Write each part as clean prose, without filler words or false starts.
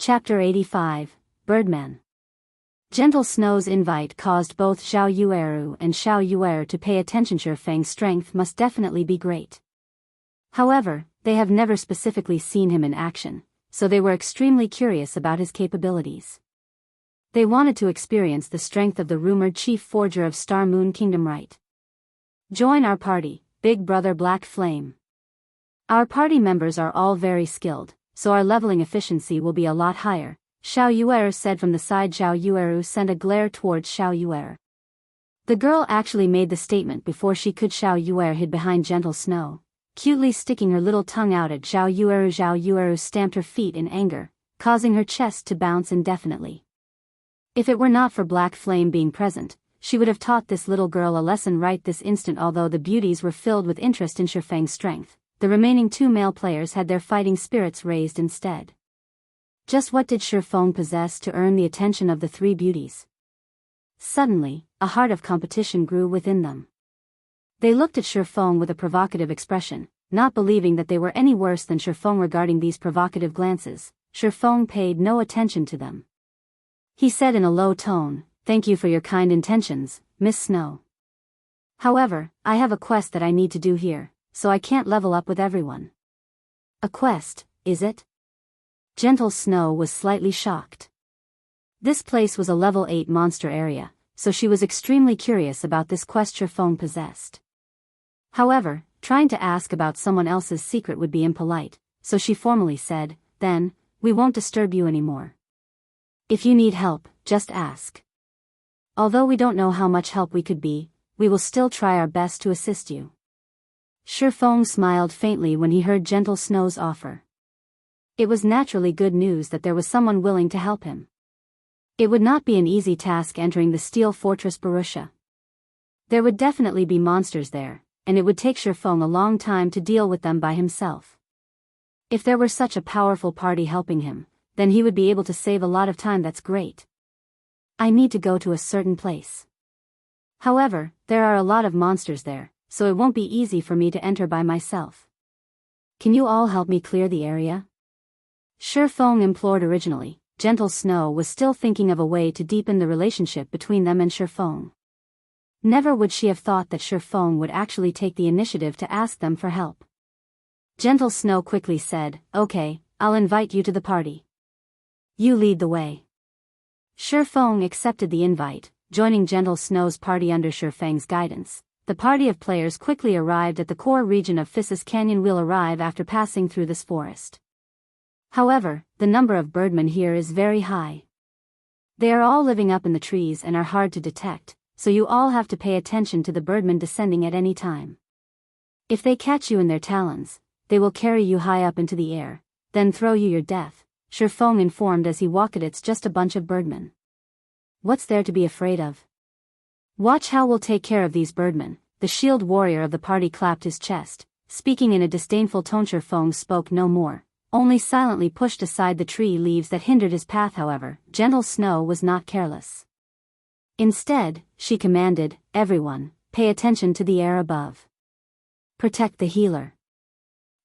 Chapter 85, Birdman. Gentle Snow's invite caused both Xiao Yueru and Xiao Yuer to pay attention. Feng's strength must definitely be great. However, they have never specifically seen him in action, so they were extremely curious about his capabilities. They wanted to experience the strength of the rumored chief forger of Star Moon Kingdom, right? Join our party, Big Brother Black Flame. Our party members are all very skilled, so our leveling efficiency will be a lot higher, Xiao Yuer said from the side. Xiao Yueru sent a glare towards Xiao Yuer. The girl actually made the statement before she could. Xiao Yuer hid behind Gentle Snow, cutely sticking her little tongue out at Xiao Yueru. Xiao Yueru stamped her feet in anger, causing her chest to bounce indefinitely. If it were not for Black Flame being present, she would have taught this little girl a lesson right this instant. Although the beauties were filled with interest in Feng's strength, the remaining two male players had their fighting spirits raised instead. Just what did Feng possess to earn the attention of the three beauties? Suddenly, a heart of competition grew within them. They looked at Feng with a provocative expression, not believing that they were any worse than Feng. Regarding these provocative glances, Feng paid no attention to them. He said in a low tone, "Thank you for your kind intentions, Miss Snow. However, I have a quest that I need to do here, so I can't level up with everyone." "A quest, is it?" Gentle Snow was slightly shocked. This place was a level 8 monster area, so she was extremely curious about this quest Feng possessed. However, trying to ask about someone else's secret would be impolite, so she formally said, "Then, we won't disturb you anymore. If you need help, just ask. Although we don't know how much help we could be, we will still try our best to assist you." Feng smiled faintly when he heard Gentle Snow's offer. It was naturally good news that there was someone willing to help him. It would not be an easy task entering the Steel Fortress Barrutia. There would definitely be monsters there, and it would take Feng a long time to deal with them by himself. If there were such a powerful party helping him, then he would be able to save a lot of time. That's great. I need to go to a certain place. However, there are a lot of monsters there, so it won't be easy for me to enter by myself. Can you all help me clear the area? Feng implored. Originally, Gentle Snow was still thinking of a way to deepen the relationship between them and Feng. Never would she have thought that Feng would actually take the initiative to ask them for help. Gentle Snow quickly said, "Okay, I'll invite you to the party. You lead the way." Feng accepted the invite, joining Gentle Snow's party under Feng's guidance. The party of players quickly arrived at the core region of Fittest Canyon. Will arrive after passing through this forest. However, the number of birdmen here is very high. They are all living up in the trees and are hard to detect, so you all have to pay attention to the birdmen descending at any time. If they catch you in their talons, they will carry you high up into the air, then throw you your death, Feng informed as he walked. It's just a bunch of birdmen. What's there to be afraid of? Watch how we'll take care of these birdmen. The shield warrior of the party clapped his chest, speaking in a disdainful tone. Feng spoke no more, only silently pushed aside the tree leaves that hindered his path. However, Gentle Snow was not careless. Instead, she commanded, "Everyone, pay attention to the air above. Protect the healer."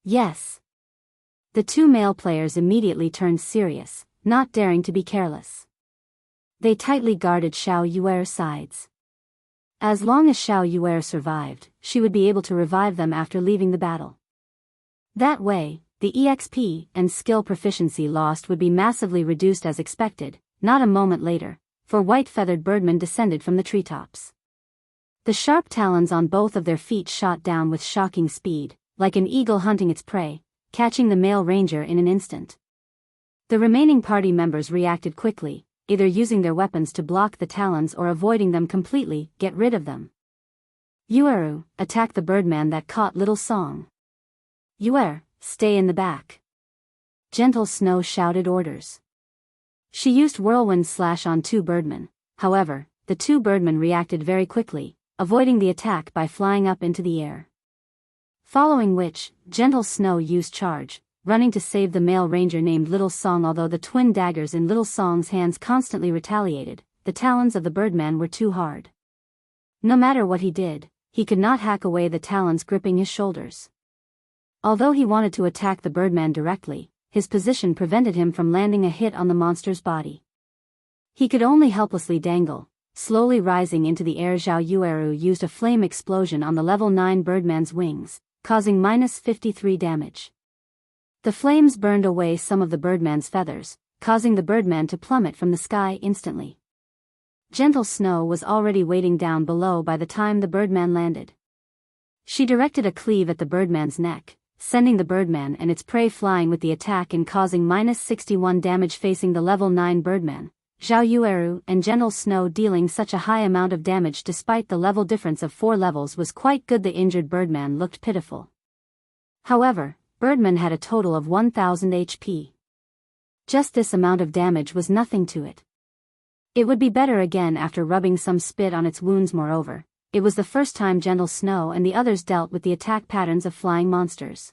"Yes." The two male players immediately turned serious, not daring to be careless. They tightly guarded Xiao Yuer's sides. As long as Xiao Yuer survived, she would be able to revive them after leaving the battle. That way, the EXP and skill proficiency lost would be massively reduced. As expected, not a moment later, four white-feathered birdmen descended from the treetops. The sharp talons on both of their feet shot down with shocking speed, like an eagle hunting its prey, catching the male ranger in an instant. The remaining party members reacted quickly, either using their weapons to block the talons or avoiding them completely. "Get rid of them. Yueru, attack the birdman that caught Little Song. Yuer, stay in the back." Gentle Snow shouted orders. She used Whirlwind Slash on two birdmen. However, the two birdmen reacted very quickly, avoiding the attack by flying up into the air. Following which, Gentle Snow used Charge, running to save the male ranger named Little Song. Although the twin daggers in Little Song's hands constantly retaliated, the talons of the birdman were too hard. No matter what he did, he could not hack away the talons gripping his shoulders. Although he wanted to attack the birdman directly, his position prevented him from landing a hit on the monster's body. He could only helplessly dangle. Slowly rising into the air, Zhao Yueru used a flame explosion on the level 9 Birdman's wings, causing -53 damage. The flames burned away some of the Birdman's feathers, causing the Birdman to plummet from the sky instantly. Gentle Snow was already waiting down below by the time the Birdman landed. She directed a cleave at the Birdman's neck, sending the Birdman and its prey flying with the attack and causing -61 damage. Facing the level 9 Birdman, Zhao Yueru and Gentle Snow dealing such a high amount of damage despite the level difference of 4 levels was quite good. The injured Birdman looked pitiful. However, Birdman had a total of 1000 HP. Just this amount of damage was nothing to it. It would be better again after rubbing some spit on its wounds. Moreover, it was the first time Gentle Snow and the others dealt with the attack patterns of flying monsters.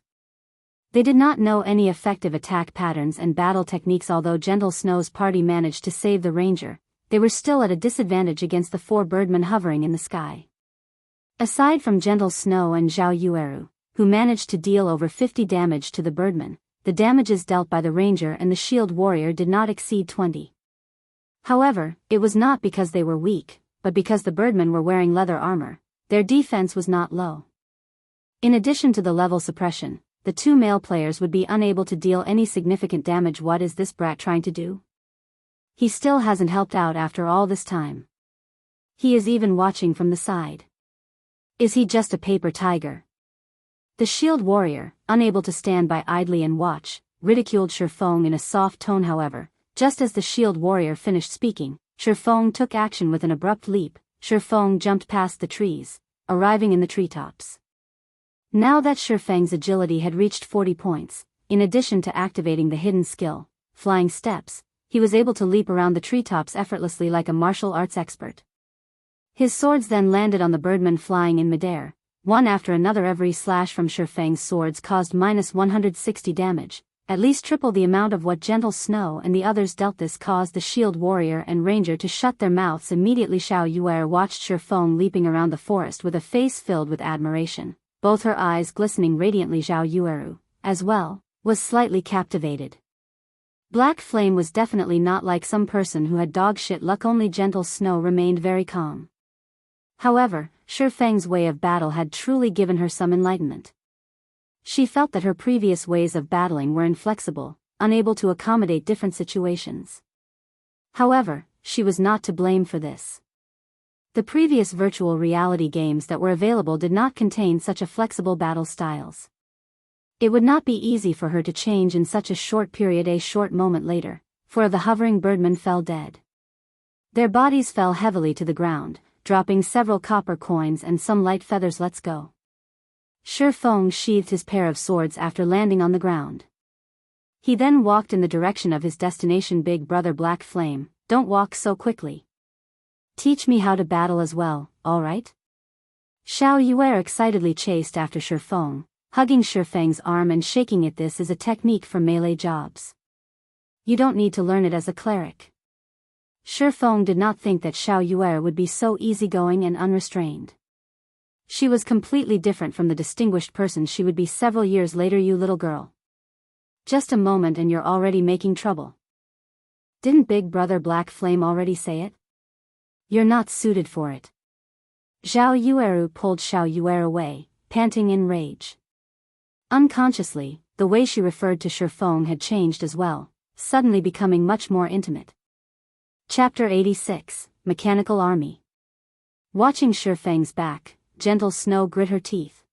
They did not know any effective attack patterns and battle techniques. Although Gentle Snow's party managed to save the ranger, they were still at a disadvantage against the 4 Birdmen hovering in the sky. Aside from Gentle Snow and Zhao Yueru, who managed to deal over 50 damage to the Birdmen, the damages dealt by the ranger and the shield warrior did not exceed 20. However, it was not because they were weak, but because the Birdmen were wearing leather armor. Their defense was not low. In addition to the level suppression, the 2 male players would be unable to deal any significant damage. What is this brat trying to do? He still hasn't helped out after all this time. He is even watching from the side. Is he just a paper tiger? The shield warrior, unable to stand by idly and watch, ridiculed Shifeng in a soft tone. However, just as the shield warrior finished speaking, Shifeng took action with an abrupt leap. Shifeng jumped past the trees, arriving in the treetops. Now that Shifeng's agility had reached 40 points, in addition to activating the hidden skill, Flying Steps, he was able to leap around the treetops effortlessly like a martial arts expert. His swords then landed on the Birdmen flying in midair, one after another. Every slash from Shifeng's swords caused -160 damage, at least triple the amount of what Gentle Snow and the others dealt. This caused the shield warrior and ranger to shut their mouths immediately. Zhao Yueru watched Shifeng leaping around the forest with a face filled with admiration, both her eyes glistening radiantly. Zhao Yueru, as well, was slightly captivated. Black Flame was definitely not like some person who had dogshit luck. Only Gentle Snow remained very calm. However, Shifeng's way of battle had truly given her some enlightenment. She felt that her previous ways of battling were inflexible, unable to accommodate different situations. However, she was not to blame for this. The previous virtual reality games that were available did not contain such a flexible battle styles. It would not be easy for her to change in such a short period. A short moment later, 4 of the hovering Birdmen fell dead. Their bodies fell heavily to the ground, dropping several copper coins and some light feathers. Let's go. Shifeng sheathed his pair of swords after landing on the ground. He then walked in the direction of his destination. Big brother Black Flame, don't walk so quickly. Teach me how to battle as well, alright? Zhao Yueru excitedly chased after Shifeng, hugging Shifeng's arm and shaking it. This is a technique for melee jobs. You don't need to learn it as a cleric. Shifeng did not think that Zhao Yueru would be so easygoing and unrestrained. She was completely different from the distinguished person she would be several years later. You little girl. Just a moment and you're already making trouble. Didn't Big Brother Black Flame already say it? You're not suited for it. Zhao Yueru pulled Zhao Yueru away, panting in rage. Unconsciously, the way she referred to Shifeng had changed as well, suddenly becoming much more intimate. Chapter 86, Mechanical Army. Watching Shifeng's back, Gentle Snow grit her teeth.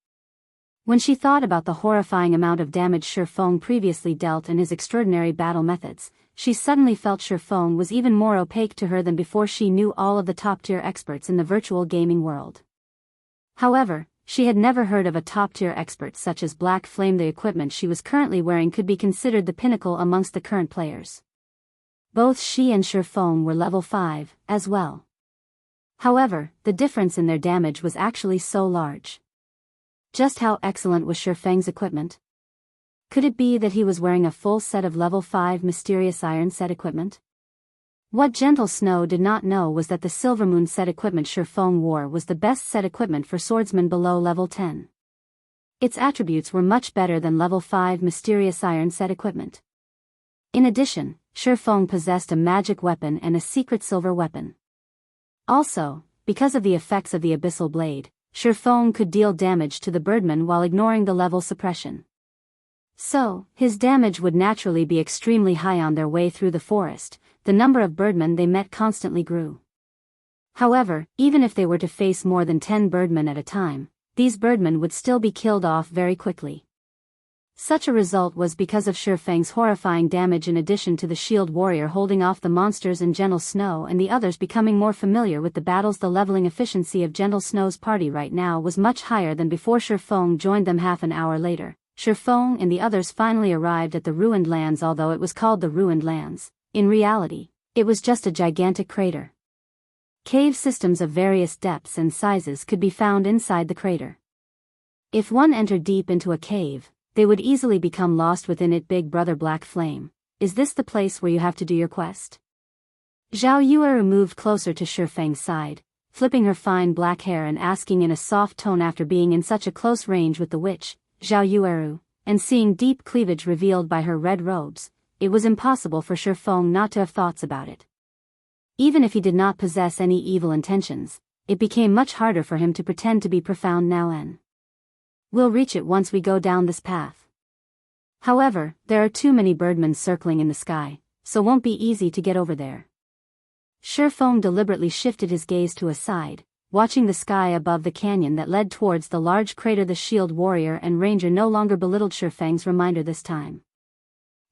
When she thought about the horrifying amount of damage Shifeng previously dealt and his extraordinary battle methods, she suddenly felt Shifeng was even more opaque to her than before. She knew all of the top-tier experts in the virtual gaming world. However, she had never heard of a top-tier expert such as Black Flame. The equipment she was currently wearing could be considered the pinnacle amongst the current players. Both she and Shifeng were level 5, as well. However, the difference in their damage was actually so large. Just how excellent was Shifeng's equipment? Could it be that he was wearing a full set of level 5 mysterious iron set equipment? What Gentle Snow did not know was that the Silvermoon set equipment Shifeng wore was the best set equipment for swordsmen below level 10. Its attributes were much better than level 5 mysterious iron set equipment. In addition, Shifeng possessed a magic weapon and a secret silver weapon. Also, because of the effects of the Abyssal Blade, Shifeng could deal damage to the Birdman while ignoring the level suppression. So, his damage would naturally be extremely high. On their way through the forest, the number of Birdmen they met constantly grew. However, even if they were to face more than 10 Birdmen at a time, these Birdmen would still be killed off very quickly. Such a result was because of Shifeng's horrifying damage in addition to the shield warrior holding off the monsters and Gentle Snow and the others becoming more familiar with the battles. The leveling efficiency of Gentle Snow's party right now was much higher than before Shifeng joined them half an hour later. Shifeng and the others finally arrived at the Ruined Lands. Although it was called the Ruined Lands, in reality, it was just a gigantic crater. Cave systems of various depths and sizes could be found inside the crater. If one entered deep into a cave, they would easily become lost within it. Big Brother Black Flame, is this the place where you have to do your quest? Zhao Yueru moved closer to Shifeng's side, flipping her fine black hair and asking in a soft tone. After being in such a close range with the witch, Zhao Yueru, and seeing deep cleavage revealed by her red robes, it was impossible for Shifeng not to have thoughts about it. Even if he did not possess any evil intentions, it became much harder for him to pretend to be profound now. We'll reach it once we go down this path. However, there are too many Birdmen circling in the sky, so won't be easy to get over there. Shifeng deliberately shifted his gaze to a side, watching the sky above the canyon that led towards the large crater. The shield warrior and ranger no longer belittled Shifeng's reminder this time.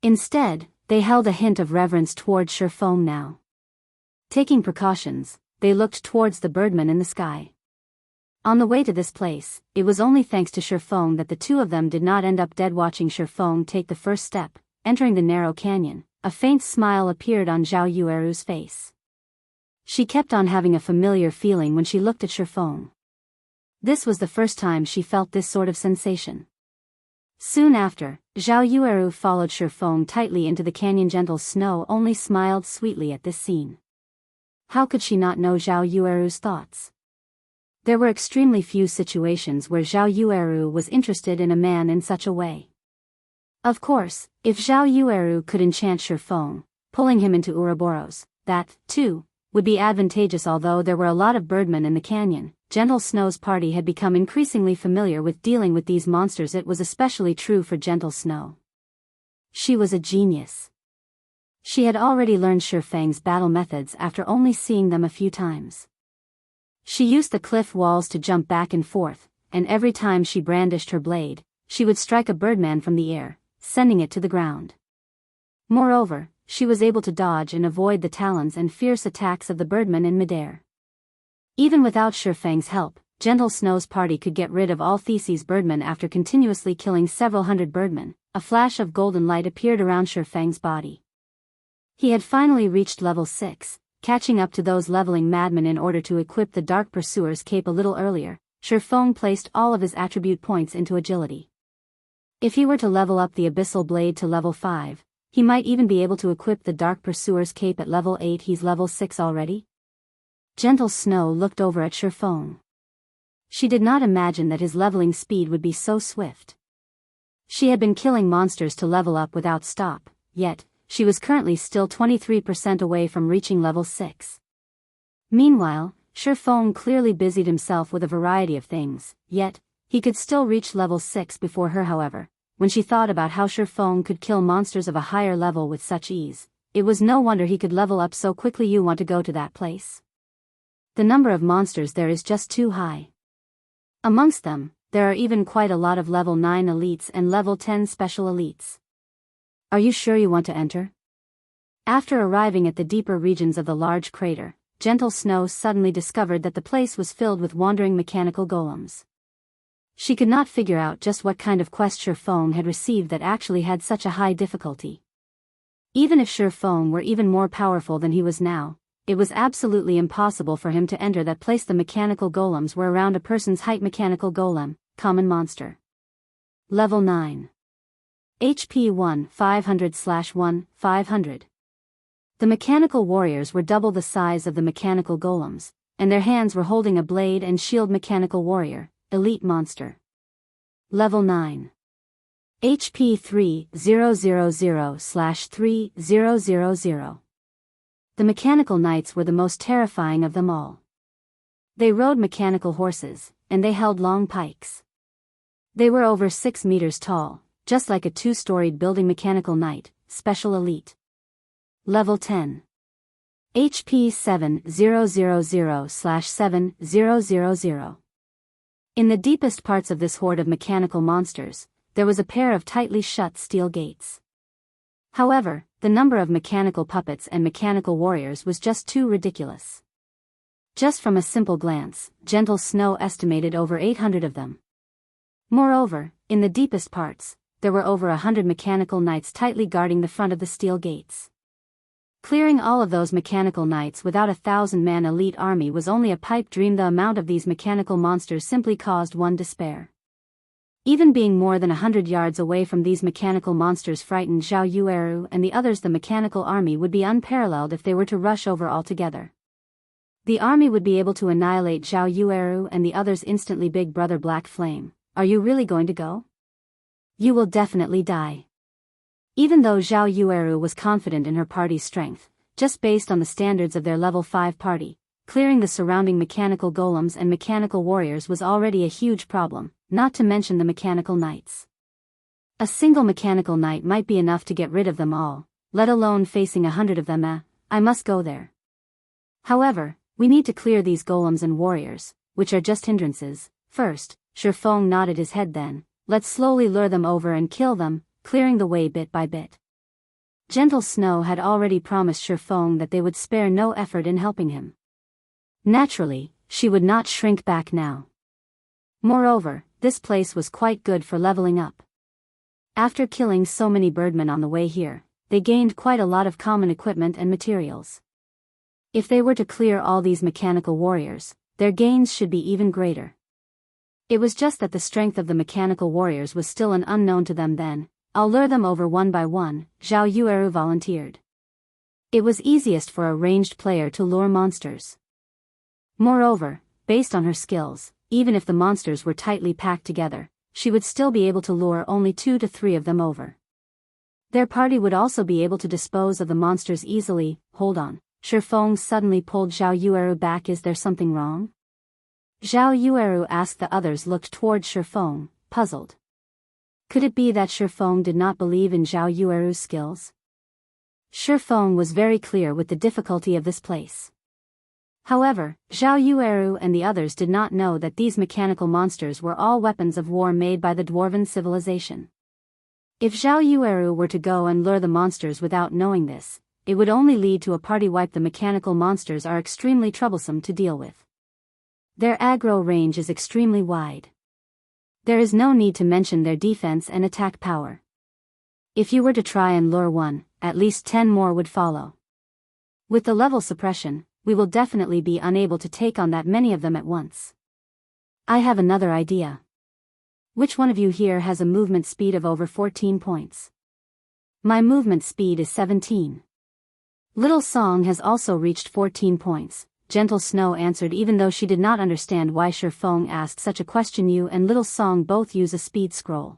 Instead, they held a hint of reverence towards Shifeng now. Taking precautions, they looked towards the Birdmen in the sky. On the way to this place, it was only thanks to Shifeng that the two of them did not end up dead. Watching Shifeng take the first step, entering the narrow canyon, a faint smile appeared on Zhao Yueru's face. She kept on having a familiar feeling when she looked at Shifeng. This was the first time she felt this sort of sensation. Soon after, Zhao Yueru followed Shifeng tightly into the canyon. Gentle Snow only smiled sweetly at this scene. How could she not know Zhao Yueru's thoughts? There were extremely few situations where Zhao Yueru was interested in a man in such a way. Of course, if Zhao Yueru could enchant Shifeng, pulling him into Ouroboros, that, too, would be advantageous. Although there were a lot of Birdmen in the canyon, Gentle Snow's party had become increasingly familiar with dealing with these monsters. It was especially true for Gentle Snow. She was a genius. She had already learned Shifeng's battle methods after only seeing them a few times. She used the cliff walls to jump back and forth, and every time she brandished her blade, she would strike a Birdman from the air, sending it to the ground. Moreover, she was able to dodge and avoid the talons and fierce attacks of the Birdman in midair. Even without Shifeng's help, Gentle Snow's party could get rid of all Theseus Birdmen. After continuously killing several hundred Birdmen, a flash of golden light appeared around Shifeng's body. He had finally reached level 6, catching up to those leveling madmen. In order to equip the Dark Pursuer's cape a little earlier, Shifeng placed all of his attribute points into agility. If he were to level up the Abyssal Blade to level 5, he might even be able to equip the Dark Pursuer's cape at level 8. He's level 6 already? Gentle Snow looked over at Shifeng. She did not imagine that his leveling speed would be so swift. She had been killing monsters to level up without stop, yet, she was currently still 23% away from reaching level 6. Meanwhile, Shifeng clearly busied himself with a variety of things, yet, he could still reach level 6 before her. However, when she thought about how Shifeng could kill monsters of a higher level with such ease, it was no wonder he could level up so quickly. You want to go to that place? The number of monsters there is just too high. Amongst them, there are even quite a lot of level 9 elites and level 10 special elites. Are you sure you want to enter? After arriving at the deeper regions of the large crater, Gentle Snow suddenly discovered that the place was filled with wandering mechanical golems. She could not figure out just what kind of quest Shifeng had received that actually had such a high difficulty. Even if Shifeng were even more powerful than he was now, it was absolutely impossible for him to enter that place. The mechanical golems were around a person's height. Mechanical golem, common monster. Level 9. HP 1 500/1 500. The mechanical warriors were double the size of the mechanical golems, and their hands were holding a blade and shield. Mechanical warrior, elite monster. Level 9. HP 3000/3000. The mechanical knights were the most terrifying of them all. They rode mechanical horses, and they held long pikes. They were over 6 meters tall, just like a 2-storied building. Mechanical knight, special elite. Level 10. HP 7000/7000. In the deepest parts of this horde of mechanical monsters, there was a pair of tightly shut steel gates. However, the number of mechanical puppets and mechanical warriors was just too ridiculous. Just from a simple glance, Gentle Snow estimated over 800 of them. Moreover, in the deepest parts, there were over 100 mechanical knights tightly guarding the front of the steel gates. Clearing all of those mechanical knights without a 1,000-man elite army was only a pipe dream. The amount of these mechanical monsters simply caused one despair. Even being more than 100 yards away from these mechanical monsters frightened Zhao Yueru and the others. The mechanical army would be unparalleled if they were to rush over altogether. The army would be able to annihilate Zhao Yueru and the others instantly. Big brother Black Flame, are you really going to go? You will definitely die. Even though Zhao Yueru was confident in her party's strength, just based on the standards of their level 5 party, clearing the surrounding mechanical golems and mechanical warriors was already a huge problem, not to mention the mechanical knights. A single mechanical knight might be enough to get rid of them all, let alone facing 100 of them. I must go there. However, we need to clear these golems and warriors, which are just hindrances, first. Shifeng nodded his head. Then, let's slowly lure them over and kill them, clearing the way bit by bit. Gentle Snow had already promised Shifeng that they would spare no effort in helping him. Naturally, she would not shrink back now. Moreover, this place was quite good for leveling up. After killing so many Birdmen on the way here, they gained quite a lot of common equipment and materials. If they were to clear all these mechanical warriors, their gains should be even greater. It was just that the strength of the mechanical warriors was still an unknown to them. Then, I'll lure them over one by one, Zhao Yueru volunteered. It was easiest for a ranged player to lure monsters. Moreover, based on her skills, even if the monsters were tightly packed together, she would still be able to lure only 2 to 3 of them over. Their party would also be able to dispose of the monsters easily. Hold on, Shifeng suddenly pulled Zhao Yueru back. Is there something wrong? Zhao Yueru asked. The others looked toward Shifeng, puzzled. Could it be that Shifeng did not believe in Zhao Yueru's skills? Shifeng was very clear with the difficulty of this place. However, Zhao Yueru and the others did not know that these mechanical monsters were all weapons of war made by the dwarven civilization. If Zhao Yueru were to go and lure the monsters without knowing this, it would only lead to a party wipe. The mechanical monsters are extremely troublesome to deal with. Their aggro range is extremely wide. There is no need to mention their defense and attack power. If you were to try and lure one, at least 10 more would follow. With the level suppression, we will definitely be unable to take on that many of them at once. I have another idea. Which one of you here has a movement speed of over 14 points? My movement speed is 17. Little Song has also reached 14 points. Gentle Snow answered, even though she did not understand why Shifeng asked such a question. You and Little Song both use a speed scroll.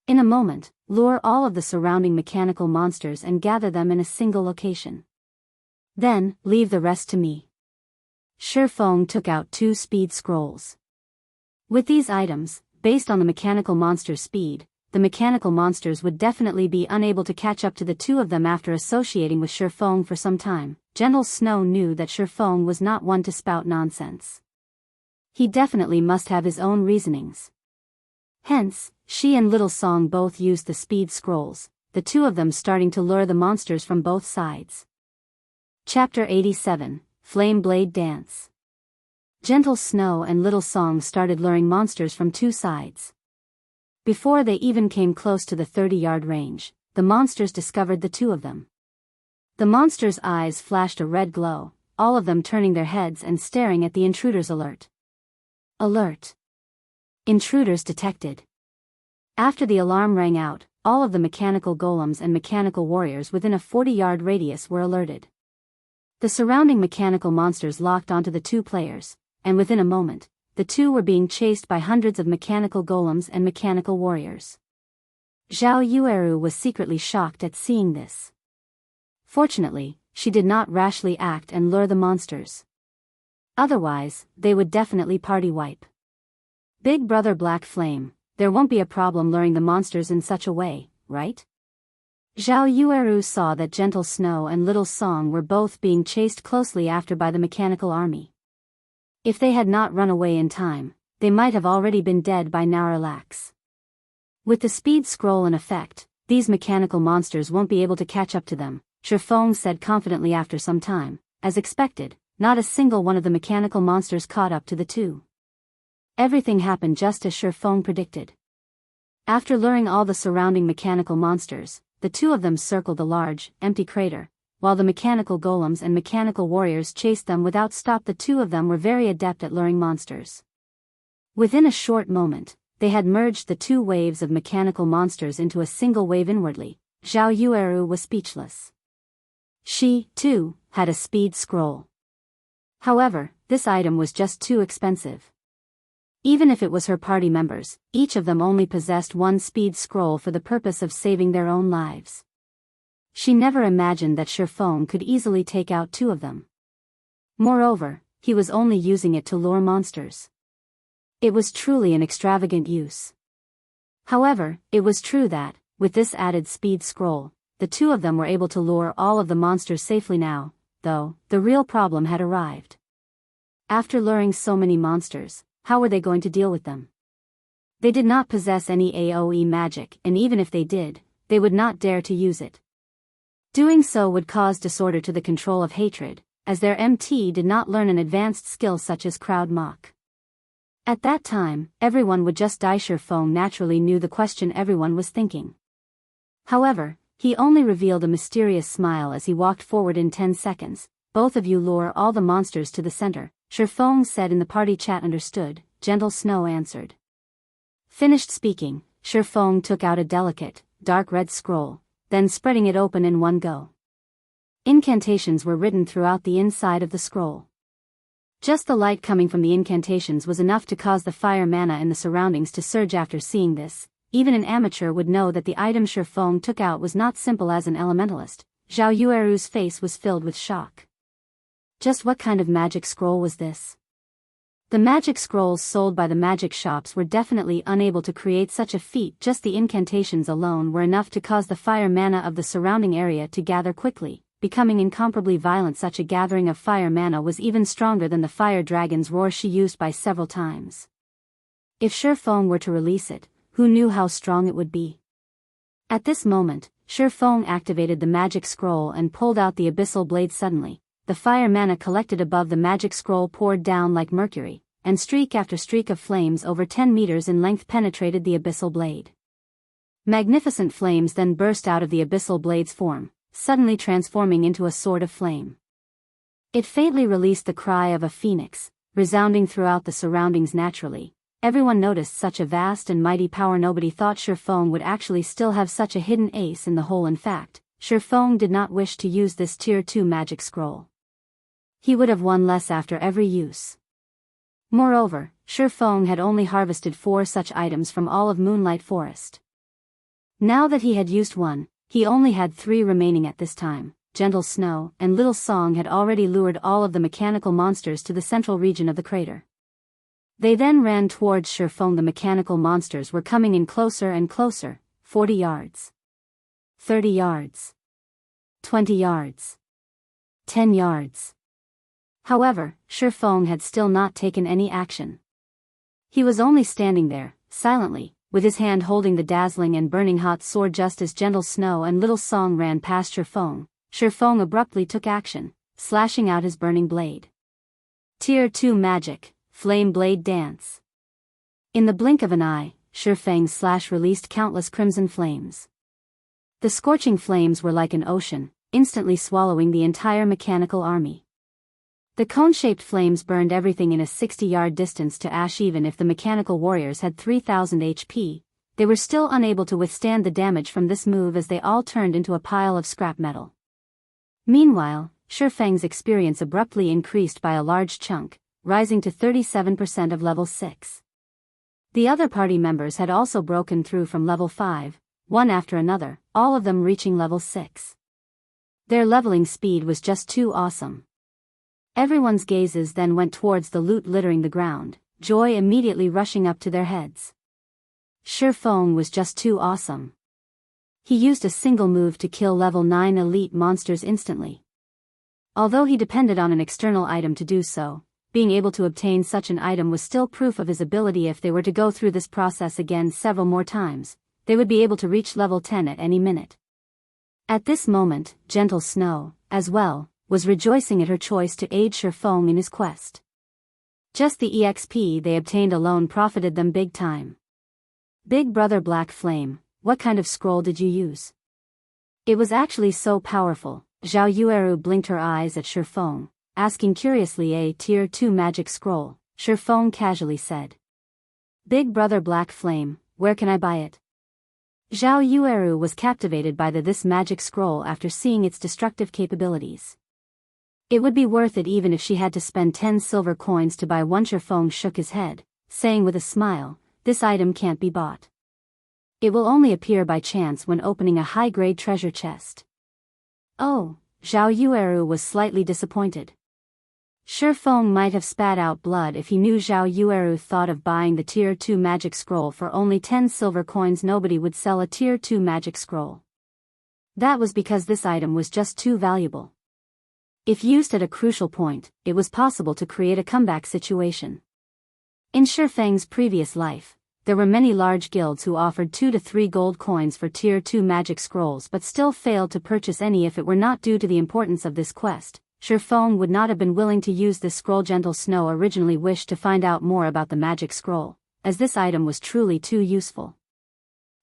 In a moment, lure all of the surrounding mechanical monsters and gather them in a single location. Then, leave the rest to me. Shifeng took out 2 speed scrolls. With these items, based on the mechanical monster's speed, the mechanical monsters would definitely be unable to catch up to the 2 of them. After associating with Shifeng for some time, Gentle Snow knew that Shifeng was not one to spout nonsense. He definitely must have his own reasonings. Hence, she and Little Song both used the speed scrolls, the 2 of them starting to lure the monsters from both sides. Chapter 87, Flame Blade Dance. Gentle Snow and Little Song started luring monsters from 2 sides. Before they even came close to the 30-yard range, the monsters discovered the 2 of them. The monsters' eyes flashed a red glow, all of them turning their heads and staring at the intruders. Alert! Alert! Intruders detected. After the alarm rang out, all of the mechanical golems and mechanical warriors within a 40-yard radius were alerted. The surrounding mechanical monsters locked onto the 2 players, and within a moment, the 2 were being chased by hundreds of mechanical golems and mechanical warriors. Zhao Yueru was secretly shocked at seeing this. Fortunately, she did not rashly act and lure the monsters. Otherwise, they would definitely party wipe. Big Brother Black Flame, there won't be a problem luring the monsters in such a way, right? Zhao Yueru saw that Gentle Snow and Little Song were both being chased closely after by the mechanical army. If they had not run away in time, they might have already been dead by now. Relax. With the speed scroll in effect, these mechanical monsters won't be able to catch up to them, Shifeng said confidently. After some time, as expected, not a single one of the mechanical monsters caught up to the two. Everything happened just as Shifeng predicted. After luring all the surrounding mechanical monsters, the two of them circled the large, empty crater, while the mechanical golems and mechanical warriors chased them without stop. The two of them were very adept at luring monsters. Within a short moment, they had merged the two waves of mechanical monsters into a single wave inwardly. Zhao Yueru was speechless. She, too, had a speed scroll. However, this item was just too expensive. Even if it was her party members, each of them only possessed one speed scroll for the purpose of saving their own lives. She never imagined that Shifeng could easily take out two of them. Moreover, he was only using it to lure monsters. It was truly an extravagant use. However, it was true that, with this added speed scroll, the two of them were able to lure all of the monsters safely. Now, though, the real problem had arrived. After luring so many monsters, how were they going to deal with them? They did not possess any AoE magic, and even if they did, they would not dare to use it. Doing so would cause disorder to the control of hatred, as their MT did not learn an advanced skill such as Crowd Mock. At that time, everyone would just die. Shifeng naturally knew the question everyone was thinking. However, he only revealed a mysterious smile as he walked forward. In 10 seconds, both of you lure all the monsters to the center, Shifeng said in the party chat. Understood, Gentle Snow answered. Finished speaking, Shifeng took out a delicate, dark red scroll, then spreading it open in one go. Incantations were written throughout the inside of the scroll. Just the light coming from the incantations was enough to cause the fire mana in the surroundings to surge. After seeing this, even an amateur would know that the item Shifeng took out was not simple. As an elementalist, Zhao Yueru's face was filled with shock. Just what kind of magic scroll was this? The magic scrolls sold by the magic shops were definitely unable to create such a feat. Just the incantations alone were enough to cause the fire mana of the surrounding area to gather quickly, becoming incomparably violent. Such a gathering of fire mana was even stronger than the fire dragon's roar she used by several times. If Shifeng were to release it, who knew how strong it would be? At this moment, Shifeng activated the magic scroll and pulled out the abyssal blade. Suddenly, the fire mana collected above the magic scroll poured down like mercury, and streak after streak of flames over 10 meters in length penetrated the abyssal blade. Magnificent flames then burst out of the abyssal blade's form, suddenly transforming into a sword of flame. It faintly released the cry of a phoenix, resounding throughout the surroundings. Naturally, everyone noticed such a vast and mighty power. Nobody thought Shifeng would actually still have such a hidden ace in the hole. In fact, Shifeng did not wish to use this tier 2 magic scroll. He would have won less after every use. Moreover, Shifeng had only harvested 4 such items from all of Moonlight Forest. Now that he had used one, he only had 3 remaining at this time. Gentle Snow and Little Song had already lured all of the mechanical monsters to the central region of the crater. They then ran towards Shifeng. The mechanical monsters were coming in closer and closer. 40 yards. 30 yards. 20 yards. 10 yards. However, Shifeng had still not taken any action. He was only standing there, silently, with his hand holding the dazzling and burning hot sword. Just as Gentle Snow and Little Song ran past Shifeng abruptly took action, slashing out his burning blade. Tier 2 Magic, Flame Blade Dance. In the blink of an eye, Shifeng's slash released countless crimson flames. The scorching flames were like an ocean, instantly swallowing the entire mechanical army. The cone-shaped flames burned everything in a 60-yard distance to ash. Even if the mechanical warriors had 3,000 HP, they were still unable to withstand the damage from this move as they all turned into a pile of scrap metal. Meanwhile, Shifeng's experience abruptly increased by a large chunk, rising to 37% of level 6. The other party members had also broken through from level 5, one after another, all of them reaching level 6. Their leveling speed was just too awesome. Everyone's gazes then went towards the loot littering the ground, joy immediately rushing up to their heads. Shifeng was just too awesome. He used a single move to kill level 9 elite monsters instantly. Although he depended on an external item to do so, being able to obtain such an item was still proof of his ability. If they were to go through this process again several more times, they would be able to reach level 10 at any minute. At this moment, Gentle Snow, as well, was rejoicing at her choice to aid Shifeng in his quest. Just the EXP they obtained alone profited them big time. Big brother Black Flame, what kind of scroll did you use? It was actually so powerful. Zhao Yueru blinked her eyes at Shifeng, asking curiously. A tier 2 magic scroll, Shifeng casually said. Big brother Black Flame, where can I buy it? Zhao Yueru was captivated by this magic scroll after seeing its destructive capabilities. It would be worth it even if she had to spend 10 silver coins to buy one. Shifeng shook his head, saying with a smile, this item can't be bought. It will only appear by chance when opening a high-grade treasure chest. Oh, Zhao Yueru was slightly disappointed. Shifeng might have spat out blood if he knew Zhao Yueru thought of buying the tier 2 magic scroll for only 10 silver coins. Nobody would sell a tier 2 magic scroll. That was because this item was just too valuable. If used at a crucial point, it was possible to create a comeback situation. In Shifeng's previous life, there were many large guilds who offered 2 to 3 gold coins for tier 2 magic scrolls but still failed to purchase any. If it were not due to the importance of this quest, Shifeng would not have been willing to use this scroll. Gentle Snow originally wished to find out more about the magic scroll, as this item was truly too useful.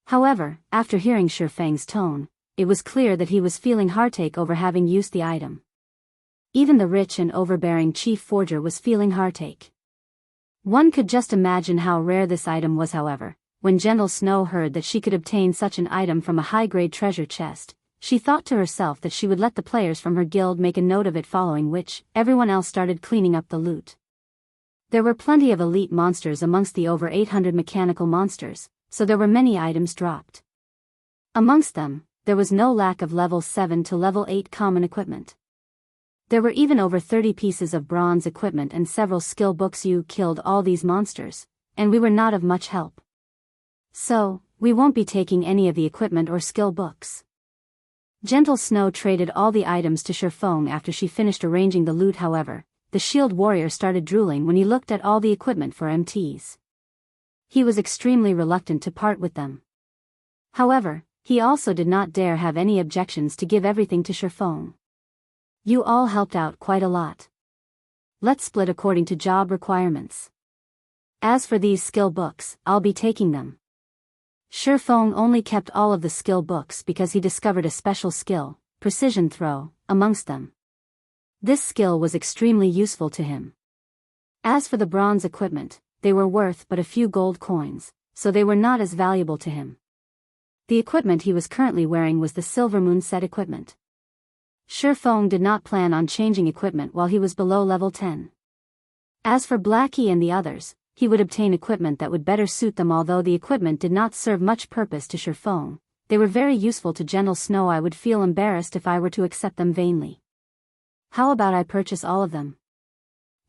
However, after hearing Shifeng's tone, it was clear that he was feeling heartache over having used the item. Even the rich and overbearing chief forger was feeling heartache. One could just imagine how rare this item was. However, when Gentle Snow heard that she could obtain such an item from a high-grade treasure chest, she thought to herself that she would let the players from her guild make a note of it, following which, everyone else started cleaning up the loot. There were plenty of elite monsters amongst the over 800 mechanical monsters, so there were many items dropped. Amongst them, there was no lack of level 7 to level 8 common equipment. There were even over 30 pieces of bronze equipment and several skill books. You killed all these monsters, and we were not of much help. So, we won't be taking any of the equipment or skill books. Gentle Snow traded all the items to Shifeng after she finished arranging the loot. However, the shield warrior started drooling when he looked at all the equipment for MTs. He was extremely reluctant to part with them. However, he also did not dare have any objections to give everything to Shifeng. You all helped out quite a lot. Let's split according to job requirements. As for these skill books, I'll be taking them. Shifeng only kept all of the skill books because he discovered a special skill, precision throw, amongst them. This skill was extremely useful to him. As for the bronze equipment, they were worth but a few gold coins, so they were not as valuable to him. The equipment he was currently wearing was the Silver Moon set equipment. Shifeng did not plan on changing equipment while he was below level 10. As for Blackie and the others, he would obtain equipment that would better suit them. Although the equipment did not serve much purpose to Shifeng, they were very useful to Gentle Snow. I would feel embarrassed if I were to accept them vainly. How about I purchase all of them?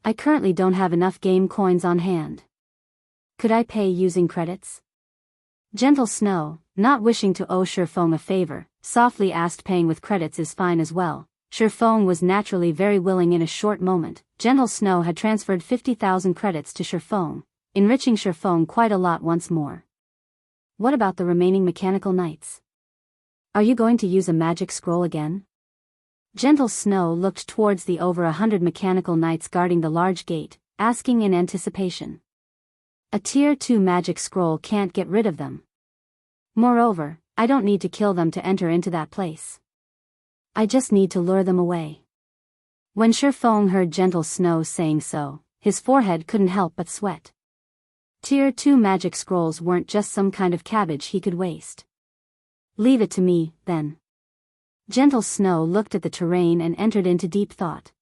I currently don't have enough game coins on hand. Could I pay using credits? Gentle Snow, not wishing to owe Shifeng a favor, softly asked. Paying with credits is fine as well. Shifeng was naturally very willing. In a short moment, Gentle Snow had transferred 50,000 credits to Shifeng, enriching Shifeng quite a lot once more. What about the remaining mechanical knights? Are you going to use a magic scroll again? Gentle Snow looked towards the over 100 mechanical knights guarding the large gate, asking in anticipation. A tier 2 magic scroll can't get rid of them. Moreover, I don't need to kill them to enter into that place. I just need to lure them away. When Shifeng heard Gentle Snow saying so, his forehead couldn't help but sweat. Tier 2 magic scrolls weren't just some kind of cabbage he could waste. Leave it to me, then. Gentle Snow looked at the terrain and entered into deep thought.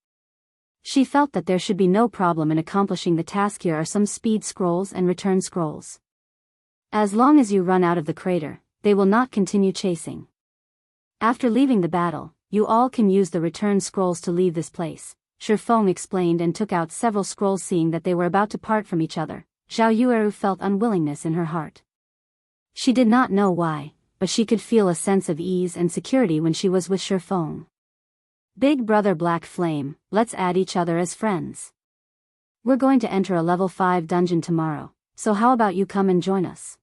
She felt that there should be no problem in accomplishing the task. Here are some speed scrolls and return scrolls. As long as you run out of the crater, they will not continue chasing. After leaving the battle, you all can use the return scrolls to leave this place, Shifeng explained and took out several scrolls. Seeing that they were about to part from each other, Zhao Yueru felt unwillingness in her heart. She did not know why, but she could feel a sense of ease and security when she was with Shifeng. Big brother Black Flame, let's add each other as friends. We're going to enter a level 5 dungeon tomorrow, so how about you come and join us?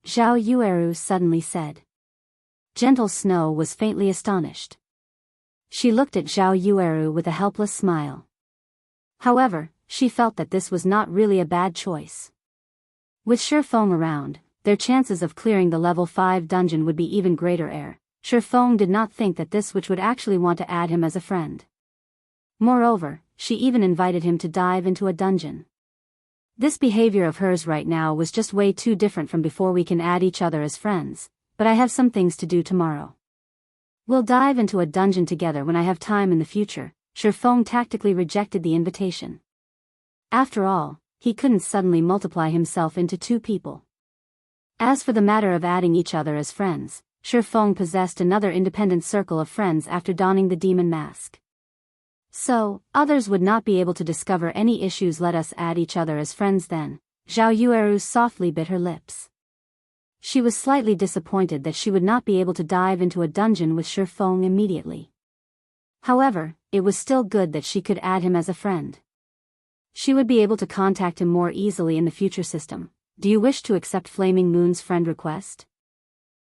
Zhao Yueru suddenly said. Gentle Snow was faintly astonished. She looked at Zhao Yueru with a helpless smile. However, she felt that this was not really a bad choice. With Shifeng around, their chances of clearing the level 5 dungeon would be even greater. Shifeng did not think that this witch would actually want to add him as a friend. Moreover, she even invited him to dive into a dungeon. This behavior of hers right now was just way too different from before. We can add each other as friends, but I have some things to do tomorrow. We'll dive into a dungeon together when I have time in the future. Shifeng tactically rejected the invitation. After all, he couldn't suddenly multiply himself into 2 people. As for the matter of adding each other as friends, Shifeng possessed another independent circle of friends after donning the demon mask. So, others would not be able to discover any issues. Let us add each other as friends then. Zhao Yueru softly bit her lips. She was slightly disappointed that she would not be able to dive into a dungeon with Shifeng immediately. However, it was still good that she could add him as a friend. She would be able to contact him more easily in the future system. Do you wish to accept Flaming Moon's friend request?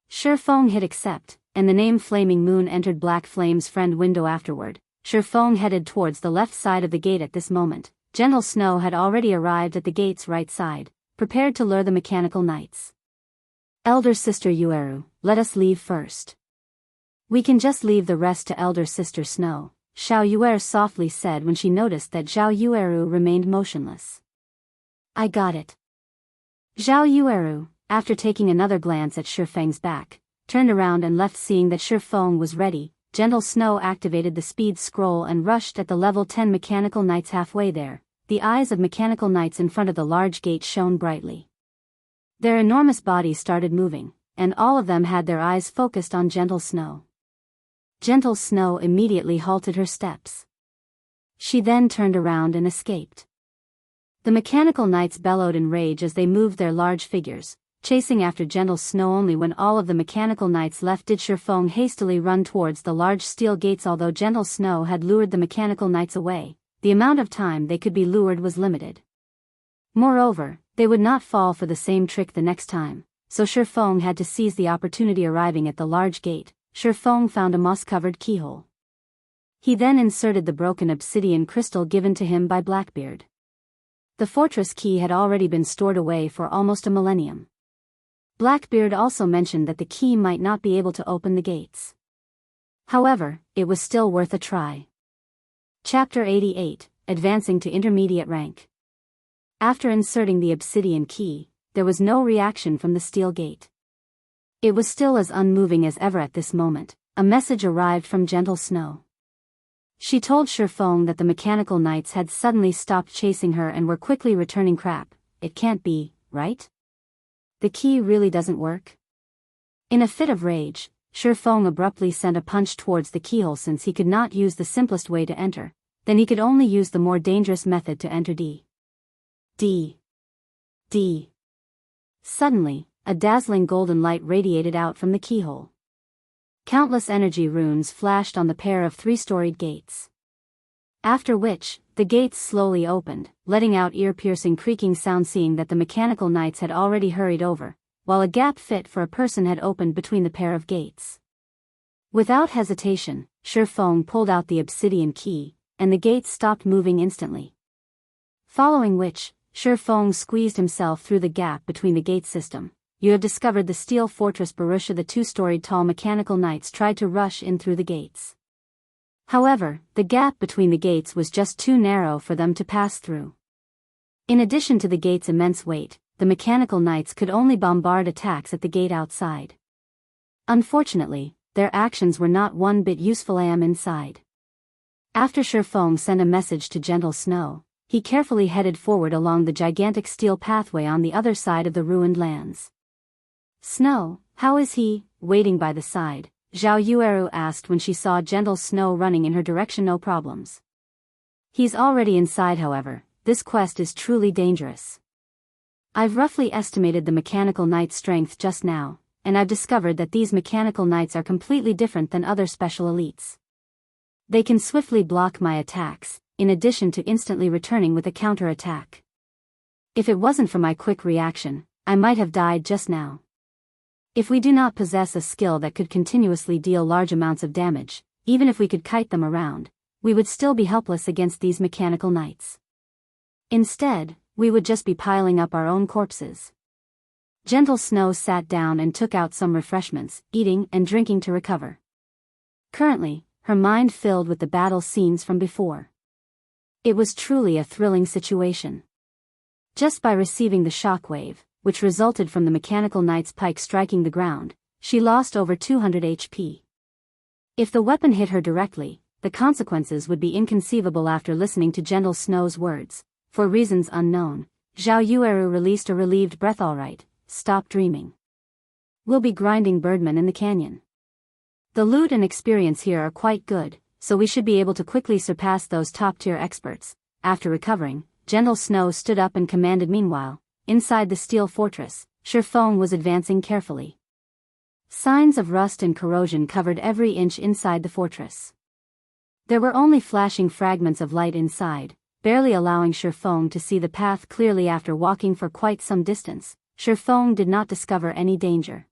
Shifeng hit accept, and the name Flaming Moon entered Black Flame's friend window. Afterward, Shifeng headed towards the left side of the gate. At this moment, Gentle Snow had already arrived at the gate's right side, prepared to lure the mechanical knights. Elder Sister Yueru, let us leave first. We can just leave the rest to Elder Sister Snow, Zhao Yueru softly said when she noticed that Zhao Yueru remained motionless. I got it. Zhao Yueru, after taking another glance at Shifeng's back, turned around and left. Seeing that Shifeng was ready, Gentle Snow activated the speed scroll and rushed at the level 10 mechanical knights. Halfway there, the eyes of mechanical knights in front of the large gate shone brightly. Their enormous bodies started moving, and all of them had their eyes focused on Gentle Snow. Gentle Snow immediately halted her steps. She then turned around and escaped. The mechanical knights bellowed in rage as they moved their large figures, chasing after Gentle Snow. Only when all of the mechanical knights left did Shifeng hastily run towards the large steel gates. Although Gentle Snow had lured the mechanical knights away, the amount of time they could be lured was limited. Moreover, they would not fall for the same trick the next time, so Shifeng had to seize the opportunity. Arriving at the large gate, Shifeng found a moss-covered keyhole. He then inserted the broken obsidian crystal given to him by Blackbeard. The fortress key had already been stored away for almost a millennium. Blackbeard also mentioned that the key might not be able to open the gates. However, it was still worth a try. Chapter 88, Advancing to Intermediate Rank. After inserting the obsidian key, there was no reaction from the steel gate. It was still as unmoving as ever. At this moment, a message arrived from Gentle Snow. She told Shifeng that the mechanical knights had suddenly stopped chasing her and were quickly returning. Crap, it can't be, right? The key really doesn't work? In a fit of rage, Shifeng abruptly sent a punch towards the keyhole. Since he could not use the simplest way to enter, then he could only use the more dangerous method to enter. D. Suddenly, a dazzling golden light radiated out from the keyhole. Countless energy runes flashed on the pair of 3-storied gates. After which, the gates slowly opened, letting out ear-piercing creaking sound. Seeing that the mechanical knights had already hurried over, while a gap fit for a person had opened between the pair of gates. Without hesitation, Shifeng pulled out the obsidian key, and the gates stopped moving instantly. Following which, Shifeng squeezed himself through the gap between the gate system. You have discovered the steel fortress Barrutia. The 2-storied tall mechanical knights tried to rush in through the gates. However, the gap between the gates was just too narrow for them to pass through. In addition to the gate's immense weight, the mechanical knights could only bombard attacks at the gate outside. Unfortunately, their actions were not one bit useful inside. After Shifeng sent a message to Gentle Snow, he carefully headed forward along the gigantic steel pathway on the other side of the ruined lands. Snow, how is he? Waiting by the side, Zhao Yueru asked when she saw gentle Snow running in her direction. No problems. He's already inside. However, this quest is truly dangerous. I've roughly estimated the mechanical knight's strength just now, and I've discovered that these mechanical knights are completely different than other special elites. They can swiftly block my attacks, in addition to instantly returning with a counter-attack. If it wasn't for my quick reaction, I might have died just now. If we do not possess a skill that could continuously deal large amounts of damage, even if we could kite them around, we would still be helpless against these mechanical knights. Instead, we would just be piling up our own corpses. Gentle Snow sat down and took out some refreshments, eating and drinking to recover. Currently, her mind filled with the battle scenes from before. It was truly a thrilling situation. Just by receiving the shockwave, which resulted from the mechanical knight's pike striking the ground, she lost over 200 HP. If the weapon hit her directly, the consequences would be inconceivable. After listening to Gentle Snow's words, for reasons unknown, Zhao Yueru released a relieved breath. All right, stop dreaming. We'll be grinding Birdman in the canyon. The loot and experience here are quite good, so we should be able to quickly surpass those top-tier experts. After recovering, Gentle Snow stood up and commanded. Meanwhile, inside the steel fortress, Shifeng was advancing carefully. Signs of rust and corrosion covered every inch inside the fortress. There were only flashing fragments of light inside, barely allowing Shifeng to see the path clearly. After walking for quite some distance, Shifeng did not discover any danger.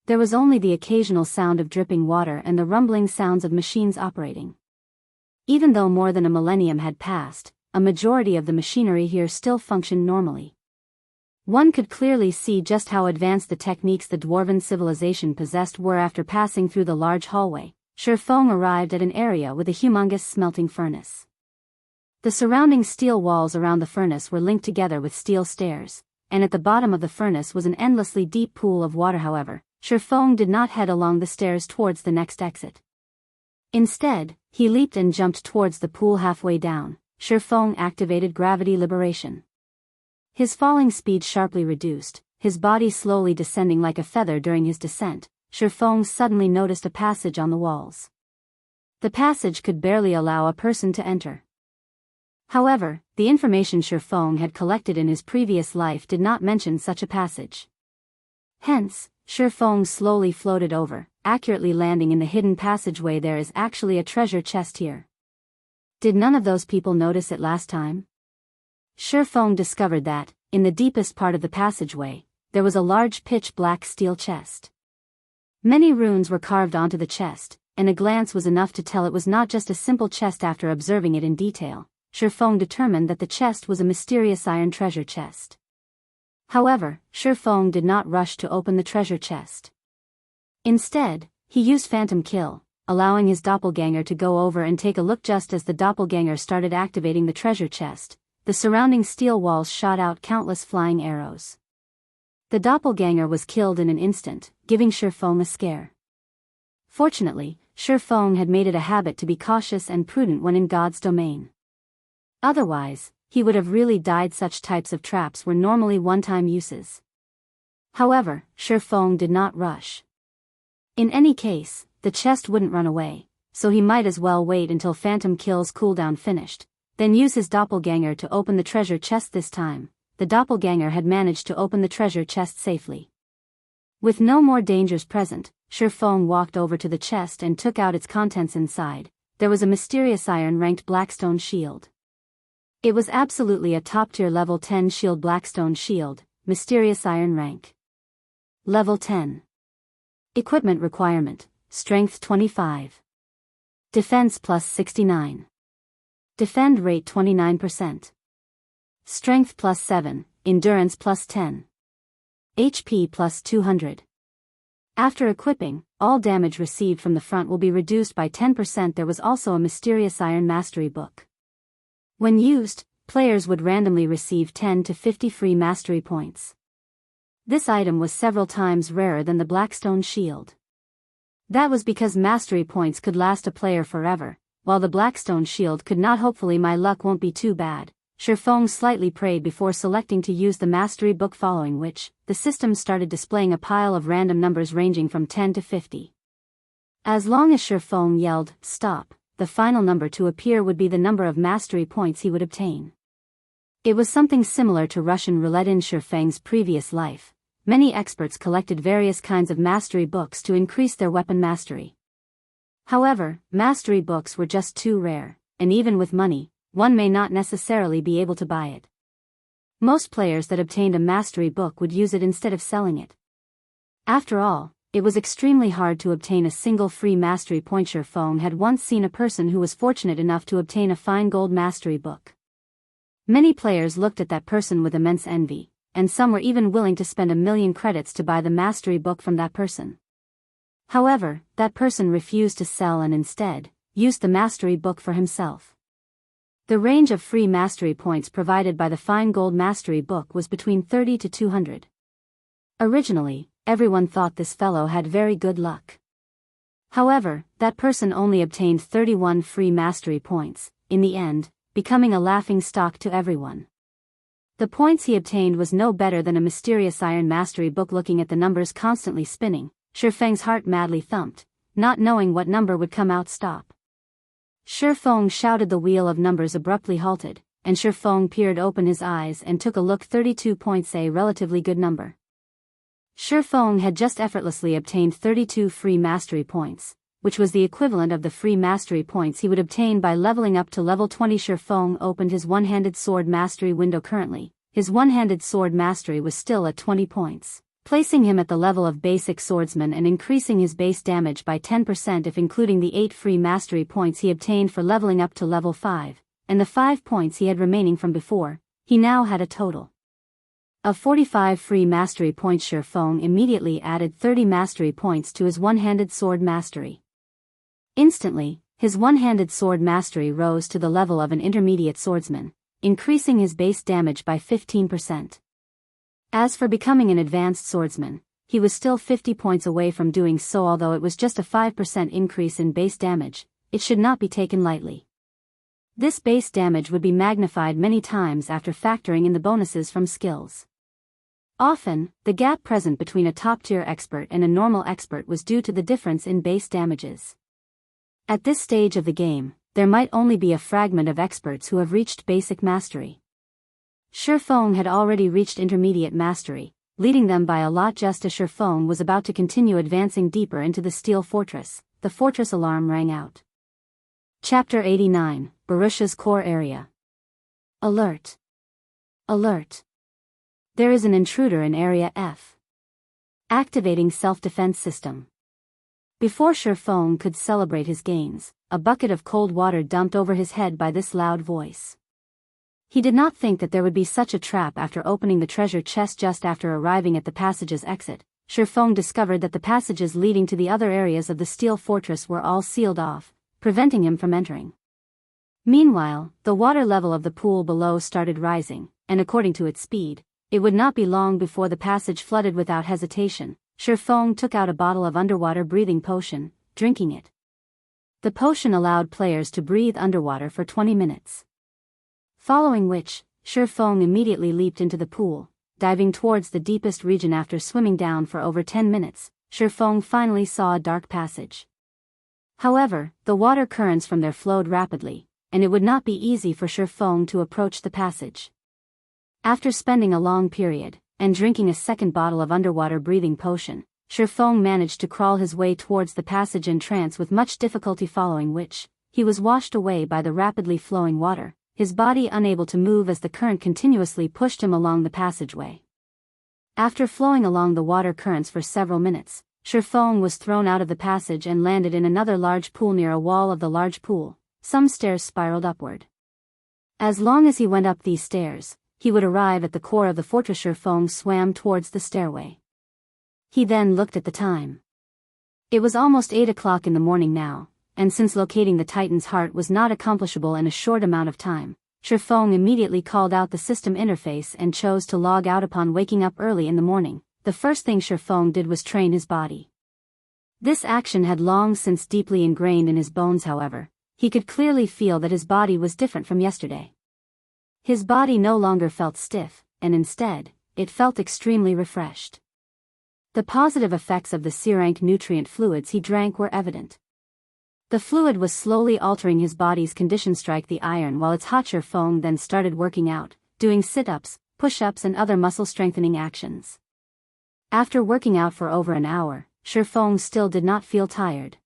There was only the occasional sound of dripping water and the rumbling sounds of machines operating. Even though more than a millennium had passed, a majority of the machinery here still functioned normally. One could clearly see just how advanced the techniques the dwarven civilization possessed were. After passing through the large hallway, Shifeng arrived at an area with a humongous smelting furnace. The surrounding steel walls around the furnace were linked together with steel stairs, and at the bottom of the furnace was an endlessly deep pool of water. However, Shifeng did not head along the stairs towards the next exit. Instead, he leaped and jumped towards the pool. Halfway down, Shifeng activated gravity liberation. His falling speed sharply reduced, his body slowly descending like a feather. During his descent, Shifeng suddenly noticed a passage on the walls. The passage could barely allow a person to enter. However, the information Shifeng had collected in his previous life did not mention such a passage. Hence, Shifeng slowly floated over, accurately landing in the hidden passageway. There is actually a treasure chest here. Did none of those people notice it last time? Shifeng discovered that, in the deepest part of the passageway, there was a large pitch-black steel chest. Many runes were carved onto the chest, and a glance was enough to tell it was not just a simple chest. After observing it in detail, Shifeng determined that the chest was a mysterious iron treasure chest. However, Shifeng did not rush to open the treasure chest. Instead, he used Phantom Kill, allowing his doppelganger to go over and take a look. Just as the doppelganger started activating the treasure chest, the surrounding steel walls shot out countless flying arrows. The doppelganger was killed in an instant, giving Shifeng a scare. Fortunately, Shifeng had made it a habit to be cautious and prudent when in God's domain. Otherwise, he would have really died. Such types of traps were normally one-time uses. However, Shifeng did not rush. In any case, the chest wouldn't run away, so he might as well wait until Phantom Kill's cooldown finished, then use his doppelganger to open the treasure chest. This time, the doppelganger had managed to open the treasure chest safely. With no more dangers present, Shifeng walked over to the chest and took out its contents. Inside, there was a mysterious iron-ranked Blackstone shield. It was absolutely a top-tier level 10 shield. Blackstone shield, mysterious iron rank. Level 10. Equipment requirement, Strength 25. Defense plus 69. Defend rate 29%. Strength plus 7, Endurance plus 10. HP plus 200. After equipping, all damage received from the front will be reduced by 10%. There was also a mysterious iron mastery book. When used, players would randomly receive 10 to 50 free mastery points. This item was several times rarer than the Blackstone shield. That was because mastery points could last a player forever, while the Blackstone shield could not. Hopefully my luck won't be too bad. Shifeng slightly prayed before selecting to use the mastery book, following which, the system started displaying a pile of random numbers ranging from 10 to 50. As long as Shifeng yelled, "Stop," the final number to appear would be the number of mastery points he would obtain. It was something similar to Russian roulette in Shifeng's previous life. Many experts collected various kinds of mastery books to increase their weapon mastery. However, mastery books were just too rare, and even with money, one may not necessarily be able to buy it. Most players that obtained a mastery book would use it instead of selling it. After all, it was extremely hard to obtain a single free mastery point. Shifeng had once seen a person who was fortunate enough to obtain a fine gold mastery book. Many players looked at that person with immense envy, and some were even willing to spend 1,000,000 credits to buy the mastery book from that person. However, that person refused to sell and instead used the mastery book for himself. The range of free mastery points provided by the fine gold mastery book was between 30 to 200. Originally, everyone thought this fellow had very good luck. However, that person only obtained 31 free mastery points, in the end, becoming a laughing stock to everyone. The points he obtained was no better than a mysterious iron mastery book. Looking at the numbers constantly spinning, Shifeng's heart madly thumped, not knowing what number would come out. "Stop." Shifeng shouted. The wheel of numbers abruptly halted, and Shifeng peered open his eyes and took a look. 32 points, a relatively good number. Shifeng had just effortlessly obtained 32 free mastery points, which was the equivalent of the free mastery points he would obtain by leveling up to level 20. Shifeng opened his one-handed sword mastery window. Currently, his one-handed sword mastery was still at 20 points. Placing him at the level of basic swordsman and increasing his base damage by 10% if including the 8 free mastery points he obtained for leveling up to level 5, and the 5 points he had remaining from before, he now had a total of 45 free mastery points. Shifeng immediately added 30 mastery points to his one-handed sword mastery. Instantly, his one-handed sword mastery rose to the level of an intermediate swordsman, increasing his base damage by 15%. As for becoming an advanced swordsman, he was still 50 points away from doing so. Although it was just a 5% increase in base damage, it should not be taken lightly. This base damage would be magnified many times after factoring in the bonuses from skills. Often, the gap present between a top-tier expert and a normal expert was due to the difference in base damages. At this stage of the game, there might only be a fragment of experts who have reached basic mastery. Shifeng had already reached intermediate mastery, leading them by a lot. Just as Shifeng was about to continue advancing deeper into the steel fortress, the fortress alarm rang out. Chapter 89, Barrutia's Core Area. Alert! Alert! There is an intruder in Area F. Activating self-defense system. Before Shifeng could celebrate his gains, a bucket of cold water dumped over his head by this loud voice. He did not think that there would be such a trap. After opening the treasure chest just after arriving at the passage's exit, Shifeng discovered that the passages leading to the other areas of the steel fortress were all sealed off, preventing him from entering. Meanwhile, the water level of the pool below started rising, and according to its speed, it would not be long before the passage flooded. Without hesitation, Shifeng took out a bottle of underwater breathing potion, drinking it. The potion allowed players to breathe underwater for 20 minutes. Following which, Shifeng immediately leaped into the pool, diving towards the deepest region. After swimming down for over 10 minutes, Shifeng finally saw a dark passage. However, the water currents from there flowed rapidly, and it would not be easy for Shifeng to approach the passage. After spending a long period, and drinking a second bottle of underwater breathing potion, Shifeng managed to crawl his way towards the passage in trance with much difficulty, following which, he was washed away by the rapidly flowing water, his body unable to move as the current continuously pushed him along the passageway. After flowing along the water currents for several minutes, Shifeng was thrown out of the passage and landed in another large pool. Near a wall of the large pool, some stairs spiraled upward. As long as he went up these stairs, he would arrive at the core of the fortress. Shifeng swam towards the stairway. He then looked at the time. It was almost 8 o'clock in the morning now, and since locating the Titan's heart was not accomplishable in a short amount of time, Shifeng immediately called out the system interface and chose to log out. Upon waking up early in the morning, the first thing Shifeng did was train his body. This action had long since deeply ingrained in his bones. However, he could clearly feel that his body was different from yesterday. His body no longer felt stiff, and instead, it felt extremely refreshed. The positive effects of the Sirank nutrient fluids he drank were evident. The fluid was slowly altering his body's condition. Strike the iron while its hot Feng then started working out, doing sit-ups, push-ups and other muscle-strengthening actions. After working out for over an hour, Feng still did not feel tired.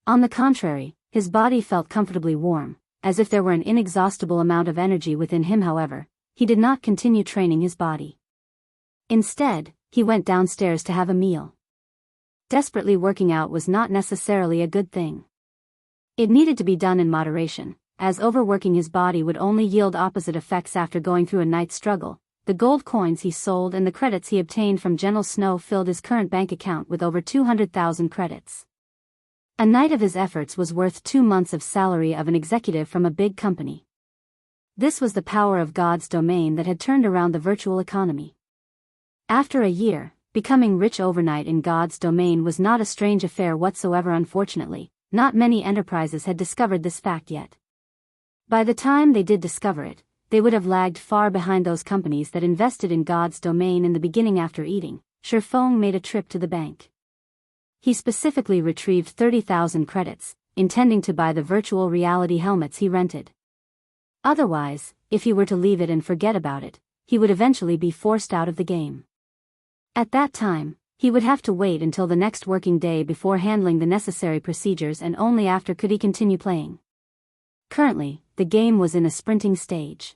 On the contrary, his body felt comfortably warm, as if there were an inexhaustible amount of energy within him. However, he did not continue training his body. Instead, he went downstairs to have a meal. Desperately working out was not necessarily a good thing. It needed to be done in moderation, as overworking his body would only yield opposite effects. After going through a night's struggle, the gold coins he sold and the credits he obtained from Gentle Snow filled his current bank account with over 200,000 credits. A night of his efforts was worth 2 months of salary of an executive from a big company. This was the power of God's domain that had turned around the virtual economy. After a year, becoming rich overnight in God's domain was not a strange affair whatsoever. Unfortunately, not many enterprises had discovered this fact yet. By the time they did discover it, they would have lagged far behind those companies that invested in God's domain in the beginning. After eating, Feng made a trip to the bank. He specifically retrieved 30,000 credits, intending to buy the virtual reality helmets he rented. Otherwise, if he were to leave it and forget about it, he would eventually be forced out of the game. At that time, he would have to wait until the next working day before handling the necessary procedures, and only after could he continue playing. Currently, the game was in a sprinting stage.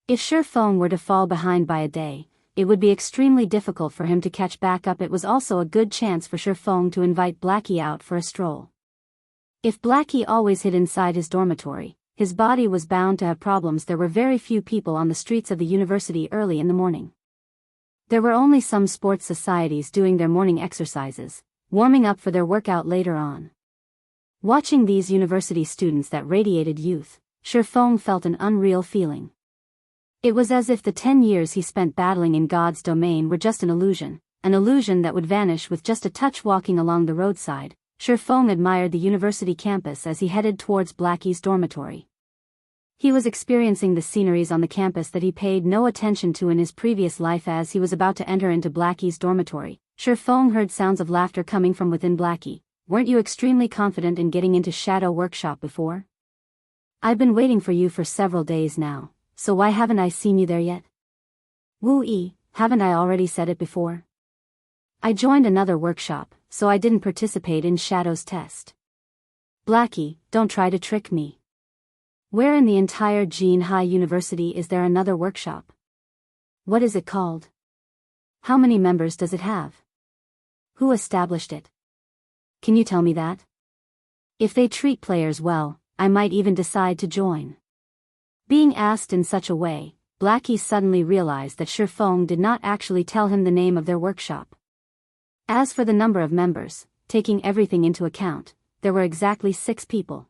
If Feng were to fall behind by a day, it would be extremely difficult for him to catch back up. It was also a good chance for Feng to invite Blackie out for a stroll. If Blackie always hid inside his dormitory, his body was bound to have problems. There were very few people on the streets of the university early in the morning. There were only some sports societies doing their morning exercises, warming up for their workout later on. Watching these university students that radiated youth, Feng felt an unreal feeling. It was as if the 10 years he spent battling in God's domain were just an illusion that would vanish with just a touch. Walking along the roadside, Feng admired the university campus as he headed towards Blackie's dormitory. He was experiencing the sceneries on the campus that he paid no attention to in his previous life. As he was about to enter into Blackie's dormitory, Feng heard sounds of laughter coming from within. Blackie, weren't you extremely confident in getting into Shadow Workshop before? I've been waiting for you for several days now, so why haven't I seen you there yet? Wu-Yi, haven't I already said it before? I joined another workshop, so I didn't participate in Shadow's test. Blackie, don't try to trick me. Where in the entire Jianghu University is there another workshop? What is it called? How many members does it have? Who established it? Can you tell me that? If they treat players well, I might even decide to join. Being asked in such a way, Blackie suddenly realized that Feng did not actually tell him the name of their workshop. As for the number of members, taking everything into account, there were exactly 6 people.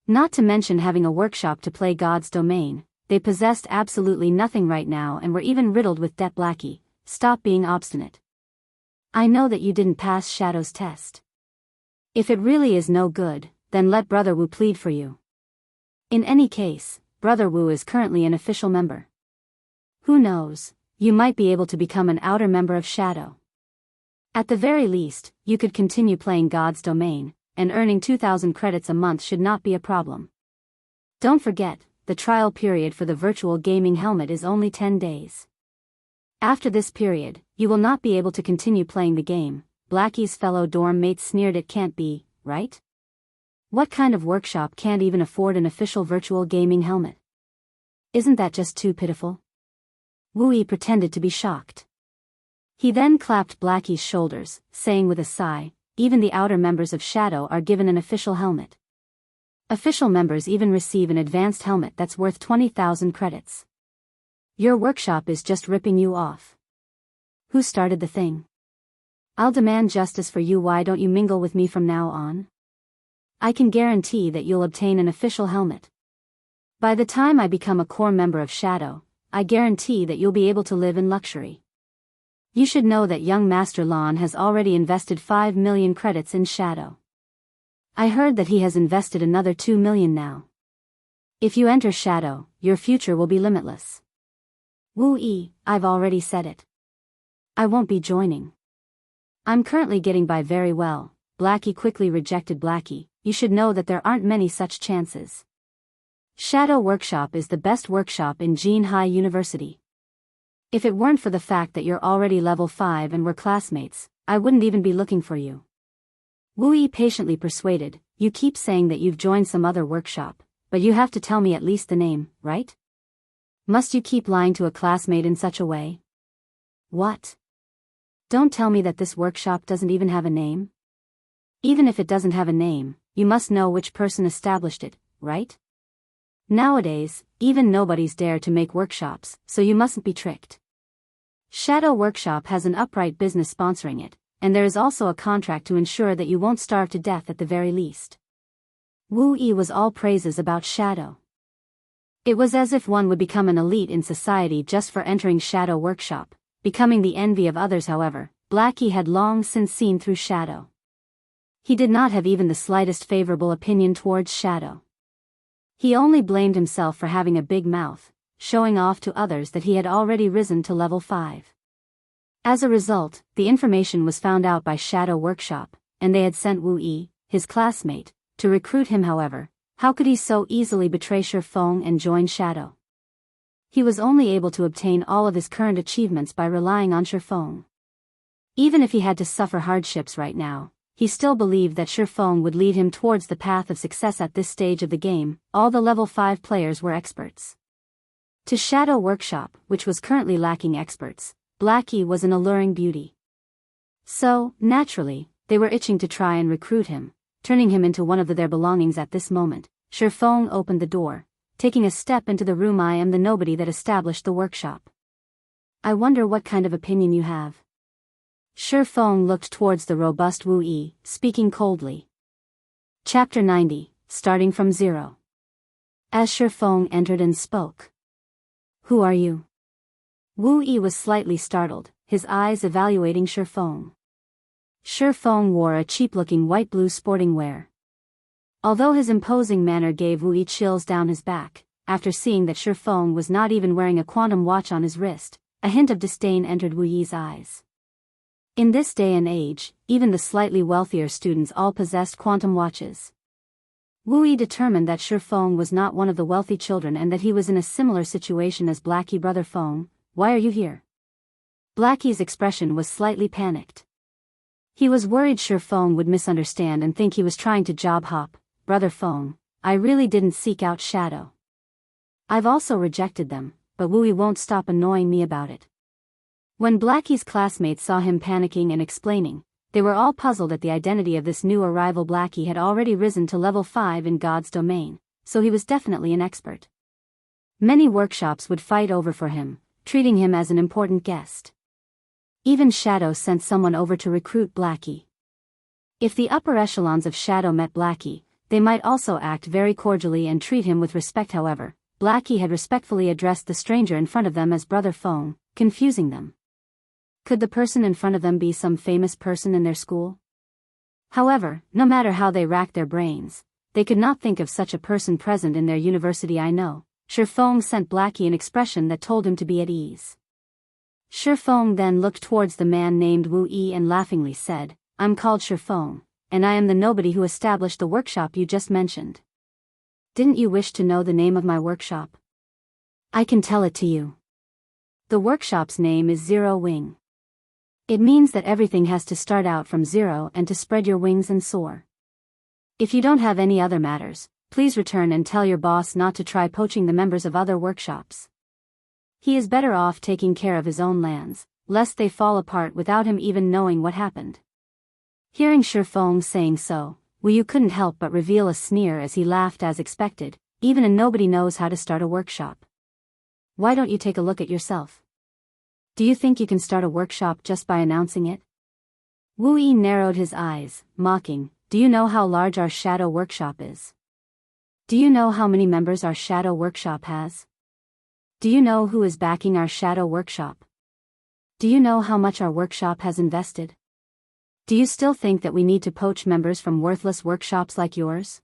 Not to mention having a workshop to play God's domain, they possessed absolutely nothing right now and were even riddled with debt. Blackie, stop being obstinate. I know that you didn't pass Shadow's test. If it really is no good, then let Brother Wu plead for you. In any case, Brother Wu is currently an official member. Who knows, you might be able to become an outer member of Shadow. At the very least, you could continue playing God's domain, and earning 2,000 credits a month should not be a problem. Don't forget, the trial period for the virtual gaming helmet is only 10 days. After this period, you will not be able to continue playing the game. Blackie's fellow dorm mates sneered. It can't be, right? What kind of workshop can't even afford an official virtual gaming helmet? Isn't that just too pitiful? Wu-Yi pretended to be shocked. He then clapped Blackie's shoulders, saying with a sigh, even the outer members of Shadow are given an official helmet. Official members even receive an advanced helmet that's worth 20,000 credits. Your workshop is just ripping you off. Who started the thing? I'll demand justice for you. Why don't you mingle with me from now on? I can guarantee that you'll obtain an official helmet. By the time I become a core member of Shadow, I guarantee that you'll be able to live in luxury. You should know that young Master Lon has already invested 5 million credits in Shadow. I heard that he has invested another 2 million now. If you enter Shadow, your future will be limitless. Wu Yi, I've already said it. I won't be joining. I'm currently getting by very well. Blackie quickly rejected Blackie. You should know that there aren't many such chances. Shadow Workshop is the best workshop in Jianghu University. If it weren't for the fact that you're already level 5 and we're classmates, I wouldn't even be looking for you. Wu Yi patiently persuaded, you keep saying that you've joined some other workshop, but you have to tell me at least the name, right? Must you keep lying to a classmate in such a way? What? Don't tell me that this workshop doesn't even have a name? Even if it doesn't have a name, you must know which person established it, right? Nowadays, even nobodies dare to make workshops, so you mustn't be tricked. Shadow Workshop has an upright business sponsoring it, and there is also a contract to ensure that you won't starve to death at the very least. Wu Yi was all praises about Shadow. It was as if one would become an elite in society just for entering Shadow Workshop, becoming the envy of others. However, Blackie had long since seen through Shadow. He did not have even the slightest favorable opinion towards Shadow. He only blamed himself for having a big mouth, showing off to others that he had already risen to level 5. As a result, the information was found out by Shadow Workshop, and they had sent Wu Yi, his classmate, to recruit him. However, how could he so easily betray Shifeng and join Shadow? He was only able to obtain all of his current achievements by relying on Shifeng. Even if he had to suffer hardships right now, he still believed that Shifeng would lead him towards the path of success. At this stage of the game, all the level 5 players were experts. To Shadow Workshop, which was currently lacking experts, Blackie was an alluring beauty. So, naturally, they were itching to try and recruit him, turning him into one of their belongings. At this moment, Shifeng opened the door, taking a step into the room. I am the nobody that established the workshop. I wonder what kind of opinion you have. Shifeng looked towards the robust Wu Yi, speaking coldly. Chapter 90, starting from 0. As Shifeng entered and spoke. Who are you? Wu Yi was slightly startled, his eyes evaluating Shifeng. Shifeng wore a cheap-looking white-blue sporting wear. Although his imposing manner gave Wu Yi chills down his back, after seeing that Shifeng was not even wearing a quantum watch on his wrist, a hint of disdain entered Wu Yi's eyes. In this day and age, even the slightly wealthier students all possessed quantum watches. Wu Yi determined that Shifeng was not one of the wealthy children and that he was in a similar situation as Blackie. Brother Feng, why are you here? Blackie's expression was slightly panicked. He was worried Shifeng would misunderstand and think he was trying to job hop. Brother Feng, I really didn't seek out Shadow. I've also rejected them, but Wu Yi won't stop annoying me about it. When Blackie's classmates saw him panicking and explaining, they were all puzzled at the identity of this new arrival. Blackie had already risen to level 5 in God's domain, so he was definitely an expert. Many workshops would fight over for him, treating him as an important guest. Even Shadow sent someone over to recruit Blackie. If the upper echelons of Shadow met Blackie, they might also act very cordially and treat him with respect. However, Blackie had respectfully addressed the stranger in front of them as Brother Feng, confusing them. Could the person in front of them be some famous person in their school? However, no matter how they racked their brains, they could not think of such a person present in their university. I know. Shifeng sent Blackie an expression that told him to be at ease. Shifeng then looked towards the man named Wu Yi and laughingly said, I'm called Shifeng, and I am the nobody who established the workshop you just mentioned. Didn't you wish to know the name of my workshop? I can tell it to you. The workshop's name is Zero Wing. It means that everything has to start out from zero and to spread your wings and soar. If you don't have any other matters, please return and tell your boss not to try poaching the members of other workshops. He is better off taking care of his own lands, lest they fall apart without him even knowing what happened. Hearing Shifeng saying so, Wu Yi couldn't help but reveal a sneer as he laughed. As expected, even a nobody knows how to start a workshop. Why don't you take a look at yourself? Do you think you can start a workshop just by announcing it? Wu Yi narrowed his eyes, mocking, do you know how large our Shadow Workshop is? Do you know how many members our Shadow Workshop has? Do you know who is backing our Shadow Workshop? Do you know how much our workshop has invested? Do you still think that we need to poach members from worthless workshops like yours?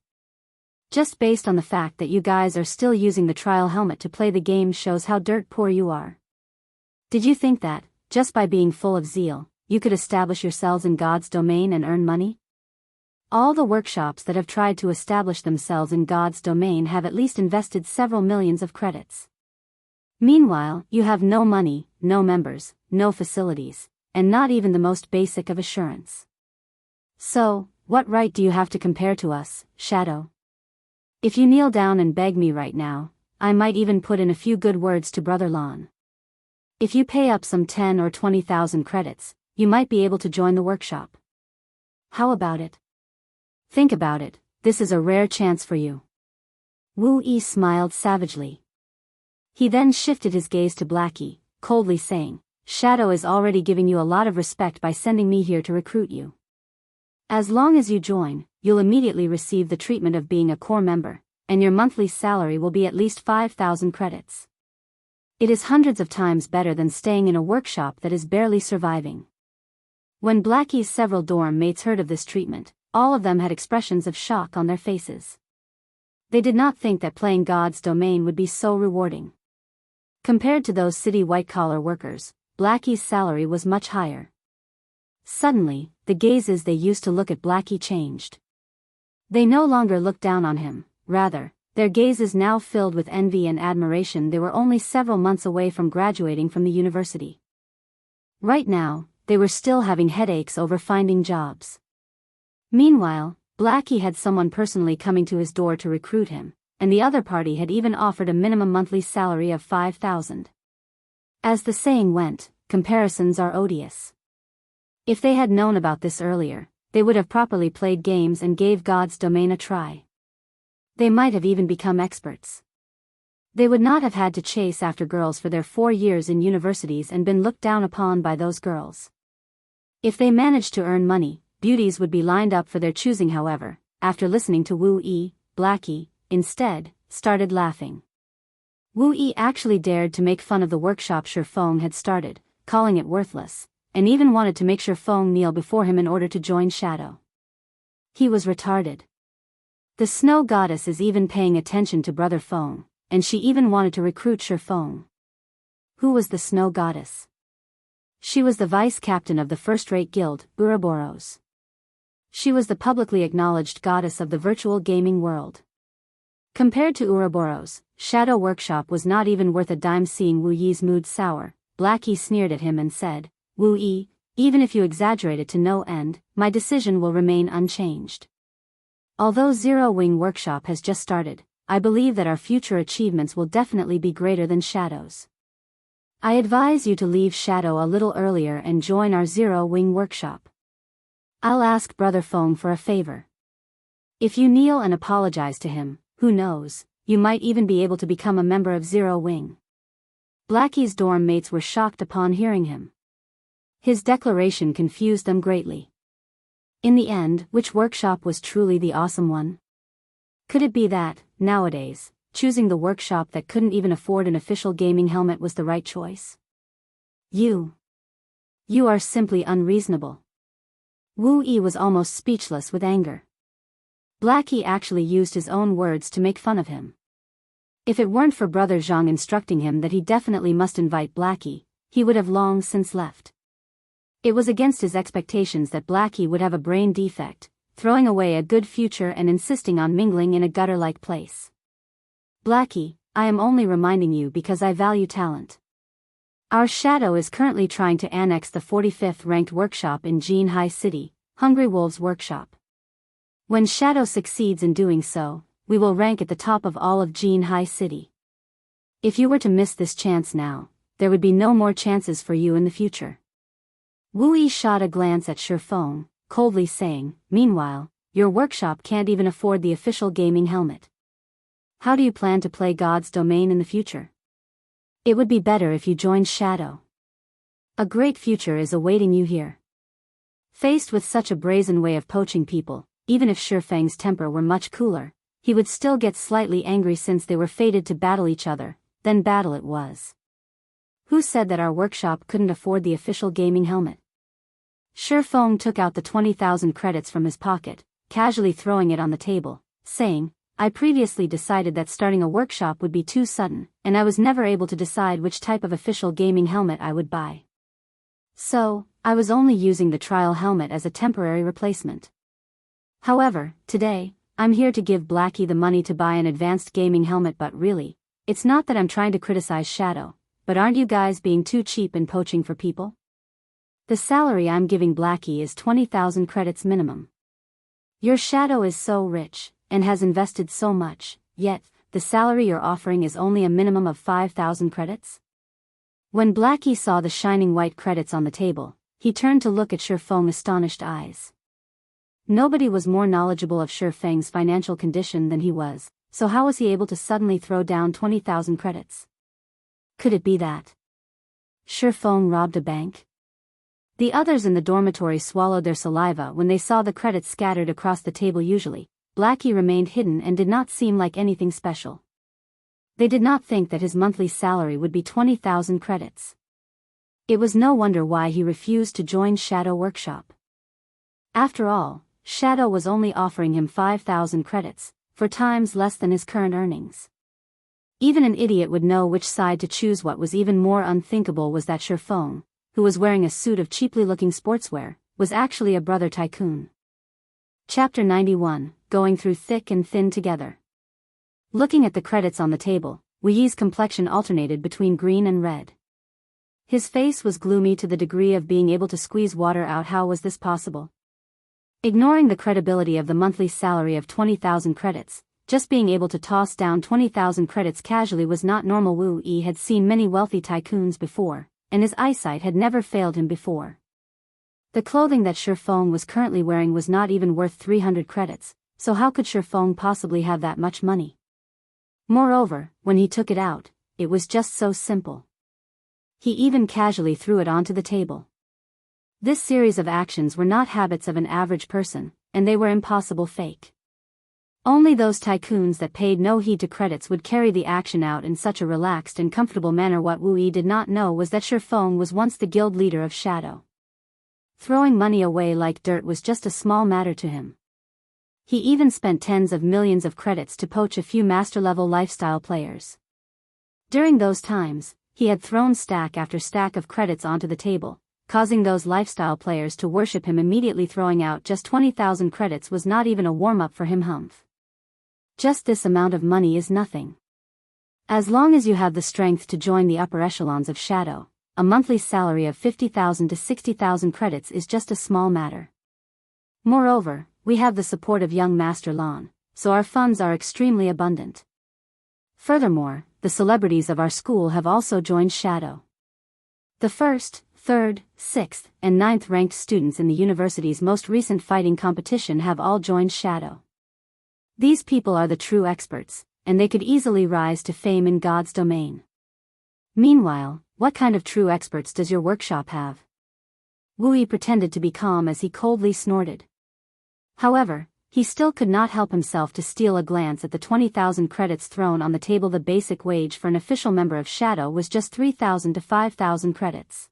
Just based on the fact that you guys are still using the trial helmet to play the game shows how dirt poor you are. Did you think that, just by being full of zeal, you could establish yourselves in God's domain and earn money? All the workshops that have tried to establish themselves in God's domain have at least invested several millions of credits. Meanwhile, you have no money, no members, no facilities, and not even the most basic of assurance. So, what right do you have to compare to us, Shadow? If you kneel down and beg me right now, I might even put in a few good words to Brother Lon. If you pay up some 10 or 20,000 credits, you might be able to join the workshop. How about it? Think about it, this is a rare chance for you. Wu Yi smiled savagely. He then shifted his gaze to Blackie, coldly saying, Shadow is already giving you a lot of respect by sending me here to recruit you. As long as you join, you'll immediately receive the treatment of being a core member, and your monthly salary will be at least 5,000 credits. It is hundreds of times better than staying in a workshop that is barely surviving. When Blackie's several dorm mates heard of this treatment, all of them had expressions of shock on their faces. They did not think that playing God's domain would be so rewarding. Compared to those city white-collar workers, Blackie's salary was much higher. Suddenly, the gazes they used to look at Blackie changed. They no longer looked down on him, rather, their gazes now filled with envy and admiration. They were only several months away from graduating from the university. Right now, they were still having headaches over finding jobs. Meanwhile, Blackie had someone personally coming to his door to recruit him, and the other party had even offered a minimum monthly salary of 5,000. As the saying went, comparisons are odious. If they had known about this earlier, they would have properly played games and gave God's domain a try. They might have even become experts. They would not have had to chase after girls for their 4 years in universities and been looked down upon by those girls. If they managed to earn money, beauties would be lined up for their choosing. However, after listening to Wu Yi, Blackie, instead, started laughing. Wu Yi actually dared to make fun of the workshop Shifeng had started, calling it worthless, and even wanted to make Shifeng kneel before him in order to join Shadow. He was retarded. The snow goddess is even paying attention to Brother Feng, and she even wanted to recruit Shifeng. Who was the snow goddess? She was the vice-captain of the first-rate guild, Ouroboros. She was the publicly acknowledged goddess of the virtual gaming world. Compared to Ouroboros, Shadow Workshop was not even worth a dime. Seeing Wu Yi's mood sour, Blackie sneered at him and said, Wu Yi, even if you exaggerate it to no end, my decision will remain unchanged. Although Zero Wing Workshop has just started, I believe that our future achievements will definitely be greater than Shadow's. I advise you to leave Shadow a little earlier and join our Zero Wing Workshop. I'll ask Brother Feng for a favor. If you kneel and apologize to him, who knows, you might even be able to become a member of Zero Wing. Blackie's dorm mates were shocked upon hearing him. His declaration confused them greatly. In the end, which workshop was truly the awesome one? Could it be that, nowadays, choosing the workshop that couldn't even afford an official gaming helmet was the right choice? You are simply unreasonable. Wu Yi was almost speechless with anger. Blackie actually used his own words to make fun of him. If it weren't for Brother Zhang instructing him that he definitely must invite Blackie, he would have long since left. It was against his expectations that Blackie would have a brain defect, throwing away a good future and insisting on mingling in a gutter-like place. Blackie, I am only reminding you because I value talent. Our Shadow is currently trying to annex the 45th ranked workshop in Jianghu City, Hungry Wolves Workshop. When Shadow succeeds in doing so, we will rank at the top of all of Jianghu City. If you were to miss this chance now, there would be no more chances for you in the future. Wu Yi shot a glance at Shifeng, coldly saying, meanwhile, your workshop can't even afford the official gaming helmet. How do you plan to play God's domain in the future? It would be better if you joined Shadow. A great future is awaiting you here. Faced with such a brazen way of poaching people, even if Shifeng's temper were much cooler, he would still get slightly angry since they were fated to battle each other. Then battle it was. Who said that our workshop couldn't afford the official gaming helmet? Shifeng took out the 20,000 credits from his pocket, casually throwing it on the table, saying, I previously decided that starting a workshop would be too sudden, and I was never able to decide which type of official gaming helmet I would buy. So, I was only using the trial helmet as a temporary replacement. However, today, I'm here to give Blackie the money to buy an advanced gaming helmet, but really, it's not that I'm trying to criticize Shadow, but aren't you guys being too cheap and poaching for people? The salary I'm giving Blackie is 20,000 credits minimum. Your Shadow is so rich, and has invested so much, yet, the salary you're offering is only a minimum of 5,000 credits? When Blackie saw the shining white credits on the table, he turned to look at Shifeng's astonished eyes. Nobody was more knowledgeable of Shifeng's financial condition than he was, so how was he able to suddenly throw down 20,000 credits? Could it be that Shifeng robbed a bank? The others in the dormitory swallowed their saliva when they saw the credits scattered across the table. Usually, Blackie remained hidden and did not seem like anything special. They did not think that his monthly salary would be 20,000 credits. It was no wonder why he refused to join Shadow Workshop. After all, Shadow was only offering him 5,000 credits, 4 times less than his current earnings. Even an idiot would know which side to choose. What was even more unthinkable was that Shifeng, who was wearing a suit of cheaply looking sportswear, was actually a brother tycoon. Chapter 91, Going Through Thick and Thin Together. Looking at the credits on the table, Wuyi's complexion alternated between green and red. His face was gloomy to the degree of being able to squeeze water out. How was this possible? Ignoring the credibility of the monthly salary of 20,000 credits, just being able to toss down 20,000 credits casually was not normal. Wuyi had seen many wealthy tycoons before, and his eyesight had never failed him before. The clothing that Shifeng was currently wearing was not even worth 300 credits, so how could Shifeng possibly have that much money? Moreover, when he took it out, it was just so simple. He even casually threw it onto the table. This series of actions were not habits of an average person, and they were impossible fake. Only those tycoons that paid no heed to credits would carry the action out in such a relaxed and comfortable manner. What Wuyi did not know was that Shifeng was once the guild leader of Shadow. Throwing money away like dirt was just a small matter to him. He even spent tens of millions of credits to poach a few master-level lifestyle players. During those times, he had thrown stack after stack of credits onto the table, causing those lifestyle players to worship him immediately. Throwing out just 20,000 credits was not even a warm-up for him. Humph. Just this amount of money is nothing. As long as you have the strength to join the upper echelons of Shadow, a monthly salary of 50,000 to 60,000 credits is just a small matter. Moreover, we have the support of young Master Lan, so our funds are extremely abundant. Furthermore, the celebrities of our school have also joined Shadow. The 1st, 3rd, 6th, and 9th ranked students in the university's most recent fighting competition have all joined Shadow. These people are the true experts, and they could easily rise to fame in God's domain. Meanwhile, what kind of true experts does your workshop have? Wuyi pretended to be calm as he coldly snorted. However, he still could not help himself to steal a glance at the 20,000 credits thrown on the table. The basic wage for an official member of Shadow was just 3,000 to 5,000 credits.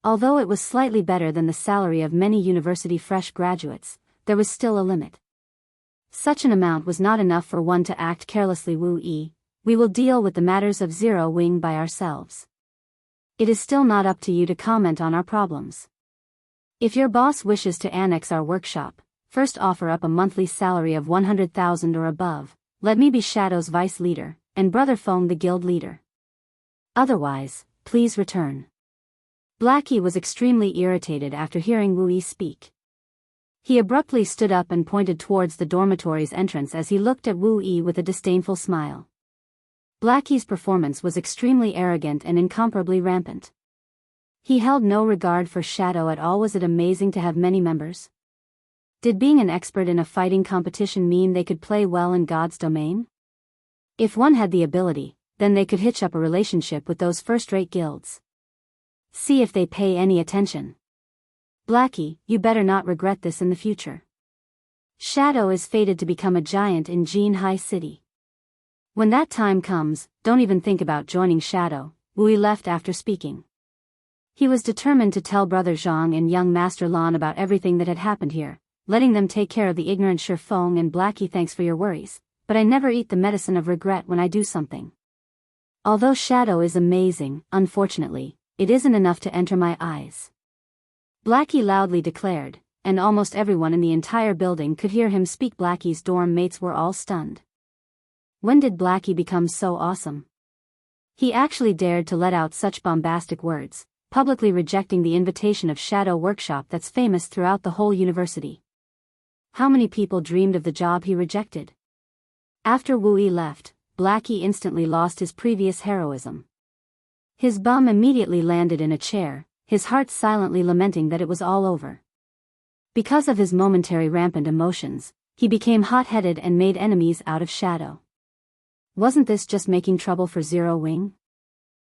Although it was slightly better than the salary of many university fresh graduates, there was still a limit. Such an amount was not enough for one to act carelessly. Wuyi, we will deal with the matters of Zero Wing by ourselves. It is still not up to you to comment on our problems. If your boss wishes to annex our workshop, first offer up a monthly salary of 100,000 or above, let me be Shadow's vice leader, and Brother Feng the guild leader. Otherwise, please return. Blackie was extremely irritated after hearing Wuyi speak. He abruptly stood up and pointed towards the dormitory's entrance as he looked at Wuyi with a disdainful smile. Blackie's performance was extremely arrogant and incomparably rampant. He held no regard for Shadow at all. Was it amazing to have many members? Did being an expert in a fighting competition mean they could play well in God's domain? If one had the ability, then they could hitch up a relationship with those first-rate guilds. See if they pay any attention. Blackie, you better not regret this in the future. Shadow is fated to become a giant in Jianghu City. When that time comes, don't even think about joining Shadow. Wuyi left after speaking. He was determined to tell Brother Zhang and young Master Lan about everything that had happened here, letting them take care of the ignorant Shifeng and Blackie. Thanks for your worries, but I never eat the medicine of regret when I do something. Although shadow is amazing, unfortunately, it isn't enough to enter my eyes. Blackie loudly declared, and almost everyone in the entire building could hear him speak. Blackie's dorm mates were all stunned. When did Blackie become so awesome? He actually dared to let out such bombastic words, publicly rejecting the invitation of Shadow Workshop that's famous throughout the whole university. How many people dreamed of the job he rejected? After Wu Yi left, Blackie instantly lost his previous heroism. His bum immediately landed in a chair, his heart silently lamenting that it was all over. Because of his momentary rampant emotions, he became hot-headed and made enemies out of Shadow. Wasn't this just making trouble for Zero Wing?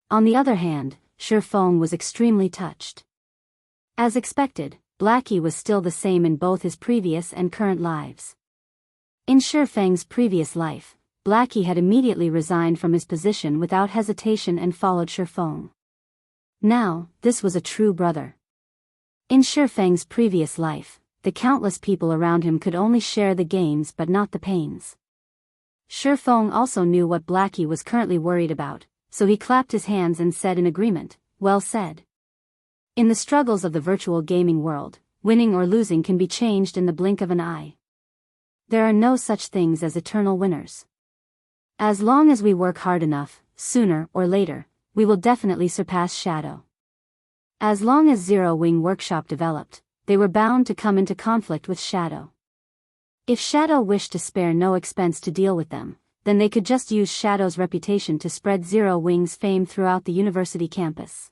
On the other hand, Shifeng was extremely touched. As expected, Blackie was still the same in both his previous and current lives. In Shifeng's previous life, Blackie had immediately resigned from his position without hesitation and followed Shifeng. Now, this was a true brother. In Shifeng's previous life, the countless people around him could only share the gains but not the pains. Shifeng also knew what Blackie was currently worried about, so he clapped his hands and said in agreement, "Well said." In the struggles of the virtual gaming world, winning or losing can be changed in the blink of an eye. There are no such things as eternal winners. As long as we work hard enough, sooner or later, we will definitely surpass Shadow. As long as Zero Wing Workshop developed, they were bound to come into conflict with Shadow. If Shadow wished to spare no expense to deal with them, then they could just use Shadow's reputation to spread Zero Wing's fame throughout the university campus.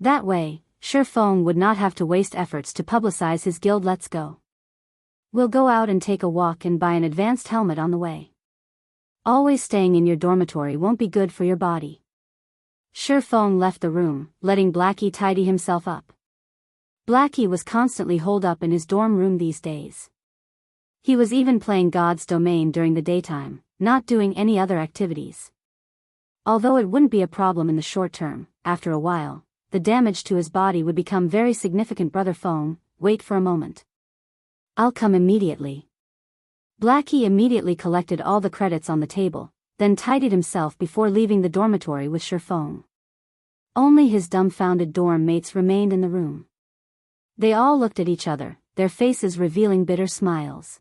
That way, Shifeng would not have to waste efforts to publicize his guild. Let's go. We'll go out and take a walk and buy an advanced helmet on the way. Always staying in your dormitory won't be good for your body. Shifeng left the room, letting Blackie tidy himself up. Blackie was constantly holed up in his dorm room these days. He was even playing God's Domain during the daytime, not doing any other activities. Although it wouldn't be a problem in the short term, after a while, the damage to his body would become very significant. Brother Feng, wait for a moment. I'll come immediately. Blackie immediately collected all the credits on the table, then tidied himself before leaving the dormitory with Shifeng. Only his dumbfounded dorm mates remained in the room. They all looked at each other, their faces revealing bitter smiles.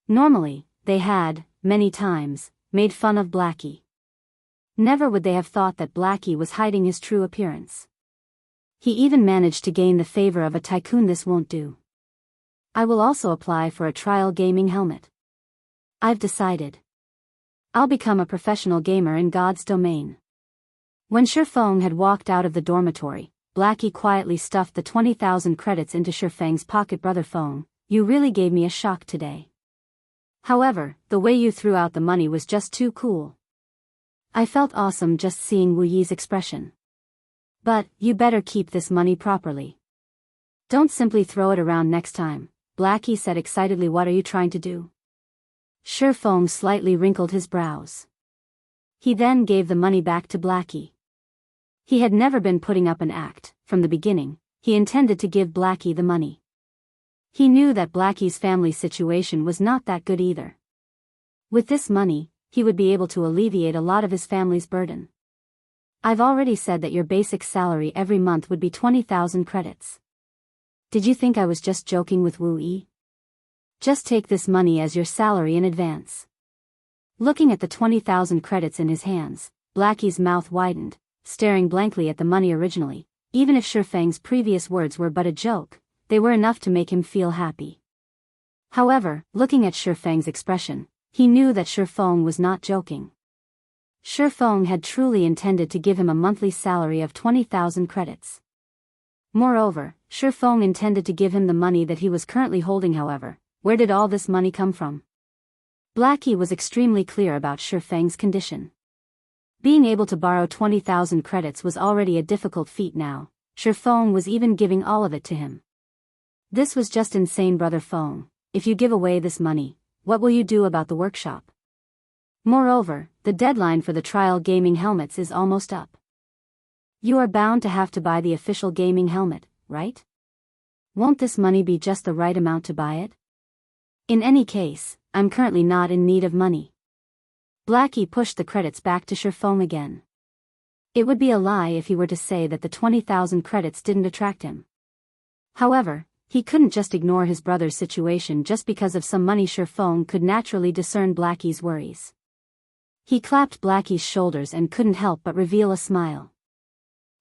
Normally, they had, many times, made fun of Blackie. Never would they have thought that Blackie was hiding his true appearance. He even managed to gain the favor of a tycoon. This won't do. I will also apply for a trial gaming helmet. I've decided. I'll become a professional gamer in God's Domain. When Shifeng had walked out of the dormitory, Blackie quietly stuffed the 20,000 credits into Shifeng's pocket. Brother Feng, you really gave me a shock today. However, the way you threw out the money was just too cool. I felt awesome just seeing Wu Yi's expression. But, you better keep this money properly. Don't simply throw it around next time, Blackie said excitedly. What are you trying to do? Shifeng slightly wrinkled his brows. He then gave the money back to Blackie. He had never been putting up an act. From the beginning, he intended to give Blackie the money. He knew that Blackie's family situation was not that good either. With this money, he would be able to alleviate a lot of his family's burden. I've already said that your basic salary every month would be 20,000 credits. Did you think I was just joking with Wu Yi? Just take this money as your salary in advance. Looking at the 20,000 credits in his hands, Blackie's mouth widened, staring blankly at the money. Originally, even if Shifeng's previous words were but a joke, they were enough to make him feel happy. However, looking at Shifeng's expression, he knew that Shifeng was not joking. Shifeng had truly intended to give him a monthly salary of 20,000 credits. Moreover, Shifeng intended to give him the money that he was currently holding. However, where did all this money come from? Blackie was extremely clear about Shifeng's condition. Being able to borrow 20,000 credits was already a difficult feat. Now, Shifeng was even giving all of it to him. This was just insane. Brother Feng, if you give away this money, what will you do about the workshop? Moreover, the deadline for the trial gaming helmets is almost up. You are bound to have to buy the official gaming helmet, right? Won't this money be just the right amount to buy it? In any case, I'm currently not in need of money. Blackie pushed the credits back to Shifeng again. It would be a lie if he were to say that the 20,000 credits didn't attract him. However, he couldn't just ignore his brother's situation just because of some money. Shifeng could naturally discern Blackie's worries. He clapped Blackie's shoulders and couldn't help but reveal a smile.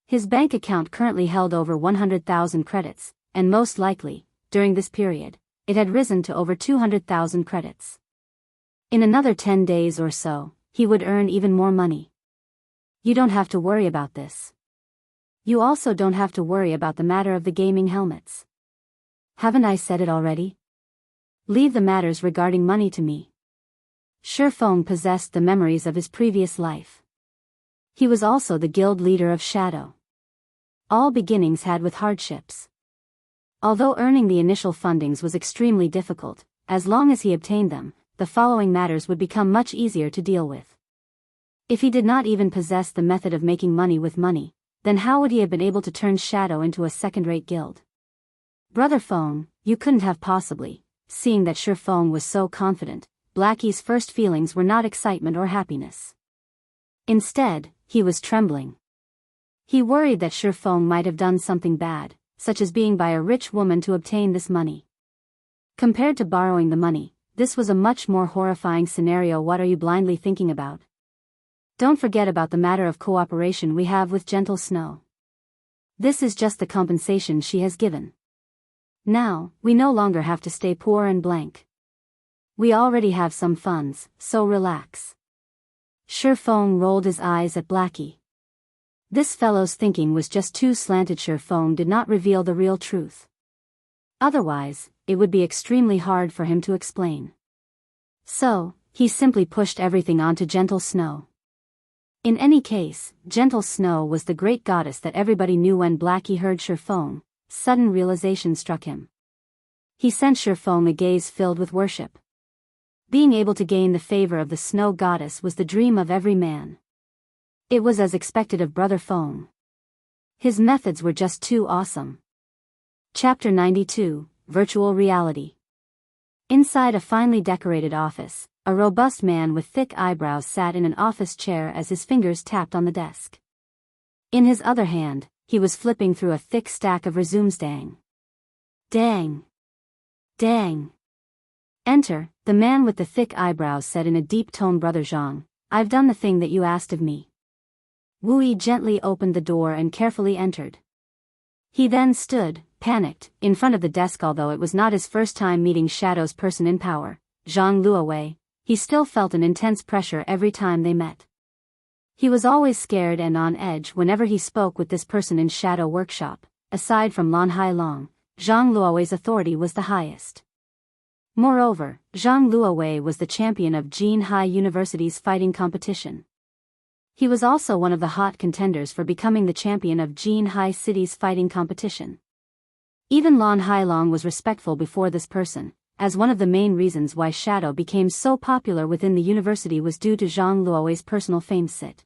His bank account currently held over 100,000 credits, and most likely, during this period, it had risen to over 200,000 credits. In another 10 days or so, he would earn even more money. You don't have to worry about this. You also don't have to worry about the matter of the gaming helmets. Haven't I said it already? Leave the matters regarding money to me. Shifeng possessed the memories of his previous life. He was also the guild leader of Shadow. All beginnings had with hardships. Although earning the initial fundings was extremely difficult, as long as he obtained them, the following matters would become much easier to deal with. If he did not even possess the method of making money with money, then how would he have been able to turn Shadow into a second-rate guild? Brother Feng, you couldn't have possibly, seeing that Shifeng was so confident. Blackie's first feelings were not excitement or happiness. Instead, he was trembling. He worried that Shifeng might have done something bad, such as being by a rich woman to obtain this money. Compared to borrowing the money, this was a much more horrifying scenario. What are you blindly thinking about? Don't forget about the matter of cooperation we have with Gentle Snow. This is just the compensation she has given. Now, we no longer have to stay poor and blank. We already have some funds, so relax. Shifeng rolled his eyes at Blackie. This fellow's thinking was just too slanted. Shifeng did not reveal the real truth. Otherwise, it would be extremely hard for him to explain. So, he simply pushed everything onto Gentle Snow. In any case, Gentle Snow was the great goddess that everybody knew. When Blackie heard Shifeng, sudden realization struck him. He sent Shifeng a gaze filled with worship. Being able to gain the favor of the snow goddess was the dream of every man. It was as expected of Brother Feng. His methods were just too awesome. Chapter 92, Virtual Reality. Inside a finely decorated office, a robust man with thick eyebrows sat in an office chair as his fingers tapped on the desk. In his other hand, he was flipping through a thick stack of resumes. Dang. Dang. Dang. Enter, the man with the thick eyebrows said in a deep tone. Brother Zhang, I've done the thing that you asked of me. Wu Yi gently opened the door and carefully entered. He then stood, panicked, in front of the desk. Although it was not his first time meeting Shadow's person in power, Zhang Luowei, he still felt an intense pressure every time they met. He was always scared and on edge whenever he spoke with this person in Shadow Workshop. Aside from Lan Hailong, Zhang Luowei's authority was the highest. Moreover, Zhang Luowei was the champion of Jianghu University's fighting competition. He was also one of the hot contenders for becoming the champion of Jianghu City's fighting competition. Even Lan Hailong was respectful before this person, as one of the main reasons why Shadow became so popular within the university was due to Zhang Luowei's personal fame. Sit.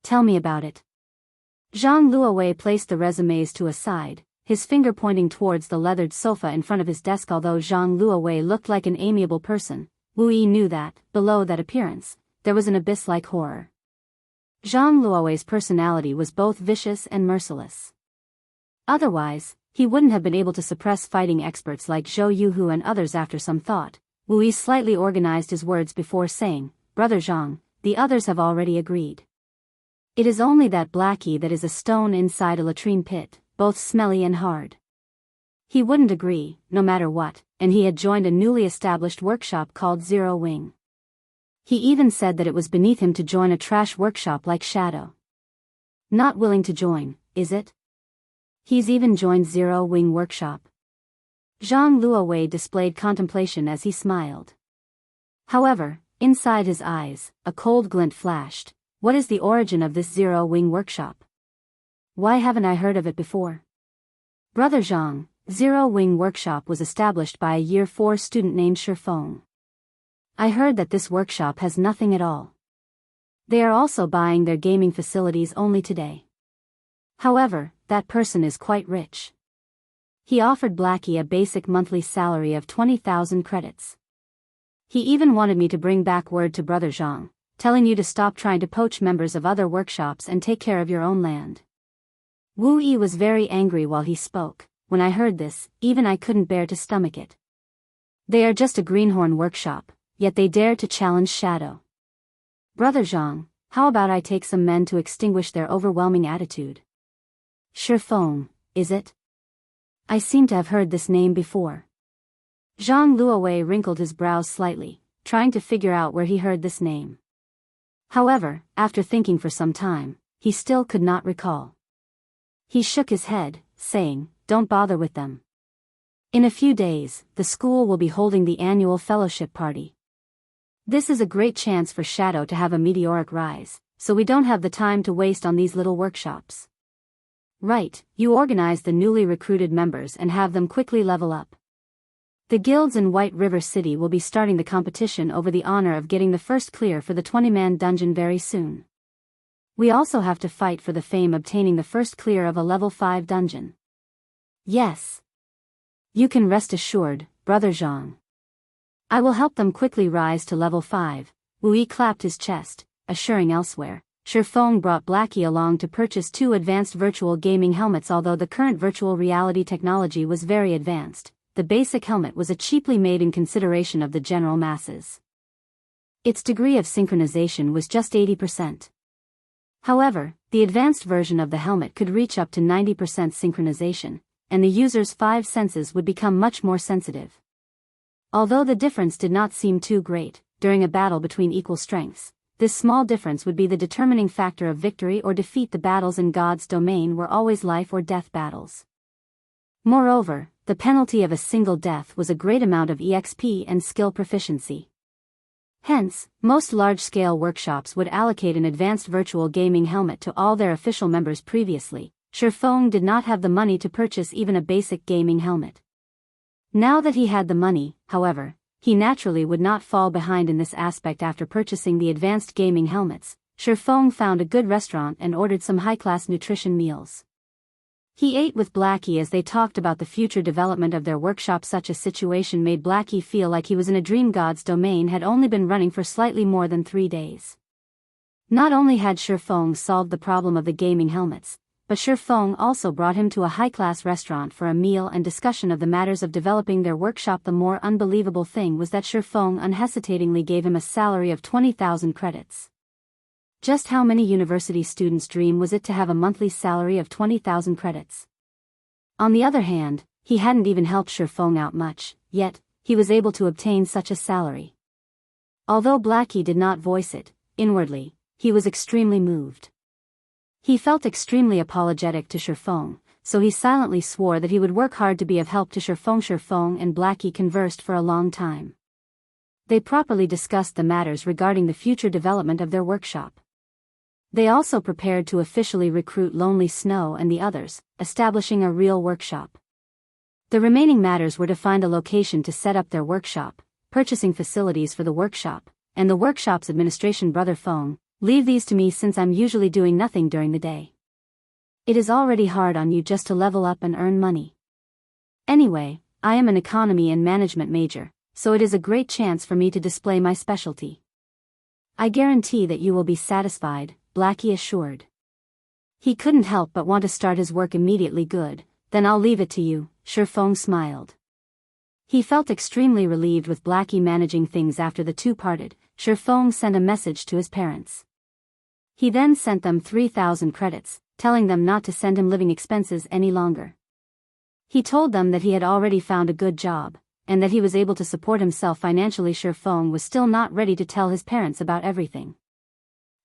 Tell me about it. Zhang Luowei placed the resumes to a side, his finger pointing towards the leathered sofa in front of his desk. Although Zhang Luowei looked like an amiable person, Wu Yi knew that, below that appearance, there was an abyss-like horror. Zhang Luowei's personality was both vicious and merciless. Otherwise, he wouldn't have been able to suppress fighting experts like Zhou Yuhu and others. After some thought, Wu Yi slightly organized his words before saying, Brother Zhang, the others have already agreed. It is only that Blackie that is a stone inside a latrine pit, both smelly and hard. He wouldn't agree, no matter what, and he had joined a newly established workshop called Zero Wing. He even said that it was beneath him to join a trash workshop like Shadow. Not willing to join, is it? He's even joined Zero Wing Workshop. Zhang Luowei displayed contemplation as he smiled. However, inside his eyes, a cold glint flashed. What is the origin of this Zero Wing Workshop? Why haven't I heard of it before? Brother Zhang, Zero Wing Workshop was established by a Year 4 student named Shifeng. I heard that this workshop has nothing at all. They are also buying their gaming facilities only today. However, that person is quite rich. He offered Blackie a basic monthly salary of 20,000 credits. He even wanted me to bring back word to Brother Zhang, telling you to stop trying to poach members of other workshops and take care of your own land. Wu Yi was very angry while he spoke. When I heard this, even I couldn't bear to stomach it. They are just a greenhorn workshop, yet they dare to challenge Shadow. Brother Zhang, how about I take some men to extinguish their overwhelming attitude? Shifeng, is it? I seem to have heard this name before. Zhang Luowei wrinkled his brows slightly, trying to figure out where he heard this name. However, after thinking for some time, he still could not recall. He shook his head, saying, "Don't bother with them. In a few days, the school will be holding the annual fellowship party. This is a great chance for Shadow to have a meteoric rise, so we don't have the time to waste on these little workshops." Right, you organize the newly recruited members and have them quickly level up. The guilds in White River City will be starting the competition over the honor of getting the first clear for the 20-man dungeon very soon. We also have to fight for the fame obtaining the first clear of a level 5 dungeon. Yes. You can rest assured, Brother Zhang. I will help them quickly rise to level 5. Wu Yi clapped his chest, assuring elsewhere. Shifeng brought Blackie along to purchase 2 advanced virtual gaming helmets. Although the current virtual reality technology was very advanced, the basic helmet was a cheaply made in consideration of the general masses. Its degree of synchronization was just 80%. However, the advanced version of the helmet could reach up to 90% synchronization, and the user's 5 senses would become much more sensitive. Although the difference did not seem too great, during a battle between equal strengths, this small difference would be the determining factor of victory or defeat. The battles in God's domain were always life or death battles. Moreover, the penalty of a single death was a great amount of EXP and skill proficiency. Hence, most large-scale workshops would allocate an advanced virtual gaming helmet to all their official members. Previously, Shifeng did not have the money to purchase even a basic gaming helmet. Now that he had the money, however, he naturally would not fall behind in this aspect. After purchasing the advanced gaming helmets, Shifeng found a good restaurant and ordered some high-class nutrition meals. He ate with Blackie as they talked about the future development of their workshop. Such a situation made Blackie feel like he was in a dream. God's domain had only been running for slightly more than 3 days. Not only had Shifeng solved the problem of the gaming helmets, but Shifeng also brought him to a high-class restaurant for a meal and discussion of the matters of developing their workshop. The more unbelievable thing was that Shifeng unhesitatingly gave him a salary of 20,000 credits. Just how many university students' dream was it to have a monthly salary of 20,000 credits? On the other hand, he hadn't even helped Shifeng out much, yet he was able to obtain such a salary. Although Blackie did not voice it, inwardly, he was extremely moved. He felt extremely apologetic to Shifeng, so he silently swore that he would work hard to be of help to Shifeng. Shifeng and Blackie conversed for a long time. They properly discussed the matters regarding the future development of their workshop. They also prepared to officially recruit Lonely Snow and the others, establishing a real workshop. The remaining matters were to find a location to set up their workshop, purchasing facilities for the workshop, and the workshop's administration. Brother Feng, leave these to me since I'm usually doing nothing during the day. It is already hard on you just to level up and earn money. Anyway, I am an economy and management major, so it is a great chance for me to display my specialty. I guarantee that you will be satisfied, Blackie assured. He couldn't help but want to start his work immediately. Good, then I'll leave it to you, Shifeng smiled. He felt extremely relieved with Blackie managing things. After the two parted, Shifeng sent a message to his parents. He then sent them 3,000 credits, telling them not to send him living expenses any longer. He told them that he had already found a good job, and that he was able to support himself financially. Shifeng was still not ready to tell his parents about everything.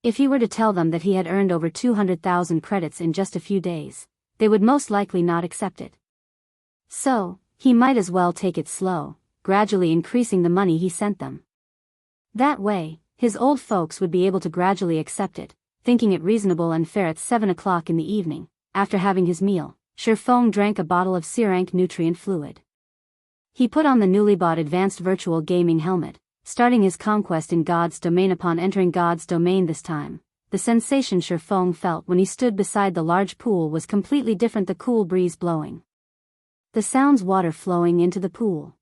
If he were to tell them that he had earned over 200,000 credits in just a few days, they would most likely not accept it. So, he might as well take it slow, gradually increasing the money he sent them. That way, his old folks would be able to gradually accept it. Thinking it reasonable and fair, at 7 o'clock in the evening, after having his meal, Shifeng drank a bottle of Sirank nutrient fluid. He put on the newly bought advanced virtual gaming helmet, starting his conquest in God's domain. Upon entering God's domain this time, the sensation Shifeng felt when he stood beside the large pool was completely different. The cool breeze blowing. The sounds, water flowing into the pool.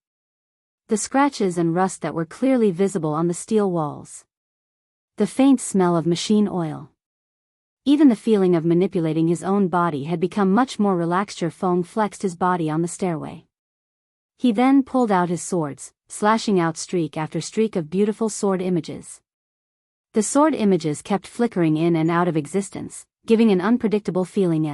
The scratches and rust that were clearly visible on the steel walls. The faint smell of machine oil. Even the feeling of manipulating his own body had become much more relaxed. Feng flexed his body on the stairway. He then pulled out his swords, slashing out streak after streak of beautiful sword images. The sword images kept flickering in and out of existence, giving an unpredictable feeling.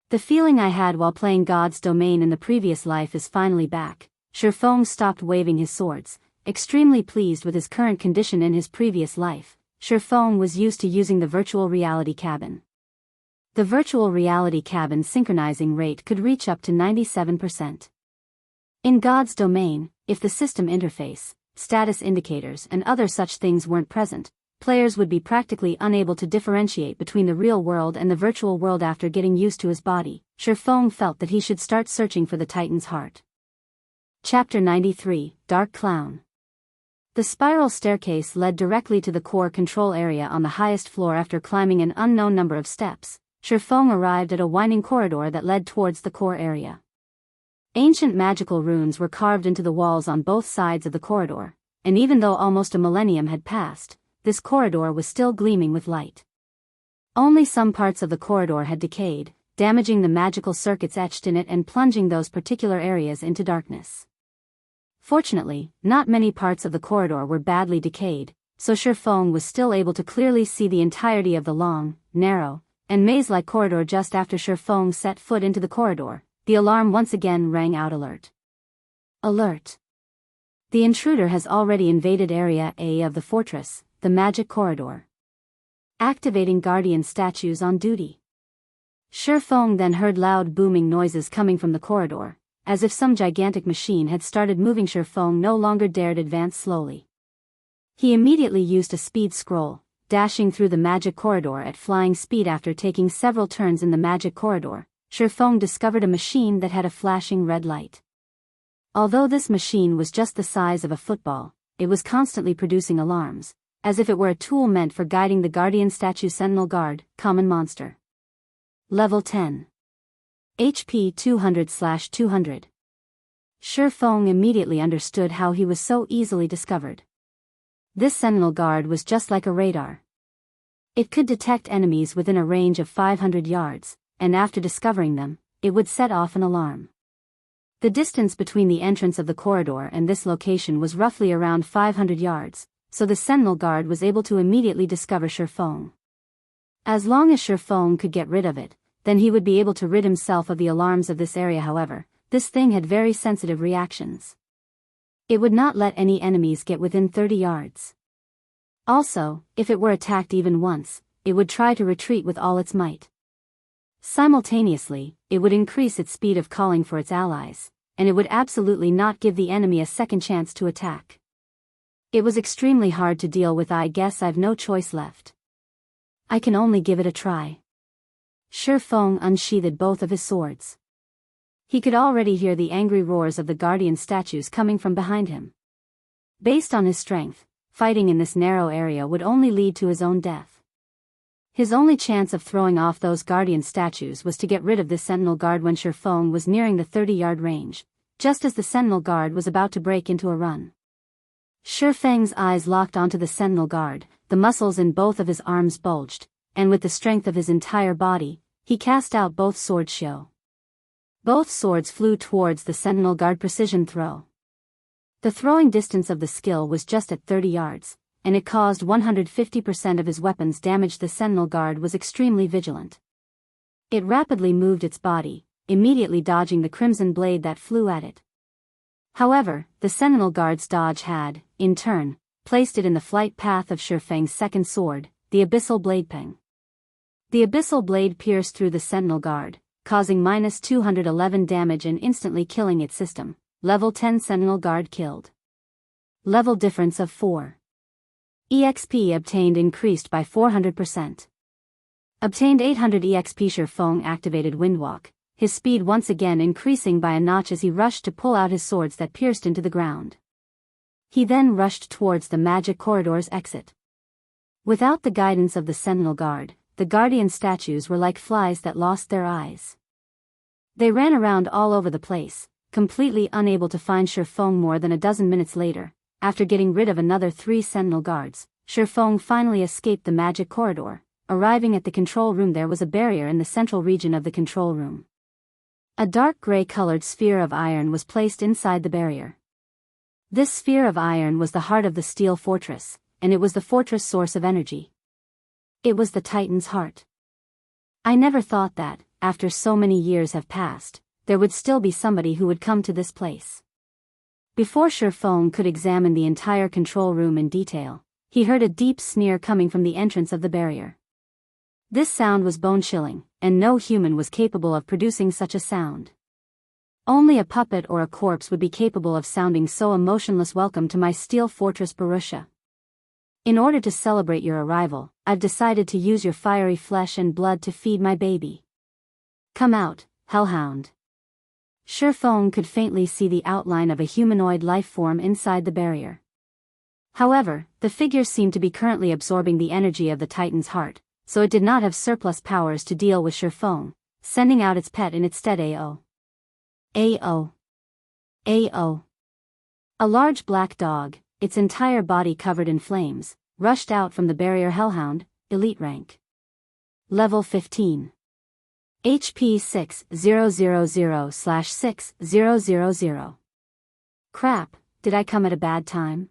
The feeling I had while playing God's Domain in the previous life is finally back. Feng stopped waving his swords, extremely pleased with his current condition. In his previous life, Feng was used to using the virtual reality cabin. The virtual reality cabin synchronizing rate could reach up to 97%. In God's Domain, if the system interface, status indicators and other such things weren't present, players would be practically unable to differentiate between the real world and the virtual world. After getting used to his body, Feng felt that he should start searching for the Titan's heart. Chapter 93, Dark Clown. The spiral staircase led directly to the core control area on the highest floor. After climbing an unknown number of steps, Feng arrived at a winding corridor that led towards the core area. Ancient magical runes were carved into the walls on both sides of the corridor, and even though almost a millennium had passed, this corridor was still gleaming with light. Only some parts of the corridor had decayed, damaging the magical circuits etched in it and plunging those particular areas into darkness. Fortunately, not many parts of the corridor were badly decayed, so Feng was still able to clearly see the entirety of the long, narrow, and maze-like corridor. Just after Feng set foot into the corridor, the alarm once again rang out. Alert! Alert! The intruder has already invaded Area A of the fortress, the magic corridor. Activating guardian statues on duty. Feng then heard loud booming noises coming from the corridor, as if some gigantic machine had started moving. Feng no longer dared advance slowly. He immediately used a speed scroll, dashing through the magic corridor at flying speed. After taking several turns in the magic corridor, Feng discovered a machine that had a flashing red light. Although this machine was just the size of a football, it was constantly producing alarms, as if it were a tool meant for guiding the guardian statue. Sentinel Guard, Common Monster. Level 10. HP 200/200. Feng immediately understood how he was so easily discovered. This Sentinel Guard was just like a radar. It could detect enemies within a range of 500 yards, and after discovering them, it would set off an alarm. The distance between the entrance of the corridor and this location was roughly around 500 yards, so the Sentinel Guard was able to immediately discover Feng. As long as Feng could get rid of it, then he would be able to rid himself of the alarms of this area. However, this thing had very sensitive reactions. It would not let any enemies get within 30 yards. Also, if it were attacked even once, it would try to retreat with all its might. Simultaneously, it would increase its speed of calling for its allies, and it would absolutely not give the enemy a second chance to attack. It was extremely hard to deal with. I guess I've no choice left. I can only give it a try. Feng unsheathed both of his swords. He could already hear the angry roars of the guardian statues coming from behind him. Based on his strength, fighting in this narrow area would only lead to his own death. His only chance of throwing off those guardian statues was to get rid of this Sentinel Guard. When Feng was nearing the 30-yard range, just as the Sentinel Guard was about to break into a run. Feng's eyes locked onto the Sentinel Guard, the muscles in both of his arms bulged, and with the strength of his entire body, he cast out both swords. Both swords flew towards the Sentinel Guard. Precision throw. The throwing distance of the skill was just at 30 yards, and it caused 150% of his weapons damage. The Sentinel Guard was extremely vigilant. It rapidly moved its body, immediately dodging the crimson blade that flew at it. However, the Sentinel Guard's dodge had, in turn, placed it in the flight path of Feng's second sword, the Abyssal Blade Peng. The Abyssal Blade pierced through the Sentinel Guard, causing -211 damage and instantly killing its system. Level 10 Sentinel Guard killed. Level difference of 4. EXP obtained increased by 400%. Obtained 800 EXP. Feng activated Windwalk, his speed once again increasing by a notch as he rushed to pull out his swords that pierced into the ground. He then rushed towards the magic corridor's exit. Without the guidance of the Sentinel Guard, the guardian statues were like flies that lost their eyes. They ran around all over the place, completely unable to find Shifeng more than a dozen minutes later. After getting rid of another 3 sentinel guards, Shifeng finally escaped the magic corridor. Arriving at the control room, there was a barrier in the central region of the control room. A dark gray-colored sphere of iron was placed inside the barrier. This sphere of iron was the heart of the steel fortress, and it was the fortress' source of energy. It was the Titan's heart. I never thought that, after so many years have passed, there would still be somebody who would come to this place. Before Shifeng could examine the entire control room in detail, he heard a deep sneer coming from the entrance of the barrier. This sound was bone-chilling, and no human was capable of producing such a sound. Only a puppet or a corpse would be capable of sounding so emotionless. Welcome to my steel fortress, Barrutia. In order to celebrate your arrival, I've decided to use your fiery flesh and blood to feed my baby. Come out, Hellhound. Shifeng could faintly see the outline of a humanoid life form inside the barrier. However, the figure seemed to be currently absorbing the energy of the Titan's heart, so it did not have surplus powers to deal with Shifeng, sending out its pet in its stead. A large black dog, its entire body covered in flames, rushed out from the barrier. Hellhound, elite rank. Level 15. HP 6000/6000. Crap, did I come at a bad time?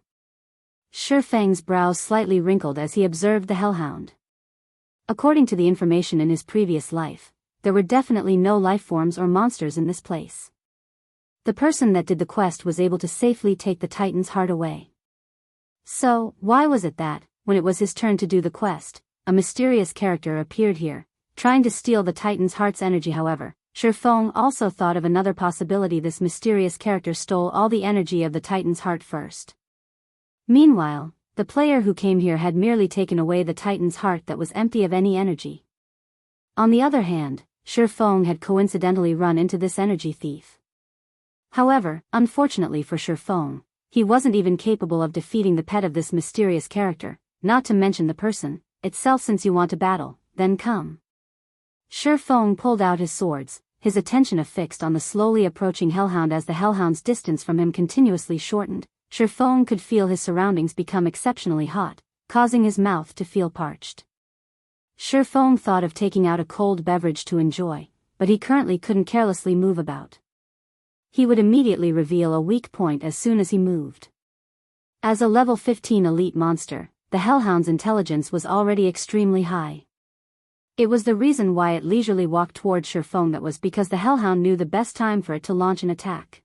Shifeng's brows slightly wrinkled as he observed the Hellhound. According to the information in his previous life, there were definitely no life forms or monsters in this place. The person that did the quest was able to safely take the Titan's heart away. So, why was it that, when it was his turn to do the quest, a mysterious character appeared here, trying to steal the Titan's heart's energy? However, Shifeng also thought of another possibility. This mysterious character stole all the energy of the Titan's heart first. Meanwhile, the player who came here had merely taken away the Titan's heart that was empty of any energy. On the other hand, Shifeng had coincidentally run into this energy thief. However, unfortunately for Shifeng, he wasn't even capable of defeating the pet of this mysterious character, not to mention the person itself. Since you want to battle, then come. Shifeng pulled out his swords, his attention affixed on the slowly approaching Hellhound. As the Hellhound's distance from him continuously shortened, Shifeng could feel his surroundings become exceptionally hot, causing his mouth to feel parched. Shifeng thought of taking out a cold beverage to enjoy, but he currently couldn't carelessly move about. He would immediately reveal a weak point as soon as he moved. As a level 15 elite monster, the Hellhound's intelligence was already extremely high. It was the reason why it leisurely walked toward Shifeng. That was because the Hellhound knew the best time for it to launch an attack.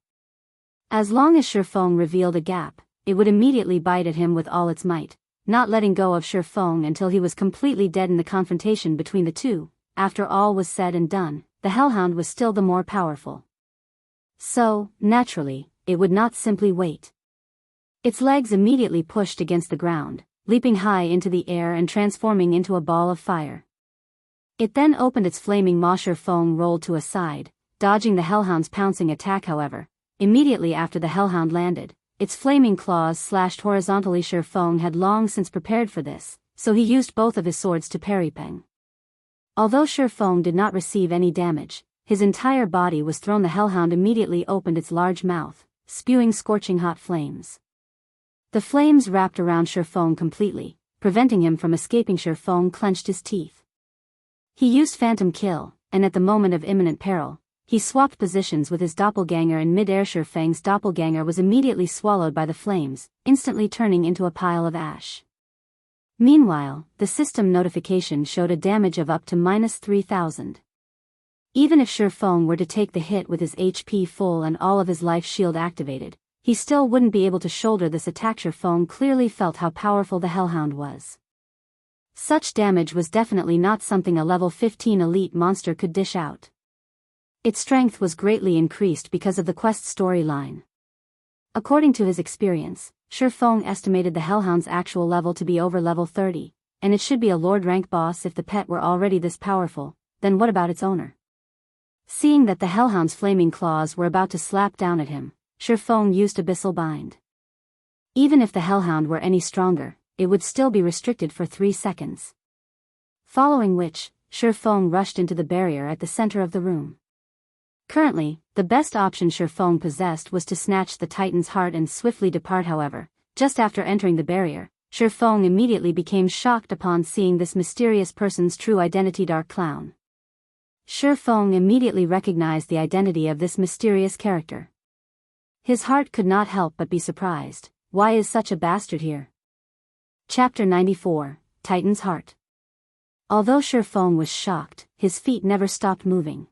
As long as Shifeng revealed a gap, it would immediately bite at him with all its might, not letting go of Shifeng until he was completely dead. In the confrontation between the two, after all was said and done, the Hellhound was still the more powerful. So, naturally, it would not simply wait. Its legs immediately pushed against the ground, leaping high into the air and transforming into a ball of fire. It then opened its flaming maw. Shifeng rolled to a side, dodging the Hellhound's pouncing attack. However, immediately after the Hellhound landed, its flaming claws slashed horizontally. Shifeng had long since prepared for this, so he used both of his swords to parry Peng. Although Shifeng did not receive any damage, his entire body was thrown. The Hellhound immediately opened its large mouth, spewing scorching hot flames. The flames wrapped around Shifeng completely, preventing him from escaping. Shifeng clenched his teeth. He used Phantom Kill, and at the moment of imminent peril, he swapped positions with his doppelganger in mid-air. Shifeng's doppelganger was immediately swallowed by the flames, instantly turning into a pile of ash. Meanwhile, the system notification showed a damage of up to -3,000. Even if Shifeng were to take the hit with his HP full and all of his life shield activated, he still wouldn't be able to shoulder this attack. Shifeng clearly felt how powerful the Hellhound was. Such damage was definitely not something a level 15 elite monster could dish out. Its strength was greatly increased because of the quest storyline. According to his experience, Shifeng estimated the Hellhound's actual level to be over level 30, and it should be a Lord rank boss. If the pet were already this powerful, then what about its owner? Seeing that the Hellhound's flaming claws were about to slap down at him, Shifeng used Abyssal Bind. Even if the Hellhound were any stronger, it would still be restricted for 3 seconds. Following which, Shifeng rushed into the barrier at the center of the room. Currently, the best option Shifeng possessed was to snatch the Titan's heart and swiftly depart. However, just after entering the barrier, Shifeng immediately became shocked upon seeing this mysterious person's true identity. Dark Clown. Shifeng immediately recognized the identity of this mysterious character. His heart could not help but be surprised. Why is such a bastard here? Chapter 94, Titan's Heart. Although Shifeng was shocked, his feet never stopped moving.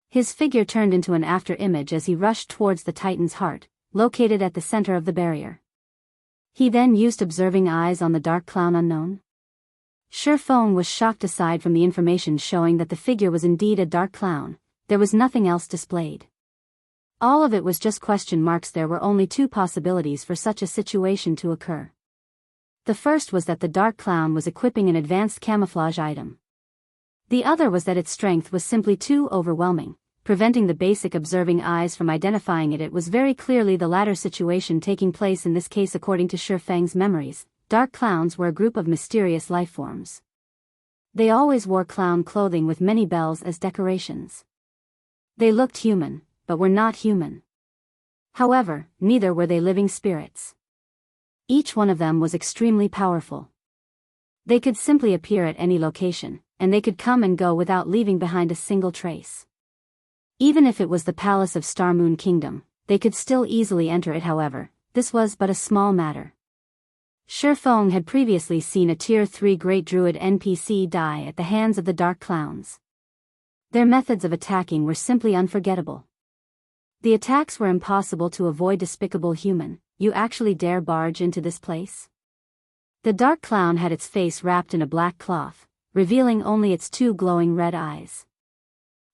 His figure turned into an after-image as he rushed towards the Titan's heart, located at the center of the barrier. He then used observing eyes on the Dark Clown unknown. Shifeng was shocked. Aside from the information showing that the figure was indeed a Dark Clown, there was nothing else displayed. All of it was just question marks. There were only two possibilities for such a situation to occur. The first was that the Dark Clown was equipping an advanced camouflage item. The other was that its strength was simply too overwhelming, preventing the basic observing eyes from identifying it. It was very clearly the latter situation taking place in this case. According to Shifeng's memories, Dark Clowns were a group of mysterious lifeforms. They always wore clown clothing with many bells as decorations. They looked human, but were not human. However, neither were they living spirits. Each one of them was extremely powerful. They could simply appear at any location, and they could come and go without leaving behind a single trace. Even if it was the palace of Star Moon Kingdom, they could still easily enter it. However, this was but a small matter. Shifeng had previously seen a Tier 3 Great Druid NPC die at the hands of the Dark Clowns. Their methods of attacking were simply unforgettable. The attacks were impossible to avoid. Despicable human, you actually dare barge into this place? The Dark Clown had its face wrapped in a black cloth, revealing only its two glowing red eyes.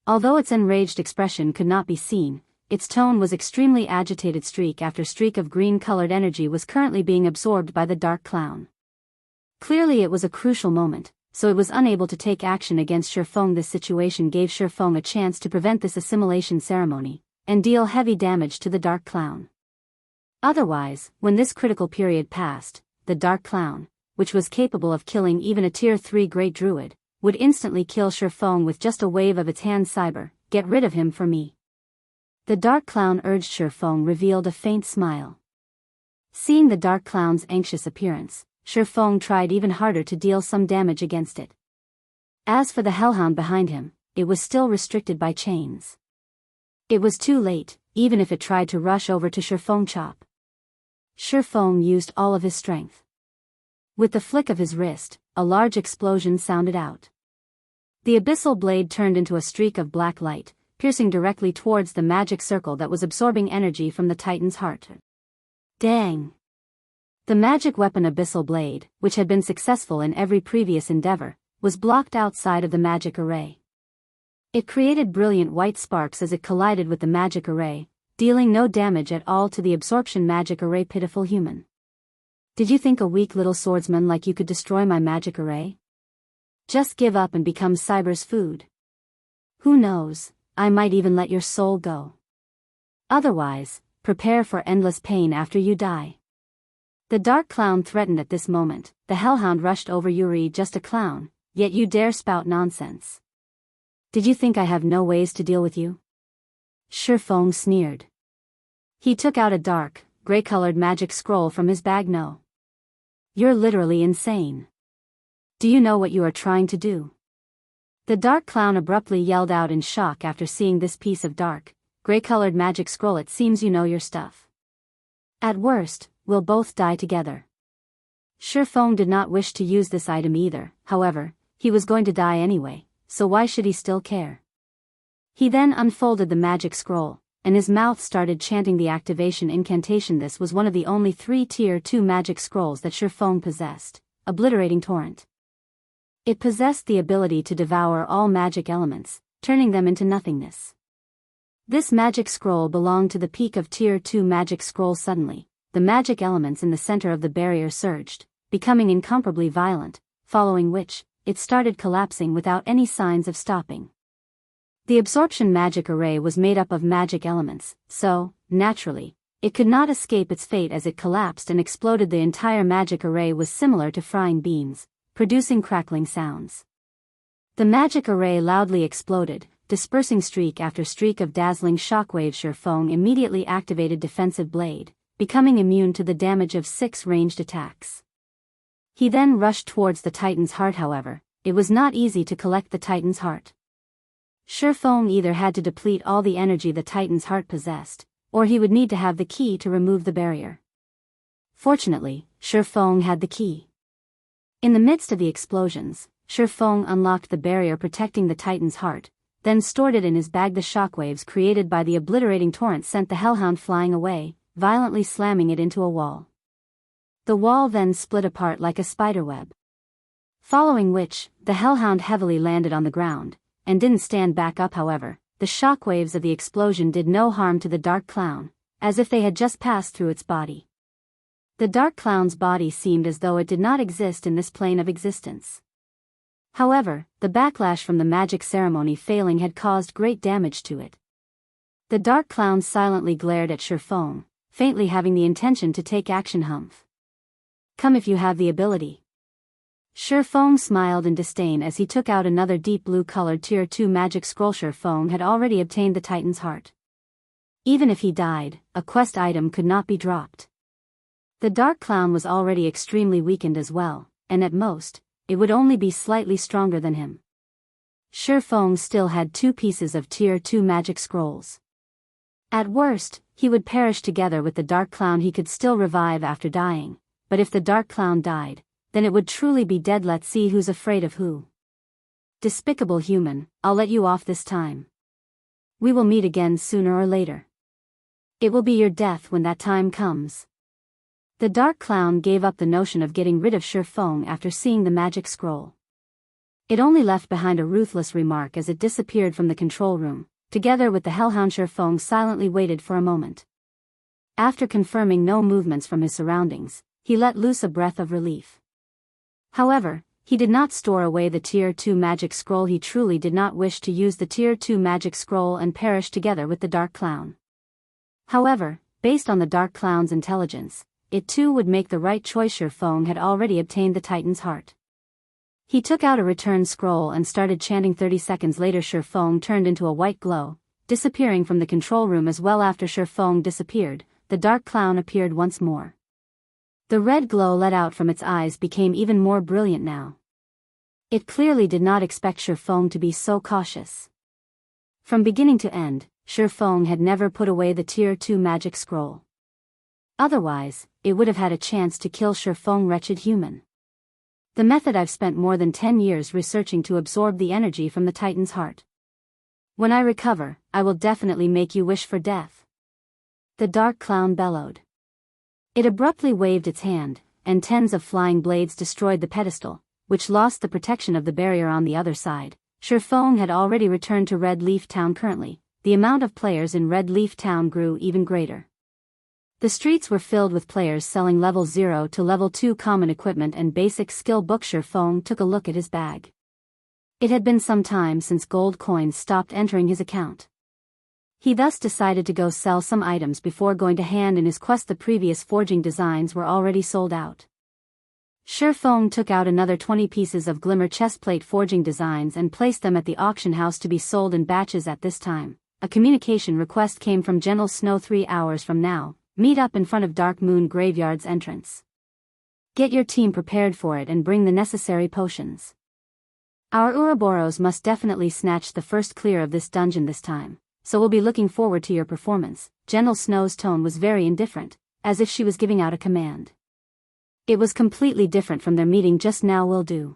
Although its enraged expression could not be seen, its tone was extremely agitated. Streak after streak of green-colored energy was currently being absorbed by the Dark Clown. Clearly it was a crucial moment, so it was unable to take action against Shifeng. This situation gave Shifeng a chance to prevent this assimilation ceremony, and deal heavy damage to the Dark Clown. Otherwise, when this critical period passed, the Dark Clown, which was capable of killing even a Tier 3 Great Druid, would instantly kill Shifeng with just a wave of its hand. Cyber, get rid of him for me. The Dark Clown urged. Shifeng revealed a faint smile. Seeing the Dark Clown's anxious appearance, Shifeng tried even harder to deal some damage against it. As for the Hellhound behind him, it was still restricted by chains. It was too late, even if it tried to rush over to Shifeng. Chop. Shifeng used all of his strength. With the flick of his wrist, a large explosion sounded out. The abyssal blade turned into a streak of black light, piercing directly towards the magic circle that was absorbing energy from the Titan's heart. Dang! The magic weapon Abyssal Blade, which had been successful in every previous endeavor, was blocked outside of the magic array. It created brilliant white sparks as it collided with the magic array, dealing no damage at all to the absorption magic array. Pitiful human. Did you think a weak little swordsman like you could destroy my magic array? Just give up and become Cyber's food. Who knows, I might even let your soul go. Otherwise, prepare for endless pain after you die. The Dark Clown threatened. At this moment, the Hellhound rushed over. You're just a clown, yet you dare spout nonsense. Did you think I have no ways to deal with you? Shifeng sneered. He took out a dark, gray-colored magic scroll from his bag. No. You're literally insane. Do you know what you are trying to do? The Dark Clown abruptly yelled out in shock after seeing this piece of dark, gray-colored magic scroll. It seems you know your stuff. At worst, we'll both die together. Shifeng did not wish to use this item either. However, he was going to die anyway, so why should he still care? He then unfolded the magic scroll, and his mouth started chanting the activation incantation. This was one of the only 3 Tier 2 magic scrolls that Shifeng possessed, Obliterating Torrent. It possessed the ability to devour all magic elements, turning them into nothingness. This magic scroll belonged to the peak of Tier 2 magic scroll. Suddenly, the magic elements in the center of the barrier surged, becoming incomparably violent, following which, it started collapsing without any signs of stopping. The absorption magic array was made up of magic elements, so, naturally, it could not escape its fate as it collapsed and exploded. The entire magic array was similar to frying beans, producing crackling sounds. The magic array loudly exploded, dispersing streak after streak of dazzling shockwave. Shifeng immediately activated Defensive Blade, becoming immune to the damage of 6 ranged attacks. He then rushed towards the Titan's heart. However, it was not easy to collect the Titan's heart. Shifeng either had to deplete all the energy the Titan's heart possessed, or he would need to have the key to remove the barrier. Fortunately, Shifeng had the key. In the midst of the explosions, Shifeng unlocked the barrier protecting the Titan's heart, then stored it in his bag. The shockwaves created by the obliterating torrent sent the hellhound flying away, violently slamming it into a wall. The wall then split apart like a spiderweb. Following which, the hellhound heavily landed on the ground, and didn't stand back up. However, the shockwaves of the explosion did no harm to the Dark Clown, as if they had just passed through its body. The Dark Clown's body seemed as though it did not exist in this plane of existence. However, the backlash from the magic ceremony failing had caused great damage to it. The Dark Clown silently glared at Shifeng, faintly having the intention to take action. Humph. Come if you have the ability. Shifeng smiled in disdain as he took out another deep blue-colored Tier 2 magic scroll. Shifeng had already obtained the Titan's heart. Even if he died, a quest item could not be dropped. The Dark Clown was already extremely weakened as well, and at most, it would only be slightly stronger than him. Shifeng still had 2 pieces of Tier 2 magic scrolls. At worst, he would perish together with the Dark Clown. He could still revive after dying, but if the Dark Clown died, then it would truly be dead. Let's see who's afraid of who. Despicable human, I'll let you off this time. We will meet again sooner or later. It will be your death when that time comes. The Dark Clown gave up the notion of getting rid of Shifeng after seeing the magic scroll. It only left behind a ruthless remark as it disappeared from the control room. Together with the hellhound, Shifeng silently waited for a moment. After confirming no movements from his surroundings, he let loose a breath of relief. However, he did not store away the Tier 2 magic scroll. He truly did not wish to use the Tier 2 magic scroll and perish together with the Dark Clown. However, based on the Dark Clown's intelligence, it too would make the right choice. Shifeng had already obtained the Titan's heart. He took out a return scroll and started chanting. 30 seconds later, Shifeng turned into a white glow, disappearing from the control room as well. After Shifeng disappeared, the Dark Clown appeared once more. The red glow let out from its eyes became even more brilliant now. It clearly did not expect Shifeng to be so cautious. From beginning to end, Shifeng had never put away the Tier 2 magic scroll. Otherwise, it would have had a chance to kill Shifeng. Wretched human. The method I've spent more than 10 years researching to absorb the energy from the Titan's heart. When I recover, I will definitely make you wish for death. The Dark Clown bellowed. It abruptly waved its hand, and tens of flying blades destroyed the pedestal, which lost the protection of the barrier on the other side. Shifeng had already returned to Red Leaf Town. Currently, the amount of players in Red Leaf Town grew even greater. The streets were filled with players selling level 0 to level 2 common equipment and basic skill books. Shifeng took a look at his bag. It had been some time since gold coins stopped entering his account. He thus decided to go sell some items before going to hand in his quest. The previous forging designs were already sold out. Shifeng took out another 20 pieces of glimmer chestplate forging designs and placed them at the auction house to be sold in batches. At this time, a communication request came from General Snow. 3 hours from now, meet up in front of Dark Moon Graveyard's entrance. Get your team prepared for it and bring the necessary potions. Our Ouroboros must definitely snatch the first clear of this dungeon this time, so we'll be looking forward to your performance. General Snow's tone was very indifferent, as if she was giving out a command. It was completely different from their meeting just now. Will do.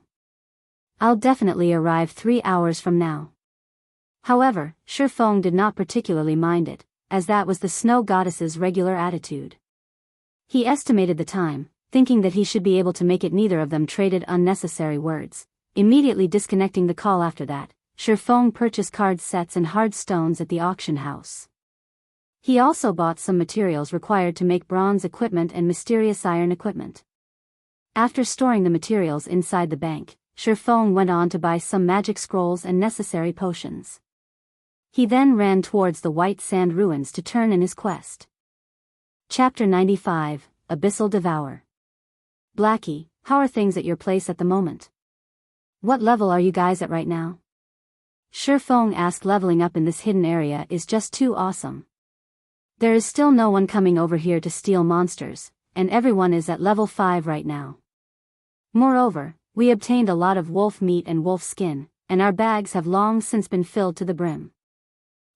I'll definitely arrive 3 hours from now. However, Shifeng did not particularly mind it, as that was the Snow Goddess's regular attitude. He estimated the time, thinking that he should be able to make it. Neither of them traded unnecessary words, immediately disconnecting the call. After that, Shifeng purchased card sets and hard stones at the auction house. He also bought some materials required to make bronze equipment and mysterious iron equipment. After storing the materials inside the bank, Shifeng went on to buy some magic scrolls and necessary potions. He then ran towards the White Sand Ruins to turn in his quest. Chapter 95, Abyssal Devour. Blackie, how are things at your place at the moment? What level are you guys at right now? Shifeng asked. Leveling up in this hidden area is just too awesome. There is still no one coming over here to steal monsters, and everyone is at level 5 right now. Moreover, we obtained a lot of wolf meat and wolf skin, and our bags have long since been filled to the brim.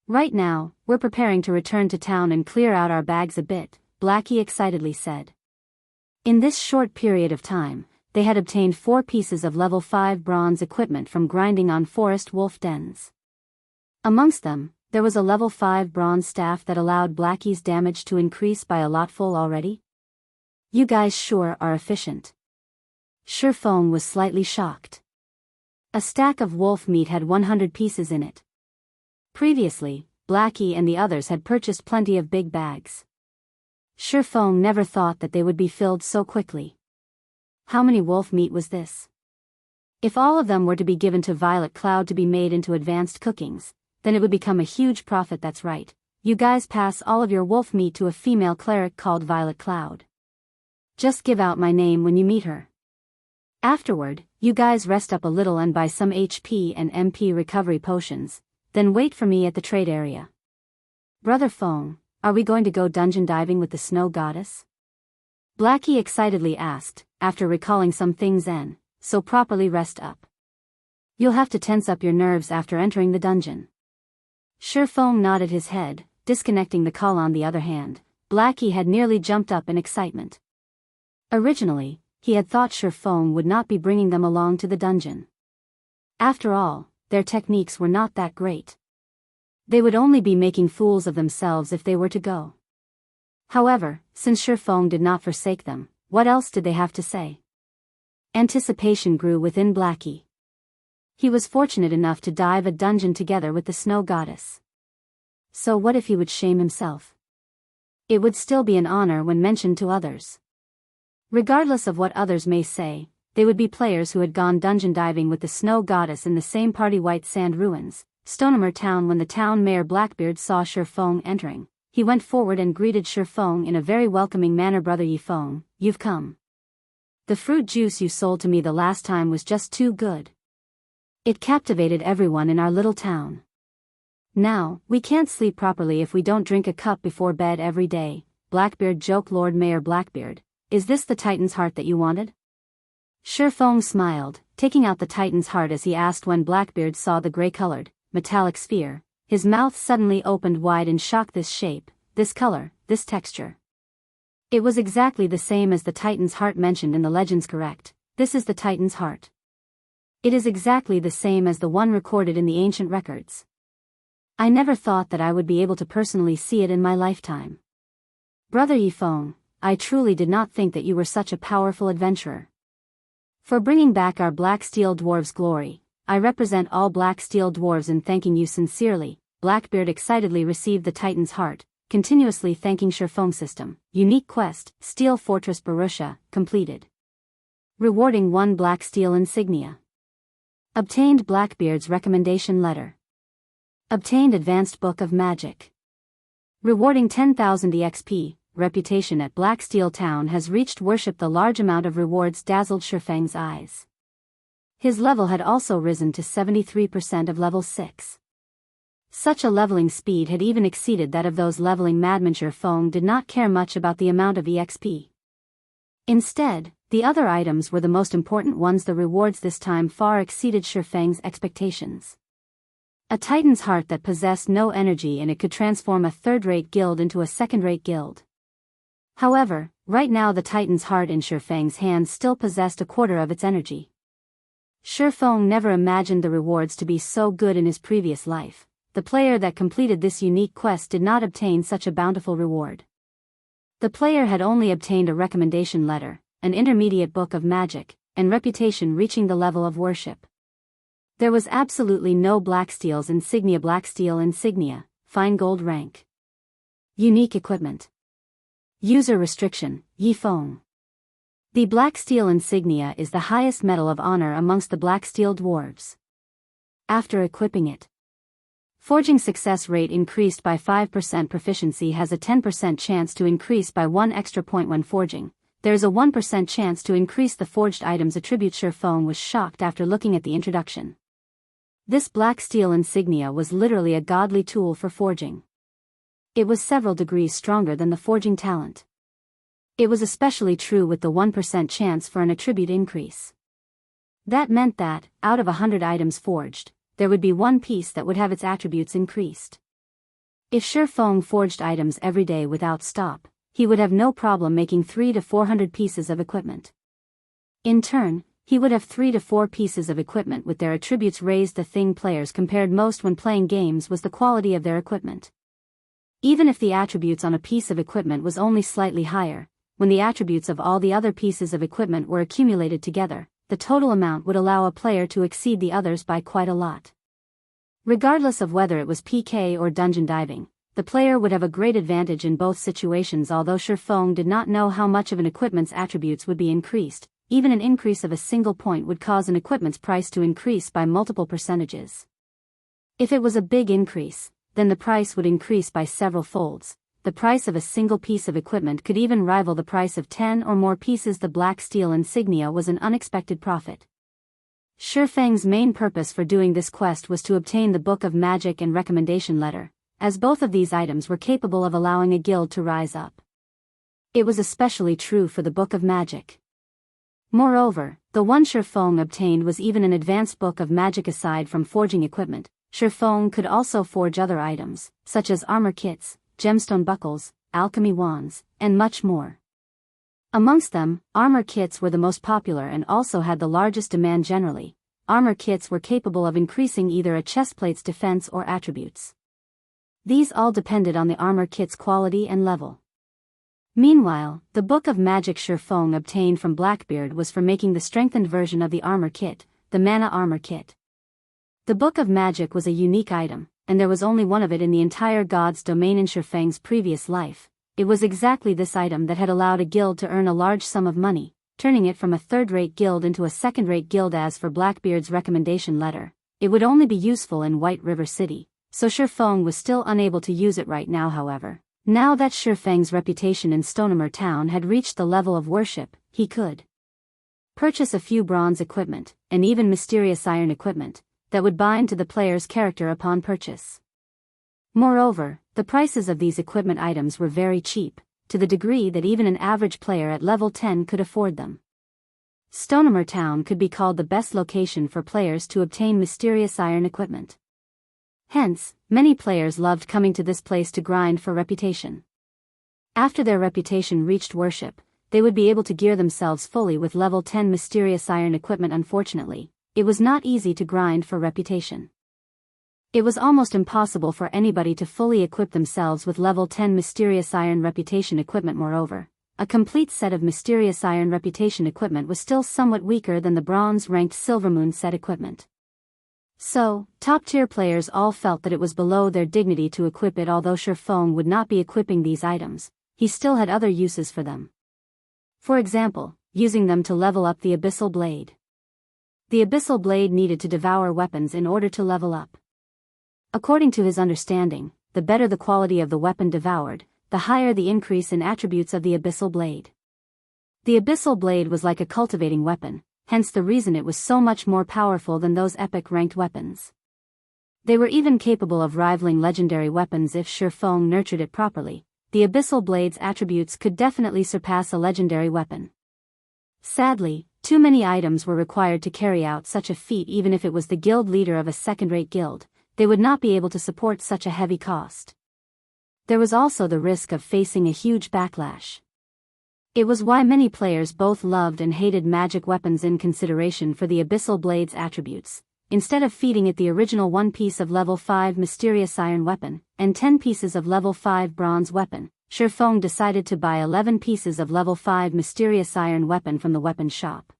Right now, we're preparing to return to town and clear out our bags a bit, Blackie excitedly said. In this short period of time, they had obtained 4 pieces of level 5 bronze equipment from grinding on forest wolf dens. Amongst them, there was a level 5 bronze staff that allowed Blackie's damage to increase by a lot. Full already? You guys sure are efficient. Shifeng was slightly shocked. A stack of wolf meat had 100 pieces in it. Previously, Blackie and the others had purchased plenty of big bags. Shifeng never thought that they would be filled so quickly. How many wolf meat was this? If all of them were to be given to Violet Cloud to be made into advanced cookings, then it would become a huge profit. That's right, you guys pass all of your wolf meat to a female cleric called Violet Cloud. Just give out my name when you meet her. Afterward, you guys rest up a little and buy some HP and MP recovery potions, then wait for me at the trade area. Brother Feng, are we going to go dungeon diving with the snow goddess? Blackie excitedly asked, after recalling some things and, so properly rest up. You'll have to tense up your nerves after entering the dungeon. Shifeng nodded his head, disconnecting the call. On the other hand, Blackie had nearly jumped up in excitement. Originally, he had thought Shifeng would not be bringing them along to the dungeon. After all, their techniques were not that great. They would only be making fools of themselves if they were to go. However, since Shifeng did not forsake them, what else did they have to say? Anticipation grew within Blackie. He was fortunate enough to dive a dungeon together with the snow goddess. So what if he would shame himself? It would still be an honor when mentioned to others. Regardless of what others may say, they would be players who had gone dungeon diving with the snow goddess in the same party. White Sand Ruins, Stonehammer Town. When the town mayor Blackbeard saw Shifeng entering, he went forward and greeted Shifeng in a very welcoming manner. Brother Yifeng, you've come. The fruit juice you sold to me the last time was just too good. It captivated everyone in our little town. Now, we can't sleep properly if we don't drink a cup before bed every day, Blackbeard joked. Lord Mayor Blackbeard, is this the Titan's heart that you wanted? Shifeng smiled, taking out the Titan's heart as he asked. When Blackbeard saw the gray-colored, metallic sphere, his mouth suddenly opened wide in shock. This shape, this color, this texture. It was exactly the same as the Titan's heart mentioned in the legends. Correct, this is the Titan's heart. It is exactly the same as the one recorded in the ancient records. I never thought that I would be able to personally see it in my lifetime. Brother Yifeng, I truly did not think that you were such a powerful adventurer. For bringing back our Black Steel Dwarves' glory, I represent all Black Steel Dwarves in thanking you sincerely. Blackbeard excitedly received the Titan's heart, continuously thanking Shifeng. System, unique quest, Steel Fortress Barrutia, completed. Rewarding 1 Black Steel insignia. Obtained Blackbeard's recommendation letter. Obtained Advanced Book of Magic. Rewarding 10,000 EXP, reputation at Black Steel Town has reached worship. The large amount of rewards dazzled Shifeng's eyes. His level had also risen to 73% of level 6. Such a leveling speed had even exceeded that of those leveling madmen. Shifeng did not care much about the amount of EXP. Instead, the other items were the most important ones. The rewards this time far exceeded Shifeng's expectations. A Titan's heart that possessed no energy, and it could transform a third-rate guild into a second-rate guild. However, right now the Titan's heart in Shifeng's hands still possessed a quarter of its energy. Shifeng never imagined the rewards to be so good in his previous life. The player that completed this unique quest did not obtain such a bountiful reward. The player had only obtained a recommendation letter, an intermediate book of magic, and reputation reaching the level of worship. There was absolutely no Black Steel's insignia. Black Steel insignia, fine gold rank. Unique equipment. User restriction, Yifeng. The Black Steel insignia is the highest medal of honor amongst the Black Steel Dwarves. After equipping it, forging success rate increased by 5%. Proficiency has a 10% chance to increase by 1 extra point when forging. There is a 1% chance to increase the forged item's attribute. Shifeng was shocked after looking at the introduction. This black steel insignia was literally a godly tool for forging. It was several degrees stronger than the forging talent. It was especially true with the 1% chance for an attribute increase. That meant that, out of 100 items forged, there would be one piece that would have its attributes increased. If Shifeng forged items every day without stop, he would have no problem making 300 to 400 pieces of equipment. In turn, he would have 3 to 4 pieces of equipment with their attributes raised. The thing players compared most when playing games was the quality of their equipment. Even if the attributes on a piece of equipment was only slightly higher, when the attributes of all the other pieces of equipment were accumulated together, the total amount would allow a player to exceed the others by quite a lot. Regardless of whether it was PK or dungeon diving, the player would have a great advantage in both situations. Although Shifeng did not know how much of an equipment's attributes would be increased, even an increase of a single point would cause an equipment's price to increase by multiple percentages. If it was a big increase, then the price would increase by several folds. The price of a single piece of equipment could even rival the price of 10 or more pieces. The black steel insignia was an unexpected profit. Shifeng's main purpose for doing this quest was to obtain the Book of Magic and recommendation letter, as both of these items were capable of allowing a guild to rise up. It was especially true for the Book of Magic. Moreover, the one Shifeng obtained was even an advanced Book of Magic. Aside from forging equipment, Shifeng could also forge other items, such as armor kits, gemstone buckles, alchemy wands, and much more. Amongst them, armor kits were the most popular and also had the largest demand generally. Armor kits were capable of increasing either a chestplate's defense or attributes. These all depended on the armor kit's quality and level. Meanwhile, the Book of Magic Shifeng obtained from Blackbeard was for making the strengthened version of the armor kit, the Mana Armor Kit. The Book of Magic was a unique item, and there was only one of it in the entire God's domain. In Shifeng's previous life, it was exactly this item that had allowed a guild to earn a large sum of money, turning it from a third-rate guild into a second-rate guild. As for Blackbeard's recommendation letter, it would only be useful in White River City, so Shifeng was still unable to use it right now. However, now that Shifeng's reputation in Stonemer Town had reached the level of worship, he could purchase a few bronze equipment, and even mysterious iron equipment, that would bind to the player's character upon purchase. Moreover, the prices of these equipment items were very cheap, to the degree that even an average player at level 10 could afford them. Stonemer Town could be called the best location for players to obtain mysterious iron equipment. Hence, many players loved coming to this place to grind for reputation. After their reputation reached worship, they would be able to gear themselves fully with level 10 mysterious iron equipment. Unfortunately, it was not easy to grind for reputation. It was almost impossible for anybody to fully equip themselves with level 10 mysterious iron reputation equipment. Moreover, a complete set of mysterious iron reputation equipment was still somewhat weaker than the bronze-ranked Silvermoon set equipment. So, top-tier players all felt that it was below their dignity to equip it. Although Shifeng would not be equipping these items, he still had other uses for them. For example, using them to level up the Abyssal Blade. The Abyssal Blade needed to devour weapons in order to level up. According to his understanding, the better the quality of the weapon devoured, the higher the increase in attributes of the Abyssal Blade. The Abyssal Blade was like a cultivating weapon, hence the reason it was so much more powerful than those epic-ranked weapons. They were even capable of rivaling legendary weapons if Shifeng nurtured it properly. The Abyssal Blade's attributes could definitely surpass a legendary weapon. Sadly, too many items were required to carry out such a feat. Even if it was the guild leader of a second-rate guild, they would not be able to support such a heavy cost. There was also the risk of facing a huge backlash. It was why many players both loved and hated magic weapons. In consideration for the Abyssal Blade's attributes, instead of feeding it the original 1 piece of level 5 mysterious iron weapon, and 10 pieces of level 5 bronze weapon, Shifeng decided to buy 11 pieces of level 5 mysterious iron weapon from the weapon shop.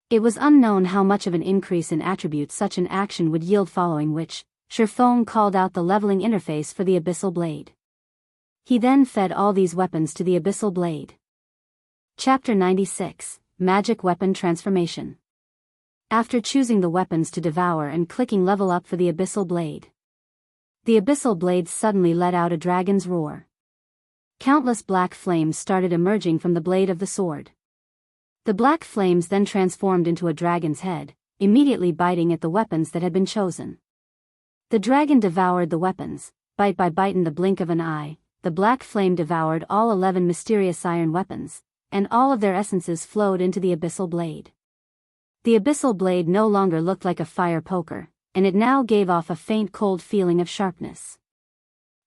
It was unknown how much of an increase in attributes such an action would yield, following which, Shifeng called out the leveling interface for the Abyssal Blade. He then fed all these weapons to the Abyssal Blade. Chapter 96, Magic Weapon Transformation. After choosing the weapons to devour and clicking level up for the Abyssal Blade, the Abyssal Blade suddenly let out a dragon's roar. Countless black flames started emerging from the blade of the sword. The black flames then transformed into a dragon's head, immediately biting at the weapons that had been chosen. The dragon devoured the weapons, bite by bite in the blink of an eye. The black flame devoured all 11 mysterious iron weapons, and all of their essences flowed into the abyssal blade. The abyssal blade no longer looked like a fire poker, and it now gave off a faint cold feeling of sharpness.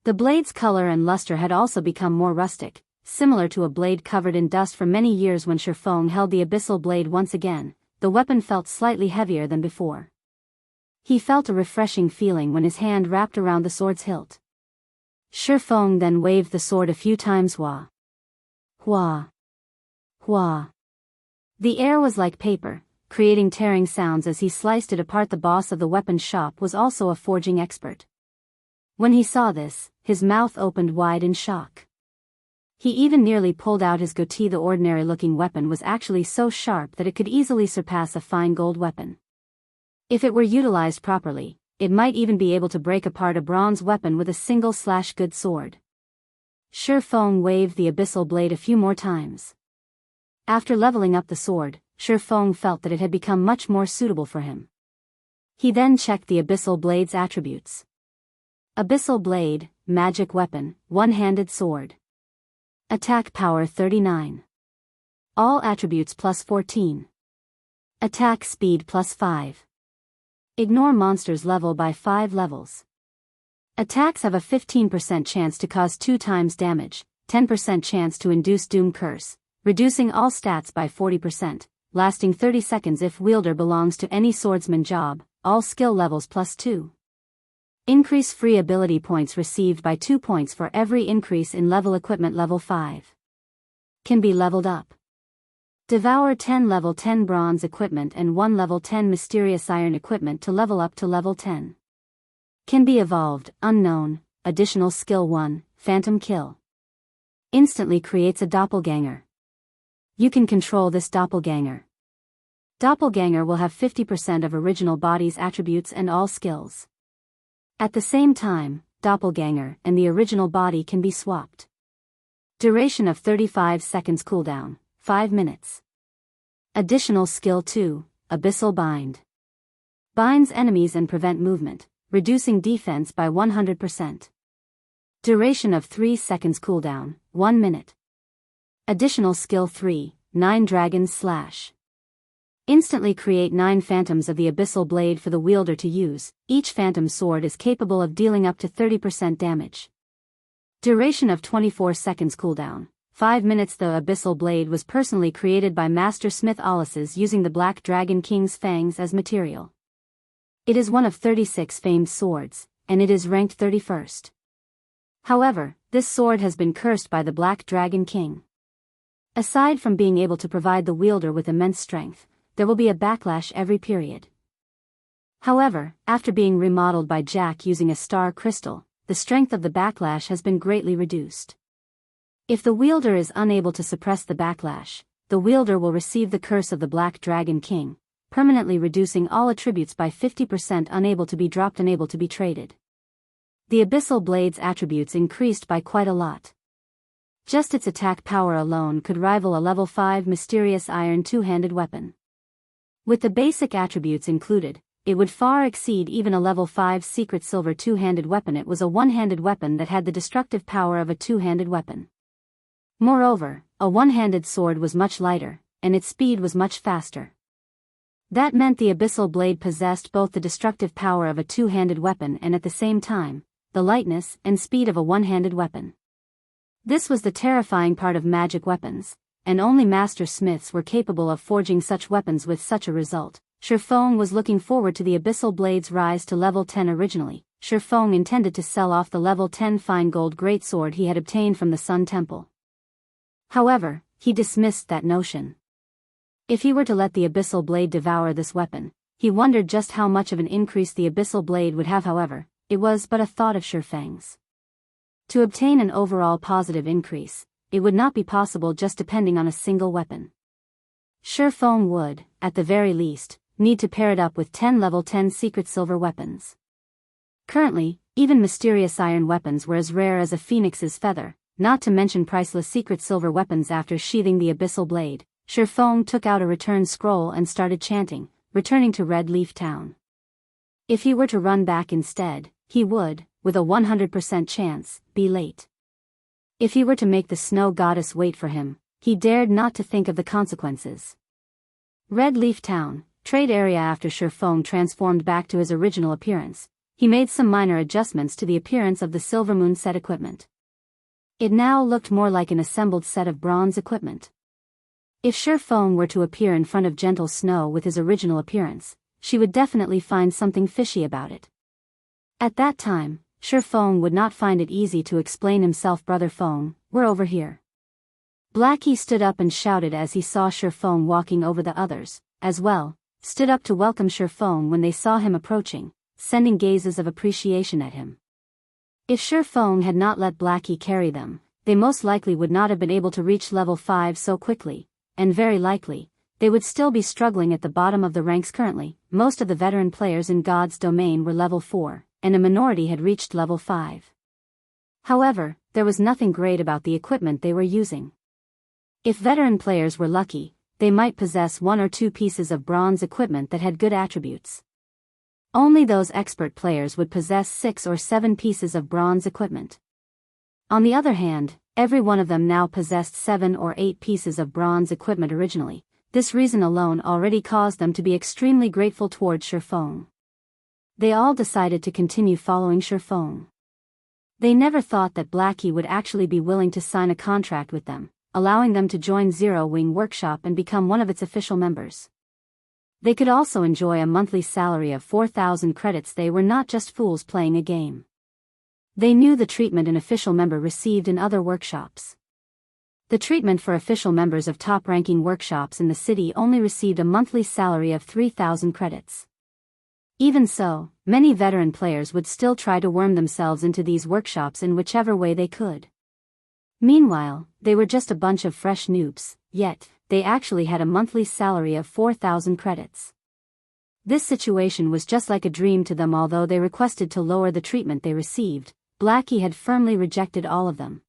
The blade's color and luster had also become more rustic, similar to a blade covered in dust for many years. When Shifeng held the abyssal blade once again, the weapon felt slightly heavier than before. He felt a refreshing feeling when his hand wrapped around the sword's hilt. Shifeng then waved the sword a few times. Hua. Hua. Hua. The air was like paper, creating tearing sounds as he sliced it apart. The boss of the weapons shop was also a forging expert. When he saw this, his mouth opened wide in shock. He even nearly pulled out his goatee. The ordinary-looking weapon was actually so sharp that it could easily surpass a fine gold weapon. If it were utilized properly, it might even be able to break apart a bronze weapon with a single slash. Good sword. Shifeng waved the abyssal blade a few more times. After leveling up the sword, Shifeng felt that it had become much more suitable for him. He then checked the abyssal blade's attributes. Abyssal blade, magic weapon, one-handed sword. Attack power 39. All attributes plus 14. Attack speed plus 5. Ignore monsters level by 5 levels. Attacks have a 15% chance to cause 2 times damage, 10% chance to induce doom curse, reducing all stats by 40%, lasting 30 seconds if wielder belongs to any swordsman job, all skill levels plus 2. Increase free ability points received by 2 points for every increase in level. Equipment level 5. Can be leveled up. Devour 10 level 10 bronze equipment and 1 level 10 mysterious iron equipment to level up to level 10. Can be evolved. Unknown. Additional skill 1, Phantom Kill. Instantly creates a doppelganger. You can control this doppelganger. Doppelganger will have 50% of original body's attributes and all skills. At the same time, doppelganger and the original body can be swapped. Duration of 35 seconds. Cooldown, 5 minutes. Additional skill 2, Abyssal Bind. Binds enemies and prevent movement, reducing defense by 100%. Duration of 3 seconds. Cooldown, 1 minute. Additional skill 3, 9 Dragon's Slash. Instantly create 9 phantoms of the abyssal blade for the wielder to use. Each phantom sword is capable of dealing up to 30% damage. Duration of 24 seconds. Cooldown, 5 minutes. The abyssal blade was personally created by Master Smith Alices using the Black Dragon King's fangs as material. It is one of 36 famed swords, and it is ranked 31st. However, this sword has been cursed by the Black Dragon King. Aside from being able to provide the wielder with immense strength, there will be a backlash every period. However, after being remodeled by Jack using a star crystal, the strength of the backlash has been greatly reduced. If the wielder is unable to suppress the backlash, the wielder will receive the curse of the Black Dragon King, permanently reducing all attributes by 50%. Unable to be dropped, unable to be traded. The abyssal blade's attributes increased by quite a lot. Just its attack power alone could rival a level 5 mysterious iron two-handed weapon. With the basic attributes included, it would far exceed even a level 5 secret silver two-handed weapon. It was a one-handed weapon that had the destructive power of a two-handed weapon. Moreover, a one-handed sword was much lighter, and its speed was much faster. That meant the abyssal blade possessed both the destructive power of a two-handed weapon and at the same time, the lightness and speed of a one-handed weapon. This was the terrifying part of magic weapons, and only master smiths were capable of forging such weapons with such a result. Shifeng was looking forward to the abyssal blade's rise to level 10. Originally, Shifeng intended to sell off the level 10 fine gold greatsword he had obtained from the Sun Temple. However, he dismissed that notion. If he were to let the abyssal blade devour this weapon, he wondered just how much of an increase the abyssal blade would have. However, it was but a thought of Shifeng's. To obtain an overall positive increase, it would not be possible just depending on a single weapon. Shifeng would, at the very least, need to pair it up with 10 level 10 secret silver weapons. Currently, even mysterious iron weapons were as rare as a phoenix's feather, not to mention priceless secret silver weapons. After sheathing the abyssal blade, Shifeng took out a return scroll and started chanting, returning to Red Leaf Town. If he were to run back instead, he would, with a 100% chance, be late. If he were to make the snow goddess wait for him, he dared not to think of the consequences. Red Leaf Town, trade area. After Shifeng transformed back to his original appearance, he made some minor adjustments to the appearance of the Silvermoon set equipment. It now looked more like an assembled set of bronze equipment. If Shifeng were to appear in front of Gentle Snow with his original appearance, she would definitely find something fishy about it. At that time, Shifeng would not find it easy to explain himself. Brother Feng, we're over here. Blackie stood up and shouted as he saw Shifeng walking over. The others, as well, stood up to welcome Shifeng when they saw him approaching, sending gazes of appreciation at him. If Shifeng had not let Blackie carry them, they most likely would not have been able to reach level 5 so quickly, and very likely, they would still be struggling at the bottom of the ranks currently. Most of the veteran players in God's domain were level 4, and a minority had reached level 5. However, there was nothing great about the equipment they were using. If veteran players were lucky, they might possess 1 or 2 pieces of bronze equipment that had good attributes. Only those expert players would possess 6 or 7 pieces of bronze equipment. On the other hand, every one of them now possessed 7 or 8 pieces of bronze equipment originally. This reason alone already caused them to be extremely grateful towards Shifeng. They all decided to continue following Shifeng. They never thought that Blackie would actually be willing to sign a contract with them, allowing them to join Zero Wing Workshop and become one of its official members. They could also enjoy a monthly salary of 4,000 credits. They were not just fools playing a game. They knew the treatment an official member received in other workshops. The treatment for official members of top-ranking workshops in the city only received a monthly salary of 3,000 credits. Even so, many veteran players would still try to worm themselves into these workshops in whichever way they could. Meanwhile, they were just a bunch of fresh noobs, yet, they actually had a monthly salary of 4,000 credits. This situation was just like a dream to them. Although they requested to lower the treatment they received, Blackie had firmly rejected all of them.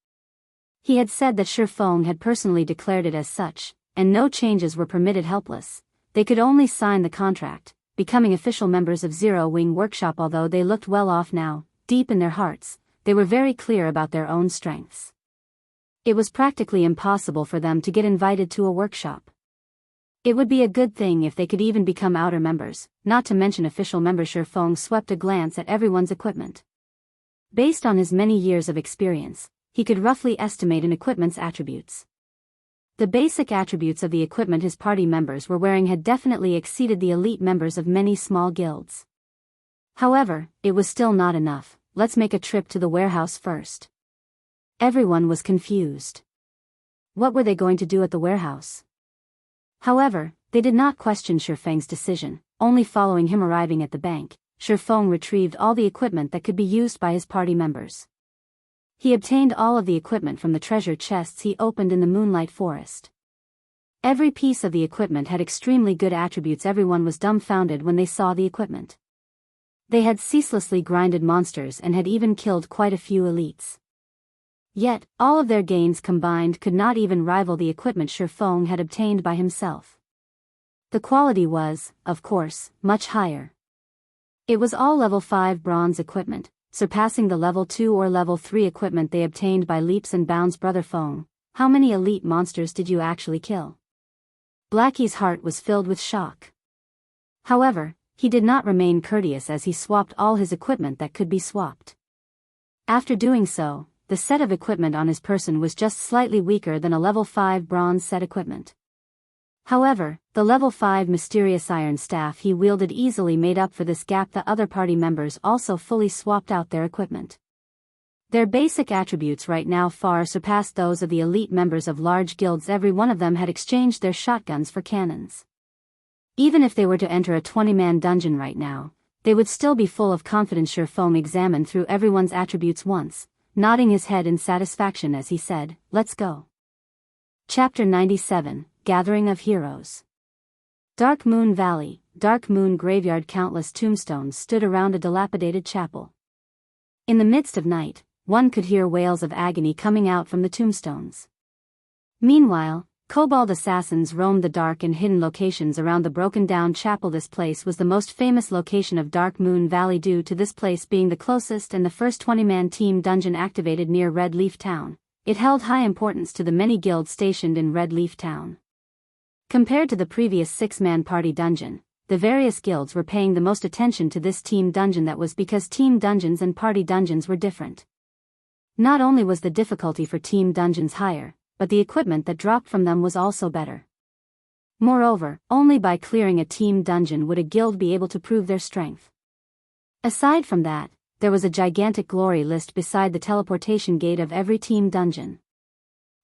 He had said that Shifeng had personally declared it as such, and no changes were permitted. Helpless, they could only sign the contract, becoming official members of Zero Wing Workshop. Although they looked well off now, deep in their hearts, they were very clear about their own strengths. It was practically impossible for them to get invited to a workshop. It would be a good thing if they could even become outer members, not to mention official members. Shifeng swept a glance at everyone's equipment. Based on his many years of experience, he could roughly estimate an equipment's attributes. The basic attributes of the equipment his party members were wearing had definitely exceeded the elite members of many small guilds. However, it was still not enough. Let's make a trip to the warehouse first. Everyone was confused. What were they going to do at the warehouse? However, they did not question Shifeng's decision. Only following him arriving at the bank, Shifeng retrieved all the equipment that could be used by his party members. He obtained all of the equipment from the treasure chests he opened in the Moonlight Forest. Every piece of the equipment had extremely good attributes. Everyone was dumbfounded when they saw the equipment. They had ceaselessly grinded monsters and had even killed quite a few elites. Yet, all of their gains combined could not even rival the equipment Shifeng had obtained by himself. The quality was, of course, much higher. It was all level 5 bronze equipment, surpassing the level 2 or level 3 equipment they obtained by leaps and bounds. Brother Feng, how many elite monsters did you actually kill? Blackie's heart was filled with shock. However, he did not remain courteous as he swapped all his equipment that could be swapped. After doing so, the set of equipment on his person was just slightly weaker than a level 5 bronze set equipment. However, the level 5 mysterious iron staff he wielded easily made up for this gap. The other party members also fully swapped out their equipment. Their basic attributes right now far surpassed those of the elite members of large guilds. Every one of them had exchanged their shotguns for cannons. Even if they were to enter a 20-man dungeon right now, they would still be full of confidence. Shifeng examined through everyone's attributes once, nodding his head in satisfaction as he said, "Let's go." Chapter 97, Gathering of Heroes. Dark Moon Valley, Dark Moon Graveyard. Countless tombstones stood around a dilapidated chapel. In the midst of night, one could hear wails of agony coming out from the tombstones. Meanwhile, Kobold assassins roamed the dark and hidden locations around the broken-down chapel. This place was the most famous location of Dark Moon Valley due to this place being the closest and the first 20-man team dungeon activated near Red Leaf Town. It held high importance to the many guilds stationed in Red Leaf Town. Compared to the previous 6-man party dungeon, the various guilds were paying the most attention to this team dungeon. That was because team dungeons and party dungeons were different. Not only was the difficulty for team dungeons higher, but the equipment that dropped from them was also better. Moreover, only by clearing a team dungeon would a guild be able to prove their strength. Aside from that, there was a gigantic glory list beside the teleportation gate of every team dungeon.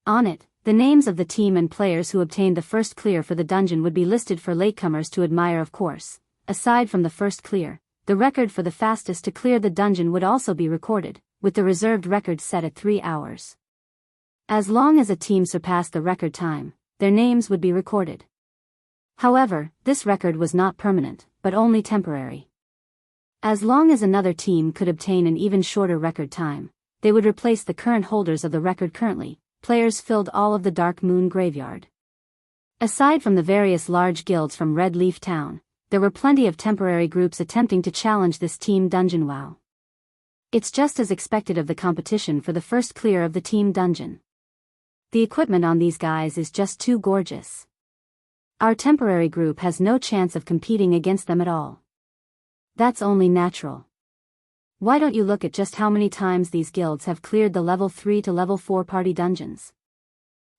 On it, the names of the team and players who obtained the first clear for the dungeon would be listed for latecomers to admire. Of course, aside from the first clear, the record for the fastest to clear the dungeon would also be recorded, with the reserved record set at 3 hours. As long as a team surpassed the record time, their names would be recorded. However, this record was not permanent, but only temporary. As long as another team could obtain an even shorter record time, they would replace the current holders of the record. Currently, players filled all of the Dark Moon Graveyard. Aside from the various large guilds from Red Leaf Town, there were plenty of temporary groups attempting to challenge this team dungeon. Wow. It's just as expected of the competition for the first clear of the team dungeon. The equipment on these guys is just too gorgeous. Our temporary group has no chance of competing against them at all. That's only natural. Why don't you look at just how many times these guilds have cleared the level 3 to level 4 party dungeons?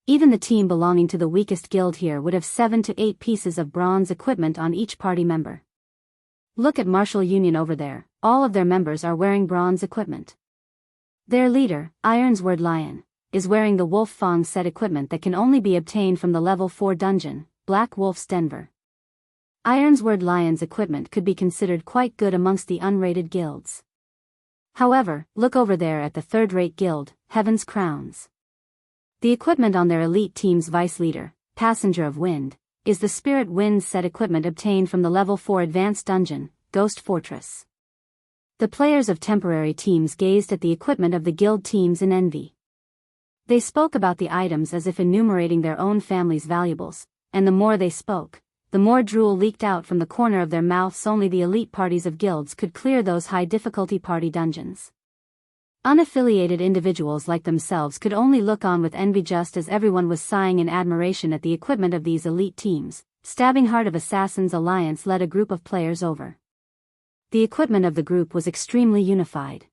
Even the team belonging to the weakest guild here would have 7 to 8 pieces of bronze equipment on each party member. Look at Martial Union over there, all of their members are wearing bronze equipment. Their leader, Ironsword Lion, is wearing the Wolf Fang set equipment that can only be obtained from the level 4 dungeon, Black Wolf's Denver. Ironsword Lion's equipment could be considered quite good amongst the unrated guilds. However, look over there at the third-rate guild, Heaven's Crowns. The equipment on their elite team's vice leader, Passenger of Wind, is the Spirit Wind set equipment obtained from the level 4 advanced dungeon, Ghost Fortress. The players of temporary teams gazed at the equipment of the guild teams in envy. They spoke about the items as if enumerating their own family's valuables, and the more they spoke, the more drool leaked out from the corner of their mouths. Only the elite parties of guilds could clear those high-difficulty party dungeons. Unaffiliated individuals like themselves could only look on with envy, just as everyone was sighing in admiration at the equipment of these elite teams. Stabbing Heart of Assassins Alliance led a group of players over. The equipment of the group was extremely unified.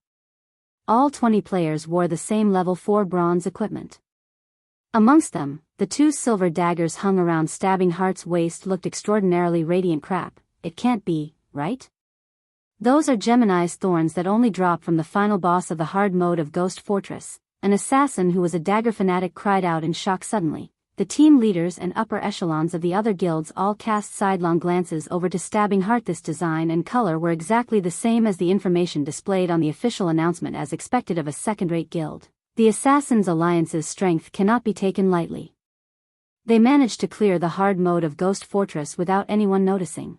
All 20 players wore the same level 4 bronze equipment. Amongst them, the 2 silver daggers hung around Stabbing Heart's waist looked extraordinarily radiant. Crap, it can't be, right? Those are Gemini's thorns that only drop from the final boss of the hard mode of Ghost Fortress. An assassin who was a dagger fanatic cried out in shock. Suddenly, the team leaders and upper echelons of the other guilds all cast sidelong glances over to Stabbing Heart. This design and color were exactly the same as the information displayed on the official announcement, as expected of a second-rate guild. The Assassins Alliance's strength cannot be taken lightly. They managed to clear the hard mode of Ghost Fortress without anyone noticing.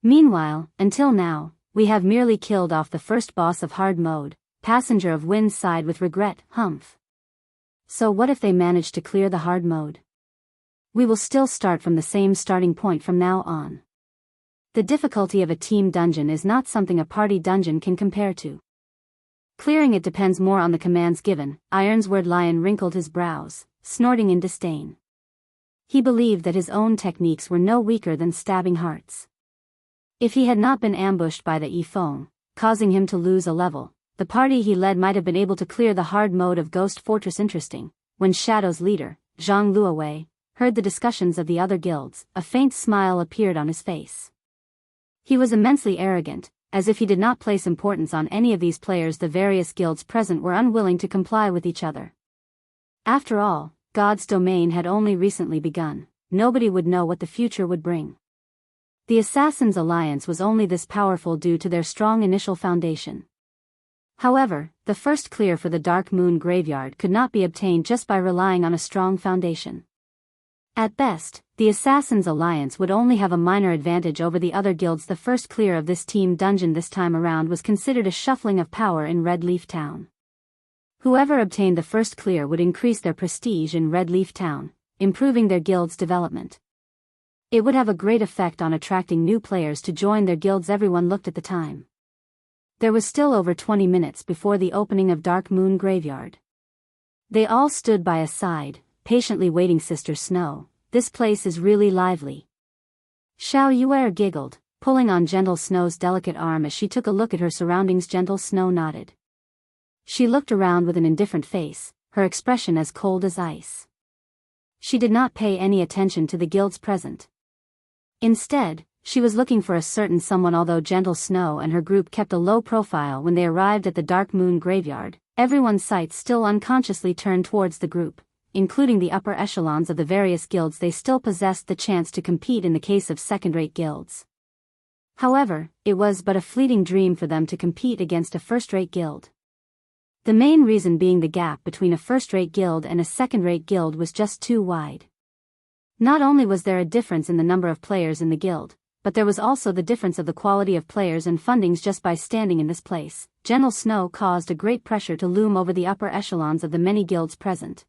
Meanwhile, until now, we have merely killed off the first boss of hard mode. Passenger of Wind sighed with regret. Humph. So what if they manage to clear the hard mode? We will still start from the same starting point from now on. The difficulty of a team dungeon is not something a party dungeon can compare to. Clearing it depends more on the commands given. Ironsword Lion wrinkled his brows, snorting in disdain. He believed that his own techniques were no weaker than Stabbing Heart's. If he had not been ambushed by the Ifong, causing him to lose a level, the party he led might have been able to clear the hard mode of Ghost Fortress. Interesting. When Shadow's leader, Zhang Luowei, heard the discussions of the other guilds, a faint smile appeared on his face. He was immensely arrogant, as if he did not place importance on any of these players. The various guilds present were unwilling to comply with each other. After all, God's domain had only recently begun. Nobody would know what the future would bring. The Assassins Alliance was only this powerful due to their strong initial foundation. However, the first clear for the Dark Moon Graveyard could not be obtained just by relying on a strong foundation. At best, the Assassins Alliance would only have a minor advantage over the other guilds. The first clear of this team dungeon this time around was considered a shuffling of power in Red Leaf Town. Whoever obtained the first clear would increase their prestige in Red Leaf Town. improving their guild's development. It would have a great effect on attracting new players to join their guilds. Everyone looked at the time. There was still over 20 minutes before the opening of Dark Moon Graveyard. They all stood by a side, patiently waiting. Sister Snow, this place is really lively. Xianxia giggled, pulling on Gentle Snow's delicate arm as she took a look at her surroundings. Gentle Snow nodded. She looked around with an indifferent face, her expression as cold as ice. She did not pay any attention to the guilds present. Instead, she was looking for a certain someone. Although Gentle Snow and her group kept a low profile when they arrived at the Dark Moon Graveyard, everyone's sights still unconsciously turned towards the group, including the upper echelons of the various guilds. They still possessed the chance to compete in the case of second-rate guilds. However, it was but a fleeting dream for them to compete against a first-rate guild. The main reason being the gap between a first-rate guild and a second-rate guild was just too wide. Not only was there a difference in the number of players in the guild, but there was also the difference of the quality of players and fundings. Just by standing in this place, Gentle Snow caused a great pressure to loom over the upper echelons of the many guilds present.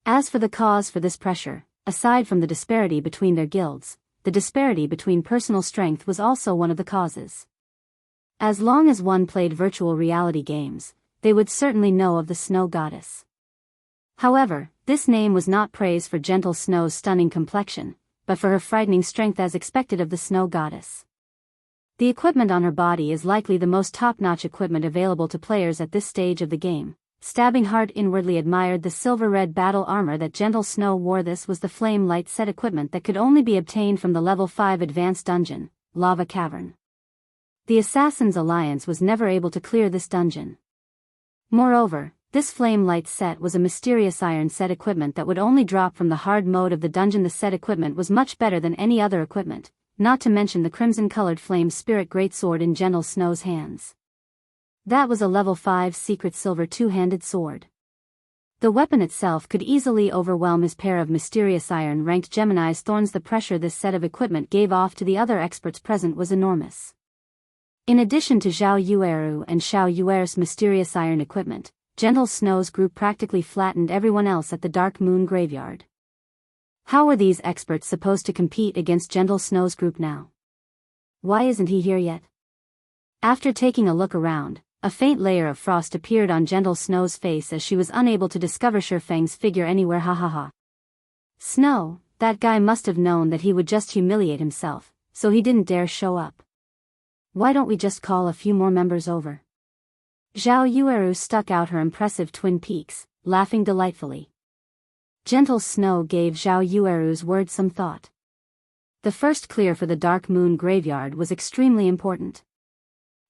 As for the cause for this pressure, aside from the disparity between their guilds, the disparity between personal strength was also one of the causes. As long as one played virtual reality games, they would certainly know of the Snow Goddess. However, this name was not praise for Gentle Snow's stunning complexion, but for her frightening strength as expected of the Snow Goddess. The equipment on her body is likely the most top-notch equipment available to players at this stage of the game. Stabbing Heart inwardly admired the silver-red battle armor that Gentle Snow wore. This was the Flame Light set equipment that could only be obtained from the level 5 advanced dungeon, Lava Cavern. The Assassin's Alliance was never able to clear this dungeon. Moreover, this Flame Light set was a mysterious iron set equipment that would only drop from the hard mode of the dungeon. The set equipment was much better than any other equipment, not to mention the crimson-colored Flame Spirit Greatsword in Gentle Snow's hands. That was a level 5 secret silver two-handed sword. The weapon itself could easily overwhelm his pair of mysterious iron-ranked Gemini's thorns. The pressure this set of equipment gave off to the other experts present was enormous. In addition to Zhao Yueru and Xiao Yuer's mysterious iron equipment, Gentle Snow's group practically flattened everyone else at the Dark Moon Graveyard. How were these experts supposed to compete against Gentle Snow's group now? Why isn't he here yet? After taking a look around, a faint layer of frost appeared on Gentle Snow's face as she was unable to discover Shifeng's figure anywhere. Ha ha ha. Snow, that guy must have known that he would just humiliate himself, so he didn't dare show up. Why don't we just call a few more members over? Zhao Yueru stuck out her impressive twin peaks, laughing delightfully. Gentle Snow gave Zhao Yueru's words some thought. The first clear for the Dark Moon Graveyard was extremely important.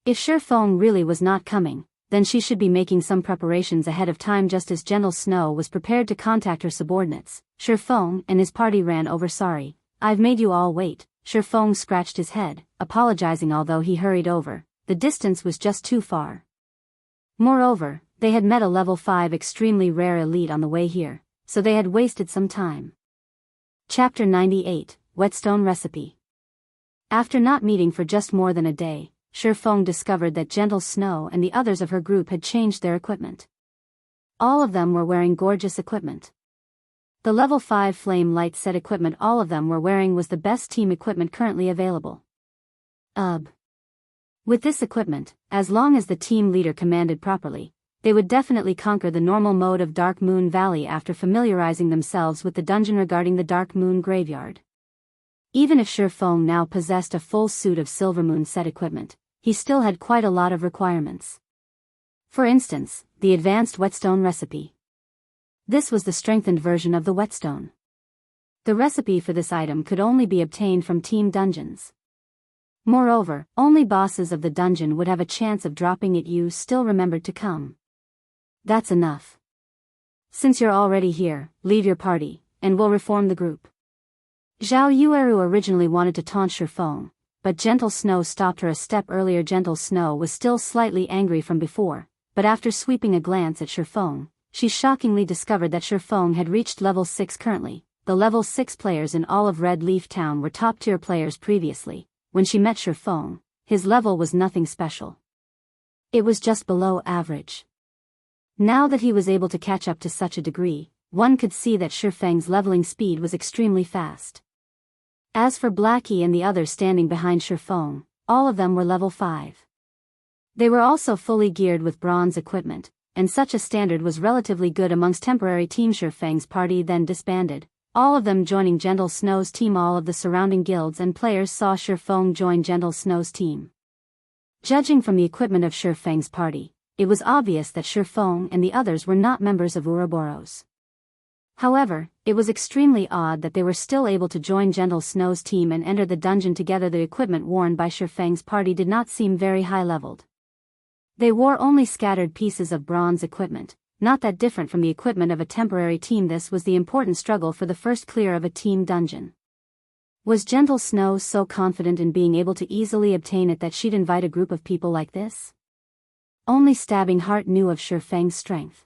If Shifeng really was not coming, then she should be making some preparations ahead of time. Just as Gentle Snow was prepared to contact her subordinates, Shifeng and his party ran over. Sorry, I've made you all wait. Shifeng scratched his head, apologizing. Although he hurried over, the distance was just too far. Moreover, they had met a level 5 extremely rare elite on the way here, so they had wasted some time. Chapter 98, Whetstone Recipe. After not meeting for just more than a day, Shifeng discovered that Gentle Snow and the others of her group had changed their equipment. All of them were wearing gorgeous equipment. The level 5 Flame Light set equipment all of them were wearing was the best team equipment currently available. With this equipment, as long as the team leader commanded properly, they would definitely conquer the normal mode of Dark Moon Valley after familiarizing themselves with the dungeon regarding the Dark Moon Graveyard. Even if Shifeng now possessed a full suit of Silvermoon set equipment, he still had quite a lot of requirements. For instance, the advanced Whetstone recipe. This was the strengthened version of the Whetstone. The recipe for this item could only be obtained from team dungeons. Moreover, only bosses of the dungeon would have a chance of dropping it. You still remembered to come. That's enough. Since you're already here, leave your party, and we'll reform the group. Zhao Yueru originally wanted to taunt Shifeng, but Gentle Snow stopped her a step earlier. Gentle Snow was still slightly angry from before, but after sweeping a glance at Shifeng, she shockingly discovered that Shifeng had reached level 6 currently. The level 6 players in all of Red Leaf Town were top-tier players previously. When she met Shifeng, his level was nothing special. It was just below average. Now that he was able to catch up to such a degree, one could see that Shifeng's leveling speed was extremely fast. As for Blackie and the others standing behind Shifeng, all of them were level 5. They were also fully geared with bronze equipment, and such a standard was relatively good amongst temporary Team Shifeng's party then disbanded, all of them joining Gentle Snow's team. All of the surrounding guilds and players saw Shifeng join Gentle Snow's team. Judging from the equipment of Shifeng's party, it was obvious that Shifeng and the others were not members of Ouroboros. However, it was extremely odd that they were still able to join Gentle Snow's team and enter the dungeon together. The equipment worn by Shifeng's party did not seem very high-leveled. They wore only scattered pieces of bronze equipment, not that different from the equipment of a temporary team. This was the important struggle for the first clear of a team dungeon. Was Gentle Snow so confident in being able to easily obtain it that she'd invite a group of people like this? Only Stabbing Heart knew of Shifeng's strength.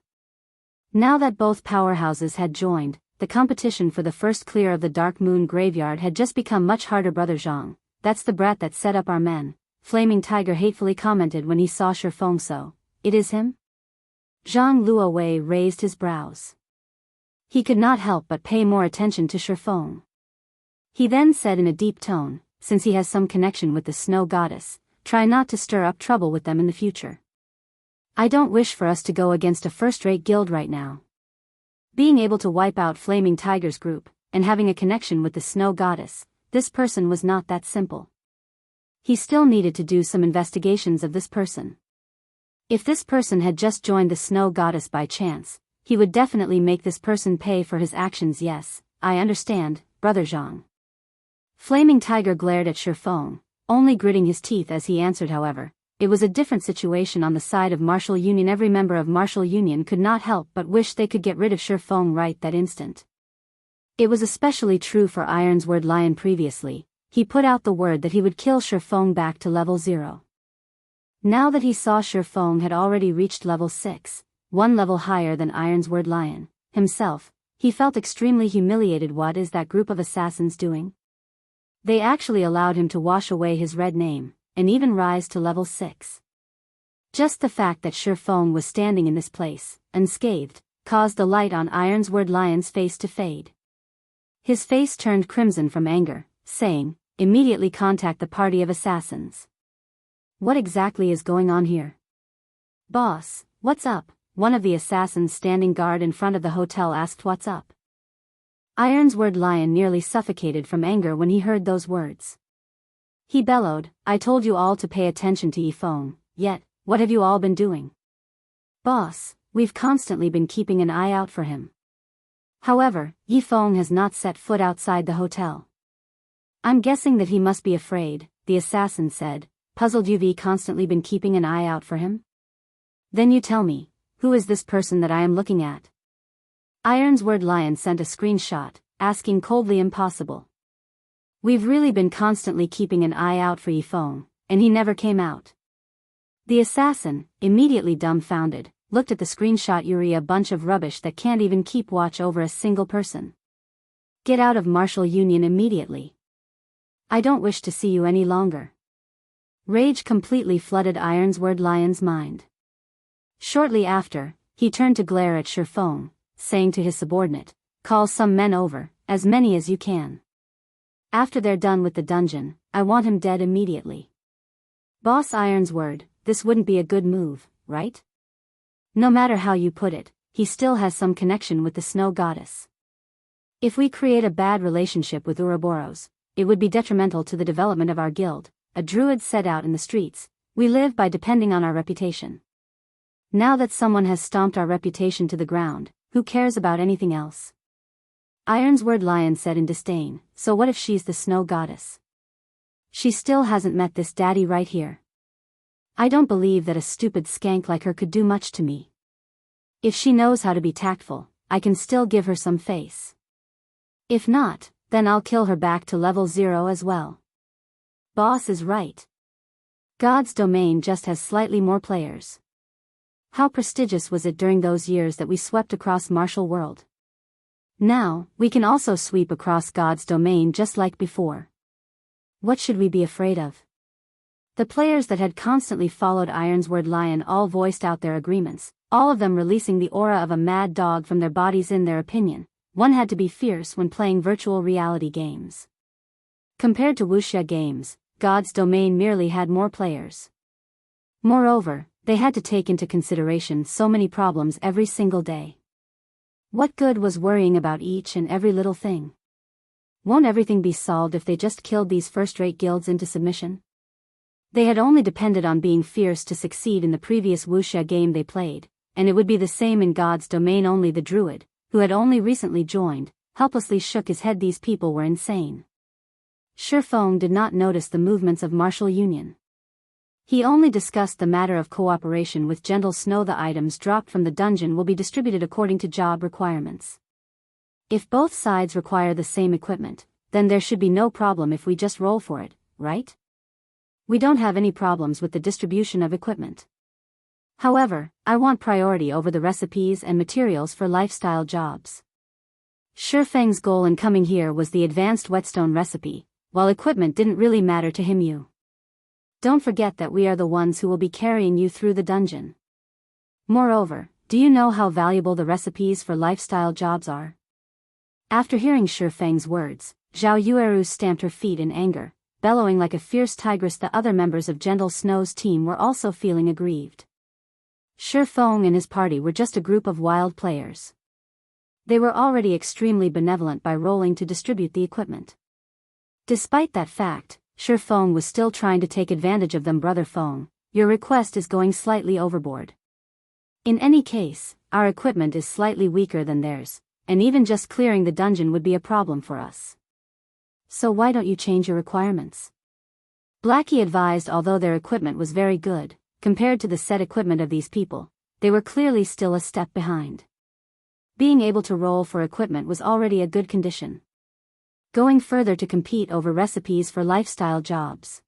Now that both powerhouses had joined, the competition for the first clear of the Dark Moon Graveyard had just become much harder. Brother Zhang, that's the brat that set up our men, Flaming Tiger hatefully commented when he saw Shifeng. So, it is him? Zhang Luowei raised his brows. He could not help but pay more attention to Shifeng. He then said in a deep tone, since he has some connection with the Snow Goddess, try not to stir up trouble with them in the future. I don't wish for us to go against a first-rate guild right now. Being able to wipe out Flaming Tiger's group, and having a connection with the Snow Goddess, this person was not that simple. He still needed to do some investigations of this person. If this person had just joined the Snow Goddess by chance, he would definitely make this person pay for his actions. Yes, I understand, Brother Zhang. Flaming Tiger glared at Shifeng, only gritting his teeth as he answered. However, it was a different situation on the side of Martial Union. Every member of Martial Union could not help but wish they could get rid of Shifeng right that instant. It was especially true for Ironsword Lion. Previously, he put out the word that he would kill Shifeng back to level 0. Now that he saw Shifeng had already reached level 6, one level higher than Ironsword Lion himself, he felt extremely humiliated. What is that group of assassins doing? They actually allowed him to wash away his red name, and even rise to level 6. Just the fact that Shifeng was standing in this place, unscathed, caused the light on Ironsword Lion's face to fade. His face turned crimson from anger, saying, immediately contact the party of assassins. What exactly is going on here? Boss, what's up? One of the assassins standing guard in front of the hotel asked. What's up? Ironsword Lion nearly suffocated from anger when he heard those words. He bellowed, I told you all to pay attention to Yifeng, yet, what have you all been doing? Boss, we've constantly been keeping an eye out for him. However, Yifeng has not set foot outside the hotel. I'm guessing that he must be afraid, the assassin said, puzzled. You've constantly been keeping an eye out for him? Then you tell me, who is this person that I am looking at? Ironsword Lion sent a screenshot, asking coldly. Impossible. We've really been constantly keeping an eye out for Yifeng, and he never came out. The assassin, immediately dumbfounded, looked at the screenshot. You're a bunch of rubbish that can't even keep watch over a single person. Get out of Martial Union immediately. I don't wish to see you any longer. Rage completely flooded Ironsword Lion's mind. Shortly after, he turned to glare at Shifeng, saying to his subordinate, call some men over, as many as you can. After they're done with the dungeon, I want him dead immediately. Boss Ironsword, this wouldn't be a good move, right? No matter how you put it, he still has some connection with the Snow Goddess. If we create a bad relationship with Ouroboros, it would be detrimental to the development of our guild, a druid said. Out in the streets, we live by depending on our reputation. Now that someone has stomped our reputation to the ground, who cares about anything else? Ironsword Lion said in disdain, so what if she's the Snow Goddess? She still hasn't met this daddy right here. I don't believe that a stupid skank like her could do much to me. If she knows how to be tactful, I can still give her some face. If not, then I'll kill her back to level 0 as well. Boss is right. God's domain just has slightly more players. How prestigious was it during those years that we swept across Martial World? Now, we can also sweep across God's domain just like before. What should we be afraid of? The players that had constantly followed Ironsword Lion all voiced out their agreements, all of them releasing the aura of a mad dog from their bodies. In their opinion, one had to be fierce when playing virtual reality games. Compared to Wuxia games, God's Domain merely had more players. Moreover, they had to take into consideration so many problems every single day. What good was worrying about each and every little thing? Won't everything be solved if they just killed these first-rate guilds into submission? They had only depended on being fierce to succeed in the previous Wuxia game they played, and it would be the same in God's Domain. Only the druid, who had only recently joined, helplessly shook his head. These people were insane. Shifeng did not notice the movements of martial union. He only discussed the matter of cooperation with Gentle Snow. The items dropped from the dungeon will be distributed according to job requirements. If both sides require the same equipment, then there should be no problem if we just roll for it, right? We don't have any problems with the distribution of equipment. However, I want priority over the recipes and materials for lifestyle jobs. Shifeng's goal in coming here was the advanced Whetstone recipe, while equipment didn't really matter to him. Don't forget that we are the ones who will be carrying you through the dungeon. Moreover, do you know how valuable the recipes for lifestyle jobs are? After hearing Shifeng's words, Zhao Yueru stamped her feet in anger, bellowing like a fierce tigress. The other members of Gentle Snow's team were also feeling aggrieved. Shifeng and his party were just a group of wild players. They were already extremely benevolent by rolling to distribute the equipment. Despite that fact, Shifeng was still trying to take advantage of them. Brother Feng, your request is going slightly overboard. In any case, our equipment is slightly weaker than theirs, and even just clearing the dungeon would be a problem for us. So why don't you change your requirements? Blackie advised. Although their equipment was very good, compared to the set equipment of these people, they were clearly still a step behind. Being able to roll for equipment was already a good condition. Going further to compete over recipes for lifestyle jobs.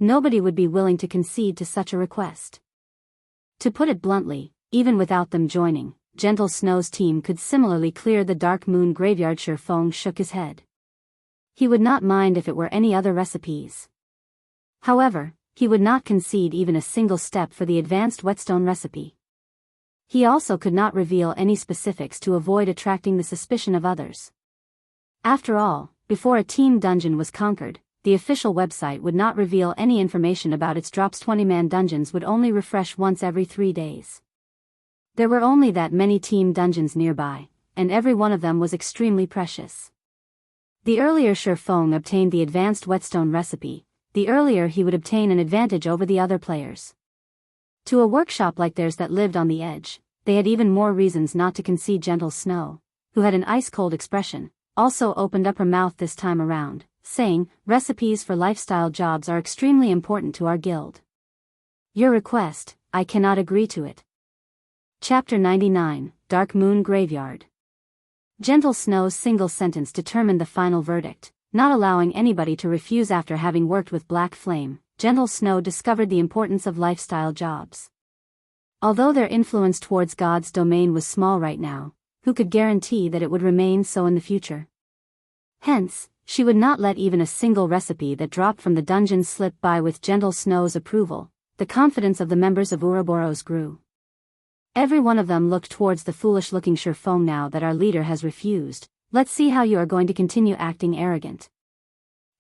Nobody would be willing to concede to such a request. To put it bluntly, even without them joining, Gentle Snow's team could similarly clear the Dark Moon Graveyard. Shifeng shook his head. He would not mind if it were any other recipes. However, he would not concede even a single step for the advanced Whetstone recipe. He also could not reveal any specifics to avoid attracting the suspicion of others. After all, before a team dungeon was conquered, the official website would not reveal any information about its drops. 20-man dungeons would only refresh once every 3 days. There were only that many team dungeons nearby, and every one of them was extremely precious. The earlier Shifeng obtained the advanced Whetstone recipe, the earlier he would obtain an advantage over the other players. To a workshop like theirs that lived on the edge, they had even more reasons not to concede. Gentle Snow, who had an ice-cold expression, also opened up her mouth this time around, saying, recipes for lifestyle jobs are extremely important to our guild. Your request, I cannot agree to it. Chapter 99, Dark Moon Graveyard. Gentle Snow's single sentence determined the final verdict, not allowing anybody to refuse. After having worked with Black Flame, Gentle Snow discovered the importance of lifestyle jobs. Although their influence towards God's Domain was small right now, who could guarantee that it would remain so in the future? Hence, she would not let even a single recipe that dropped from the dungeon slip by with Gentle Snow's approval. The confidence of the members of Ouroboros grew. Every one of them looked towards the foolish-looking Shifeng. Now that our leader has refused, let's see how you are going to continue acting arrogant.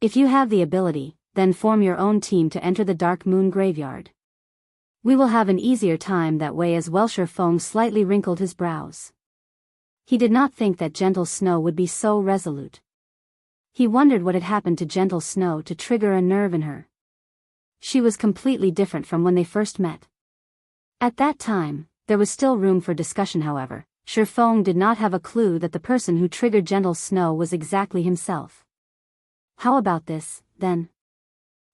If you have the ability, then form your own team to enter the Dark Moon Graveyard. We will have an easier time that way as well. Shifeng slightly wrinkled his brows. He did not think that Gentle Snow would be so resolute. He wondered what had happened to Gentle Snow to trigger a nerve in her. She was completely different from when they first met. At that time, there was still room for discussion. However, Shifeng did not have a clue that the person who triggered Gentle Snow was exactly himself. How about this, then?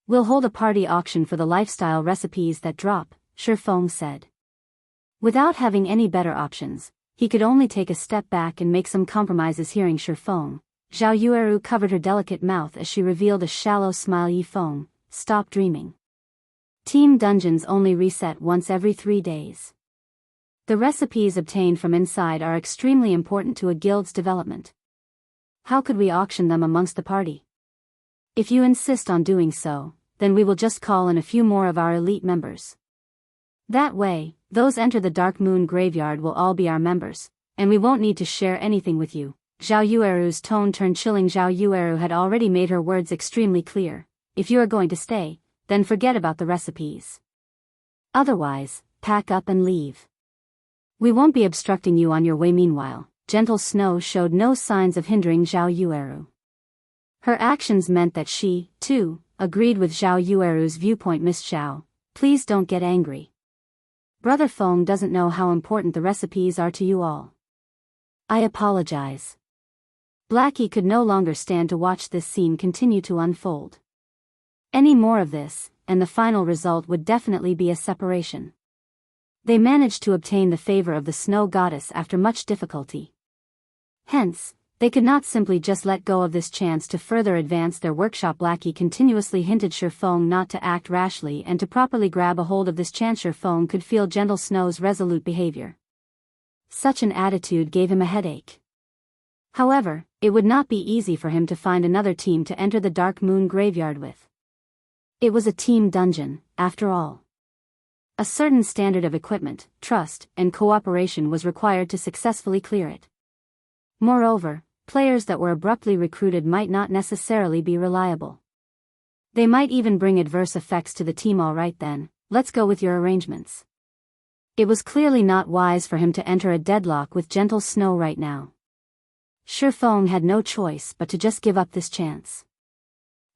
We'll hold a party auction for the lifestyle recipes that drop, Shifeng said. Without having any better options, he could only take a step back and make some compromises. Hearing Shifeng, Zhao Yueru covered her delicate mouth as she revealed a shallow smile. Yifeng, stop dreaming. Team dungeons only reset once every 3 days. The recipes obtained from inside are extremely important to a guild's development. How could we auction them amongst the party? If you insist on doing so, then we will just call in a few more of our elite members. That way, those enter the Dark Moon Graveyard will all be our members, and we won't need to share anything with you. Zhao Yueru's tone turned chilling. Zhao Yueru had already made her words extremely clear. If you are going to stay, then forget about the recipes. Otherwise, pack up and leave. We won't be obstructing you on your way. Meanwhile, Gentle Snow showed no signs of hindering Zhao Yueru. Her actions meant that she, too, agreed with Zhao Yueru's viewpoint. Miss Zhao, please don't get angry. Brother Feng doesn't know how important the recipes are to you all. I apologize. Blackie could no longer stand to watch this scene continue to unfold. Any more of this, and the final result would definitely be a separation. They managed to obtain the favor of the Snow Goddess after much difficulty. Hence, they could not simply just let go of this chance to further advance their workshop. Blackie continuously hinted Shi Feng not to act rashly and to properly grab a hold of this chance. Shi Feng could feel Gentle Snow's resolute behavior. Such an attitude gave him a headache. However, it would not be easy for him to find another team to enter the Dark Moon Graveyard with. It was a team dungeon, after all. A certain standard of equipment, trust, and cooperation was required to successfully clear it. Moreover, players that were abruptly recruited might not necessarily be reliable. They might even bring adverse effects to the team. All right then, let's go with your arrangements. It was clearly not wise for him to enter a deadlock with Gentle Snow right now. Shi Feng had no choice but to just give up this chance.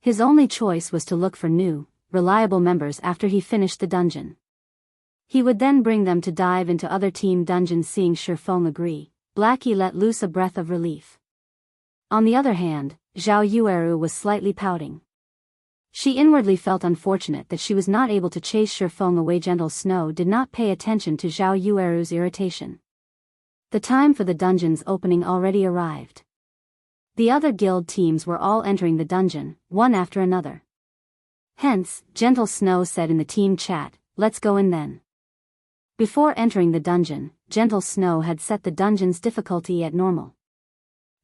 His only choice was to look for new, reliable members after he finished the dungeon. He would then bring them to dive into other team dungeons. Seeing Shi Feng agree, Blackie let loose a breath of relief. On the other hand, Zhao Yueru was slightly pouting. She inwardly felt unfortunate that she was not able to chase Shi Feng away. Gentle Snow did not pay attention to Zhao Yueru's irritation. The time for the dungeon's opening already arrived. The other guild teams were all entering the dungeon, one after another. Hence, Gentle Snow said in the team chat, "Let's go in then." Before entering the dungeon, Gentle Snow had set the dungeon's difficulty at normal.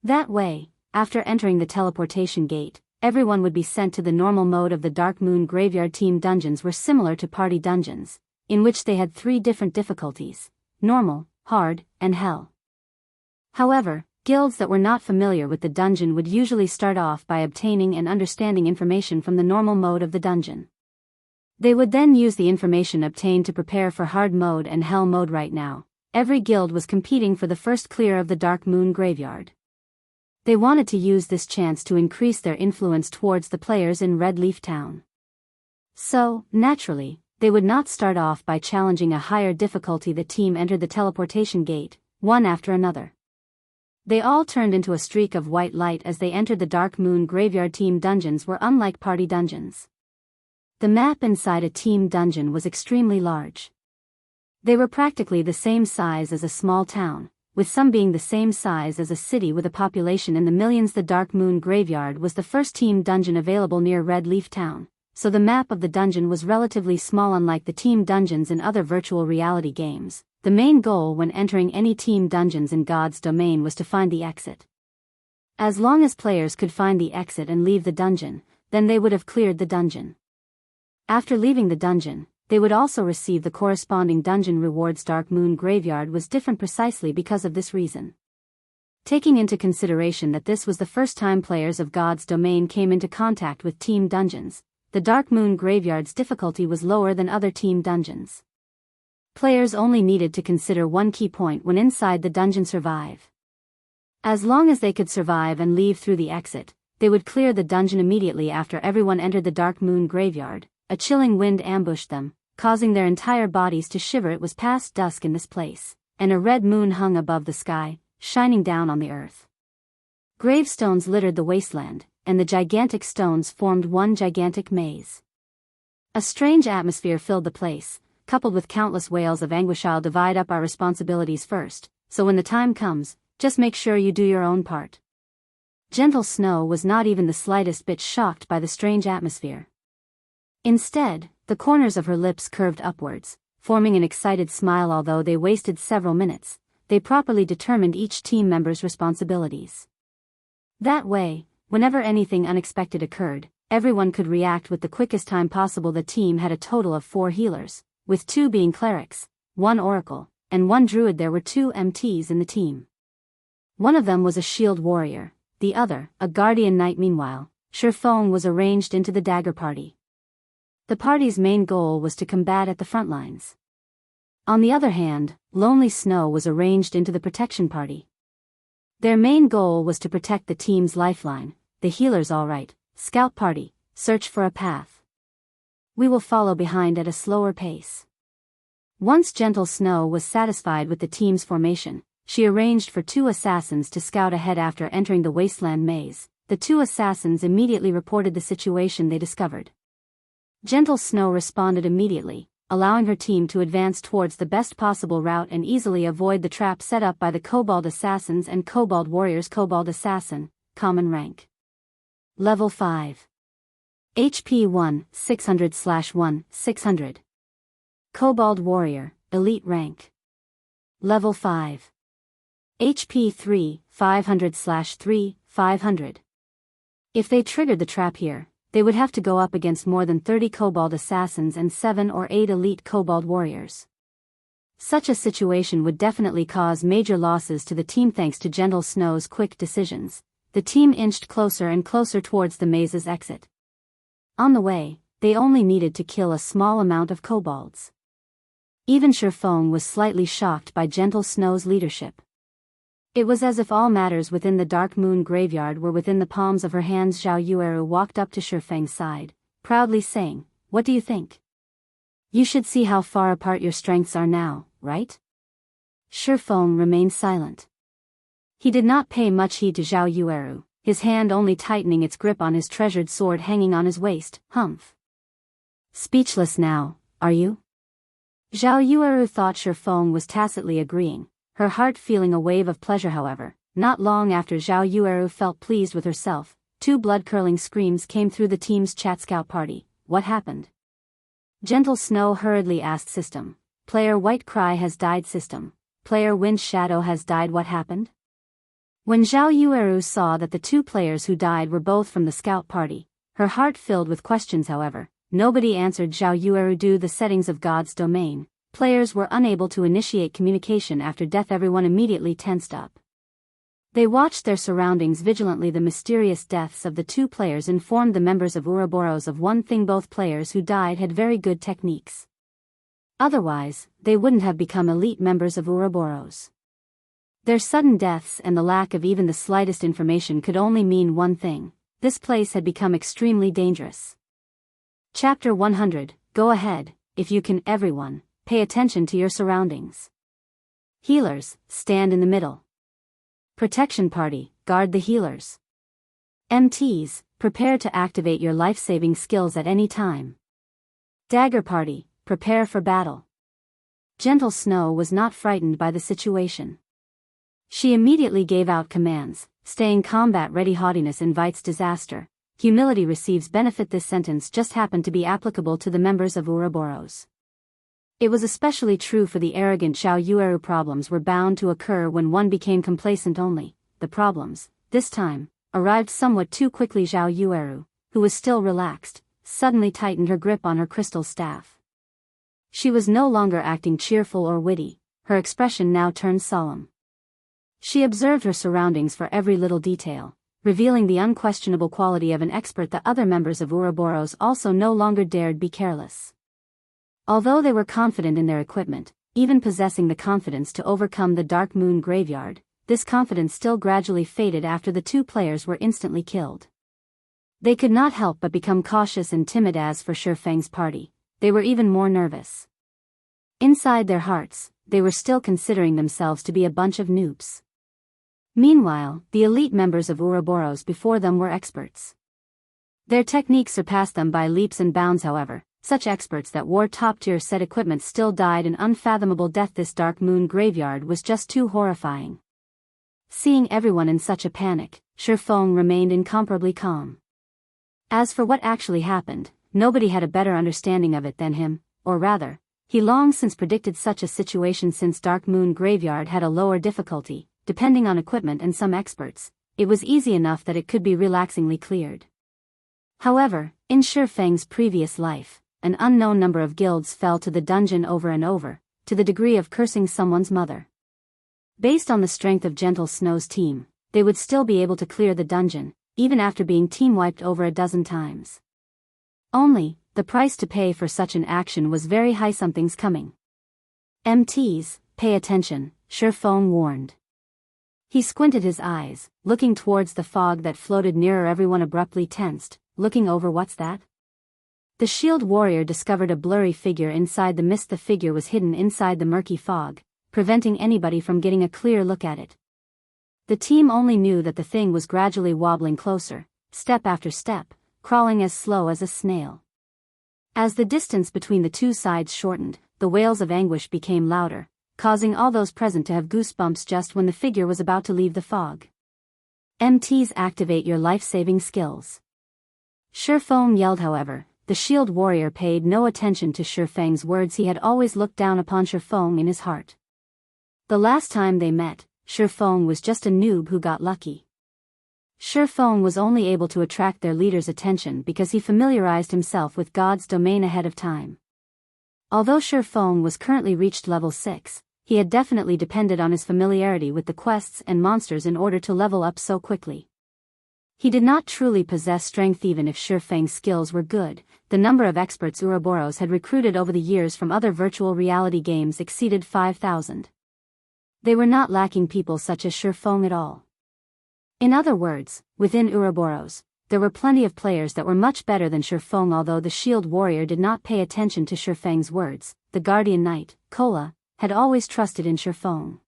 That way, after entering the teleportation gate, everyone would be sent to the normal mode of the Dark Moon Graveyard. Team dungeons were similar to party dungeons, in which they had 3 different difficulties: normal, hard, and hell. However, guilds that were not familiar with the dungeon would usually start off by obtaining and understanding information from the normal mode of the dungeon. They would then use the information obtained to prepare for hard mode and hell mode. Right now, every guild was competing for the first clear of the Dark Moon Graveyard. They wanted to use this chance to increase their influence towards the players in Red Leaf Town. So, naturally, they would not start off by challenging a higher difficulty. The team entered the teleportation gate, one after another. They all turned into a streak of white light as they entered the Dark Moon Graveyard. Team dungeons were unlike party dungeons. The map inside a team dungeon was extremely large. They were practically the same size as a small town, with some being the same size as a city with a population in the millions. The Dark Moon Graveyard was the first team dungeon available near Red Leaf Town, so the map of the dungeon was relatively small. Unlike the team dungeons in other virtual reality games, the main goal when entering any team dungeons in God's domain was to find the exit. As long as players could find the exit and leave the dungeon, then they would have cleared the dungeon. After leaving the dungeon, they would also receive the corresponding dungeon rewards. Dark Moon Graveyard was different precisely because of this reason. Taking into consideration that this was the first time players of God's domain came into contact with team dungeons, the Dark Moon Graveyard's difficulty was lower than other team dungeons. Players only needed to consider one key point when inside the dungeon: survive. As long as they could survive and leave through the exit, they would clear the dungeon immediately. After everyone entered the Dark Moon Graveyard, a chilling wind ambushed them, causing their entire bodies to shiver. It was past dusk in this place, and a red moon hung above the sky, shining down on the earth. Gravestones littered the wasteland, and the gigantic stones formed one gigantic maze. A strange atmosphere filled the place, coupled with countless wails of anguish. I'll divide up our responsibilities first, so when the time comes, just make sure you do your own part. Gentle Snow was not even the slightest bit shocked by the strange atmosphere. Instead, the corners of her lips curved upwards, forming an excited smile. Although they wasted several minutes, they properly determined each team member's responsibilities. That way, whenever anything unexpected occurred, everyone could react with the quickest time possible. The team had a total of 4 healers, with 2 being clerics, 1 oracle, and 1 druid. There were 2 MTs in the team. One of them was a shield warrior, the other, a guardian knight. Meanwhile, Shifeng was arranged into the dagger party. The party's main goal was to combat at the front lines. On the other hand, Lonely Snow was arranged into the protection party. Their main goal was to protect the team's lifeline. The healers, all right, scout party, search for a path. We will follow behind at a slower pace. Once Gentle Snow was satisfied with the team's formation, she arranged for 2 assassins to scout ahead. After entering the wasteland maze, the 2 assassins immediately reported the situation they discovered. Gentle Snow responded immediately, allowing her team to advance towards the best possible route and easily avoid the trap set up by the Kobold assassins and Kobold warriors. Kobold assassin, common rank. Level 5. HP 1, 600/1, 600. Kobold warrior, elite rank. Level 5. HP 3, 500/3, 500. If they triggered the trap here, they would have to go up against more than 30 Kobold assassins and 7 or 8 elite Kobold warriors. Such a situation would definitely cause major losses to the team. Thanks to Gentle Snow's quick decisions, the team inched closer and closer towards the maze's exit. On the way, they only needed to kill a small amount of kobolds. Even Shifeng was slightly shocked by Gentle Snow's leadership. It was as if all matters within the Dark Moon graveyard were within the palms of her hands. Zhao Yueru walked up to Shifeng's side, proudly saying, "What do you think? You should see how far apart your strengths are now, right?" Shifeng remained silent. He did not pay much heed to Zhao Yueru, his hand only tightening its grip on his treasured sword hanging on his waist. Humph. Speechless now, are you? Zhao Yueru thought Shifeng was tacitly agreeing, her heart feeling a wave of pleasure. However, not long after Zhao Yueru felt pleased with herself, 2 blood-curdling screams came through the team's chat. Scout party, what happened? Gentle Snow hurriedly asked. System. Player White Cry has died. System. Player Wind Shadow has died. What happened? When Zhao Yueru saw that the 2 players who died were both from the scout party, her heart filled with questions. However, nobody answered Zhao Yueru. Due to the settings of God's domain, players were unable to initiate communication after death. Everyone immediately tensed up. They watched their surroundings vigilantly. The mysterious deaths of the 2 players informed the members of Ouroboros of one thing: both players who died had very good techniques. Otherwise, they wouldn't have become elite members of Ouroboros. Their sudden deaths and the lack of even the slightest information could only mean one thing: this place had become extremely dangerous. Chapter 100, Go ahead, if you can. Everyone, pay attention to your surroundings. Healers, stand in the middle. Protection party, guard the healers. MTs, prepare to activate your life-saving skills at any time. Dagger party, prepare for battle. Gentle Snow was not frightened by the situation. She immediately gave out commands, staying combat ready. Haughtiness invites disaster, humility receives benefit. This sentence just happened to be applicable to the members of Ouroboros. It was especially true for the arrogant Zhao Yueru. Problems were bound to occur when one became complacent. Only, the problems, this time, arrived somewhat too quickly. Zhao Yueru, who was still relaxed, suddenly tightened her grip on her crystal staff. She was no longer acting cheerful or witty, her expression now turned solemn. She observed her surroundings for every little detail, revealing the unquestionable quality of an expert. The other members of Ouroboros also no longer dared be careless. Although they were confident in their equipment, even possessing the confidence to overcome the Dark Moon graveyard, this confidence still gradually faded after the 2 players were instantly killed. They could not help but become cautious and timid. As for Shifeng's party, they were even more nervous. Inside their hearts, they were still considering themselves to be a bunch of noobs. Meanwhile, the elite members of Ouroboros before them were experts. Their techniques surpassed them by leaps and bounds. However, such experts that wore top-tier set equipment still died an unfathomable death. This Dark Moon graveyard was just too horrifying. Seeing everyone in such a panic, Shifeng remained incomparably calm. As for what actually happened, nobody had a better understanding of it than him, or rather, he long since predicted such a situation. Since Dark Moon graveyard had a lower difficulty, depending on equipment and some experts, it was easy enough that it could be relaxingly cleared. However, in Shifeng's previous life, an unknown number of guilds fell to the dungeon over and over, to the degree of cursing someone's mother. Based on the strength of Gentle Snow's team, they would still be able to clear the dungeon, even after being team-wiped over a dozen times. Only, the price to pay for such an action was very high. Something's coming. MTs, pay attention, Shifeng warned. He squinted his eyes, looking towards the fog that floated nearer. Everyone abruptly tensed, looking over. What's that? The shield warrior discovered a blurry figure inside the mist. The figure was hidden inside the murky fog, preventing anybody from getting a clear look at it. The team only knew that the thing was gradually wobbling closer, step after step, crawling as slow as a snail. As the distance between the two sides shortened, the wails of anguish became louder, causing all those present to have goosebumps just when the figure was about to leave the fog. MTs, activate your life-saving skills. Shifeng yelled. However, the shield warrior paid no attention to Shifeng's words. He had always looked down upon Shifeng in his heart. The last time they met, Shifeng was just a noob who got lucky. Shifeng was only able to attract their leader's attention because he familiarized himself with God's domain ahead of time. Although Shifeng was currently reached level 6, he had definitely depended on his familiarity with the quests and monsters in order to level up so quickly. He did not truly possess strength. Even if Shifeng's skills were good, the number of experts Ouroboros had recruited over the years from other virtual reality games exceeded 5,000. They were not lacking people such as Shifeng at all. In other words, within Ouroboros, there were plenty of players that were much better than Shifeng. Although the shield warrior did not pay attention to Shifeng's words, the guardian knight, Kola, had always trusted in Shifeng.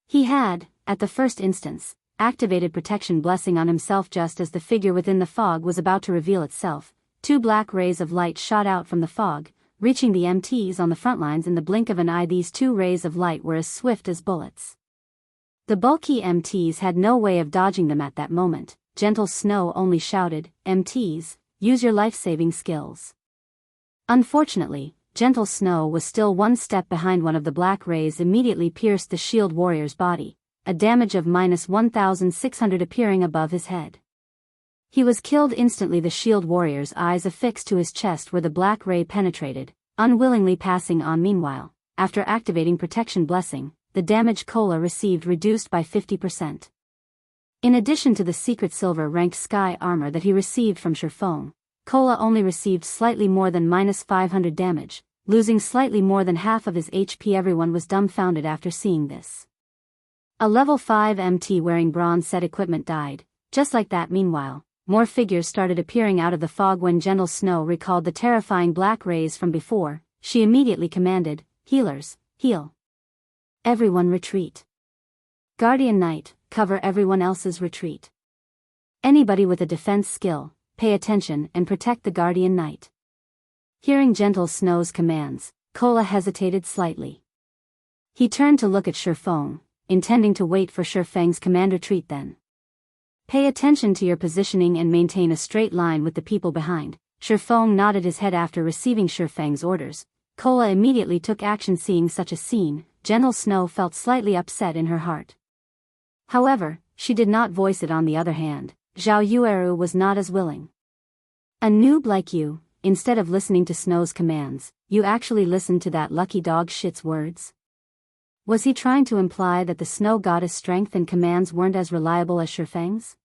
He had, at the first instance, activated protection blessing on himself. Just as the figure within the fog was about to reveal itself, two black rays of light shot out from the fog, reaching the MTs on the front lines in the blink of an eye. These two rays of light were as swift as bullets. The bulky MTs had no way of dodging them at that moment. Gentle Snow only shouted, "MTs, use your life-saving skills." Unfortunately, Gentle Snow was still one step behind. One of the black rays immediately pierced the shield warrior's body, a damage of -1,600 appearing above his head. He was killed instantly. The shield warrior's eyes affixed to his chest where the black ray penetrated, unwillingly passing on. Meanwhile, after activating protection blessing, the damage Kola received reduced by 50%. In addition to the secret silver-ranked sky armor that he received from Shifeng, Kola only received slightly more than -500 damage, losing slightly more than half of his HP. Everyone was dumbfounded after seeing this. A level 5 MT wearing bronze set equipment died, just like that. Meanwhile, more figures started appearing out of the fog. When Gentle Snow recalled the terrifying black rays from before, she immediately commanded, "Healers, heal. Everyone retreat. Guardian Knight, cover everyone else's retreat. Anybody with a defense skill, pay attention and protect the Guardian Knight." Hearing Gentle Snow's commands, Kola hesitated slightly. He turned to look at Shifeng, intending to wait for Shifeng's command. Retreat then. Pay attention to your positioning and maintain a straight line with the people behind. Shifeng nodded his head. After receiving Shifeng's orders, Kola immediately took action. Seeing such a scene, Gentle Snow felt slightly upset in her heart. However, she did not voice it. On the other hand, Zhao Yueru was not as willing. "A noob like you, instead of listening to Snow's commands, you actually listened to that lucky dog shit's words?" Was he trying to imply that the Snow Goddess' strength and commands weren't as reliable as Shifeng's?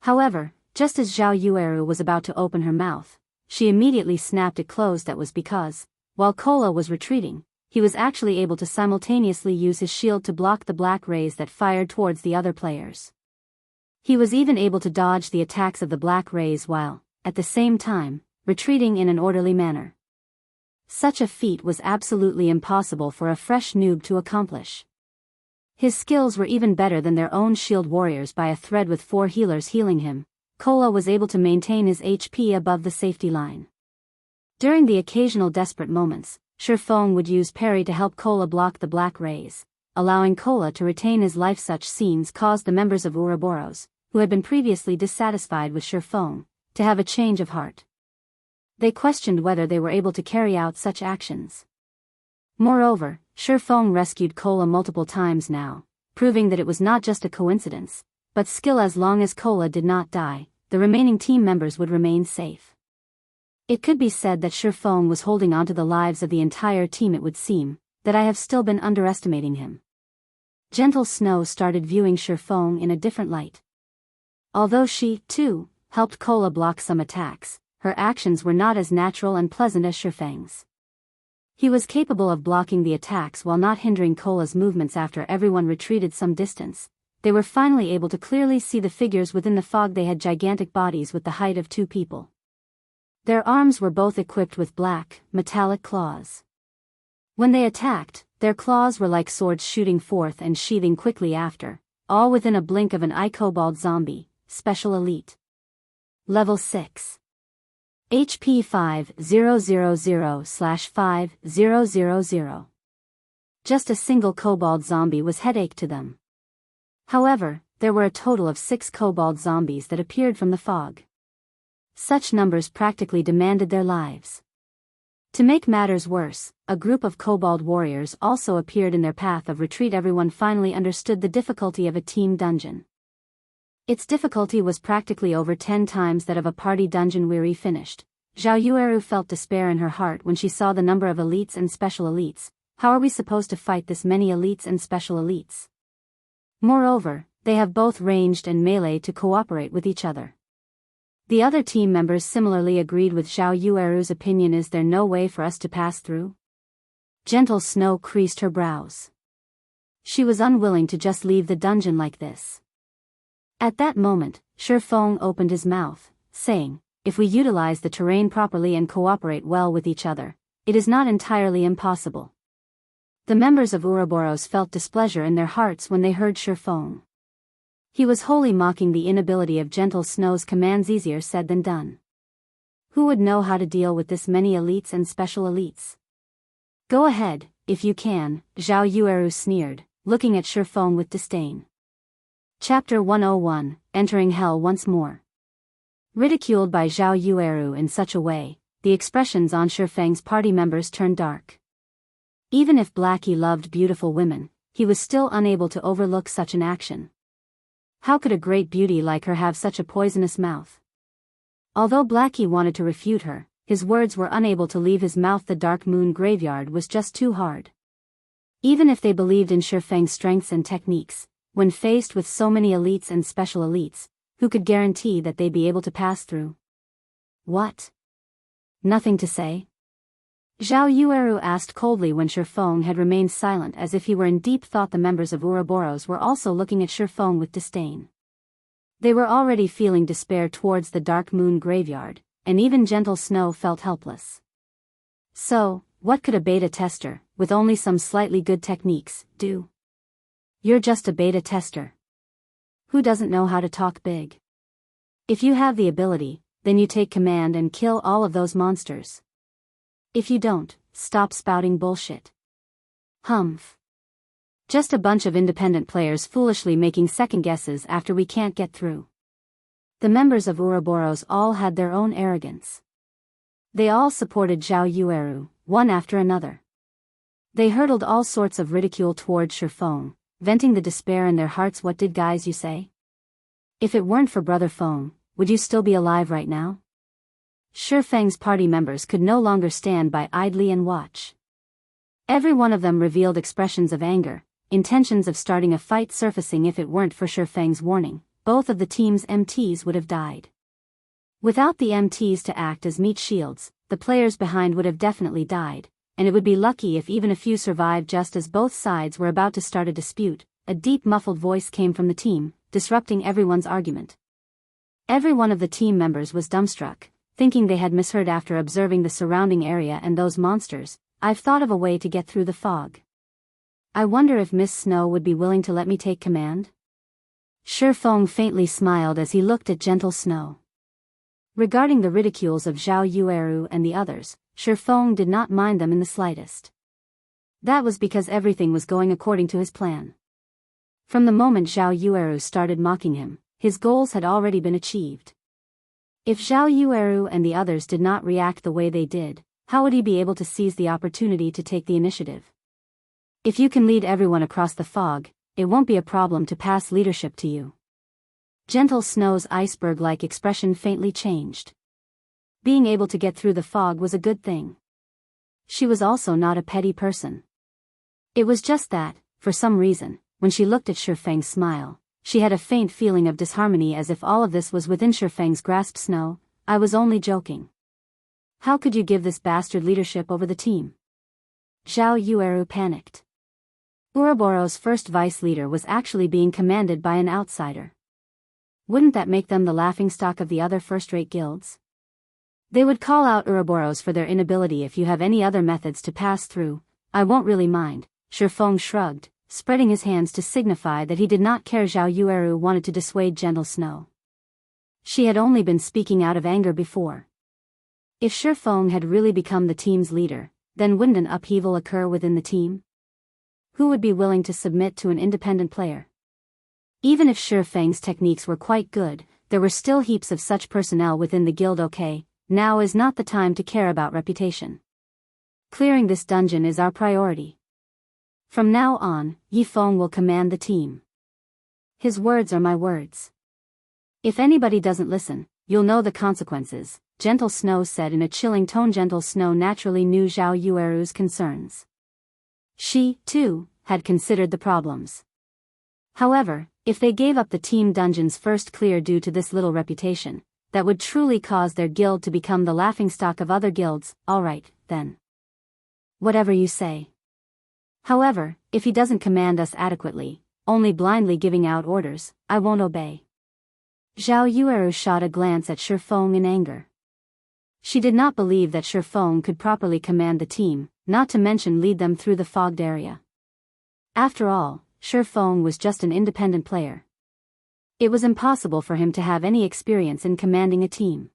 However, just as Zhao Yueru was about to open her mouth, she immediately snapped it closed. That was because, while Kola was retreating, he was actually able to simultaneously use his shield to block the black rays that fired towards the other players. He was even able to dodge the attacks of the black rays while, at the same time, retreating in an orderly manner. Such a feat was absolutely impossible for a fresh noob to accomplish. His skills were even better than their own shield warriors by a thread. With 4 healers healing him, Kola was able to maintain his HP above the safety line. During the occasional desperate moments, Shifeng would use parry to help Kola block the black rays, allowing Kola to retain his life. Such scenes caused the members of Ouroboros, who had been previously dissatisfied with Shifeng, to have a change of heart. They questioned whether they were able to carry out such actions. Moreover, Shifeng rescued Kola multiple times now, proving that it was not just a coincidence, but skill. As long as Kola did not die, the remaining team members would remain safe. It could be said that Shifeng was holding on to the lives of the entire team. It would seem that I have still been underestimating him. Gentle Snow started viewing Shifeng in a different light. Although she, too, helped Kola block some attacks, her actions were not as natural and pleasant as Shifeng's. He was capable of blocking the attacks while not hindering Kola's movements. After everyone retreated some distance, they were finally able to clearly see the figures within the fog. They had gigantic bodies with the height of 2 people. Their arms were both equipped with black, metallic claws. When they attacked, their claws were like swords shooting forth and sheathing quickly after, all within a blink of an eye. Kobold Zombie, Special Elite. Level 6. HP 5000/5000. Just a single Kobold Zombie was headache to them. However, there were a total of 6 Kobold Zombies that appeared from the fog. Such numbers practically demanded their lives. To make matters worse, a group of Kobold warriors also appeared in their path of retreat. Everyone finally understood the difficulty of a team dungeon. Its difficulty was practically over 10 times that of a party dungeon. Weary finished, Xiao Yueru felt despair in her heart when she saw the number of elites and special elites. How are we supposed to fight this many elites and special elites? Moreover, they have both ranged and melee to cooperate with each other. The other team members similarly agreed with Xiao Yueru's opinion. Is there no way for us to pass through? Gentle Snow creased her brows. She was unwilling to just leave the dungeon like this. At that moment, Shifeng opened his mouth, saying, "If we utilize the terrain properly and cooperate well with each other, it is not entirely impossible." The members of Ouroboros felt displeasure in their hearts when they heard Shifeng. He was wholly mocking the inability of Gentle Snow's commands. Easier said than done. Who would know how to deal with this many elites and special elites? Go ahead, if you can, Xiao Yueru sneered, looking at Shifeng with disdain. Chapter 101, Entering Hell Once More. Ridiculed by Xiao Yueru in such a way, the expressions on Shifeng's party members turned dark. Even if Blackie loved beautiful women, he was still unable to overlook such an action. How could a great beauty like her have such a poisonous mouth? Although Blackie wanted to refute her, his words were unable to leave his mouth. The Dark Moon Graveyard was just too hard. Even if they believed in Shifeng's strengths and techniques, when faced with so many elites and special elites, who could guarantee that they'd be able to pass through? What? Nothing to say? Xiao Yueru asked coldly when Shifeng had remained silent as if he were in deep thought. The members of Ouroboros were also looking at Shifeng with disdain. They were already feeling despair towards the Dark Moon Graveyard, and even Gentle Snow felt helpless. So, what could a beta tester, with only some slightly good techniques, do? You're just a beta tester. Who doesn't know how to talk big? If you have the ability, then you take command and kill all of those monsters. If you don't, stop spouting bullshit. Humph. Just a bunch of independent players foolishly making second guesses after we can't get through. The members of Ouroboros all had their own arrogance. They all supported Xiao Yueru, one after another. They hurled all sorts of ridicule toward Shifeng, venting the despair in their hearts. What did guys you say? If it weren't for Brother Feng, would you still be alive right now? Shifeng's party members could no longer stand by idly and watch. Every one of them revealed expressions of anger, intentions of starting a fight surfacing. If it weren't for Shifeng's warning, both of the team's MTs would have died. Without the MTs to act as meat shields, the players behind would have definitely died, and it would be lucky if even a few survived. Just as both sides were about to start a dispute, a deep muffled voice came from the team, disrupting everyone's argument. Every one of the team members was dumbstruck, thinking they had misheard. After observing the surrounding area and those monsters, I've thought of a way to get through the fog. I wonder if Miss Snow would be willing to let me take command? Shifeng faintly smiled as he looked at Gentle Snow. Regarding the ridicules of Xiao Yueru and the others, Shifeng did not mind them in the slightest. That was because everything was going according to his plan. From the moment Xiao Yueru started mocking him, his goals had already been achieved. If Xiao Yueru and the others did not react the way they did, how would he be able to seize the opportunity to take the initiative? If you can lead everyone across the fog, it won't be a problem to pass leadership to you. Gentle Snow's iceberg-like expression faintly changed. Being able to get through the fog was a good thing. She was also not a petty person. It was just that, for some reason, when she looked at Shifeng's smile, she had a faint feeling of disharmony, as if all of this was within Shifeng's grasp. Snow, I was only joking. How could you give this bastard leadership over the team? Zhao Yueru panicked. Ouroboros' first vice leader was actually being commanded by an outsider. Wouldn't that make them the laughingstock of the other first-rate guilds? They would call out Ouroboros for their inability. If you have any other methods to pass through, I won't really mind, Shifeng shrugged, spreading his hands to signify that he did not care. Zhao Yueru wanted to dissuade Gentle Snow. She had only been speaking out of anger before. If Shifeng had really become the team's leader, then wouldn't an upheaval occur within the team? Who would be willing to submit to an independent player? Even if Shifeng's techniques were quite good, there were still heaps of such personnel within the guild. Okay, now is not the time to care about reputation. Clearing this dungeon is our priority. From now on, Yifeng will command the team. His words are my words. If anybody doesn't listen, you'll know the consequences, Gentle Snow said in a chilling tone. Gentle Snow naturally knew Zhao Yueru's concerns. She, too, had considered the problems. However, if they gave up the team dungeon's first clear due to this little reputation, that would truly cause their guild to become the laughingstock of other guilds. Alright, then. Whatever you say. However, if he doesn't command us adequately, only blindly giving out orders, I won't obey. Zhao Yueru shot a glance at Shifeng in anger. She did not believe that Shifeng could properly command the team, not to mention lead them through the fogged area. After all, Shifeng was just an independent player. It was impossible for him to have any experience in commanding a team.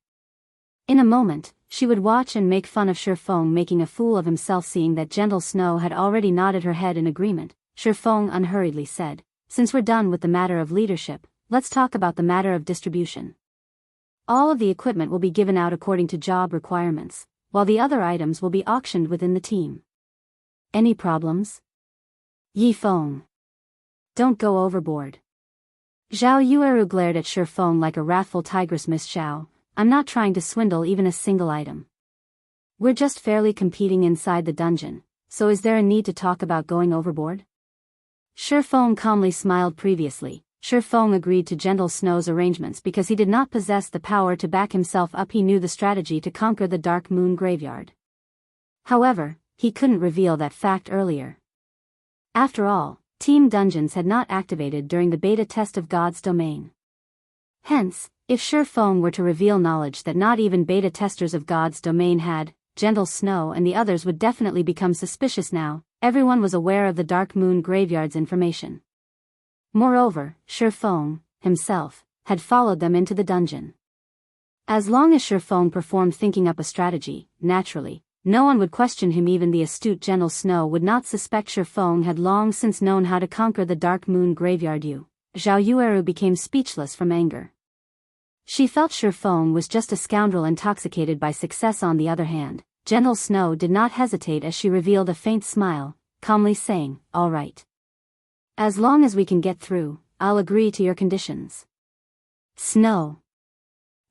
In a moment, she would watch and make fun of Shifeng making a fool of himself. Seeing that Gentle Snow had already nodded her head in agreement, Shifeng unhurriedly said, since we're done with the matter of leadership, let's talk about the matter of distribution. All of the equipment will be given out according to job requirements, while the other items will be auctioned within the team. Any problems? Yifeng. Don't go overboard. Zhao Yueru glared at Shifeng like a wrathful tigress. Miss Zhao, I'm not trying to swindle even a single item. We're just fairly competing inside the dungeon, so is there a need to talk about going overboard? Shifeng calmly smiled. Previously, Shifeng agreed to Gentle Snow's arrangements because he did not possess the power to back himself up. He knew the strategy to conquer the Dark Moon Graveyard. However, he couldn't reveal that fact earlier. After all, Team Dungeons had not activated during the beta test of God's domain. Hence, if Shifeng were to reveal knowledge that not even beta testers of God's domain had, Gentle Snow and the others would definitely become suspicious. Now, everyone was aware of the Dark Moon Graveyard's information. Moreover, Shifeng, himself, had followed them into the dungeon. As long as Shifeng performed thinking up a strategy, naturally, no one would question him. Even the astute Gentle Snow would not suspect Shifeng had long since known how to conquer the Dark Moon Graveyard. Zhao Yueru became speechless from anger. She felt Shifeng was just a scoundrel intoxicated by success. On the other hand, Gentle Snow did not hesitate as she revealed a faint smile, calmly saying, all right. As long as we can get through, I'll agree to your conditions. Snow.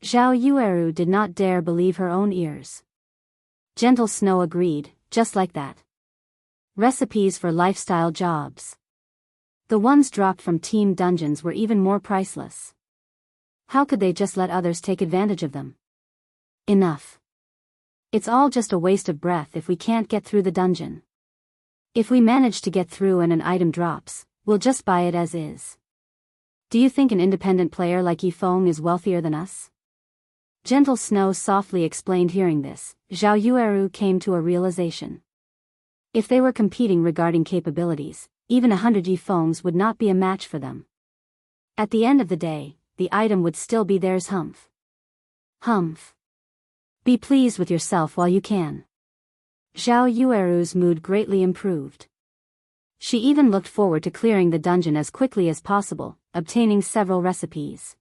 Zhao Yueru did not dare believe her own ears. Gentle Snow agreed, just like that. Recipes for lifestyle jobs. The ones dropped from Team Dungeons were even more priceless. How could they just let others take advantage of them? Enough. It's all just a waste of breath if we can't get through the dungeon. If we manage to get through and an item drops, we'll just buy it as is. Do you think an independent player like Yifeng is wealthier than us? Gentle Snow softly explained. Hearing this, Zhao Yueru came to a realization. If they were competing regarding capabilities, even 100 Yifengs would not be a match for them. At the end of the day, the item would still be theirs. Humph. Humph. Be pleased with yourself while you can. Zhao Yueru's mood greatly improved. She even looked forward to clearing the dungeon as quickly as possible, obtaining several recipes.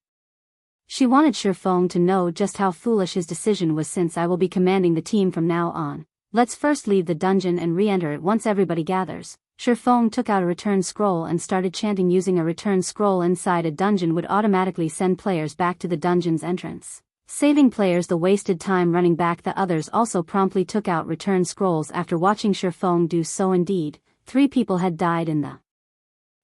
She wanted Shifeng to know just how foolish his decision was. Since I will be commanding the team from now on, let's first leave the dungeon and re-enter it once everybody gathers, Shifeng took out a return scroll and started chanting. Using a return scroll inside a dungeon would automatically send players back to the dungeon's entrance, saving players the wasted time running back. The others also promptly took out return scrolls after watching Shifeng do so. Indeed, 3 people had died in the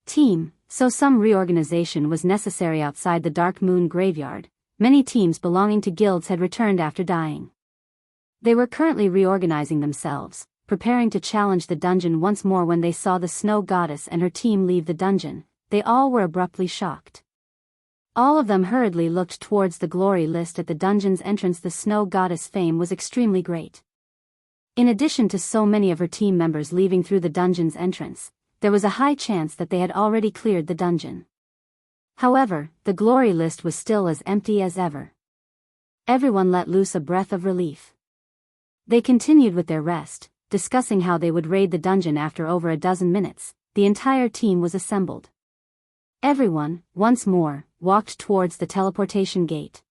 team, so some reorganization was necessary outside the Dark Moon graveyard. Many teams belonging to guilds had returned after dying. They were currently reorganizing themselves, preparing to challenge the dungeon once more. When they saw the Snow Goddess and her team leave the dungeon, they all were abruptly shocked. All of them hurriedly looked towards the glory list at the dungeon's entrance. The Snow Goddess' fame was extremely great. In addition to so many of her team members leaving through the dungeon's entrance, there was a high chance that they had already cleared the dungeon. However, the glory list was still as empty as ever. Everyone let loose a breath of relief. They continued with their rest, discussing how they would raid the dungeon. After over a dozen minutes, the entire team was assembled. Everyone, once more, walked towards the teleportation gate.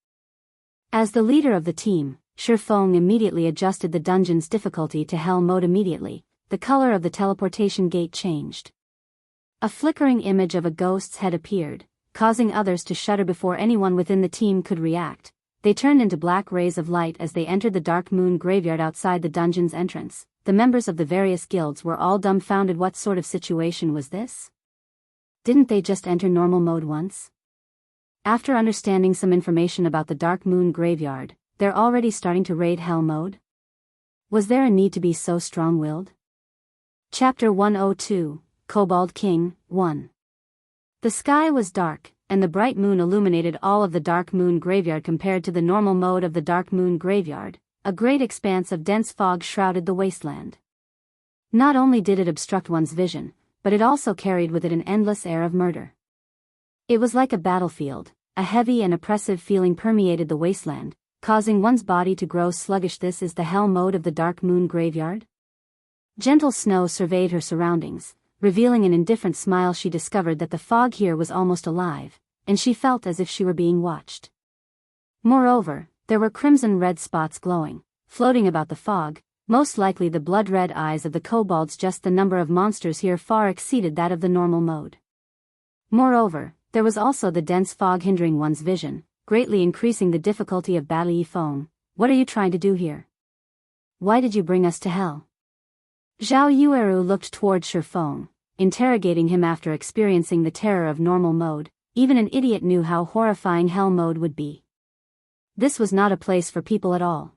As the leader of the team, Shifeng immediately adjusted the dungeon's difficulty to hell mode. Immediately, the color of the teleportation gate changed. A flickering image of a ghost's head appeared, causing others to shudder before anyone within the team could react. They turned into black rays of light as they entered the Dark Moon graveyard outside the dungeon's entrance. The members of the various guilds were all dumbfounded. What sort of situation was this? Didn't they just enter normal mode once? After understanding some information about the Dark Moon graveyard, they're already starting to raid hell mode? Was there a need to be so strong-willed? Chapter 102, Kobold King, 1. The sky was dark, and the bright moon illuminated all of the Dark Moon graveyard. Compared to the normal mode of the Dark Moon graveyard, a great expanse of dense fog shrouded the wasteland. Not only did it obstruct one's vision, but it also carried with it an endless air of murder. It was like a battlefield. A heavy and oppressive feeling permeated the wasteland, causing one's body to grow sluggish. This is the hell mode of the Dark Moon graveyard? Gentle Snow surveyed her surroundings. Revealing an indifferent smile, she discovered that the fog here was almost alive, and she felt as if she were being watched. Moreover, there were crimson-red spots glowing, floating about the fog, most likely the blood-red eyes of the kobolds. Just the number of monsters here far exceeded that of the normal mode. Moreover, there was also the dense fog hindering one's vision, greatly increasing the difficulty of battle. Yifeng, what are you trying to do here? Why did you bring us to hell? Zhao Yueru looked toward Shifeng, interrogating him. After experiencing the terror of normal mode, even an idiot knew how horrifying hell mode would be. This was not a place for people at all.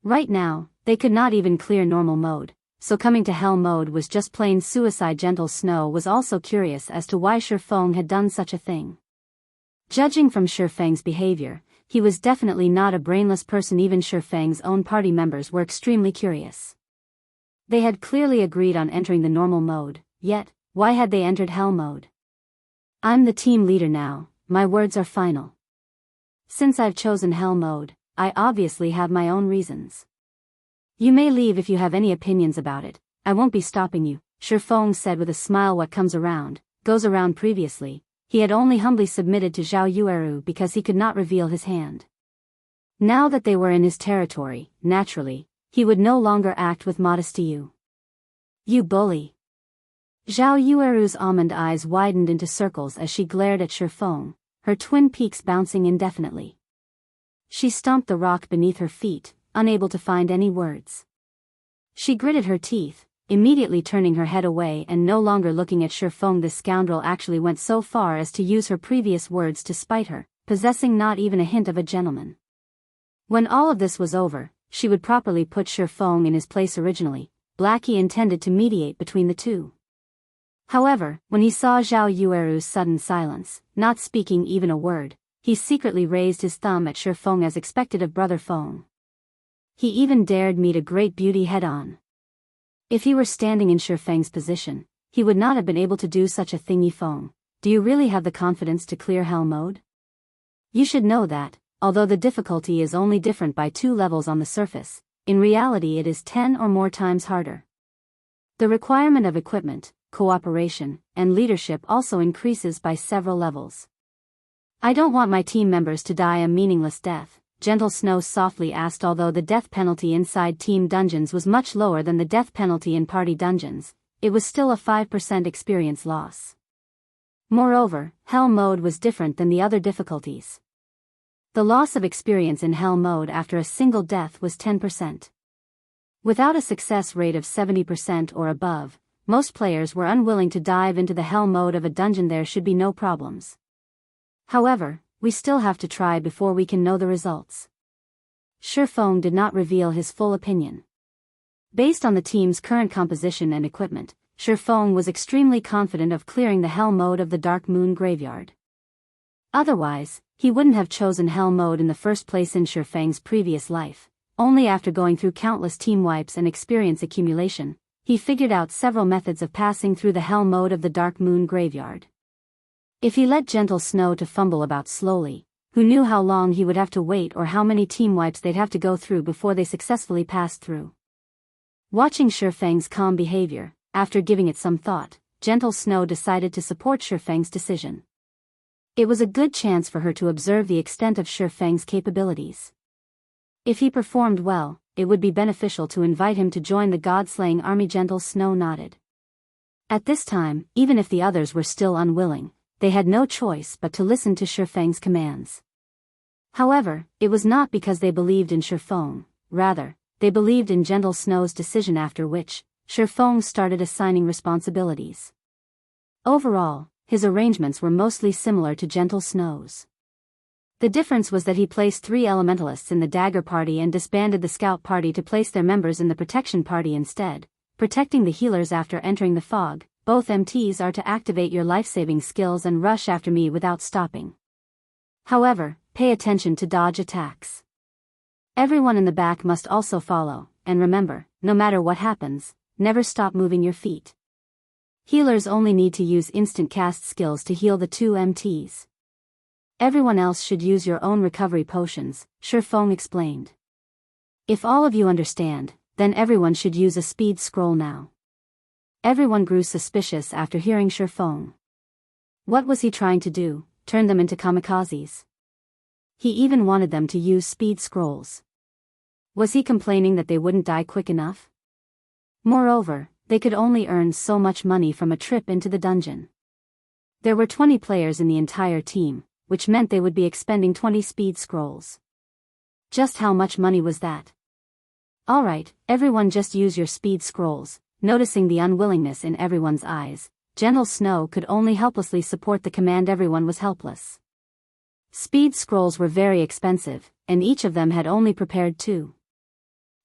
Right now, they could not even clear normal mode, so coming to hell mode was just plain suicide. Gentle Snow was also curious as to why Shifeng had done such a thing. Judging from Shifeng's behavior, he was definitely not a brainless person. Even Shifeng's own party members were extremely curious. They had clearly agreed on entering the normal mode, yet, why had they entered hell mode? I'm the team leader now, my words are final. Since I've chosen hell mode, I obviously have my own reasons. You may leave if you have any opinions about it, I won't be stopping you, Shifeng said with a smile. What comes around, goes around. Previously, he had only humbly submitted to Zhao Yueru because he could not reveal his hand. Now that they were in his territory, naturally, he would no longer act with modesty. You bully. Zhao Yueru's almond eyes widened into circles as she glared at Shifeng, her twin peaks bouncing indefinitely. She stomped the rock beneath her feet, unable to find any words. She gritted her teeth, immediately turning her head away and no longer looking at Shifeng. This scoundrel actually went so far as to use her previous words to spite her, possessing not even a hint of a gentleman. When all of this was over, she would properly put Shifeng in his place. Originally, Blackie intended to mediate between the two. However, when he saw Zhao Yueru's sudden silence, not speaking even a word, he secretly raised his thumb at Shifeng as expected of Brother Feng. He even dared meet a great beauty head-on. If he were standing in Shifeng's position, he would not have been able to do such a thing. Yifeng, do you really have the confidence to clear hell mode? You should know that, although the difficulty is only different by 2 levels on the surface, in reality it is 10 or more times harder. The requirement of equipment, cooperation, and leadership also increases by several levels. I don't want my team members to die a meaningless death, Gentle Snow softly asked. Although the death penalty inside team dungeons was much lower than the death penalty in party dungeons, it was still a 5% experience loss. Moreover, Hell mode was different than the other difficulties. The loss of experience in Hell mode after a single death was 10%. Without a success rate of 70% or above, most players were unwilling to dive into the Hell mode of a dungeon. There should be no problems. However, we still have to try before we can know the results. Shifeng did not reveal his full opinion. Based on the team's current composition and equipment, Shifeng was extremely confident of clearing the Hell mode of the Dark Moon Graveyard. Otherwise, he wouldn't have chosen Hell mode in the first place in Shifeng's previous life. Only after going through countless team wipes and experience accumulation, he figured out several methods of passing through the Hell mode of the Dark Moon Graveyard. If he let Gentle Snow to fumble about slowly, who knew how long he would have to wait or how many team wipes they'd have to go through before they successfully passed through. Watching Shifeng's calm behavior, after giving it some thought, Gentle Snow decided to support Shifeng's decision. It was a good chance for her to observe the extent of Shifeng's capabilities. If he performed well, it would be beneficial to invite him to join the god-slaying army. Gentle Snow nodded. At this time, even if the others were still unwilling, they had no choice but to listen to Shifeng's commands. However, it was not because they believed in Shifeng, rather, they believed in Gentle Snow's decision, after which, Shifeng started assigning responsibilities. Overall, his arrangements were mostly similar to Gentle Snow's. The difference was that he placed 3 elementalists in the Dagger Party and disbanded the Scout Party to place their members in the Protection Party instead, protecting the healers after entering the fog. Both MTs are to activate your life-saving skills and rush after me without stopping. However, pay attention to dodge attacks. Everyone in the back must also follow, and remember, no matter what happens, never stop moving your feet. Healers only need to use instant cast skills to heal the 2 MTs. Everyone else should use your own recovery potions, Shifeng explained. If all of you understand, then everyone should use a speed scroll now. Everyone grew suspicious after hearing Shifeng. What was he trying to do, turn them into kamikazes? He even wanted them to use speed scrolls. Was he complaining that they wouldn't die quick enough? Moreover, they could only earn so much money from a trip into the dungeon. There were 20 players in the entire team, which meant they would be expending 20 speed scrolls. Just how much money was that? Alright, everyone just use your speed scrolls. Noticing the unwillingness in everyone's eyes, Gentle Snow could only helplessly support the command. Everyone was helpless. Speed scrolls were very expensive, and each of them had only prepared 2.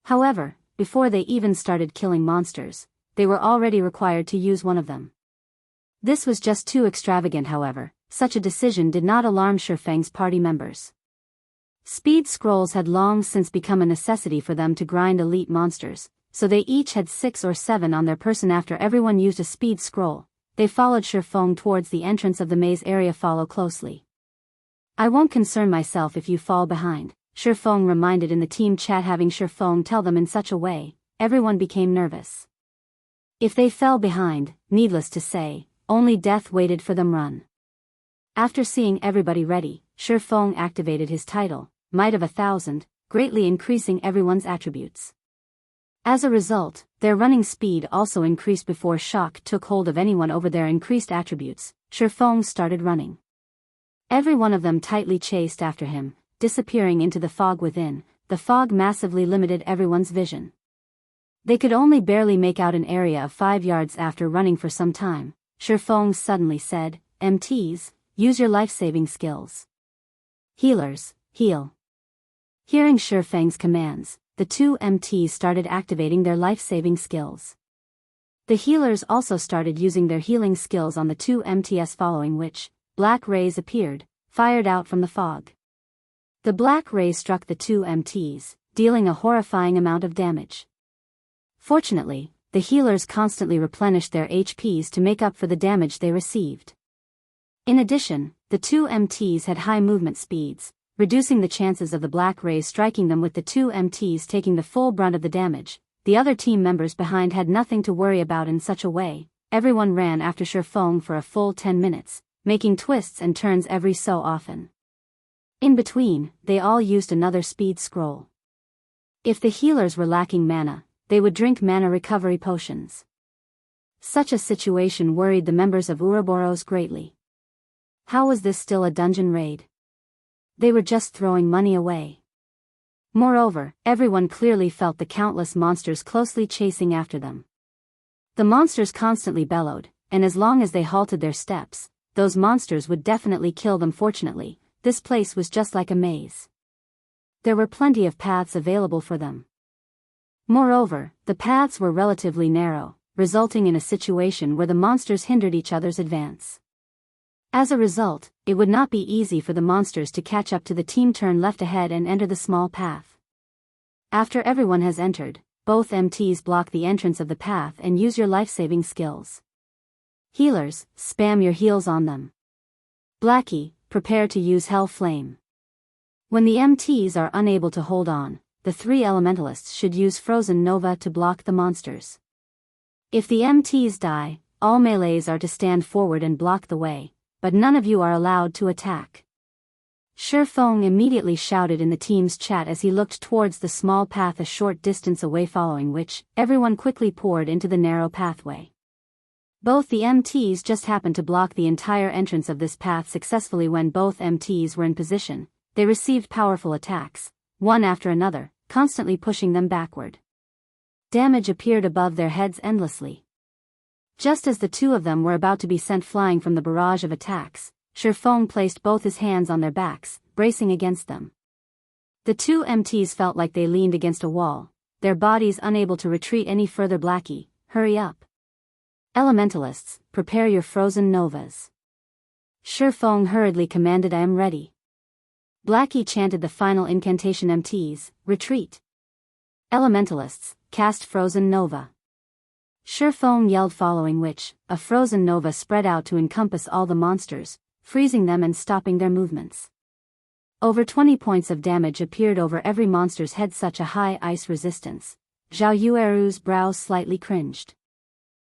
However, before they even started killing monsters, they were already required to use one of them. This was just too extravagant. However, such a decision did not alarm Shifeng's party members. Speed scrolls had long since become a necessity for them to grind elite monsters, so they each had 6 or 7 on their person. After everyone used a speed scroll, they followed Shifeng towards the entrance of the maze area. Follow closely. I won't concern myself if you fall behind, Shifeng reminded in the team chat. Having Shifeng tell them in such a way, everyone became nervous. If they fell behind, needless to say, only death waited for them. Run. After seeing everybody ready, Shifeng activated his title, Might of 1,000, greatly increasing everyone's attributes. As a result, their running speed also increased. Before shock took hold of anyone over their increased attributes, Shifeng started running. Every one of them tightly chased after him, disappearing into the fog within. The fog massively limited everyone's vision. They could only barely make out an area of 5 yards. After running for some time, Shifeng suddenly said, MTs, use your life-saving skills. Healers, heal. Hearing Shifeng's commands, the 2 MTs started activating their life-saving skills. The healers also started using their healing skills on the 2 MTs, following which, black rays appeared, fired out from the fog. The black rays struck the 2 MTs, dealing a horrifying amount of damage. Fortunately, the healers constantly replenished their HPs to make up for the damage they received. In addition, the 2 MTs had high movement speeds, reducing the chances of the black rays striking them. With the 2 MTs taking the full brunt of the damage, the other team members behind had nothing to worry about. In such a way, everyone ran after Shifeng for a full 10 minutes, making twists and turns every so often. In between, they all used another speed scroll. If the healers were lacking mana, they would drink mana recovery potions. Such a situation worried the members of Ouroboros greatly. How was this still a dungeon raid? They were just throwing money away. Moreover, everyone clearly felt the countless monsters closely chasing after them. The monsters constantly bellowed, and as long as they halted their steps, those monsters would definitely kill them. Fortunately, this place was just like a maze. There were plenty of paths available for them. Moreover, the paths were relatively narrow, resulting in a situation where the monsters hindered each other's advance. As a result, it would not be easy for the monsters to catch up to the team. Turn left ahead and enter the small path. After everyone has entered, both MTs block the entrance of the path and use your life-saving skills. Healers, spam your heals on them. Blackie, prepare to use Hell Flame. When the MTs are unable to hold on, the 3 elementalists should use Frozen Nova to block the monsters. If the MTs die, all melees are to stand forward and block the way, but none of you are allowed to attack. Shifeng immediately shouted in the team's chat as he looked towards the small path a short distance away, following which, everyone quickly poured into the narrow pathway. Both the MTs just happened to block the entire entrance of this path successfully. When both MTs were in position, they received powerful attacks, one after another, constantly pushing them backward. Damage appeared above their heads endlessly. Just as the 2 of them were about to be sent flying from the barrage of attacks, Shifeng placed both his hands on their backs, bracing against them. The 2 MTs felt like they leaned against a wall, their bodies unable to retreat any further. Blackie, hurry up. Elementalists, prepare your Frozen Novas. Shifeng hurriedly commanded. I am ready. Blackie chanted the final incantation. MTs, retreat. Elementalists, cast Frozen Nova. Shifeng yelled, following which, a Frozen Nova spread out to encompass all the monsters, freezing them and stopping their movements. Over 20 points of damage appeared over every monster's head. Such a high ice resistance. Zhao Yueru's brows slightly cringed.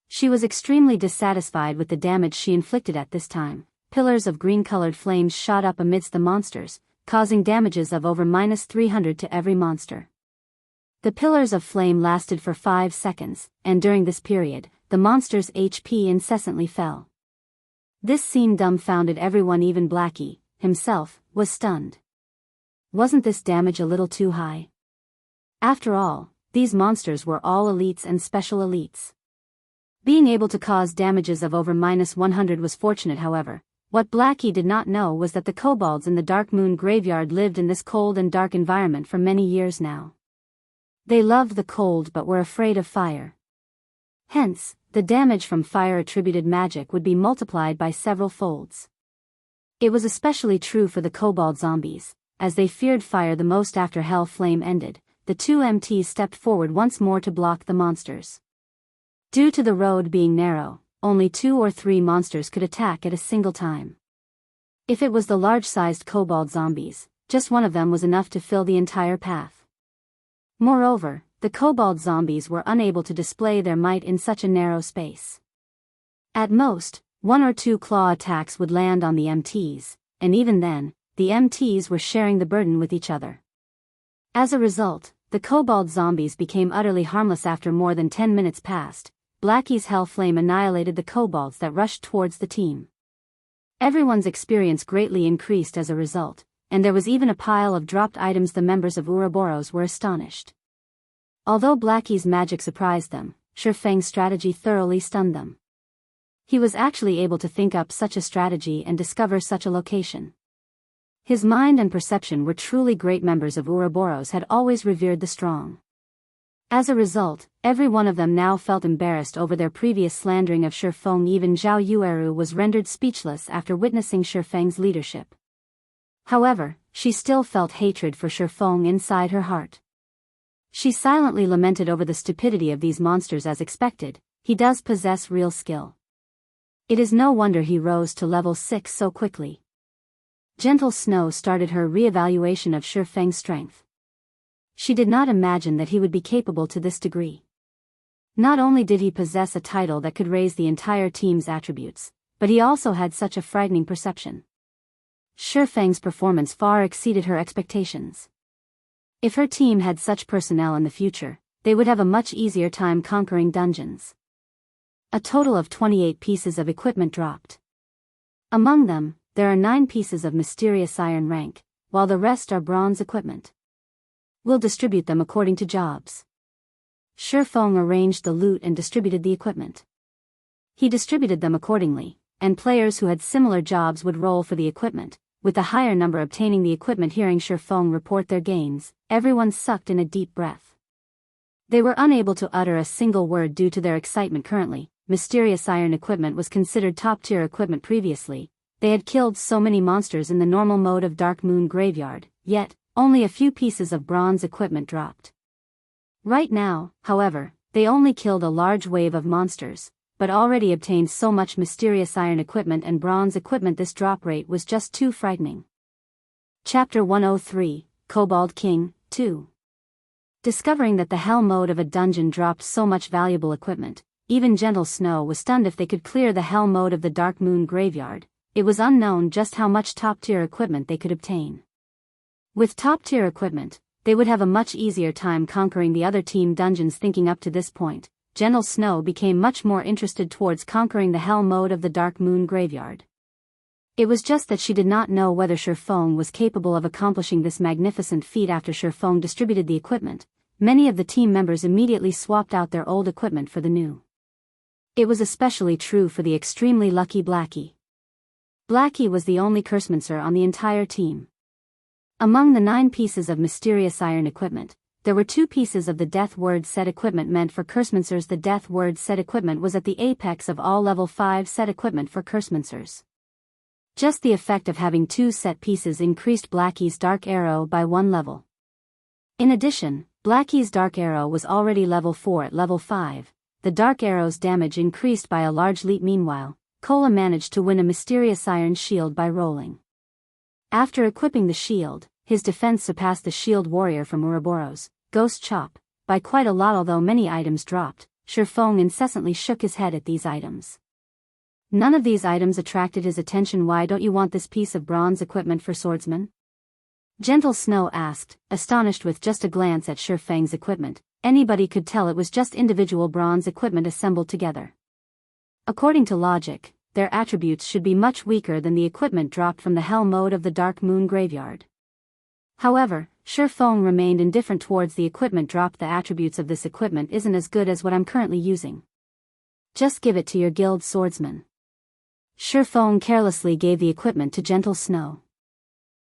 She was extremely dissatisfied with the damage she inflicted at this time. Pillars of green-colored flames shot up amidst the monsters, causing damages of over -300 to every monster. The pillars of flame lasted for 5 seconds, and during this period, the monster's HP incessantly fell. This scene dumbfounded everyone. Even Blackie, himself, was stunned. Wasn't this damage a little too high? After all, these monsters were all elites and special elites. Being able to cause damages of over -100 was fortunate. However, what Blackie did not know was that the kobolds in the Dark Moon Graveyard lived in this cold and dark environment for many years now. They loved the cold but were afraid of fire. Hence, the damage from fire-attributed magic would be multiplied by several folds. It was especially true for the kobold zombies, as they feared fire the most. After Hell Flame ended, the 2 MTs stepped forward once more to block the monsters. Due to the road being narrow, only 2 or 3 monsters could attack at a single time. If it was the large-sized kobold zombies, just one of them was enough to fill the entire path. Moreover, the kobold zombies were unable to display their might in such a narrow space. At most, 1 or 2 claw attacks would land on the MTs, and even then, the MTs were sharing the burden with each other. As a result, the kobold zombies became utterly harmless. After more than 10 minutes passed, Blackie's Hell Flame annihilated the kobolds that rushed towards the team. Everyone's experience greatly increased as a result, and there was even a pile of dropped items. The members of Ouroboros were astonished. Although Blackie's magic surprised them, Shifeng's strategy thoroughly stunned them. He was actually able to think up such a strategy and discover such a location. His mind and perception were truly great. Members of Ouroboros had always revered the strong. As a result, every one of them now felt embarrassed over their previous slandering of Shifeng. Even Zhao Yueru was rendered speechless after witnessing Shifeng's leadership. However, she still felt hatred for Shifeng inside her heart. She silently lamented over the stupidity of these monsters. As expected, he does possess real skill. It is no wonder he rose to level 6 so quickly. Gentle Snow started her re-evaluation of Shifeng's strength. She did not imagine that he would be capable to this degree. Not only did he possess a title that could raise the entire team's attributes, but he also had such a frightening perception. Shifeng's performance far exceeded her expectations. If her team had such personnel in the future, they would have a much easier time conquering dungeons. A total of 28 pieces of equipment dropped. Among them, there are 9 pieces of mysterious iron rank, while the rest are bronze equipment. We'll distribute them according to jobs. Shifeng arranged the loot and distributed the equipment. He distributed them accordingly, and players who had similar jobs would roll for the equipment, with the higher number obtaining the equipment. Hearing Shifeng report their gains, everyone sucked in a deep breath. They were unable to utter a single word due to their excitement. Currently, mysterious iron equipment was considered top-tier equipment. Previously, they had killed so many monsters in the normal mode of Dark Moon Graveyard, yet, only a few pieces of bronze equipment dropped. Right now, however, they only killed a large wave of monsters, but already obtained so much mysterious iron equipment and bronze equipment. This drop rate was just too frightening. Chapter 103, Kobold King, 2. Discovering that the hell mode of a dungeon dropped so much valuable equipment, even Gentle Snow was stunned. If they could clear the hell mode of the Dark Moon Graveyard, it was unknown just how much top-tier equipment they could obtain. With top-tier equipment, they would have a much easier time conquering the other team dungeons. Thinking up to this point, Gentle Snow became much more interested towards conquering the hell mode of the Dark Moon Graveyard. It was just that she did not know whether Shifeng was capable of accomplishing this magnificent feat. After Shifeng distributed the equipment, many of the team members immediately swapped out their old equipment for the new. It was especially true for the extremely lucky Blackie. Blackie was the only cursemancer on the entire team. Among the 9 pieces of mysterious iron equipment, there were 2 pieces of the Death Word set equipment meant for cursemancers. The Death Word set equipment was at the apex of all level 5 set equipment for cursemancers. Just the effect of having 2 set pieces increased Blackie's Dark Arrow by 1 level. In addition, Blackie's Dark Arrow was already level 4 at level 5. The Dark Arrow's damage increased by a large leap. Meanwhile, Kola managed to win a mysterious iron shield by rolling. After equipping the shield, his defense surpassed the shield warrior from Ouroboros, Ghost Chop, by quite a lot. Although many items dropped, Shifeng incessantly shook his head at these items. None of these items attracted his attention. Why don't you want this piece of bronze equipment for swordsman? Gentle Snow asked, astonished. With just a glance at Shifeng's equipment, anybody could tell it was just individual bronze equipment assembled together. According to logic, their attributes should be much weaker than the equipment dropped from the hell mode of the Dark Moon Graveyard. However, Shifeng remained indifferent towards the equipment dropped. The attributes of this equipment isn't as good as what I'm currently using. Just give it to your guild swordsman. Shifeng carelessly gave the equipment to Gentle Snow.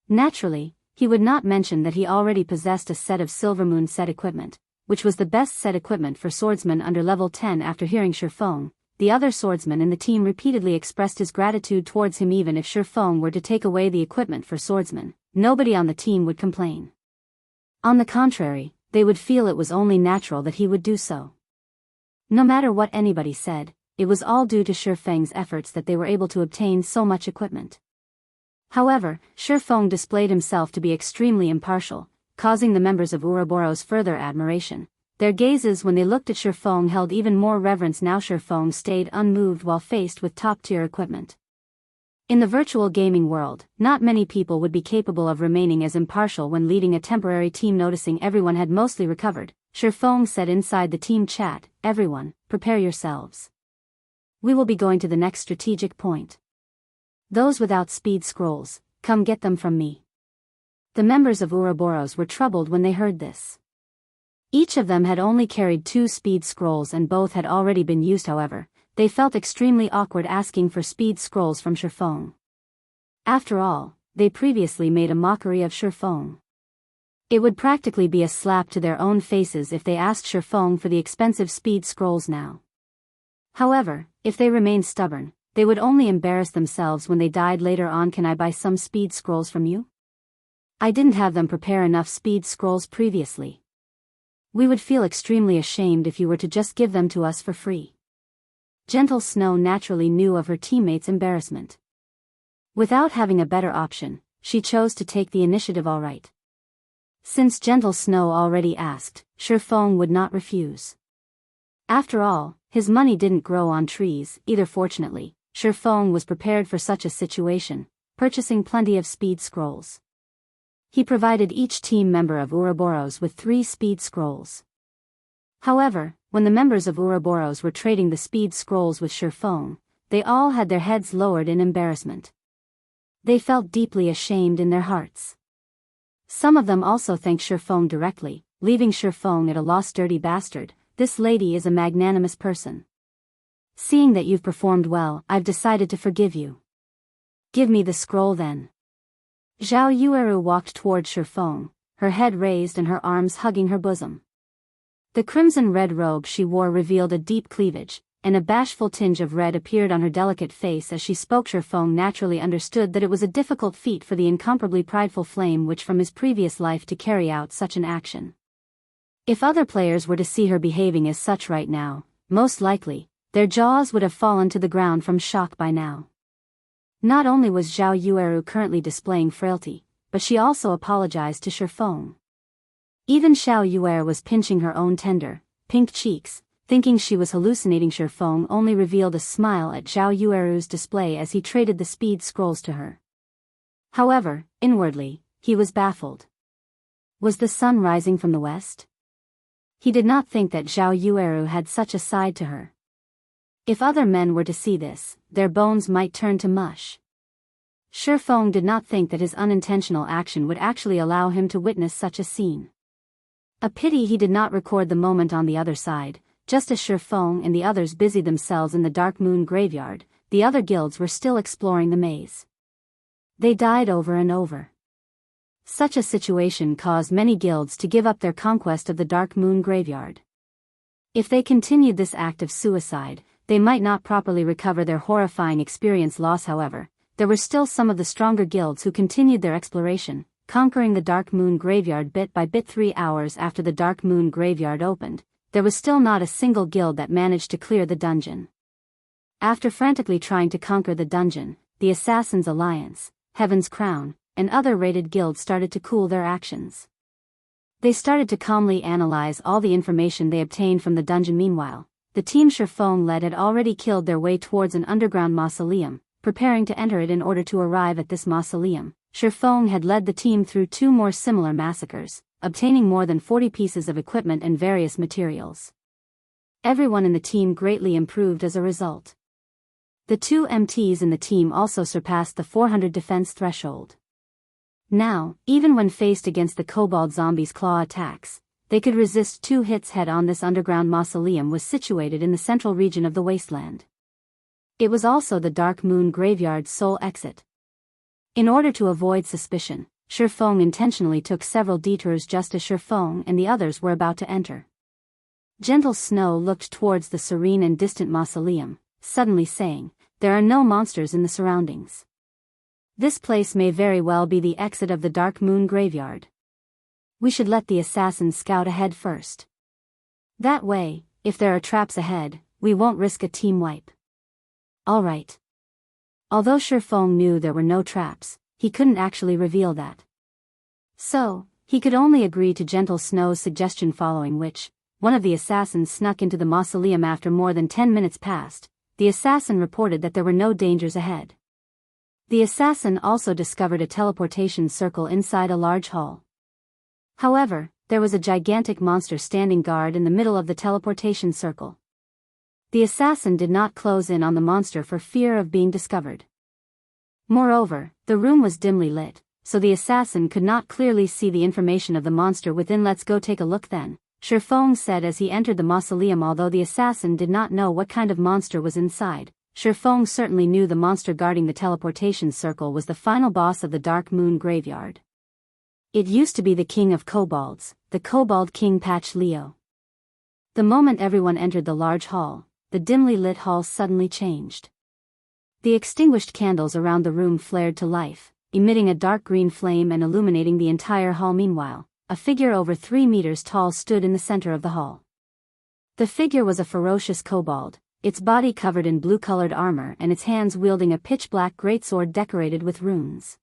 Naturally, he would not mention that he already possessed a set of Silvermoon set equipment, which was the best set equipment for swordsmen under level 10. After hearing Shifeng, the other swordsman in the team repeatedly expressed his gratitude towards him. Even if Shifeng were to take away the equipment for swordsmen, nobody on the team would complain. On the contrary, they would feel it was only natural that he would do so. No matter what anybody said, it was all due to Shifeng's efforts that they were able to obtain so much equipment. However, Shifeng displayed himself to be extremely impartial, causing the members of Ouroboros further admiration. Their gazes when they looked at Shifeng held even more reverence. Now Shifeng stayed unmoved while faced with top-tier equipment. In the virtual gaming world, not many people would be capable of remaining as impartial when leading a temporary team. Noticing everyone had mostly recovered, Shifeng said inside the team chat, "Everyone, prepare yourselves. We will be going to the next strategic point. Those without speed scrolls, come get them from me." The members of Ouroboros were troubled when they heard this. Each of them had only carried 2 speed scrolls and both had already been used. However, they felt extremely awkward asking for speed scrolls from Shifeng. After all, they previously made a mockery of Shifeng. It would practically be a slap to their own faces if they asked Shifeng for the expensive speed scrolls now. However, if they remained stubborn, they would only embarrass themselves when they died later on. "Can I buy some speed scrolls from you? I didn't have them prepare enough speed scrolls previously. We would feel extremely ashamed if you were to just give them to us for free." Gentle Snow naturally knew of her teammates' embarrassment. Without having a better option, she chose to take the initiative. All right. Since Gentle Snow already asked, Shifeng would not refuse. After all, his money didn't grow on trees either. Fortunately, Shifeng was prepared for such a situation, purchasing plenty of speed scrolls. He provided each team member of Ouroboros with 3 speed scrolls. However, when the members of Ouroboros were trading the speed scrolls with Shifeng, they all had their heads lowered in embarrassment. They felt deeply ashamed in their hearts. Some of them also thanked Shifeng directly, leaving Shifeng at a loss. Dirty bastard, this lady is a magnanimous person. Seeing that you've performed well, I've decided to forgive you. Give me the scroll then. Zhao Yueru walked toward Shifeng, her head raised and her arms hugging her bosom. The crimson-red robe she wore revealed a deep cleavage, and a bashful tinge of red appeared on her delicate face as she spoke. Shifeng naturally understood that it was a difficult feat for the incomparably prideful flame witch from his previous life to carry out such an action. If other players were to see her behaving as such right now, most likely, their jaws would have fallen to the ground from shock by now. Not only was Zhao Yueru currently displaying frailty, but she also apologized to Shifeng. Even Xiao Yuer was pinching her own tender, pink cheeks, thinking she was hallucinating. Shifeng only revealed a smile at Zhao Yueru's display as he traded the speed scrolls to her. However, inwardly, he was baffled. Was the sun rising from the west? He did not think that Zhao Yueru had such a side to her. If other men were to see this, their bones might turn to mush. Shifeng did not think that his unintentional action would actually allow him to witness such a scene. A pity he did not record the moment on the other side. Just as Shifeng and the others busied themselves in the Dark Moon graveyard, the other guilds were still exploring the maze. They died over and over. Such a situation caused many guilds to give up their conquest of the Dark Moon graveyard. If they continued this act of suicide, they might not properly recover their horrifying experience loss. However, there were still some of the stronger guilds who continued their exploration, conquering the Dark Moon graveyard bit by bit. 3 hours after the Dark Moon graveyard opened, there was still not a single guild that managed to clear the dungeon. After frantically trying to conquer the dungeon, the Assassins' Alliance, Heaven's Crown, and other raided guilds started to cool their actions. They started to calmly analyze all the information they obtained from the dungeon. Meanwhile, the team Shifeng led had already killed their way towards an underground mausoleum, preparing to enter it. In order to arrive at this mausoleum, Shifeng had led the team through 2 more similar massacres, obtaining more than 40 pieces of equipment and various materials. Everyone in the team greatly improved as a result. The 2 MTs in the team also surpassed the 400 defense threshold. Now, even when faced against the Kobold zombies' claw attacks, they could resist 2 hits head-on. This underground mausoleum was situated in the central region of the wasteland. It was also the Dark Moon graveyard's sole exit. In order to avoid suspicion, Shifeng intentionally took several detours just as Shifeng and the others were about to enter. Gentle Snow looked towards the serene and distant mausoleum, suddenly saying, "There are no monsters in the surroundings. This place may very well be the exit of the Dark Moon graveyard. We should let the assassins scout ahead first. That way, if there are traps ahead, we won't risk a team wipe." All right. Although Shifeng knew there were no traps, he couldn't actually reveal that. So, he could only agree to Gentle Snow's suggestion, following which, one of the assassins snuck into the mausoleum. After more than 10 minutes passed, the assassin reported that there were no dangers ahead. The assassin also discovered a teleportation circle inside a large hall. However, there was a gigantic monster standing guard in the middle of the teleportation circle. The assassin did not close in on the monster for fear of being discovered. Moreover, the room was dimly lit, so the assassin could not clearly see the information of the monster within. "Let's go take a look then," Shifeng said as he entered the mausoleum. Although the assassin did not know what kind of monster was inside, Shifeng certainly knew the monster guarding the teleportation circle was the final boss of the Dark Moon graveyard. It used to be the king of kobolds, the Kobold King Patch Leo. The moment everyone entered the large hall, the dimly lit hall suddenly changed. The extinguished candles around the room flared to life, emitting a dark green flame and illuminating the entire hall. Meanwhile, a figure over 3 meters tall stood in the center of the hall. The figure was a ferocious kobold, its body covered in blue-colored armor and its hands wielding a pitch-black greatsword decorated with runes.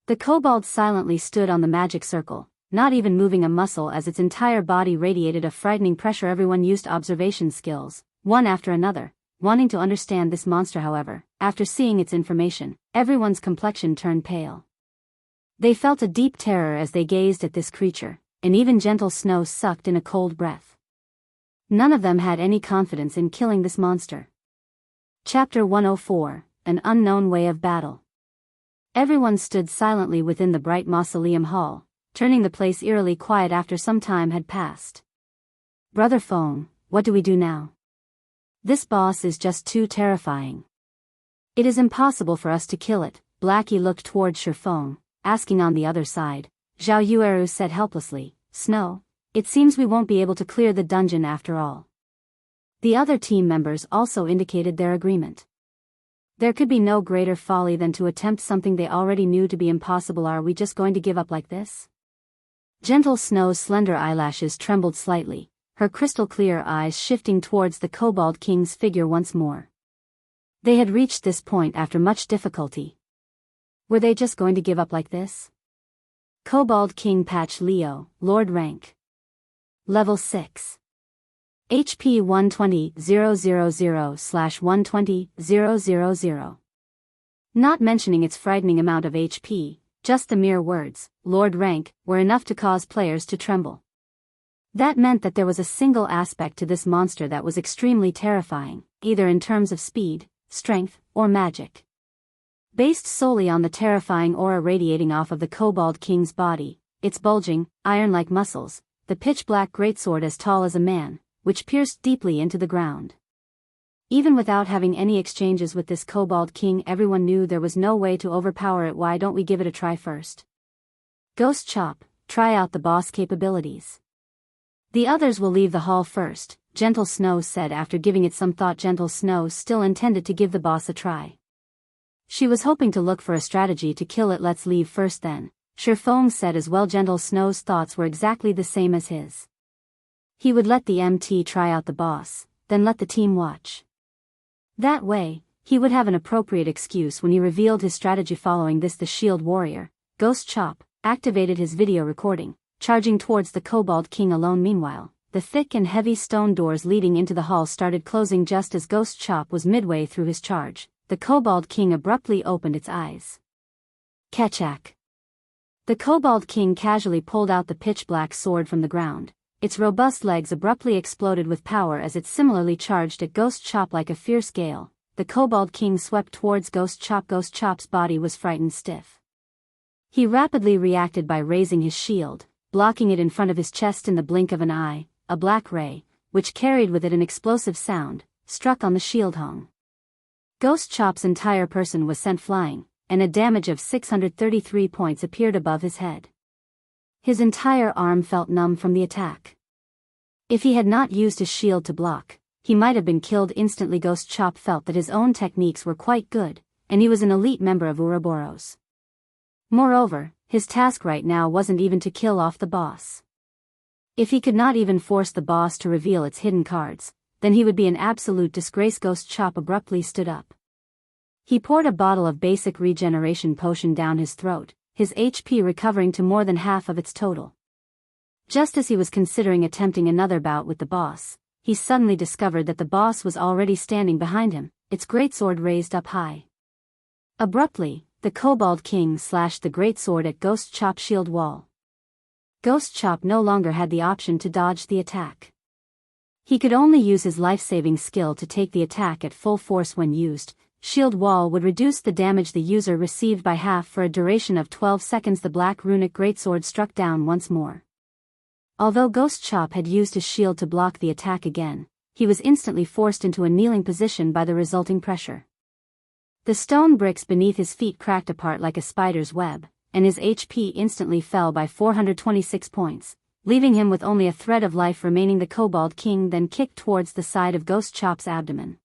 The kobold silently stood on the magic circle, not even moving a muscle as its entire body radiated a frightening pressure. Everyone used observation skills, one after another, wanting to understand this monster. However, after seeing its information, everyone's complexion turned pale. They felt a deep terror as they gazed at this creature, and even Gentle Snow sucked in a cold breath. None of them had any confidence in killing this monster. Chapter 104, An Unknown Way of Battle. Everyone stood silently within the bright mausoleum hall, turning the place eerily quiet after some time had passed. Brother Feng, what do we do now? This boss is just too terrifying. It is impossible for us to kill it. Blackie looked toward Shifeng, asking on the other side. Zhao Yueru said helplessly, Snow, it seems we won't be able to clear the dungeon after all. The other team members also indicated their agreement. There could be no greater folly than to attempt something they already knew to be impossible. Are we just going to give up like this? Gentle Snow's slender eyelashes trembled slightly, her crystal-clear eyes shifting towards the Kobold King's figure once more. They had reached this point after much difficulty. Were they just going to give up like this? Kobold King Patch Leo, Lord Rank. Level 6. HP 120,000/120,000. Not mentioning its frightening amount of HP, just the mere words, Lord Rank, were enough to cause players to tremble. That meant that there was a single aspect to this monster that was extremely terrifying, either in terms of speed, strength, or magic. Based solely on the terrifying aura radiating off of the Kobold King's body, its bulging, iron-like muscles, the pitch-black greatsword as tall as a man, which pierced deeply into the ground. Even without having any exchanges with this Kobold King, everyone knew there was no way to overpower it. Why don't we give it a try first? Ghost Chop, try out the boss capabilities. The others will leave the hall first, Gentle Snow said after giving it some thought. Gentle Snow still intended to give the boss a try. She was hoping to look for a strategy to kill it. Let's leave first then, Shifeng said as well. Gentle Snow's thoughts were exactly the same as his. He would let the MT try out the boss, then let the team watch. That way, he would have an appropriate excuse when he revealed his strategy. Following this, the Shield Warrior, Ghost Chop, activated his video recording, charging towards the Kobold King alone. Meanwhile, the thick and heavy stone doors leading into the hall started closing just as Ghost Chop was midway through his charge. The Kobold King abruptly opened its eyes. Ketchak. The Kobold King casually pulled out the pitch-black sword from the ground. Its robust legs abruptly exploded with power as it similarly charged at Ghost Chop like a fierce gale. The Kobold King swept towards Ghost Chop. Ghost Chop's body was frightened stiff. He rapidly reacted by raising his shield, blocking it in front of his chest. In the blink of an eye, a black ray, which carried with it an explosive sound, struck on the shield hung. Ghost Chop's entire person was sent flying, and a damage of 633 points appeared above his head. His entire arm felt numb from the attack. If he had not used his shield to block, he might have been killed instantly. Ghost Chop felt that his own techniques were quite good, and he was an elite member of Ouroboros. Moreover, his task right now wasn't even to kill off the boss. If he could not even force the boss to reveal its hidden cards, then he would be an absolute disgrace. Ghost Chop abruptly stood up. He poured a bottle of basic regeneration potion down his throat, his HP recovering to more than half of its total. Just as he was considering attempting another bout with the boss, he suddenly discovered that the boss was already standing behind him, its greatsword raised up high. Abruptly, the Kobold King slashed the greatsword at Ghost Chop's shield wall. Ghost Chop no longer had the option to dodge the attack. He could only use his life-saving skill to take the attack at full force. When used, Shield Wall would reduce the damage the user received by half for a duration of 12 seconds. The black runic greatsword struck down once more. Although Ghost Chop had used his shield to block the attack again, he was instantly forced into a kneeling position by the resulting pressure. The stone bricks beneath his feet cracked apart like a spider's web, and his HP instantly fell by 426 points, leaving him with only a thread of life remaining. The Kobold King then kicked towards the side of Ghost Chop's abdomen.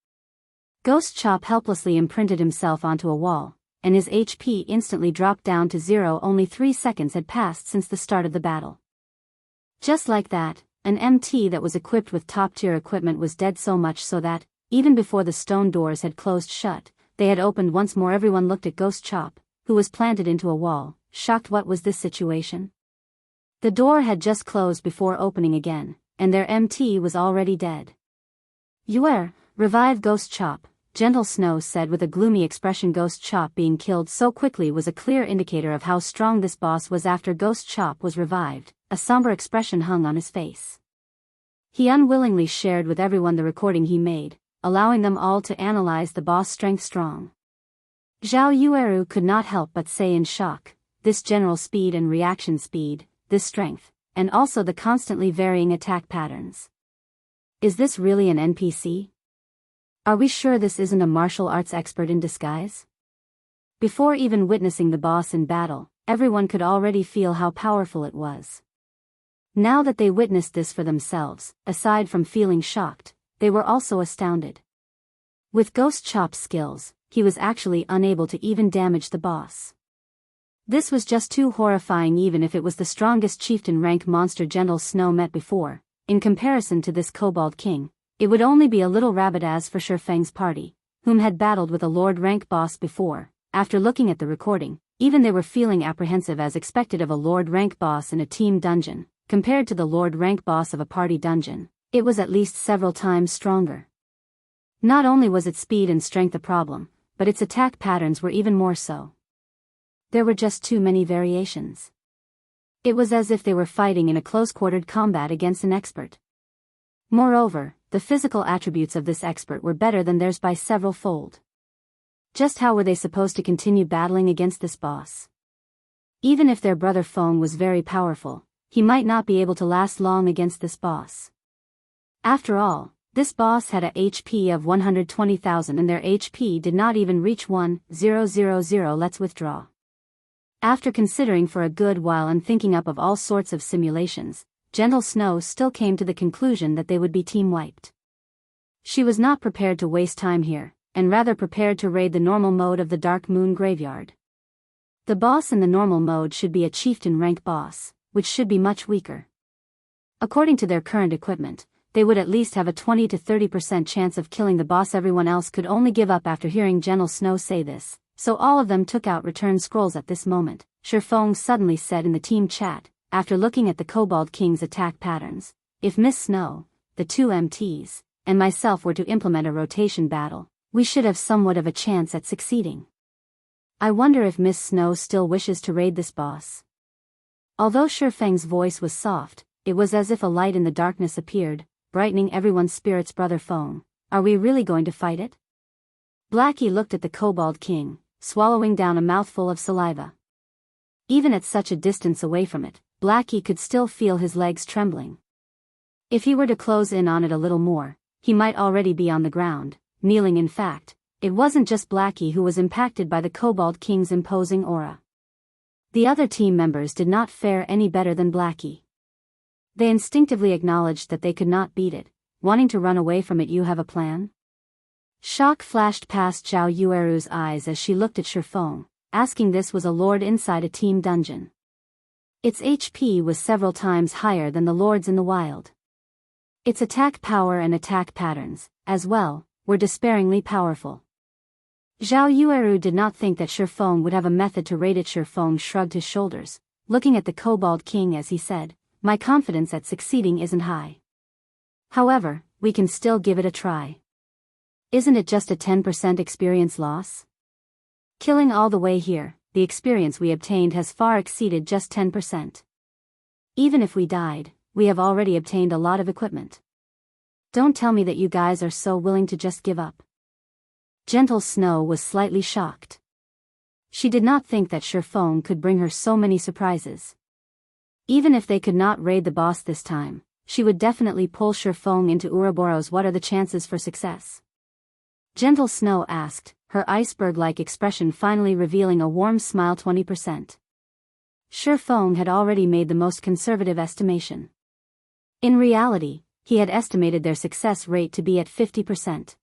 Ghost Chop helplessly imprinted himself onto a wall, and his HP instantly dropped down to 0. Only 3 seconds had passed since the start of the battle. Just like that, an MT that was equipped with top-tier equipment was dead, so much so that, even before the stone doors had closed shut, they had opened once more. Everyone looked at Ghost Chop, who was planted into a wall, shocked. What was this situation? The door had just closed before opening again, and their MT was already dead. Yuer, revive Ghost Chop, Gentle Snow said with a gloomy expression. Ghost Chop being killed so quickly was a clear indicator of how strong this boss was. After Ghost Chop was revived, a somber expression hung on his face. He unwillingly shared with everyone the recording he made, allowing them all to analyze the boss strength strong. Zhao Yueru could not help but say in shock, this general speed and reaction speed, this strength, and also the constantly varying attack patterns. Is this really an NPC? Are we sure this isn't a martial arts expert in disguise? Before even witnessing the boss in battle, everyone could already feel how powerful it was. Now that they witnessed this for themselves, aside from feeling shocked, they were also astounded. With Ghost Chop's skills, he was actually unable to even damage the boss. This was just too horrifying even if it was the strongest chieftain rank monster Gentle Snow met before. In comparison to this Kobold King, it would only be a little rabbit as for Shifeng's party, whom had battled with a Lord rank boss before. After looking at the recording, even they were feeling apprehensive as expected of a Lord rank boss in a team dungeon. Compared to the Lord rank boss of a party dungeon, it was at least several times stronger. Not only was its speed and strength a problem, but its attack patterns were even more so. There were just too many variations. It was as if they were fighting in a close-quartered combat against an expert. Moreover, the physical attributes of this expert were better than theirs by several fold. Just how were they supposed to continue battling against this boss? Even if their brother Feng was very powerful, he might not be able to last long against this boss. After all, this boss had a HP of 120,000 and their HP did not even reach 1,000. Let's withdraw. After considering for a good while and thinking up of all sorts of simulations, Gentle Snow still came to the conclusion that they would be team-wiped. She was not prepared to waste time here, and rather prepared to raid the normal mode of the Dark Moon Graveyard. The boss in the normal mode should be a chieftain rank boss, which should be much weaker. According to their current equipment, they would at least have a 20 to 30% chance of killing the boss. Everyone else could only give up after hearing Gentle Snow say this, so all of them took out return scrolls at this moment. Shifeng suddenly said in the team chat, after looking at the Kobold King's attack patterns, if Miss Snow, the two MTs, and myself were to implement a rotation battle, we should have somewhat of a chance at succeeding. I wonder if Miss Snow still wishes to raid this boss. Although Shifeng's voice was soft, it was as if a light in the darkness appeared, brightening everyone's spirits. Brother Feng, are we really going to fight it? Blackie looked at the Kobold King, swallowing down a mouthful of saliva. Even at such a distance away from it, Blackie could still feel his legs trembling. If he were to close in on it a little more, he might already be on the ground, kneeling. In fact, it wasn't just Blackie who was impacted by the Kobold King's imposing aura. The other team members did not fare any better than Blackie. They instinctively acknowledged that they could not beat it, wanting to run away from it. You have a plan? Shock flashed past Zhao Yueru's eyes as she looked at Shifeng, asking this was a lord inside a team dungeon. Its HP was several times higher than the lords in the wild. Its attack power and attack patterns, as well, were despairingly powerful. Zhao Yueru did not think that Shifeng would have a method to raid it. Shifeng shrugged his shoulders, looking at the Kobold King as he said, my confidence at succeeding isn't high. However, we can still give it a try. Isn't it just a 10% experience loss? Killing all the way here, the experience we obtained has far exceeded just 10%. Even if we died, we have already obtained a lot of equipment. Don't tell me that you guys are so willing to just give up. Gentle Snow was slightly shocked. She did not think that Shifeng could bring her so many surprises. Even if they could not raid the boss this time, she would definitely pull Shifeng into Ouroboros. What are the chances for success? Gentle Snow asked, her iceberg-like expression finally revealing a warm smile. 20%. Shifeng had already made the most conservative estimation. In reality, he had estimated their success rate to be at 50%.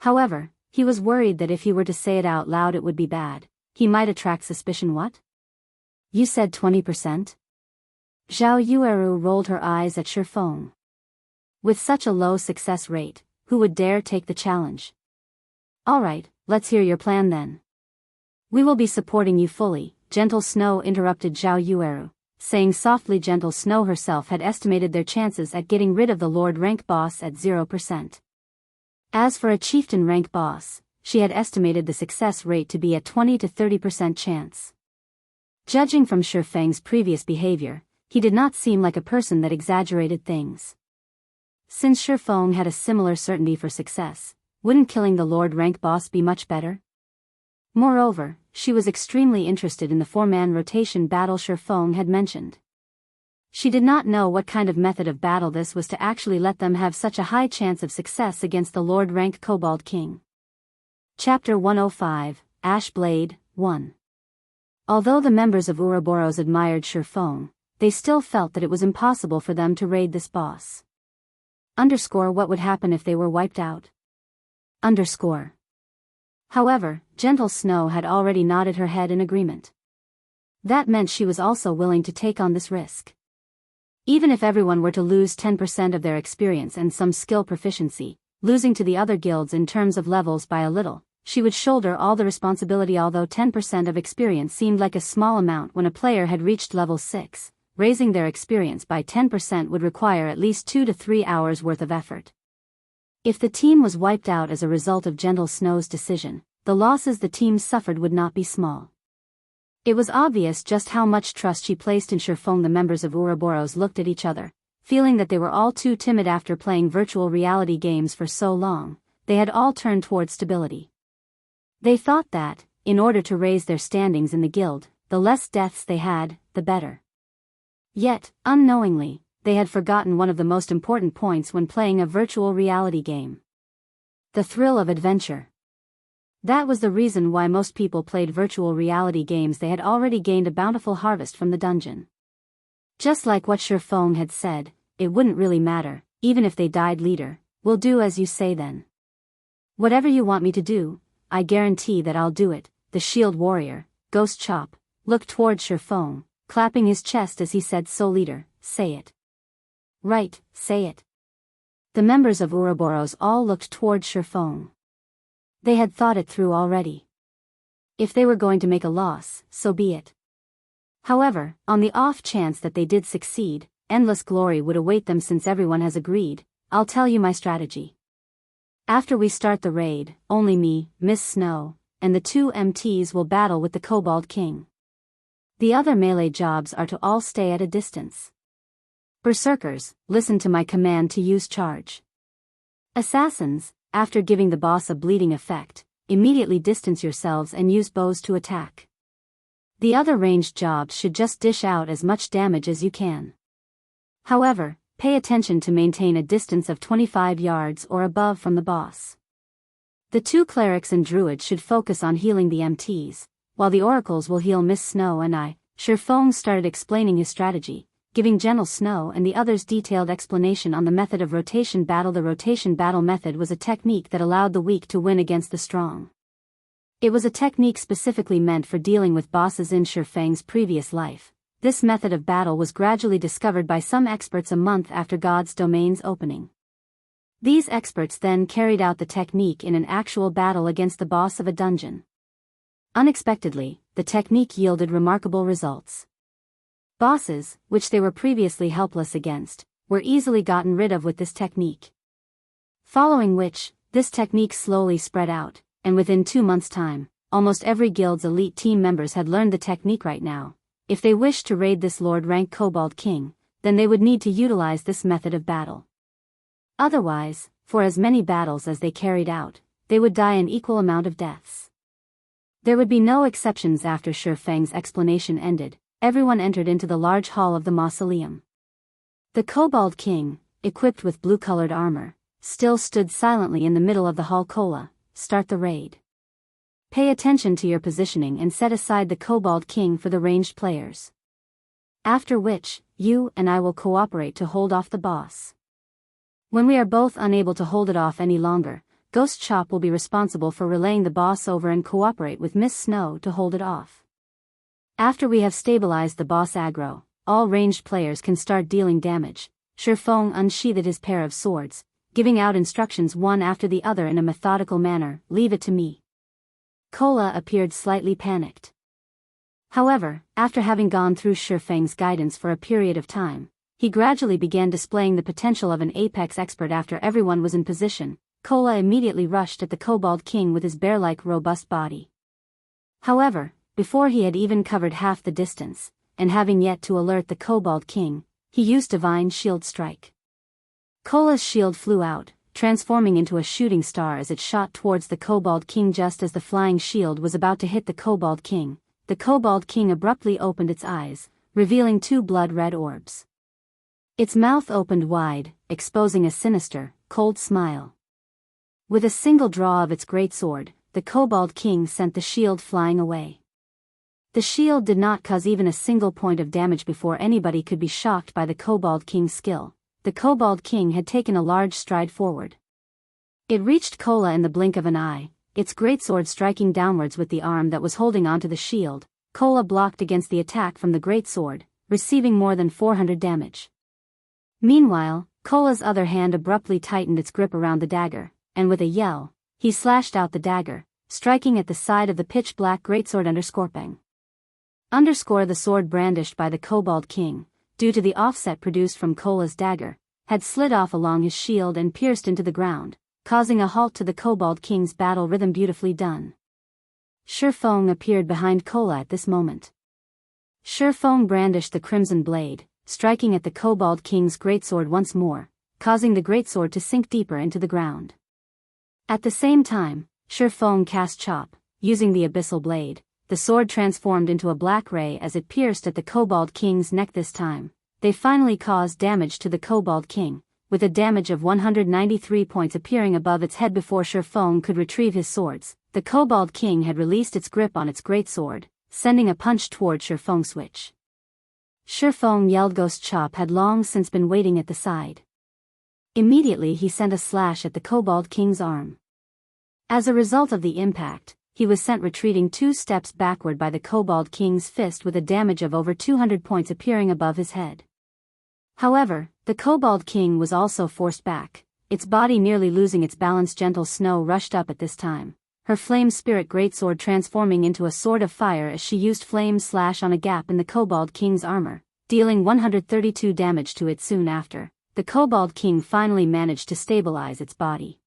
However, he was worried that if he were to say it out loud it would be bad. He might attract suspicion. What? You said 20%? Zhao Yueru rolled her eyes at Shifeng. With such a low success rate, who would dare take the challenge? Alright, let's hear your plan then. We will be supporting you fully, Gentle Snow interrupted Zhao Yueru, saying softly. Gentle Snow herself had estimated their chances at getting rid of the Lord rank boss at 0%. As for a chieftain rank boss, she had estimated the success rate to be a 20 to 30% chance. Judging from Shifeng's previous behavior, he did not seem like a person that exaggerated things. Since Shifeng had a similar certainty for success, wouldn't killing the Lord rank boss be much better? Moreover, she was extremely interested in the 4-man rotation battle Shifeng had mentioned. She did not know what kind of method of battle this was to actually let them have such a high chance of success against the Lord rank Kobold King. Chapter 105, Ash Blade, 1. Although the members of Ouroboros admired Shifeng, they still felt that it was impossible for them to raid this boss. What would happen if they were wiped out? However, Gentle Snow had already nodded her head in agreement. That meant she was also willing to take on this risk. Even if everyone were to lose 10% of their experience and some skill proficiency, losing to the other guilds in terms of levels by a little, she would shoulder all the responsibility. Although 10% of experience seemed like a small amount when a player had reached level 6, raising their experience by 10% would require at least 2 to 3 hours worth of effort. If the team was wiped out as a result of Gentle Snow's decision, the losses the team suffered would not be small. It was obvious just how much trust she placed in Shifeng. The members of Ouroboros looked at each other, feeling that they were all too timid after playing virtual reality games for so long. They had all turned towards stability. They thought that, in order to raise their standings in the guild, the less deaths they had, the better. Yet, unknowingly, they had forgotten one of the most important points when playing a virtual reality game. The thrill of adventure. That was the reason why most people played virtual reality games. They had already gained a bountiful harvest from the dungeon. Just like what Shifeng had said, it wouldn't really matter, even if they died. Leader, we'll do as you say then. Whatever you want me to do, I guarantee that I'll do it. The shield warrior, Ghost Chop, looked toward Shifeng, clapping his chest as he said, so leader, say it. Right, say it. The members of Ouroboros all looked toward Shifeng. They had thought it through already. If they were going to make a loss, so be it. However, on the off chance that they did succeed, endless glory would await them. Since everyone has agreed, I'll tell you my strategy. After we start the raid, only me, Miss Snow, and the 2 MTs will battle with the Kobold King. The other melee jobs are to all stay at a distance. Berserkers, listen to my command to use charge. Assassins, after giving the boss a bleeding effect, immediately distance yourselves and use bows to attack. The other ranged jobs should just dish out as much damage as you can. However, pay attention to maintain a distance of 25 yards or above from the boss. The 2 clerics and druids should focus on healing the MTs, while the oracles will heal Miss Snow and I. Shifeng started explaining his strategy, giving Gentle Snow and the others detailed explanation on the method of rotation battle. The rotation battle method was a technique that allowed the weak to win against the strong. It was a technique specifically meant for dealing with bosses in Shifeng's previous life. This method of battle was gradually discovered by some experts a month after God's Domain's opening. These experts then carried out the technique in an actual battle against the boss of a dungeon. Unexpectedly, the technique yielded remarkable results. Bosses, which they were previously helpless against, were easily gotten rid of with this technique. Following which, this technique slowly spread out, and within 2 months' time, almost every guild's elite team members had learned the technique. Right now, if they wished to raid this Lord rank Kobold King, then they would need to utilize this method of battle. Otherwise, for as many battles as they carried out, they would die an equal amount of deaths. There would be no exceptions. After Shifeng's explanation ended, everyone entered into the large hall of the mausoleum. The Kobold King, equipped with blue-colored armor, still stood silently in the middle of the hall. Kola, start the raid. Pay attention to your positioning and set aside the Kobold King for the ranged players. After which, you and I will cooperate to hold off the boss. When we are both unable to hold it off any longer, Ghost Chop will be responsible for relaying the boss over and cooperate with Miss Snow to hold it off. After we have stabilized the boss aggro, all ranged players can start dealing damage. Shifeng unsheathed his pair of swords, giving out instructions one after the other in a methodical manner. Leave it to me. Kola appeared slightly panicked. However, after having gone through Shifeng's guidance for a period of time, he gradually began displaying the potential of an apex expert. After everyone was in position, Kola immediately rushed at the Kobold King with his bear-like robust body. However, before he had even covered half the distance, and having yet to alert the Kobold King, he used Divine Shield Strike. Kola's shield flew out, transforming into a shooting star as it shot towards the Kobold King. Just as the flying shield was about to hit the Kobold King, the Kobold King abruptly opened its eyes, revealing two blood-red orbs. Its mouth opened wide, exposing a sinister, cold smile. With a single draw of its greatsword, the Kobold King sent the shield flying away. The shield did not cause even a single point of damage. Before anybody could be shocked by the Kobold King's skill, the Kobold King had taken a large stride forward. It reached Kola in the blink of an eye, its greatsword striking downwards with the arm that was holding onto the shield. Kola blocked against the attack from the greatsword, receiving more than 400 damage. Meanwhile, Kola's other hand abruptly tightened its grip around the dagger, and with a yell, he slashed out the dagger, striking at the side of the pitch-black greatsword. The sword brandished by the Kobold King, due to the offset produced from Kola's dagger, had slid off along his shield and pierced into the ground, causing a halt to the Kobold King's battle rhythm. Beautifully done. Shifeng appeared behind Kola at this moment. Shifeng brandished the crimson blade, striking at the Kobold King's greatsword once more, causing the greatsword to sink deeper into the ground. At the same time, Shifeng cast Chop, using the Abyssal blade. The sword transformed into a black ray as it pierced at the Kobold King's neck. This time, they finally caused damage to the Kobold King, with a damage of 193 points appearing above its head. Before Shifeng could retrieve his swords, the Kobold King had released its grip on its greatsword, sending a punch toward Shifeng. Switch. Shifeng yelled. Ghost Chop had long since been waiting at the side. Immediately he sent a slash at the Kobold King's arm. As a result of the impact, he was sent retreating 2 steps backward by the Kobold King's fist with a damage of over 200 points appearing above his head. However, the Kobold King was also forced back, its body nearly losing its balance. Gentle Snow rushed up at this time, her flame spirit greatsword transforming into a sword of fire as she used flame slash on a gap in the Kobold King's armor, dealing 132 damage to it. Soon after, the Kobold King finally managed to stabilize its body.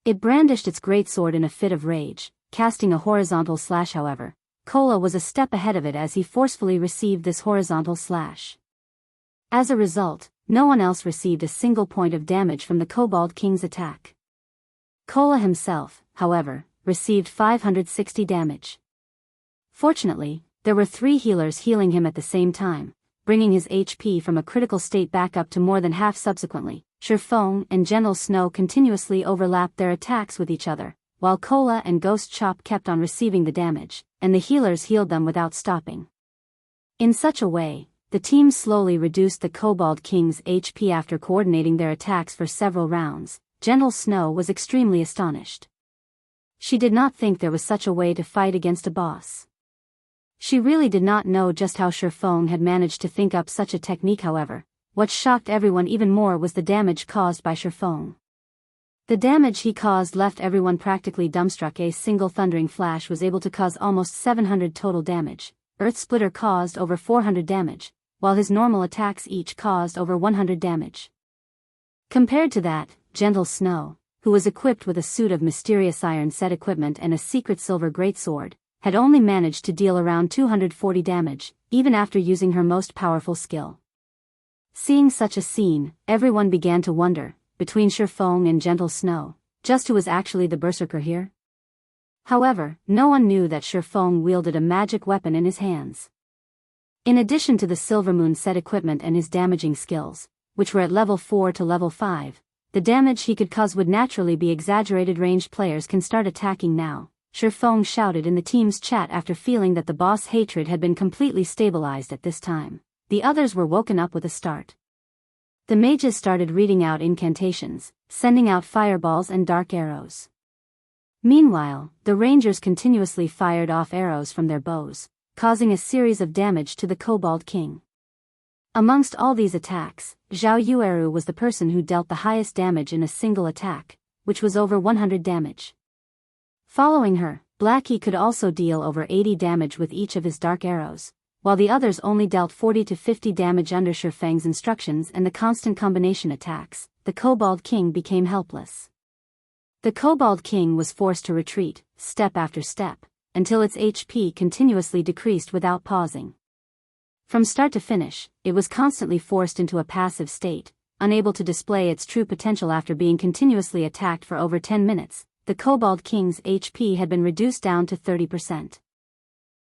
It brandished its greatsword in a fit of rage, casting a horizontal slash. However, Kola was a step ahead of it as he forcefully received this horizontal slash. As a result, no one else received a single point of damage from the Kobold King's attack. Kola himself, however, received 560 damage. Fortunately, there were 3 healers healing him at the same time, bringing his HP from a critical state back up to more than half. Subsequently, Shifeng and Gentle Snow continuously overlapped their attacks with each other, while Kola and Ghost Chop kept on receiving the damage, and the healers healed them without stopping. In such a way, the team slowly reduced the Kobold King's HP. After coordinating their attacks for several rounds, Gentle Snow was extremely astonished. She did not think there was such a way to fight against a boss. She really did not know just how Shifeng had managed to think up such a technique. However, what shocked everyone even more was the damage caused by Shifeng. The damage he caused left everyone practically dumbstruck. A single thundering flash was able to cause almost 700 total damage. Earth Splitter caused over 400 damage, while his normal attacks each caused over 100 damage. Compared to that, Gentle Snow, who was equipped with a suit of mysterious iron set equipment and a secret silver greatsword, had only managed to deal around 240 damage, even after using her most powerful skill. Seeing such a scene, everyone began to wonder, between Shifeng and Gentle Snow, just who was actually the berserker here? However, no one knew that Shifeng wielded a magic weapon in his hands. In addition to the Silvermoon set equipment and his damaging skills, which were at level 4 to level 5, the damage he could cause would naturally be exaggerated. Ranged players can start attacking now, Shifeng shouted in the team's chat after feeling that the boss hatred had been completely stabilized at this time. The others were woken up with a start. The mages started reading out incantations, sending out fireballs and dark arrows. Meanwhile, the rangers continuously fired off arrows from their bows, causing a series of damage to the Kobold King. Amongst all these attacks, Zhao Yueru was the person who dealt the highest damage in a single attack, which was over 100 damage. Following her, Blackie could also deal over 80 damage with each of his dark arrows, while the others only dealt 40 to 50 damage. Under Shifeng's instructions and the constant combination attacks, the Kobold King became helpless. The Kobold King was forced to retreat, step after step, until its HP continuously decreased without pausing. From start to finish, it was constantly forced into a passive state, unable to display its true potential after being continuously attacked for over 10 minutes, the Kobold King's HP had been reduced down to 30%.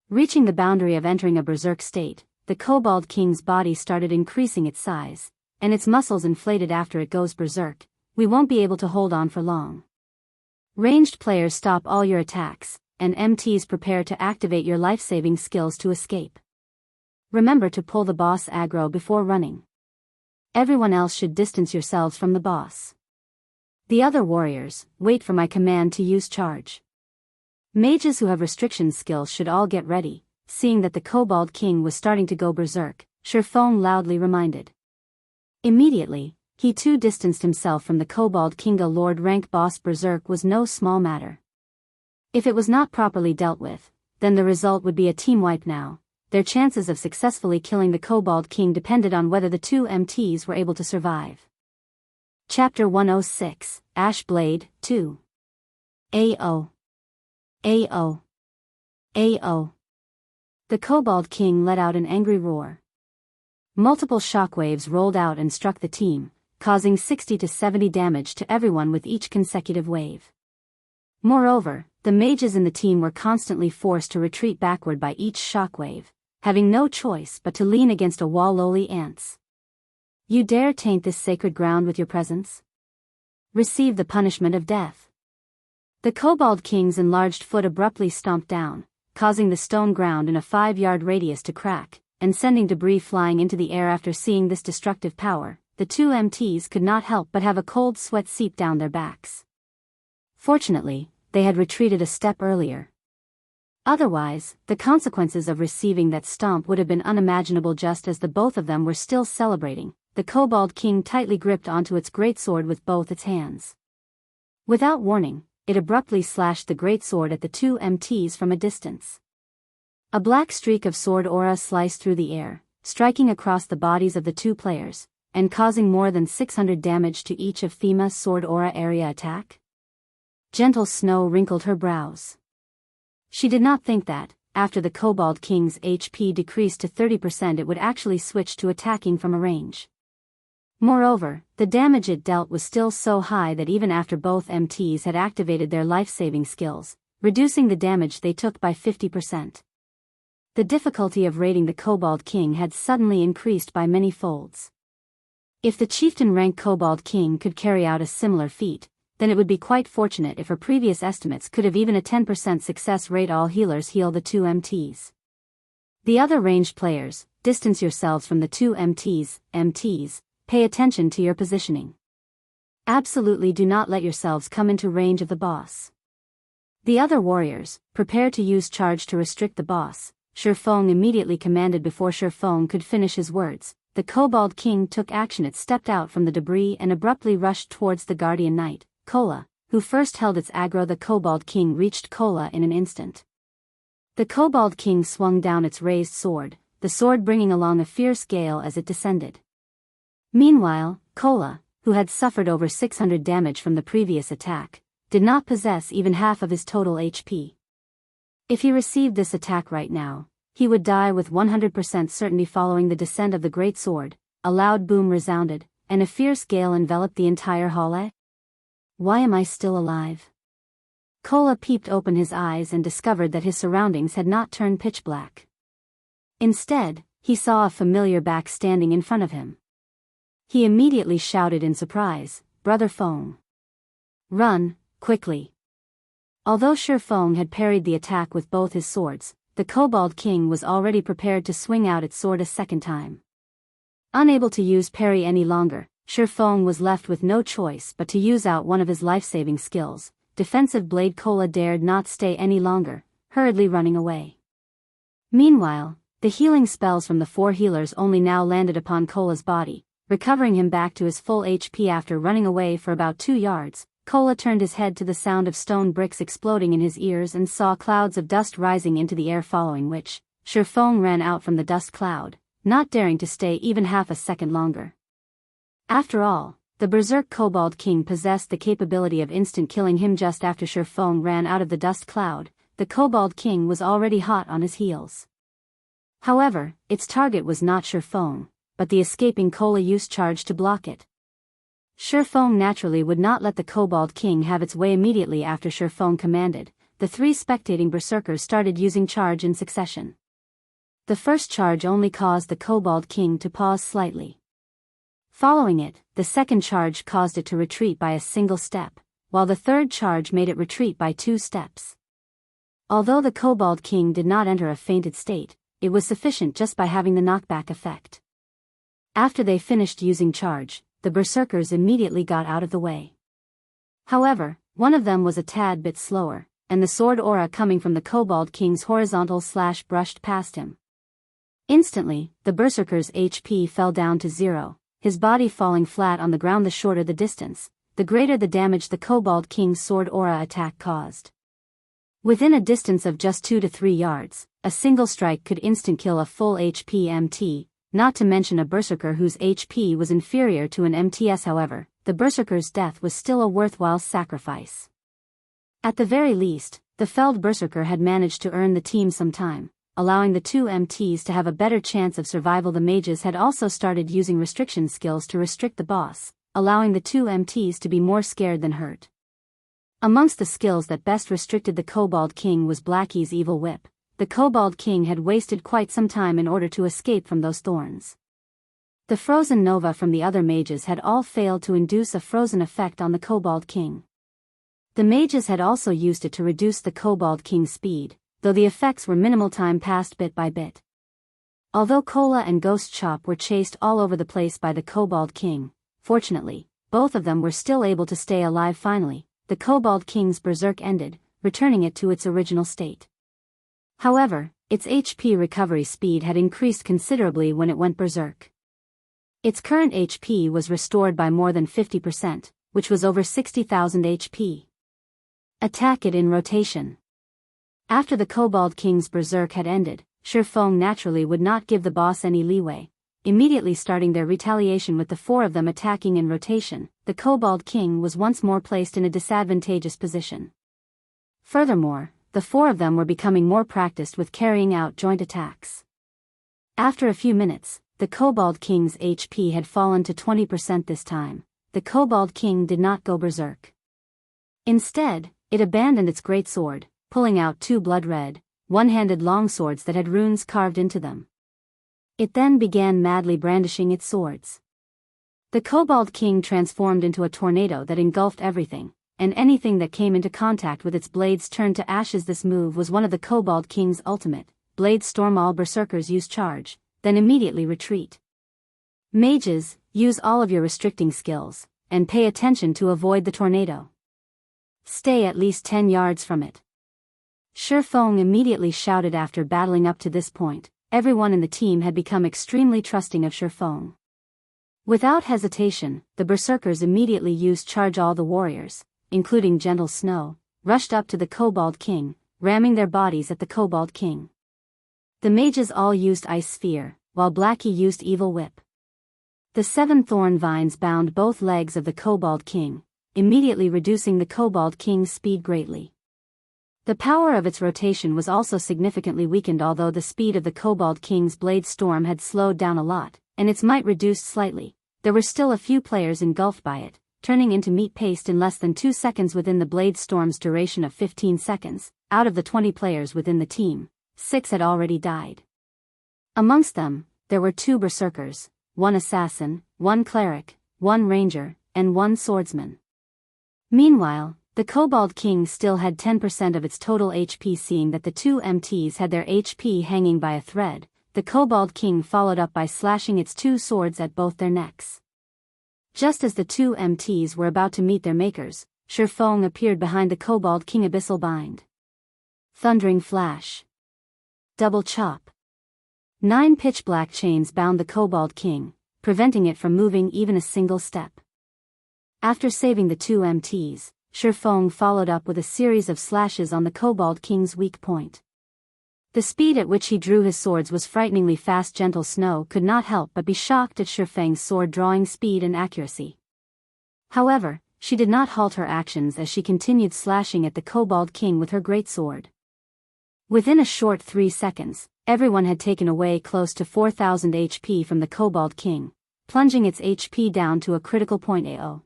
Reaching the boundary of entering a berserk state, the Kobold King's body started increasing its size, and its muscles inflated after it goes berserk. We won't be able to hold on for long. Ranged players, stop all your attacks, and MTs prepare to activate your life-saving skills to escape. Remember to pull the boss aggro before running. Everyone else should distance yourselves from the boss. The other warriors, wait for my command to use charge. Mages who have restriction skills should all get ready. Seeing that the Kobold King was starting to go berserk, Shifeng loudly reminded. Immediately, he too distanced himself from the Kobold King. A Lord rank boss berserk was no small matter. If it was not properly dealt with, then the result would be a team wipe now. Their chances of successfully killing the Kobold King depended on whether the two MTs were able to survive. Chapter 106, Ash Blade, 2. AO. AO. AO. The Kobold King let out an angry roar. Multiple shockwaves rolled out and struck the team, causing 60 to 70 damage to everyone with each consecutive wave. Moreover, the mages in the team were constantly forced to retreat backward by each shockwave, having no choice but to lean against a wall. Lowly ants. You dare taint this sacred ground with your presence? Receive the punishment of death. The Kobold King's enlarged foot abruptly stomped down, causing the stone ground in a 5-yard radius to crack, and sending debris flying into the air. After seeing this destructive power, the two MTs could not help but have a cold sweat seep down their backs. Fortunately, they had retreated a step earlier. Otherwise, the consequences of receiving that stomp would have been unimaginable. Just as the both of them were still celebrating, the Kobold King tightly gripped onto its greatsword with both its hands. Without warning, it abruptly slashed the greatsword at the two MTs from a distance. A black streak of sword aura sliced through the air, striking across the bodies of the two players, and causing more than 600 damage to each of Thima's sword aura area attack. Gentle Snow wrinkled her brows. She did not think that, after the Kobold King's HP decreased to 30%, it would actually switch to attacking from a range. Moreover, the damage it dealt was still so high that even after both MTs had activated their life-saving skills, reducing the damage they took by 50%. The difficulty of raiding the Kobold King had suddenly increased by many folds. If the chieftain-rank Kobold King could carry out a similar feat, then it would be quite fortunate if her previous estimates could have even a 10% success rate. All healers heal the two MTs. The other ranged players, distance yourselves from the two MTs. MTs, pay attention to your positioning. Absolutely do not let yourselves come into range of the boss. The other warriors, prepare to use charge to restrict the boss, Shifeng immediately commanded. Before Shifeng could finish his words, the Kobold King took action. It stepped out from the debris and abruptly rushed towards the Guardian Knight, Kola, who first held its aggro. The Kobold King reached Kola in an instant. The Kobold King swung down its raised sword, the sword bringing along a fierce gale as it descended. Meanwhile, Kola, who had suffered over 600 damage from the previous attack, did not possess even half of his total HP. If he received this attack right now, he would die with 100% certainty. Following the descent of the great sword, a loud boom resounded, and a fierce gale enveloped the entire hall. Why am I still alive? Kola peeped open his eyes and discovered that his surroundings had not turned pitch black. Instead, he saw a familiar back standing in front of him. He immediately shouted in surprise, "Brother Feng! Run, quickly!" Although Shifeng had parried the attack with both his swords, the Kobold King was already prepared to swing out its sword a second time. Unable to use parry any longer, Shifeng was left with no choice but to use out one of his life-saving skills, Defensive Blade. Kola dared not stay any longer, hurriedly running away. Meanwhile, the healing spells from the 4 healers only now landed upon Kola's body, recovering him back to his full HP. After running away for about 2 yards, Kola turned his head to the sound of stone bricks exploding in his ears and saw clouds of dust rising into the air, following which, Shifeng ran out from the dust cloud, not daring to stay even half a second longer. After all, the Berserk Kobold King possessed the capability of instant killing him. Just after Shifeng ran out of the dust cloud, the Kobold King was already hot on his heels. However, its target was not Shifeng, but the escaping Kola used charge to block it. Shifeng naturally would not let the Kobold King have its way immediately after Shifeng commanded. The three spectating berserkers started using charge in succession. The first charge only caused the Kobold King to pause slightly. Following it, the second charge caused it to retreat by a single step, while the third charge made it retreat by 2 steps. Although the Kobold King did not enter a fainted state, it was sufficient just by having the knockback effect. After they finished using charge, the berserkers immediately got out of the way. However, one of them was a tad bit slower, and the sword aura coming from the Kobold King's horizontal slash brushed past him. Instantly, the berserker's HP fell down to 0, his body falling flat on the ground. The shorter the distance, the greater the damage the Kobold King's sword aura attack caused. Within a distance of just 2 to 3 yards, a single strike could instant kill a full HP MT, not to mention a berserker whose HP was inferior to an MTS. However, the berserker's death was still a worthwhile sacrifice. At the very least, the felled berserker had managed to earn the team some time, allowing the 2 MTs to have a better chance of survival. The mages had also started using restriction skills to restrict the boss, allowing the 2 MTs to be more scared than hurt. Amongst the skills that best restricted the Kobold King was Blackie's Evil Whip. The Kobold King had wasted quite some time in order to escape from those thorns. The frozen nova from the other mages had all failed to induce a frozen effect on the Kobold King. The mages had also used it to reduce the Kobold King's speed, though the effects were minimal. Time passed bit by bit. Although Cola and Ghost Chop were chased all over the place by the Kobold King, fortunately, both of them were still able to stay alive. Finally, the Kobold King's berserk ended, returning it to its original state. However, its HP recovery speed had increased considerably when it went berserk. Its current HP was restored by more than 50%, which was over 60,000 HP. Attack it in rotation. After the Kobold King's berserk had ended, Shifeng naturally would not give the boss any leeway, immediately starting their retaliation with the 4 of them attacking in rotation. The Kobold King was once more placed in a disadvantageous position. Furthermore, the 4 of them were becoming more practiced with carrying out joint attacks. After a few minutes, the Kobold King's HP had fallen to 20% this time. The Kobold King did not go berserk. Instead, it abandoned its greatsword, pulling out 2 blood-red, one-handed longswords that had runes carved into them. It then began madly brandishing its swords. The Kobold King transformed into a tornado that engulfed everything, and anything that came into contact with its blades turned to ashes. This move was one of the Kobold King's ultimate. Blade Storm. All berserkers use charge, then immediately retreat. Mages, use all of your restricting skills, and pay attention to avoid the tornado. Stay at least 10 yards from it. Shifeng immediately shouted. After battling up to this point, everyone in the team had become extremely trusting of Shifeng. Without hesitation, the berserkers immediately used charge. All the warriors, including Gentle Snow, rushed up to the Kobold King, ramming their bodies at the Kobold King. The mages all used Ice Sphere, while Blackie used Evil Whip. The 7 thorn vines bound both legs of the Kobold King, immediately reducing the Kobold King's speed greatly. The power of its rotation was also significantly weakened. Although the speed of the Kobold King's Blade Storm had slowed down a lot, and its might reduced slightly, there were still a few players engulfed by it, turning into meat paste in less than 2 seconds. Within the Blade Storm's duration of 15 seconds, out of the 20 players within the team, 6 had already died. Amongst them, there were 2 berserkers, 1 assassin, 1 cleric, 1 ranger, and 1 swordsman. Meanwhile, the Kobold King still had 10% of its total HP. Seeing that the 2 MTs had their HP hanging by a thread, the Kobold King followed up by slashing its 2 swords at both their necks. Just as the 2 MTs were about to meet their makers, Shifeng appeared behind the Kobold King. Abyssal Bind. Thundering Flash. Double Chop. 9 pitch-black chains bound the Kobold King, preventing it from moving even a single step. After saving the 2 MTs, Shifeng followed up with a series of slashes on the Kobold King's weak point. The speed at which he drew his swords was frighteningly fast. Gentle Snow could not help but be shocked at Shifeng's sword-drawing speed and accuracy. However, she did not halt her actions as she continued slashing at the Kobold King with her greatsword. Within a short 3 seconds, everyone had taken away close to 4,000 HP from the Kobold King, plunging its HP down to a critical point. AO.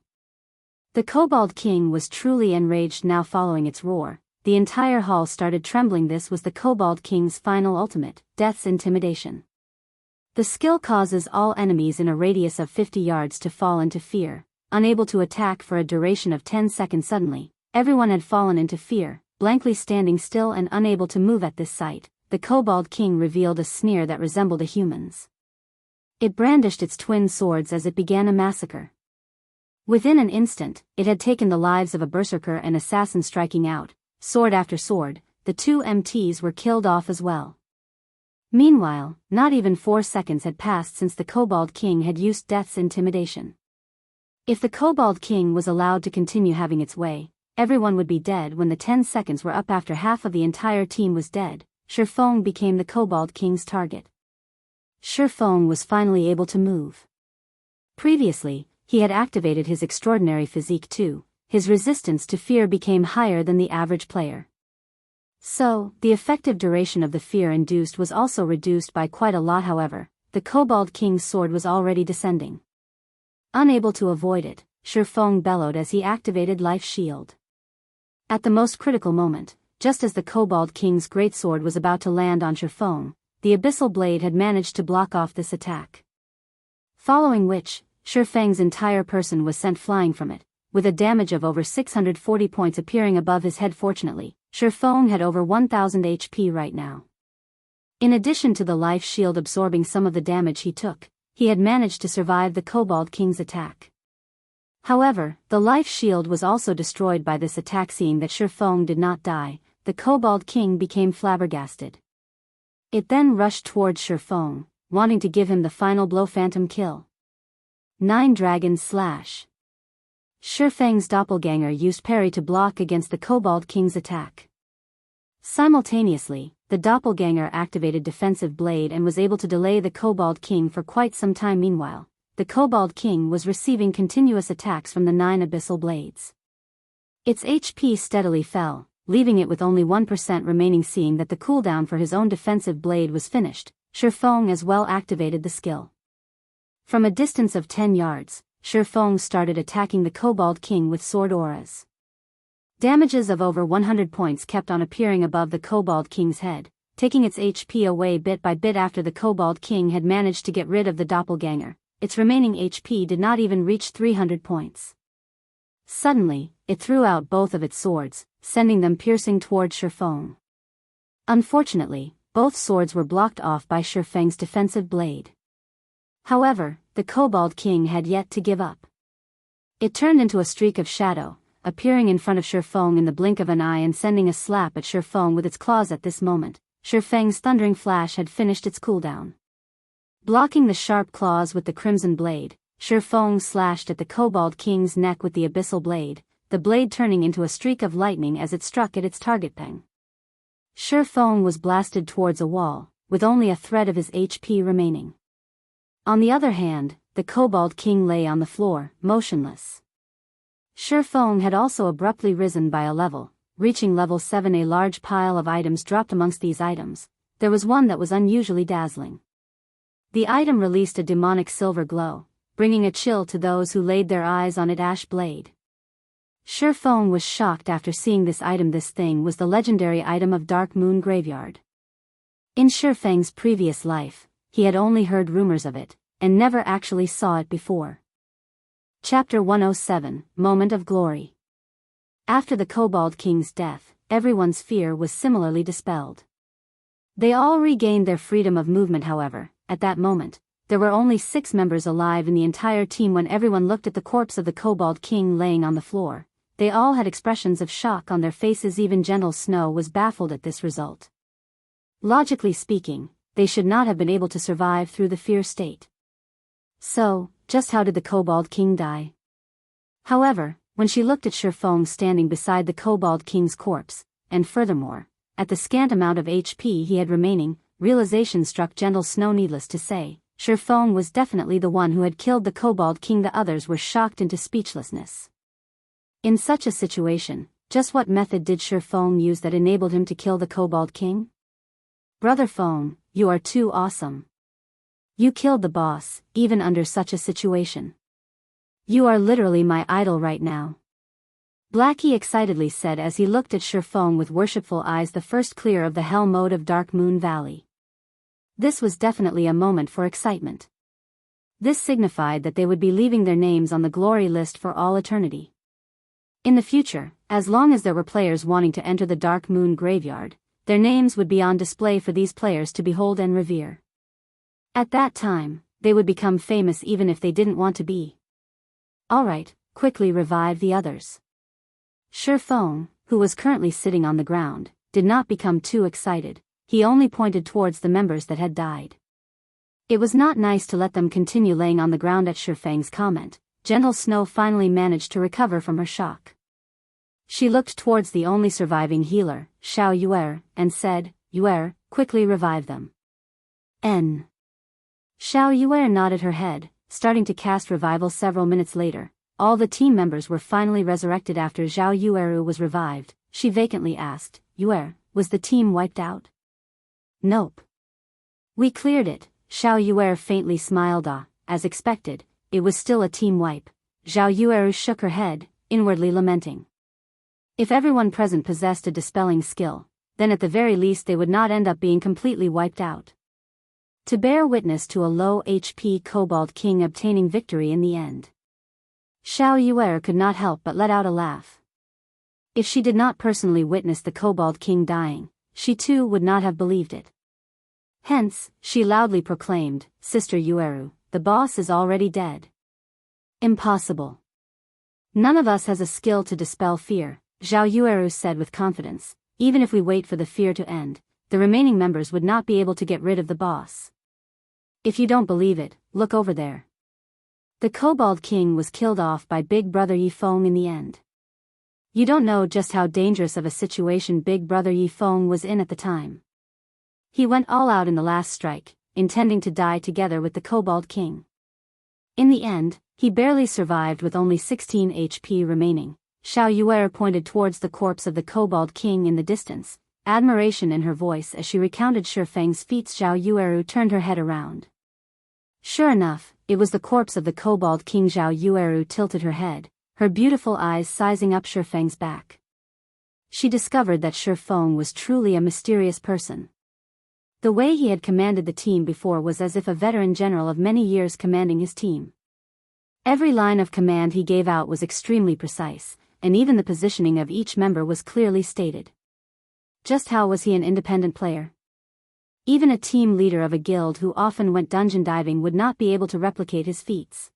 The Kobold King was truly enraged now. Following its roar, the entire hall started trembling. This was the Kobold King's final ultimate, Death's Intimidation. The skill causes all enemies in a radius of 50 yards to fall into fear, unable to attack for a duration of 10 seconds. Suddenly, everyone had fallen into fear, blankly standing still and unable to move. At this sight, the Kobold King revealed a sneer that resembled a human's. It brandished its twin swords as it began a massacre. Within an instant, it had taken the lives of a berserker and assassin. Striking out, sword after sword, the two MTs were killed off as well. Meanwhile, not even 4 seconds had passed since the Kobold King had used Death's Intimidation. If the Kobold King was allowed to continue having its way, everyone would be dead. When the 10 seconds were up after half of the entire team was dead, Shifeng became the Kobold King's target. Shifeng was finally able to move. Previously, he had activated his extraordinary physique too. His resistance to fear became higher than the average player. So, the effective duration of the fear induced was also reduced by quite a lot. However, the Kobold King's sword was already descending. Unable to avoid it, Shifeng bellowed as he activated Life Shield. At the most critical moment, just as the Kobold King's greatsword was about to land on Shifeng, the Abyssal blade had managed to block off this attack. Following which, Shifeng's entire person was sent flying from it, with a damage of over 640 points appearing above his head. Fortunately, Shifeng had over 1000 HP right now. In addition to the life shield absorbing some of the damage he took, he had managed to survive the Kobold King's attack. However, the life shield was also destroyed by this attack. Seeing that Shifeng did not die, the Kobold King became flabbergasted. It then rushed towards Shifeng, wanting to give him the final blow. Phantom kill. 9 Dragon Slash. Shifeng's doppelganger used parry to block against the Kobold King's attack. Simultaneously, the doppelganger activated defensive blade and was able to delay the Kobold King for quite some time. Meanwhile, the Kobold King was receiving continuous attacks from the 9 abyssal blades. Its HP steadily fell, leaving it with only 1% remaining. Seeing that the cooldown for his own defensive blade was finished, Shifeng as well activated the skill. From a distance of 10 yards, Shifeng started attacking the Kobold King with sword auras. Damages of over 100 points kept on appearing above the Kobold King's head, taking its HP away bit by bit. After the Kobold King had managed to get rid of the doppelganger, its remaining HP did not even reach 300 points. Suddenly, it threw out both of its swords, sending them piercing towards Shifeng. Unfortunately, both swords were blocked off by Shifeng's defensive blade. However, the Kobold King had yet to give up. It turned into a streak of shadow, appearing in front of Shifeng in the blink of an eye and sending a slap at Shifeng with its claws. At this moment, Shifeng's thundering flash had finished its cooldown. Blocking the sharp claws with the crimson blade, Shifeng slashed at the Kobold King's neck with the abyssal blade, the blade turning into a streak of lightning as it struck at its target. Peng. Shifeng was blasted towards a wall, with only a thread of his HP remaining. On the other hand, the Kobold King lay on the floor, motionless. Shifeng had also abruptly risen by a level, reaching level 7. A large pile of items dropped. Amongst these items, there was one that was unusually dazzling. The item released a demonic silver glow, bringing a chill to those who laid their eyes on it. Ash blade. Shifeng was shocked after seeing this item. This thing was the legendary item of Dark Moon Graveyard. In Shifeng's previous life, he had only heard rumors of it, and never actually saw it before. Chapter 107, Moment of Glory. After the Kobold King's death, everyone's fear was similarly dispelled. They all regained their freedom of movement. However, at that moment, there were only 6 members alive in the entire team. When everyone looked at the corpse of the Kobold King laying on the floor, they all had expressions of shock on their faces. Even Gentle Snow was baffled at this result. Logically speaking, they should not have been able to survive through the fear state. So, just how did the Kobold King die? However, when she looked at Shifeng standing beside the Kobold King's corpse, and furthermore, at the scant amount of HP he had remaining, realization struck Gentle Snow. Needless to say, Shifeng was definitely the one who had killed the Kobold King. The others were shocked into speechlessness. In such a situation, just what method did Shifeng use that enabled him to kill the Kobold King? Brother Feng, you are too awesome. You killed the boss, even under such a situation. You are literally my idol right now. Blackie excitedly said as he looked at Shifeng with worshipful eyes, the first clear of the hell mode of Dark Moon Valley. This was definitely a moment for excitement. This signified that they would be leaving their names on the glory list for all eternity. In the future, as long as there were players wanting to enter the Dark Moon Graveyard, their names would be on display for these players to behold and revere. At that time, they would become famous even if they didn't want to be. Alright, quickly revive the others. Shifeng, who was currently sitting on the ground, did not become too excited. He only pointed towards the members that had died. It was not nice to let them continue laying on the ground at Shifeng's comment. Gentle Snow finally managed to recover from her shock. She looked towards the only surviving healer, Xiao Yuer, and said, Yuer, quickly revive them. Xiao Yuer nodded her head, starting to cast revival. Several minutes later, all the team members were finally resurrected after Xiao Yueru was revived. She vacantly asked, Yuer, was the team wiped out? Nope. We cleared it. Xiao Yuer faintly smiled. As expected, it was still a team wipe. Xiao Yueru shook her head, inwardly lamenting. If everyone present possessed a dispelling skill, then at the very least they would not end up being completely wiped out. To bear witness to a low HP Kobold King obtaining victory in the end. Xiao Yuer could not help but let out a laugh. If she did not personally witness the Kobold King dying, she too would not have believed it. Hence, she loudly proclaimed, Sister Yueru, the boss is already dead. Impossible. None of us has a skill to dispel fear, Xiao Yueru said with confidence. Even if we wait for the fear to end, the remaining members would not be able to get rid of the boss. If you don't believe it, look over there. The Kobold King was killed off by Big Brother Yifeng in the end. You don't know just how dangerous of a situation Big Brother Yifeng was in at the time. He went all out in the last strike, intending to die together with the Kobold King. In the end, he barely survived with only 16 HP remaining. Xiao Yuer pointed towards the corpse of the Kobold King in the distance, admiration in her voice as she recounted Shifeng's feats. Xiao Yueru turned her head around. Sure enough, it was the corpse of the Kobold King. Xiao Yueru tilted her head, her beautiful eyes sizing up Shifeng's back. She discovered that Shifeng was truly a mysterious person. The way he had commanded the team before was as if a veteran general of many years commanding his team. Every line of command he gave out was extremely precise, and even the positioning of each member was clearly stated. Just how was he an independent player? Even a team leader of a guild who often went dungeon diving would not be able to replicate his feats.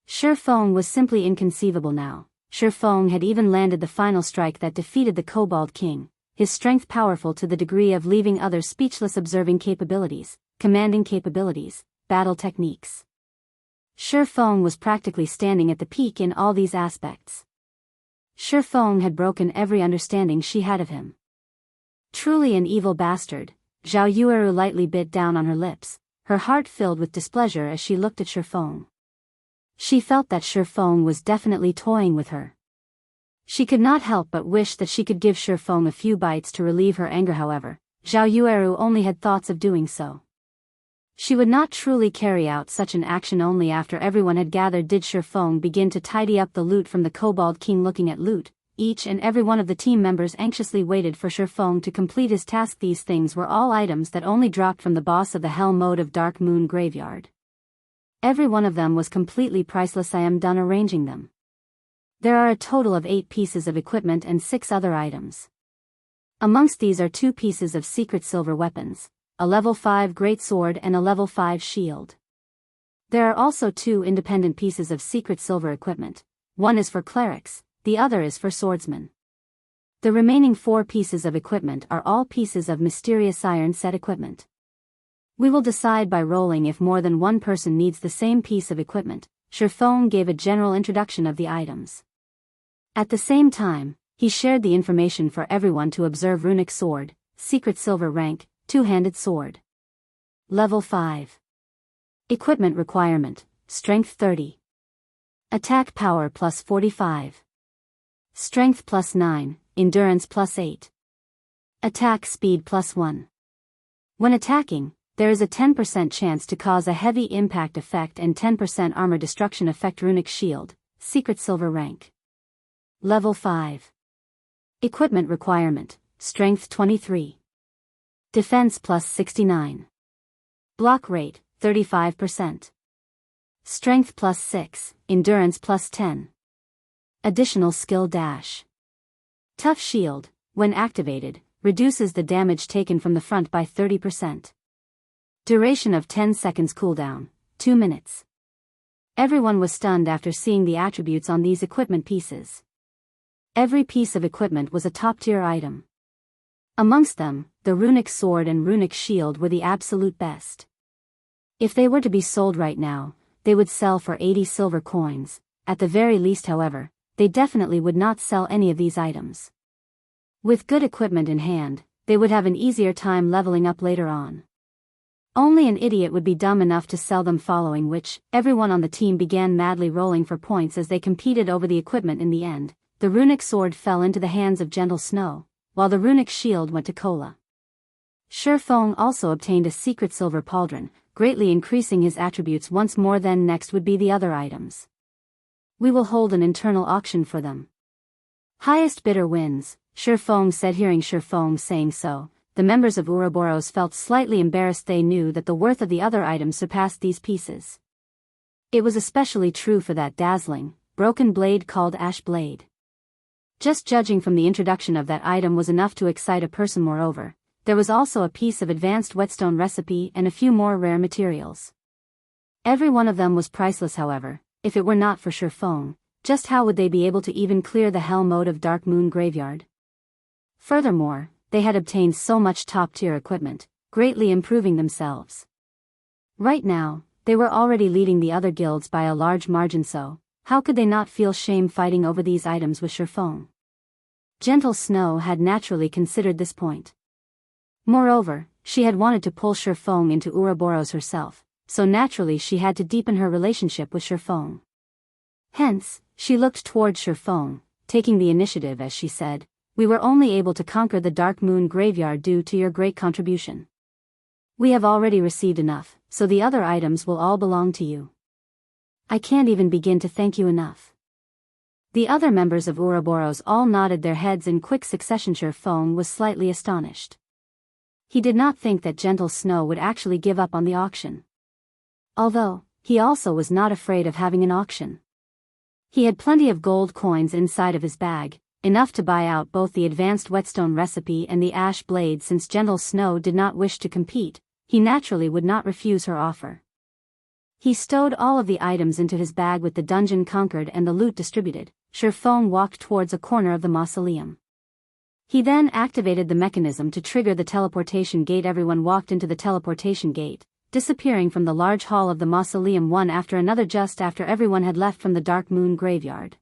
Shifeng was simply inconceivable now. Shifeng had even landed the final strike that defeated the Kobold King, his strength powerful to the degree of leaving others speechless. Observing capabilities, commanding capabilities, battle techniques. Shifeng was practically standing at the peak in all these aspects. Shifeng had broken every understanding she had of him. Truly an evil bastard. Xiao Yueru lightly bit down on her lips, her heart filled with displeasure as she looked at Shifeng. She felt that Shifeng was definitely toying with her. She could not help but wish that she could give Shifeng a few bites to relieve her anger. However, Xiao Yueru only had thoughts of doing so. She would not truly carry out such an action. Only after everyone had gathered did Shifeng begin to tidy up the loot from the Kobold King. Looking at loot, each and every one of the team members anxiously waited for Shifeng to complete his task. These things were all items that only dropped from the boss of the Hell mode of Dark Moon Graveyard. Every one of them was completely priceless. I am done arranging them. There are a total of 8 pieces of equipment and 6 other items. Amongst these are 2 pieces of secret silver weapons, a level 5 great sword and a level 5 shield. There are also 2 independent pieces of secret silver equipment. One is for clerics, the other is for swordsmen. The remaining 4 pieces of equipment are all pieces of mysterious iron set equipment. We will decide by rolling if more than one person needs the same piece of equipment. Shifeng gave a general introduction of the items. At the same time, he shared the information for everyone to observe. Runic sword, secret silver rank, 2-handed sword. Level 5. Equipment requirement, strength 30. Attack power plus 45. Strength plus 9, endurance plus 8. Attack speed plus 1. When attacking, there is a 10% chance to cause a heavy impact effect and 10% armor destruction effect. Runic shield, secret silver rank. Level 5. Equipment requirement, Strength 23. Defense plus 69. Block rate, 35%. Strength plus 6, Endurance plus 10. Additional skill dash. Tough Shield, when activated, reduces the damage taken from the front by 30%. Duration of 10 seconds cooldown, 2 minutes. Everyone was stunned after seeing the attributes on these equipment pieces. Every piece of equipment was a top-tier item. Amongst them, the runic sword and runic shield were the absolute best. If they were to be sold right now, they would sell for 80 silver coins. At the very least, however, they definitely would not sell any of these items. With good equipment in hand, they would have an easier time leveling up later on. Only an idiot would be dumb enough to sell them, following which, everyone on the team began madly rolling for points as they competed over the equipment. In the end, the runic sword fell into the hands of Gentle Snow, while the runic shield went to Cola. Shifeng also obtained a secret silver pauldron, greatly increasing his attributes once more. Then next would be the other items. We will hold an internal auction for them. Highest bidder wins, Shifeng said. Hearing Shifeng saying so, the members of Ouroboros felt slightly embarrassed. They knew that the worth of the other items surpassed these pieces. It was especially true for that dazzling, broken blade called Ash Blade. Just judging from the introduction of that item was enough to excite a person. Moreover, there was also a piece of advanced whetstone recipe and a few more rare materials. Every one of them was priceless. However, if it were not for Shifeng, just how would they be able to even clear the hell mode of Dark Moon Graveyard? Furthermore, they had obtained so much top-tier equipment, greatly improving themselves. Right now, they were already leading the other guilds by a large margin, so how could they not feel shame fighting over these items with Shifeng? Gentle Snow had naturally considered this point. Moreover, she had wanted to pull Shifeng into Ouroboros herself, so naturally she had to deepen her relationship with Shifeng. Hence, she looked toward Shifeng, taking the initiative as she said, "We were only able to conquer the Dark Moon Graveyard due to your great contribution. We have already received enough, so the other items will all belong to you. I can't even begin to thank you enough." The other members of Ouroboros all nodded their heads in quick succession. Shifeng was slightly astonished. He did not think that Gentle Snow would actually give up on the auction. Although, he also was not afraid of having an auction. He had plenty of gold coins inside of his bag, enough to buy out both the advanced whetstone recipe and the ash blade. Since Gentle Snow did not wish to compete, he naturally would not refuse her offer. He stowed all of the items into his bag with the dungeon conquered and the loot distributed. Shifeng walked towards a corner of the mausoleum. He then activated the mechanism to trigger the teleportation gate. Everyone walked into the teleportation gate, disappearing from the large hall of the mausoleum one after another just after everyone had left from the Dark Moon Graveyard.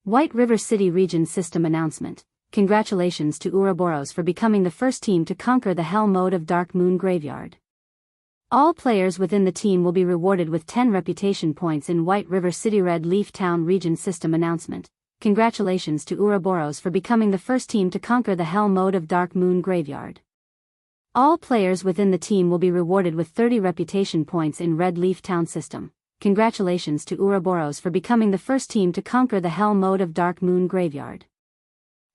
White River City Region System announcement. Congratulations to Ouroboros for becoming the first team to conquer the hell mode of Dark Moon Graveyard. All players within the team will be rewarded with 10 reputation points in White River City. Red Leaf Town Region System announcement. Congratulations to Ouroboros for becoming the first team to conquer the hell mode of Dark Moon Graveyard. All players within the team will be rewarded with 30 reputation points in Red Leaf Town System. Congratulations to Ouroboros for becoming the first team to conquer the hell mode of Dark Moon Graveyard.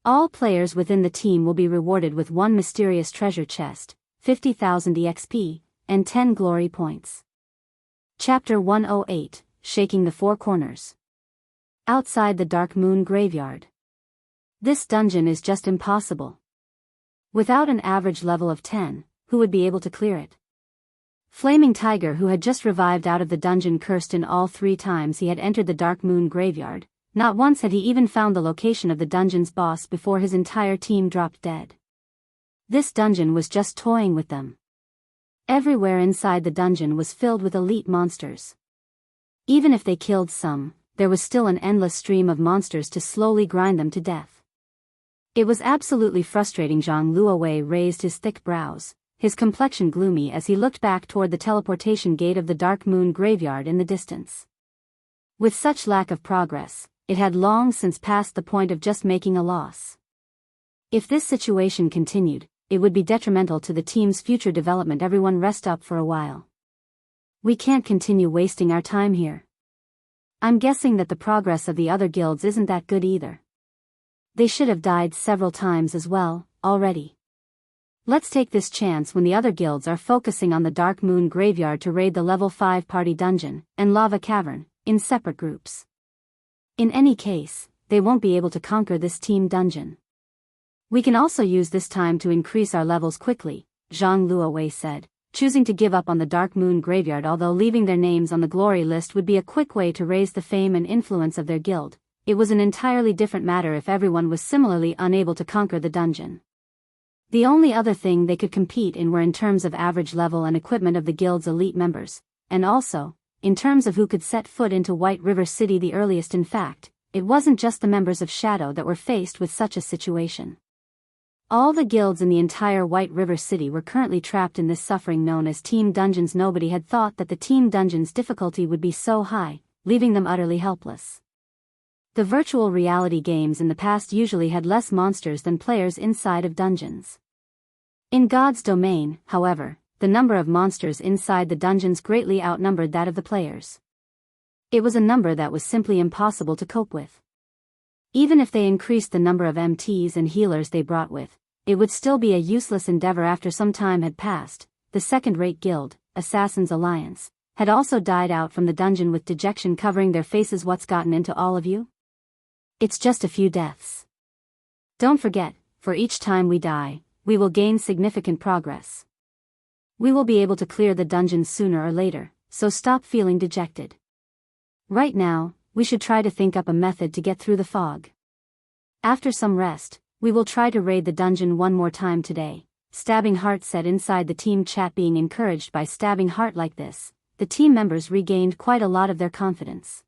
All players within the team will be rewarded with 1 mysterious treasure chest, 50,000 EXP, and 10 glory points. Chapter 108, Shaking the Four Corners. Outside the Dark Moon Graveyard. This dungeon is just impossible. Without an average level of 10, who would be able to clear it? Flaming Tiger, who had just revived out of the dungeon, cursed. In all 3 times he had entered the Dark Moon Graveyard, not once had he even found the location of the dungeon's boss before his entire team dropped dead. This dungeon was just toying with them. Everywhere inside the dungeon was filled with elite monsters. Even if they killed some, there was still an endless stream of monsters to slowly grind them to death. It was absolutely frustrating. Zhang Luowei raised his thick brows, his complexion gloomy as he looked back toward the teleportation gate of the Dark Moon Graveyard in the distance. With such lack of progress, it had long since passed the point of just making a loss. If this situation continued, it would be detrimental to the team's future development. Everyone rest up for a while. We can't continue wasting our time here. I'm guessing that the progress of the other guilds isn't that good either. They should have died several times as well, already. Let's take this chance when the other guilds are focusing on the Dark Moon Graveyard to raid the level 5 party dungeon and Lava Cavern, in separate groups. In any case, they won't be able to conquer this team dungeon. We can also use this time to increase our levels quickly, Zhang Luowei said, choosing to give up on the Dark Moon Graveyard. Although leaving their names on the glory list would be a quick way to raise the fame and influence of their guild, it was an entirely different matter if everyone was similarly unable to conquer the dungeon. The only other thing they could compete in were in terms of average level and equipment of the guild's elite members, and also, in terms of who could set foot into White River City the earliest. In fact, it wasn't just the members of Shadow that were faced with such a situation. All the guilds in the entire White River City were currently trapped in this suffering known as team dungeons. Nobody had thought that the team dungeon's difficulty would be so high, leaving them utterly helpless. The virtual reality games in the past usually had less monsters than players inside of dungeons. In God's domain, however, the number of monsters inside the dungeons greatly outnumbered that of the players. It was a number that was simply impossible to cope with. Even if they increased the number of MTs and healers they brought with, it would still be a useless endeavor. After some time had passed, the second-rate guild, Assassin's Alliance, had also died out from the dungeon with dejection covering their faces. What's gotten into all of you? It's just a few deaths. Don't forget, for each time we die, we will gain significant progress. We will be able to clear the dungeon sooner or later, so stop feeling dejected. Right now, we should try to think up a method to get through the fog. After some rest, we will try to raid the dungeon one more time today, Stabbing Heart said inside the team chat. Being encouraged by Stabbing Heart like this, the team members regained quite a lot of their confidence.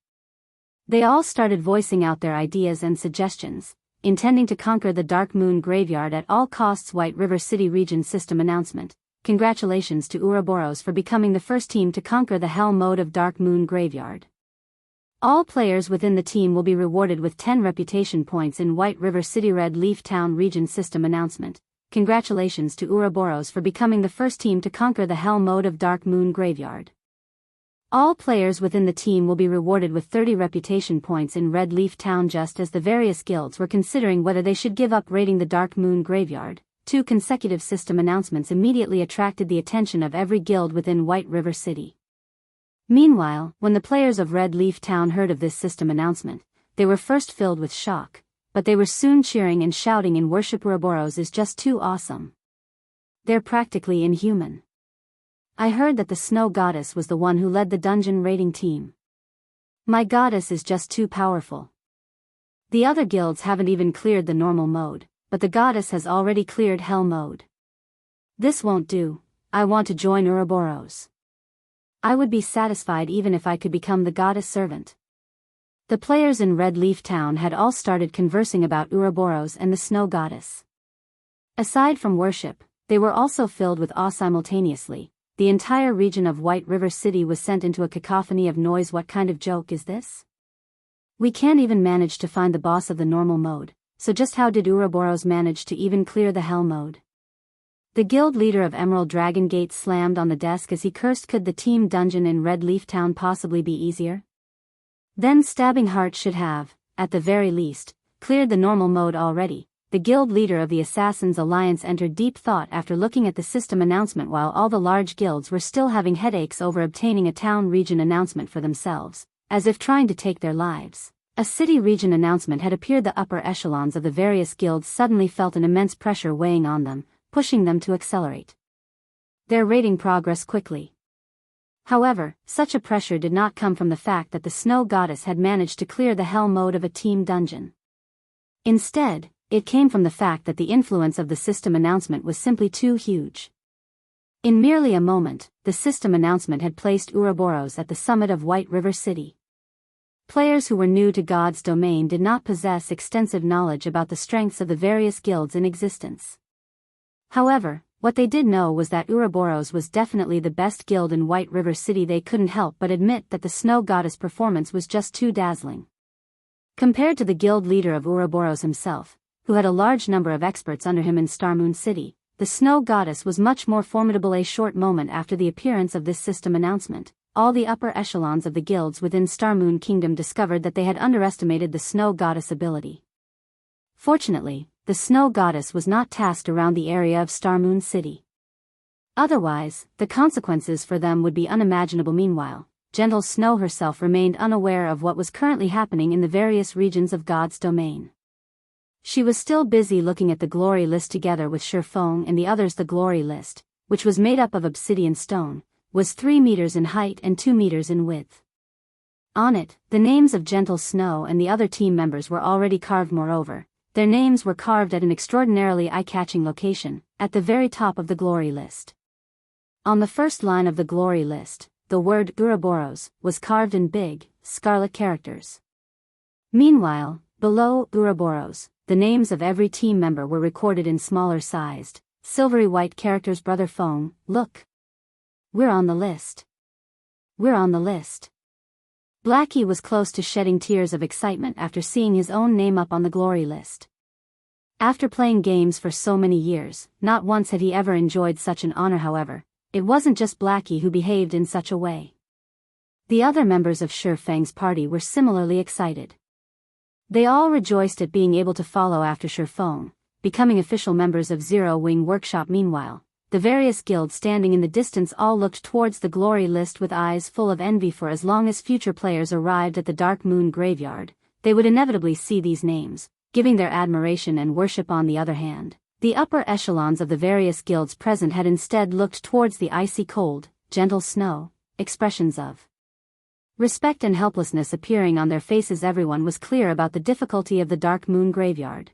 They all started voicing out their ideas and suggestions, intending to conquer the Dark Moon Graveyard at all costs. White River City Region System Announcement. Congratulations to Ouroboros for becoming the first team to conquer the Hell mode of Dark Moon Graveyard. All players within the team will be rewarded with 10 reputation points in White River City. Red Leaf Town Region System Announcement. Congratulations to Ouroboros for becoming the first team to conquer the Hell mode of Dark Moon Graveyard. All players within the team will be rewarded with 30 reputation points in Red Leaf Town. Just as the various guilds were considering whether they should give up raiding the Dark Moon Graveyard, 2 consecutive system announcements immediately attracted the attention of every guild within White River City. Meanwhile, when the players of Red Leaf Town heard of this system announcement, they were first filled with shock, but they were soon cheering and shouting in worship. Ouroboros is just too awesome. They're practically inhuman. I heard that the Snow Goddess was the one who led the dungeon raiding team. My goddess is just too powerful. The other guilds haven't even cleared the normal mode, but the goddess has already cleared Hell mode. This won't do. I want to join Ouroboros. I would be satisfied even if I could become the goddess servant. The players in Red Leaf Town had all started conversing about Ouroboros and the Snow Goddess. Aside from worship, they were also filled with awe simultaneously. The entire region of White River City was sent into a cacophony of noise. What kind of joke is this? We can't even manage to find the boss of the normal mode, so just how did Ouroboros manage to even clear the Hell mode? The guild leader of Emerald Dragon Gate slammed on the desk as he cursed. Could the team dungeon in Red Leaf Town possibly be easier? Then Stabbing Heart should have, at the very least, cleared the normal mode already. The guild leader of the Assassins Alliance entered deep thought after looking at the system announcement. While all the large guilds were still having headaches over obtaining a town region announcement for themselves, as if trying to take their lives, a city region announcement had appeared. The upper echelons of the various guilds suddenly felt an immense pressure weighing on them, pushing them to accelerate their raiding progress quickly. However, such a pressure did not come from the fact that the Snow Goddess had managed to clear the Hell mode of a team dungeon. Instead, it came from the fact that the influence of the system announcement was simply too huge. In merely a moment, the system announcement had placed Ouroboros at the summit of White River City. Players who were new to God's domain did not possess extensive knowledge about the strengths of the various guilds in existence. However, what they did know was that Ouroboros was definitely the best guild in White River City. They couldn't help but admit that the Snow Goddess performance was just too dazzling. Compared to the guild leader of Ouroboros himself, who had a large number of experts under him in Starmoon City, the Snow Goddess was much more formidable. A short moment after the appearance of this system announcement, all the upper echelons of the guilds within Starmoon Kingdom discovered that they had underestimated the Snow Goddess ability. Fortunately, the snow goddess was not tasked around the area of Starmoon City. Otherwise, the consequences for them would be unimaginable. Meanwhile, Gentle Snow herself remained unaware of what was currently happening in the various regions of God's domain. She was still busy looking at the glory list together with Shifeng and the others. The glory list, which was made up of obsidian stone, was 3 meters in height and 2 meters in width. On it, the names of Gentle Snow and the other team members were already carved. Moreover, their names were carved at an extraordinarily eye-catching location, at the very top of the glory list. On the first line of the glory list, the word Ouroboros was carved in big, scarlet characters. Meanwhile, below Ouroboros, the names of every team member were recorded in smaller-sized, silvery white characters. Brother Feng, look. We're on the list. We're on the list. Blackie was close to shedding tears of excitement after seeing his own name up on the glory list. After playing games for so many years, not once had he ever enjoyed such an honor. However, it wasn't just Blackie who behaved in such a way. The other members of Shifeng's party were similarly excited. They all rejoiced at being able to follow after Shifeng, becoming official members of Zero Wing Workshop. Meanwhile, the various guilds standing in the distance all looked towards the glory list with eyes full of envy, for as long as future players arrived at the Dark Moon Graveyard, they would inevitably see these names, giving their admiration and worship. On the other hand, the upper echelons of the various guilds present had instead looked towards the icy cold, Gentle Snow, expressions of respect and helplessness appearing on their faces. Everyone was clear about the difficulty of the Dark Moon Graveyard.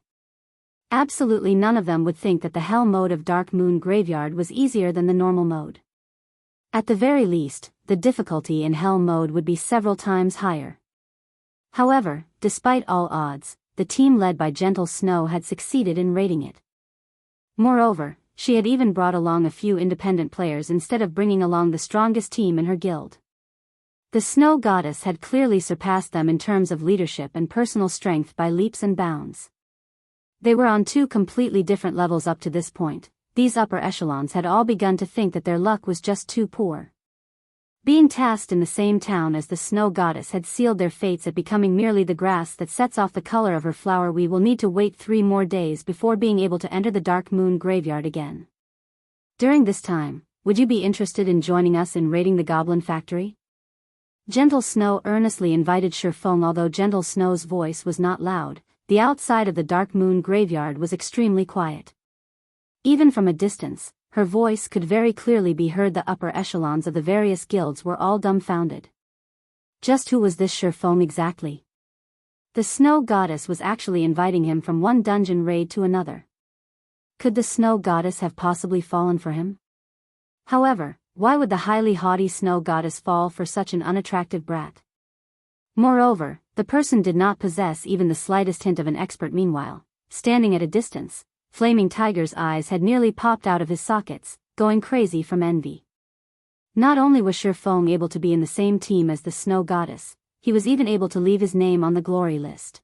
Absolutely none of them would think that the Hell mode of Dark Moon Graveyard was easier than the normal mode. At the very least, the difficulty in Hell mode would be several times higher. However, despite all odds, the team led by Gentle Snow had succeeded in raiding it. Moreover, she had even brought along a few independent players instead of bringing along the strongest team in her guild. The Snow Goddess had clearly surpassed them in terms of leadership and personal strength by leaps and bounds. They were on two completely different levels up to this point. These upper echelons had all begun to think that their luck was just too poor. Being tasked in the same town as the Snow Goddess had sealed their fates at becoming merely the grass that sets off the color of her flower. We will need to wait 3 more days before being able to enter the Dark Moon Graveyard again. During this time, would you be interested in joining us in raiding the Goblin Factory? Gentle Snow earnestly invited Shifeng. Although Gentle Snow's voice was not loud, the outside of the Dark Moon Graveyard was extremely quiet. Even from a distance, her voice could very clearly be heard. The upper echelons of the various guilds were all dumbfounded. Just who was this Shifeng exactly? The Snow Goddess was actually inviting him from one dungeon raid to another. Could the Snow Goddess have possibly fallen for him? However, why would the highly haughty Snow Goddess fall for such an unattractive brat? Moreover, the person did not possess even the slightest hint of an expert. Meanwhile, standing at a distance, Flaming Tiger's eyes had nearly popped out of his sockets, going crazy from envy. Not only was Shifeng able to be in the same team as the Snow Goddess, he was even able to leave his name on the glory list.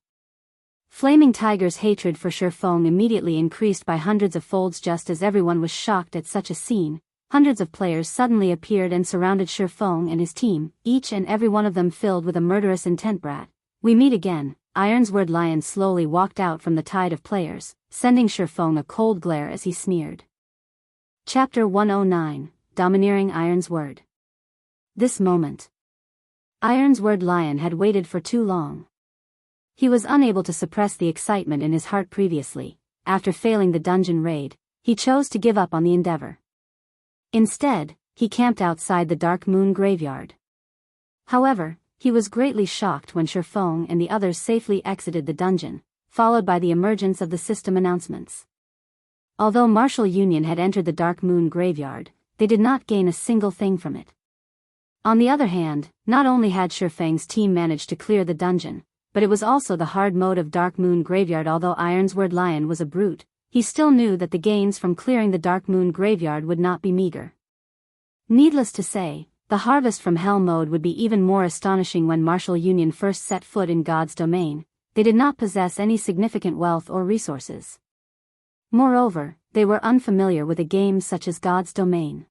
Flaming Tiger's hatred for Shifeng immediately increased by hundreds of folds. Just as everyone was shocked at such a scene, hundreds of players suddenly appeared and surrounded Shifeng and his team, each and every one of them filled with a murderous intent. Brat, we meet again. Ironsword Lion slowly walked out from the tide of players, sending Shifeng a cold glare as he sneered. Chapter 109, Domineering Ironsword. This moment. Ironsword Lion had waited for too long. He was unable to suppress the excitement in his heart. Previously, after failing the dungeon raid, he chose to give up on the endeavor. Instead, he camped outside the Dark Moon Graveyard. However, he was greatly shocked when Shifeng and the others safely exited the dungeon, followed by the emergence of the system announcements. Although Martial Union had entered the Dark Moon Graveyard, they did not gain a single thing from it. On the other hand, not only had Shifeng's team managed to clear the dungeon, but it was also the hard mode of Dark Moon Graveyard. Although Ironsword Lion was a brute, he still knew that the gains from clearing the Dark Moon Graveyard would not be meager. Needless to say, the harvest from Hell mode would be even more astonishing. When Martial Union first set foot in God's domain, they did not possess any significant wealth or resources. Moreover, they were unfamiliar with a game such as God's domain.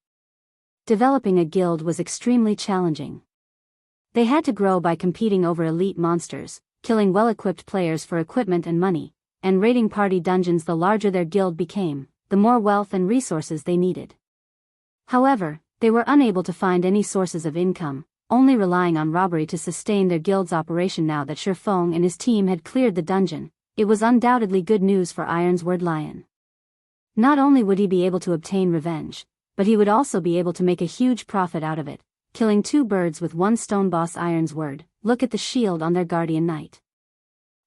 Developing a guild was extremely challenging. They had to grow by competing over elite monsters, killing well-equipped players for equipment and money, and raiding party dungeons. The larger their guild became, the more wealth and resources they needed. However, they were unable to find any sources of income, only relying on robbery to sustain their guild's operation. Now that Shifeng and his team had cleared the dungeon, it was undoubtedly good news for Ironsword Lion. Not only would he be able to obtain revenge, but he would also be able to make a huge profit out of it, killing 2 birds with 1 stone. Boss Ironsword, look at the shield on their guardian knight.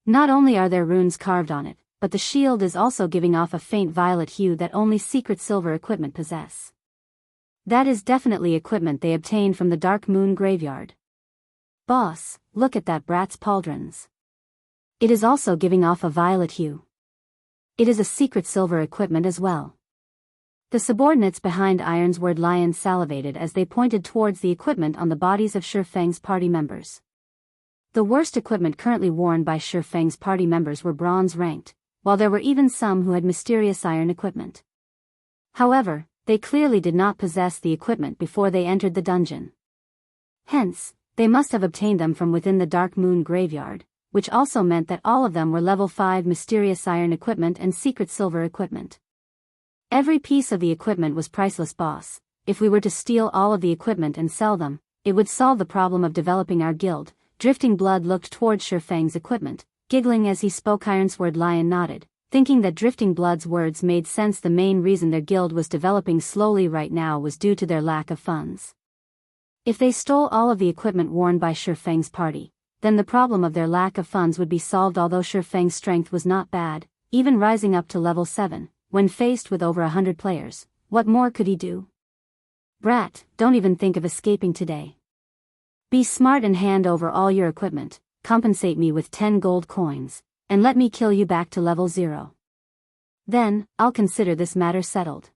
Not only are there runes carved on it, but the shield is also giving off a faint violet hue that only secret silver equipment possess. That is definitely equipment they obtained from the Dark Moon graveyard. Boss, look at that brat's pauldrons. It is also giving off a violet hue. It is a secret silver equipment as well. The subordinates behind Ironsword Lion salivated as they pointed towards the equipment on the bodies of Shifeng's party members. The worst equipment currently worn by Shifeng's party members were bronze ranked, while there were even some who had mysterious iron equipment. However, they clearly did not possess the equipment before they entered the dungeon. Hence, they must have obtained them from within the Dark Moon graveyard, which also meant that all of them were level 5 mysterious iron equipment and secret silver equipment. Every piece of the equipment was priceless. Boss, if we were to steal all of the equipment and sell them, it would solve the problem of developing our guild. Drifting Blood looked towards Shifeng's equipment, giggling as he spoke. Ironsword Lion nodded, thinking that Drifting Blood's words made sense. The main reason their guild was developing slowly right now was due to their lack of funds. If they stole all of the equipment worn by Shifeng's party, then the problem of their lack of funds would be solved. Although Shifeng's strength was not bad, even rising up to level 7, when faced with over 100 players, what more could he do? Brat, don't even think of escaping today. Be smart and hand over all your equipment, compensate me with 10 gold coins, and let me kill you back to level 0. Then, I'll consider this matter settled.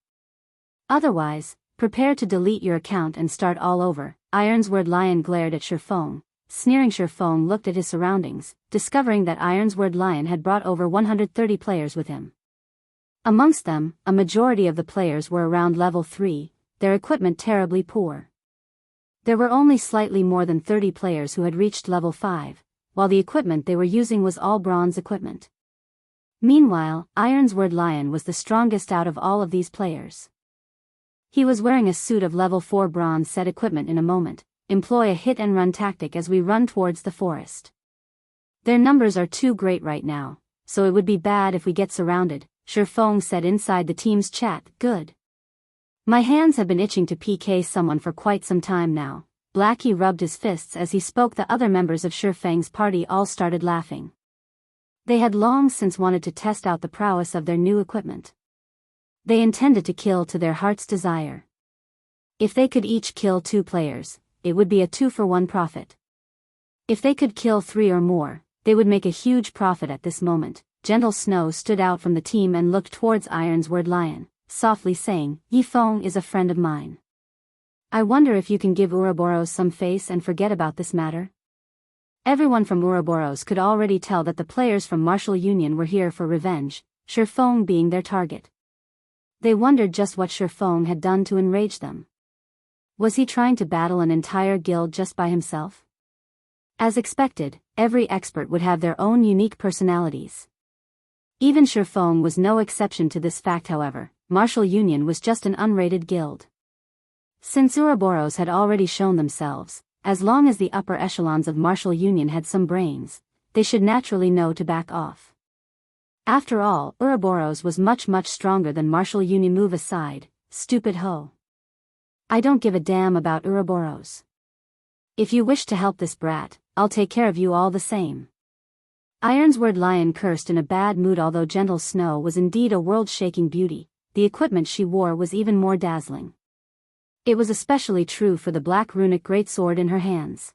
Otherwise, prepare to delete your account and start all over. Ironsword Lion glared at Shifeng, sneering. Shifeng looked at his surroundings, discovering that Ironsword Lion had brought over 130 players with him. Amongst them, a majority of the players were around level 3, their equipment terribly poor. There were only slightly more than 30 players who had reached level 5, while the equipment they were using was all bronze equipment. Meanwhile, Ironsword Lion was the strongest out of all of these players. He was wearing a suit of level 4 bronze set equipment. In a moment, employ a hit and run tactic as we run towards the forest. Their numbers are too great right now, so it would be bad if we get surrounded, Shifeng said inside the team's chat. Good. My hands have been itching to PK someone for quite some time now. Blackie rubbed his fists as he spoke. The other members of Shifeng's party all started laughing. They had long since wanted to test out the prowess of their new equipment. They intended to kill to their heart's desire. If they could each kill 2 players, it would be a 2-for-1 profit. If they could kill 3 or more, they would make a huge profit. At this moment, Gentle Snow stood out from the team and looked towards Ironsword Lion, softly saying, Yifeng is a friend of mine. I wonder if you can give Ouroboros some face and forget about this matter? Everyone from Ouroboros could already tell that the players from Martial Union were here for revenge, Shifeng being their target. They wondered just what Shifeng had done to enrage them. Was he trying to battle an entire guild just by himself? As expected, every expert would have their own unique personalities. Even Shifeng was no exception to this fact. However, Martial Union was just an unrated guild. Since Ouroboros had already shown themselves, as long as the upper echelons of Martial Union had some brains, they should naturally know to back off. After all, Ouroboros was much stronger than Martial Union. Move aside, stupid hoe. I don't give a damn about Ouroboros. If you wish to help this brat, I'll take care of you all the same. Ironsword Lion cursed in a bad mood. Although Gentle Snow was indeed a world-shaking beauty, the equipment she wore was even more dazzling. It was especially true for the black runic greatsword in her hands.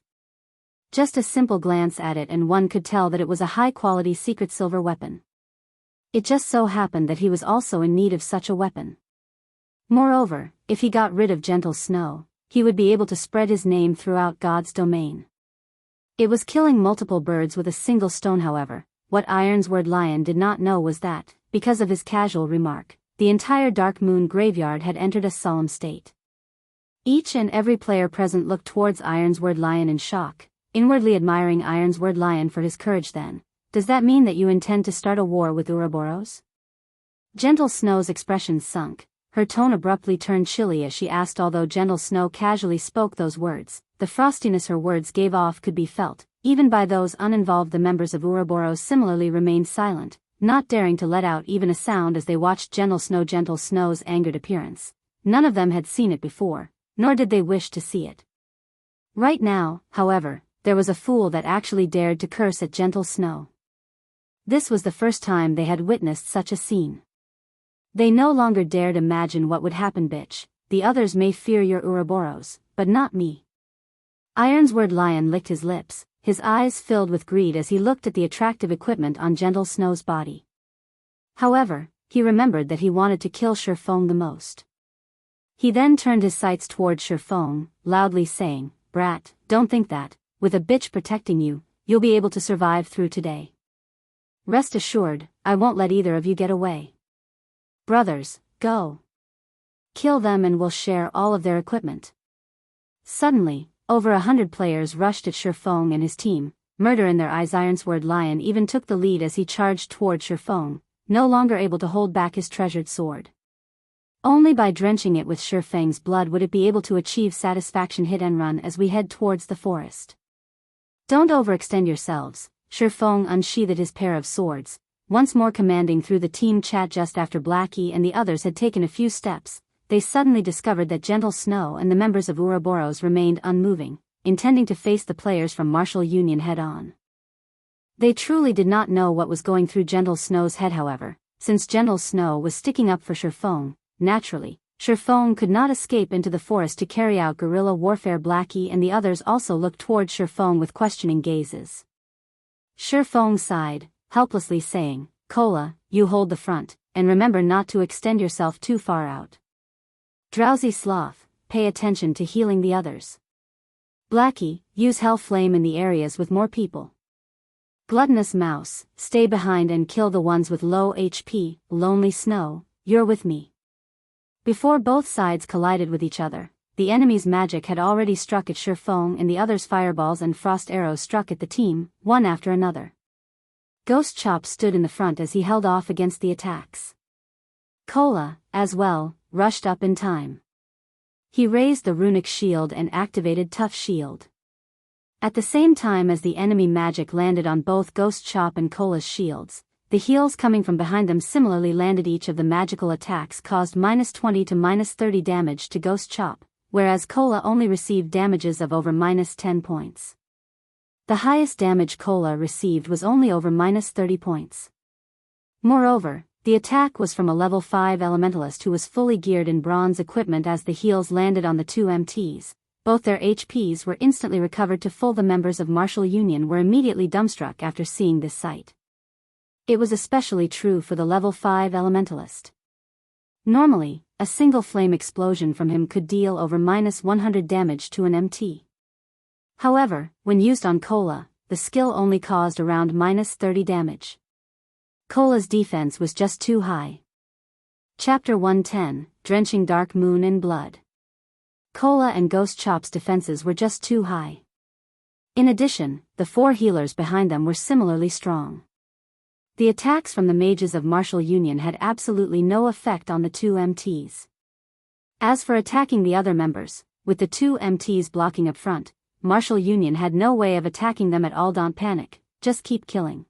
Just a simple glance at it and one could tell that it was a high-quality secret silver weapon. It just so happened that he was also in need of such a weapon. Moreover, if he got rid of Gentle Snow, he would be able to spread his name throughout God's domain. It was killing multiple birds with a single stone. However, what Ironsword Lion did not know was that, because of his casual remark, the entire Dark Moon graveyard had entered a solemn state. Each and every player present looked towards Ironsword Lion in shock, inwardly admiring Ironsword Lion for his courage. Then, does that mean that you intend to start a war with Ouroboros? Gentle Snow's expression sunk, her tone abruptly turned chilly as she asked. Although Gentle Snow casually spoke those words, the frostiness her words gave off could be felt, even by those uninvolved. The members of Ouroboros similarly remained silent, not daring to let out even a sound as they watched Gentle Snow's angered appearance. None of them had seen it before, nor did they wish to see it. Right now, however, there was a fool that actually dared to curse at Gentle Snow. This was the first time they had witnessed such a scene. They no longer dared imagine what would happen. Bitch, the others may fear your Ouroboros, but not me. Ironsword Lion licked his lips, his eyes filled with greed as he looked at the attractive equipment on Gentle Snow's body. However, he remembered that he wanted to kill Shifeng the most. He then turned his sights toward Shifeng, loudly saying, "Brat, don't think that, with a bitch protecting you, you'll be able to survive through today. Rest assured, I won't let either of you get away. Brothers, go. Kill them and we'll share all of their equipment." Suddenly, over 100 players rushed at Shifeng and his team, murder in their eyes. Ironsword Lion even took the lead as he charged toward Shifeng, no longer able to hold back his treasured sword. Only by drenching it with Shifeng's blood would it be able to achieve satisfaction. Hit and run as we head towards the forest. Don't overextend yourselves. Shifeng unsheathed his pair of swords, once more commanding through the team chat. Just after Blackie and the others had taken a few steps, they suddenly discovered that Gentle Snow and the members of Ouroboros remained unmoving, intending to face the players from Martial Union head-on. They truly did not know what was going through Gentle Snow's head. However, since Gentle Snow was sticking up for Shifeng, naturally, Shifeng could not escape into the forest to carry out guerrilla warfare. Blackie and the others also looked toward Shifeng with questioning gazes. Shifeng sighed, helplessly saying, "Kola, you hold the front, and remember not to extend yourself too far out. Drowsy Sloth, pay attention to healing the others. Blackie, use Hell Flame in the areas with more people. Gluttonous Mouse, stay behind and kill the ones with low HP. Lonely Snow, you're with me." Before both sides collided with each other, the enemy's magic had already struck at Shifeng and the others' fireballs and frost arrows struck at the team, one after another. Ghost Chop stood in the front as he held off against the attacks. Kola, as well, rushed up in time. He raised the runic shield and activated Tough Shield. At the same time as the enemy magic landed on both Ghost Chop and Kola's shields, the heals coming from behind them similarly landed. Each of the magical attacks caused -20 to -30 damage to Ghost Chop, whereas Kola only received damages of over -10 points. The highest damage Kola received was only over -30 points. Moreover, the attack was from a level 5 elementalist who was fully geared in bronze equipment. As the heals landed on the two MTs, both their HPs were instantly recovered to full. The members of Martial Union were immediately dumbstruck after seeing this sight. It was especially true for the level 5 elementalist. Normally, a single flame explosion from him could deal over -100 damage to an MT. However, when used on Kola, the skill only caused around -30 damage. Kola's defense was just too high. Chapter 110, Drenching Dark Moon in Blood. Kola and Ghost Chop's defenses were just too high. In addition, the 4 healers behind them were similarly strong. The attacks from the mages of Martial Union had absolutely no effect on the two MTs. As for attacking the other members, with the two MTs blocking up front, Martial Union had no way of attacking them at all. Don't panic, just keep killing.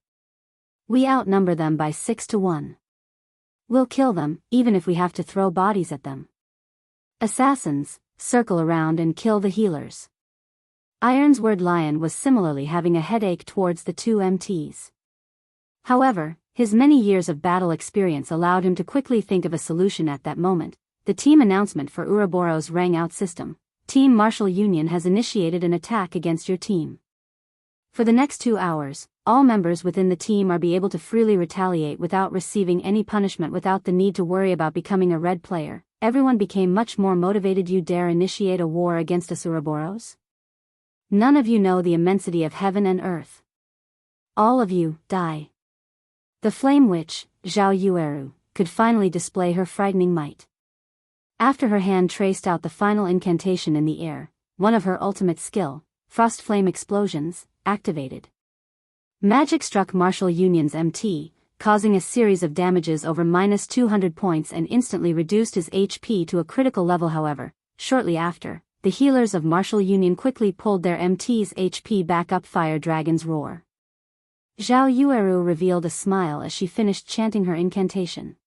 We outnumber them by 6 to 1. We'll kill them, even if we have to throw bodies at them. Assassins, circle around and kill the healers. Ironsword Lion was similarly having a headache towards the two MTs. However, his many years of battle experience allowed him to quickly think of a solution. At that moment, the team announcement for Ouroboros rang out. System: Team Martial Union has initiated an attack against your team. For the next 2 hours, all members within the team are be able to freely retaliate without receiving any punishment, without the need to worry about becoming a red player. Everyone became much more motivated. You dare initiate a war against us Ouroboros? None of you know the immensity of heaven and earth. All of you, die. The Flame Witch, Xianxia, could finally display her frightening might. After her hand traced out the final incantation in the air, one of her ultimate skill, Frost Flame Explosions, activated. Magic struck Martial Union's MT, causing a series of damages over -200 points and instantly reduced his HP to a critical level. However, shortly after, the healers of Martial Union quickly pulled their MT's HP back up. Fire Dragon's Roar. Zhao Yueru revealed a smile as she finished chanting her incantation.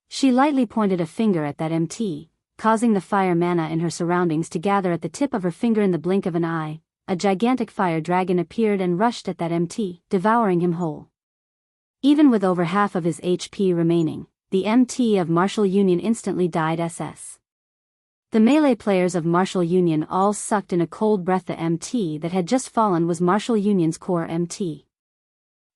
She lightly pointed a finger at that MT, causing the fire mana in her surroundings to gather at the tip of her finger. In the blink of an eye, a gigantic fire dragon appeared and rushed at that MT, devouring him whole. Even with over half of his HP remaining, the MT of Martial Union instantly died. The melee players of Martial Union all sucked in a cold breath. The MT that had just fallen was Martial Union's core MT.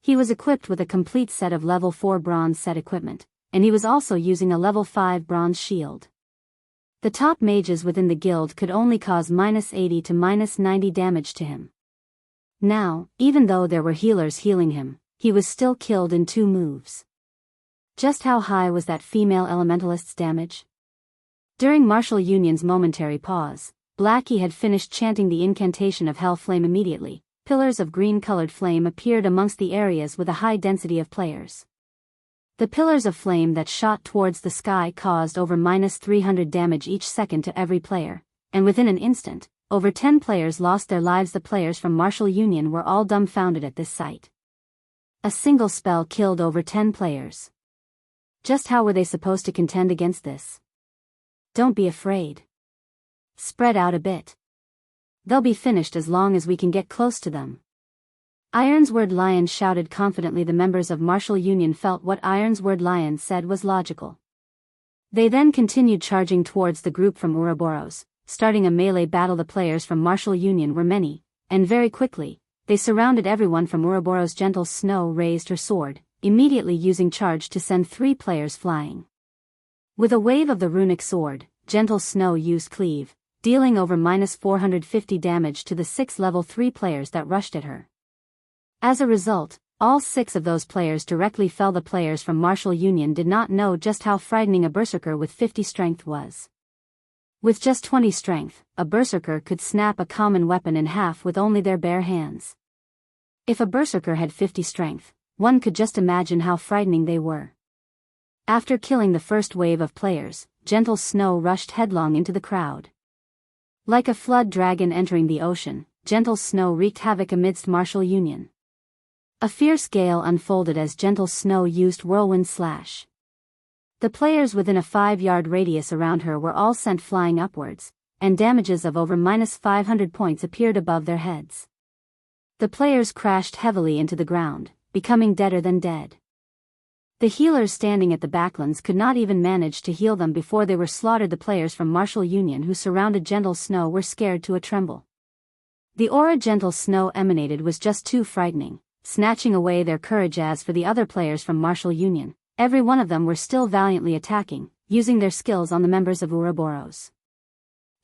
He was equipped with a complete set of level 4 bronze set equipment, and he was also using a level 5 bronze shield. The top mages within the guild could only cause -80 to -90 damage to him. Now, even though there were healers healing him, he was still killed in 2 moves. Just how high was that female elementalist's damage? During Martial Union's momentary pause, Blackie had finished chanting the incantation of Hell Flame. Immediately, pillars of green-colored flame appeared amongst the areas with a high density of players. The pillars of flame that shot towards the sky caused over -300 damage each second to every player, and within an instant, over 10 players lost their lives. The players from Martial Union were all dumbfounded at this sight. A single spell killed over 10 players. Just how were they supposed to contend against this? Don't be afraid. Spread out a bit. They'll be finished as long as we can get close to them. Ironsword Lion shouted confidently. The members of Martial Union felt what Ironsword Lion said was logical. They then continued charging towards the group from Ouroboros, starting a melee battle. The players from Martial Union were many, and very quickly, they surrounded everyone from Ouroboros. Gentle Snow raised her sword, immediately using charge to send 3 players flying. With a wave of the runic sword, Gentle Snow used Cleave, dealing over -450 damage to the 6 level 3 players that rushed at her. As a result, all 6 of those players directly fell. The players from Martial Union did not know just how frightening a berserker with 50 strength was. With just 20 strength, a berserker could snap a common weapon in half with only their bare hands. If a berserker had 50 strength, one could just imagine how frightening they were. After killing the first wave of players, Gentle Snow rushed headlong into the crowd. Like a flood dragon entering the ocean, Gentle Snow wreaked havoc amidst Martial Union. A fierce gale unfolded as Gentle Snow used Whirlwind Slash. The players within a 5-yard radius around her were all sent flying upwards, and damages of over -500 points appeared above their heads. The players crashed heavily into the ground, becoming deader than dead. The healers standing at the backlands could not even manage to heal them before they were slaughtered. The players from Martial Union who surrounded Gentle Snow were scared to a tremble. The aura Gentle Snow emanated was just too frightening, snatching away their courage. As for the other players from Martial Union, every one of them were still valiantly attacking, using their skills on the members of Ouroboros.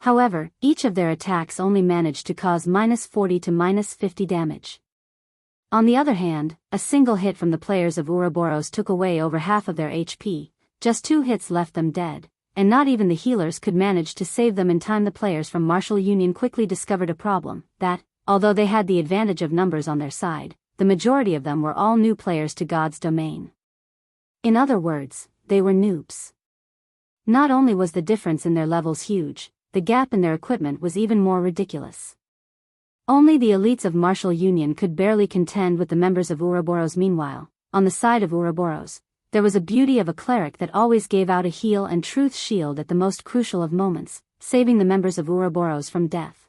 However, each of their attacks only managed to cause -40 to -50 damage. On the other hand, a single hit from the players of Ouroboros took away over half of their HP, just 2 hits left them dead, and not even the healers could manage to save them in time. The players from Martial Union quickly discovered a problem, that, although they had the advantage of numbers on their side, the majority of them were all new players to God's domain. In other words, they were noobs. Not only was the difference in their levels huge, the gap in their equipment was even more ridiculous. Only the elites of Martial Union could barely contend with the members of Ouroboros. Meanwhile, on the side of Ouroboros, there was a beauty of a cleric that always gave out a heal and truth shield at the most crucial of moments, saving the members of Ouroboros from death.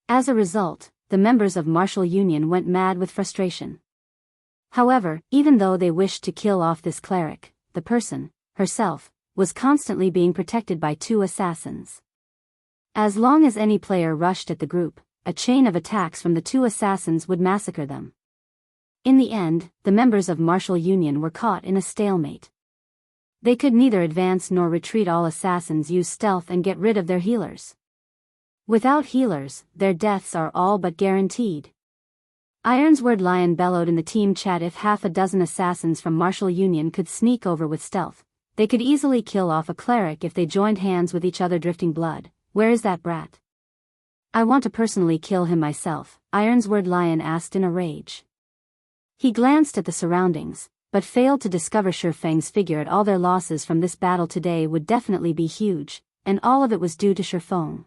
As a result, the members of Martial Union went mad with frustration. However, even though they wished to kill off this cleric, the person, herself, was constantly being protected by 2 assassins. As long as any player rushed at the group, a chain of attacks from the 2 assassins would massacre them. In the end, the members of Martial Union were caught in a stalemate. They could neither advance nor retreat. All assassins use stealth and get rid of their healers. Without healers, their deaths are all but guaranteed. Ironsword Lion bellowed in the team chat. If half a dozen assassins from Martial Union could sneak over with stealth, they could easily kill off a cleric if they joined hands with each other. Drifting blood, where is that brat? I want to personally kill him myself, Ironsword Lion asked in a rage. He glanced at the surroundings, but failed to discover Shifeng's figure at all. Their losses from this battle today would definitely be huge, and all of it was due to Shifeng.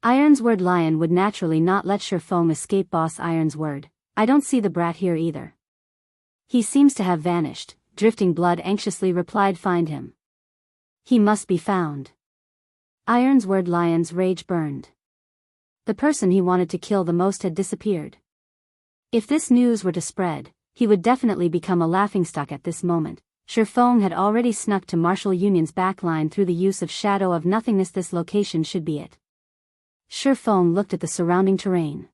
Ironsword Lion would naturally not let Shifeng escape. Boss Ironsword, I don't see the brat here either. He seems to have vanished, Drifting Blood anxiously replied. Find him. He must be found. Ironsword Lion's rage burned. The person he wanted to kill the most had disappeared. If this news were to spread, he would definitely become a laughingstock at this moment. Shifeng had already snuck to Martial Union's backline through the use of Shadow of Nothingness. This location should be it. Shifeng looked at the surrounding terrain.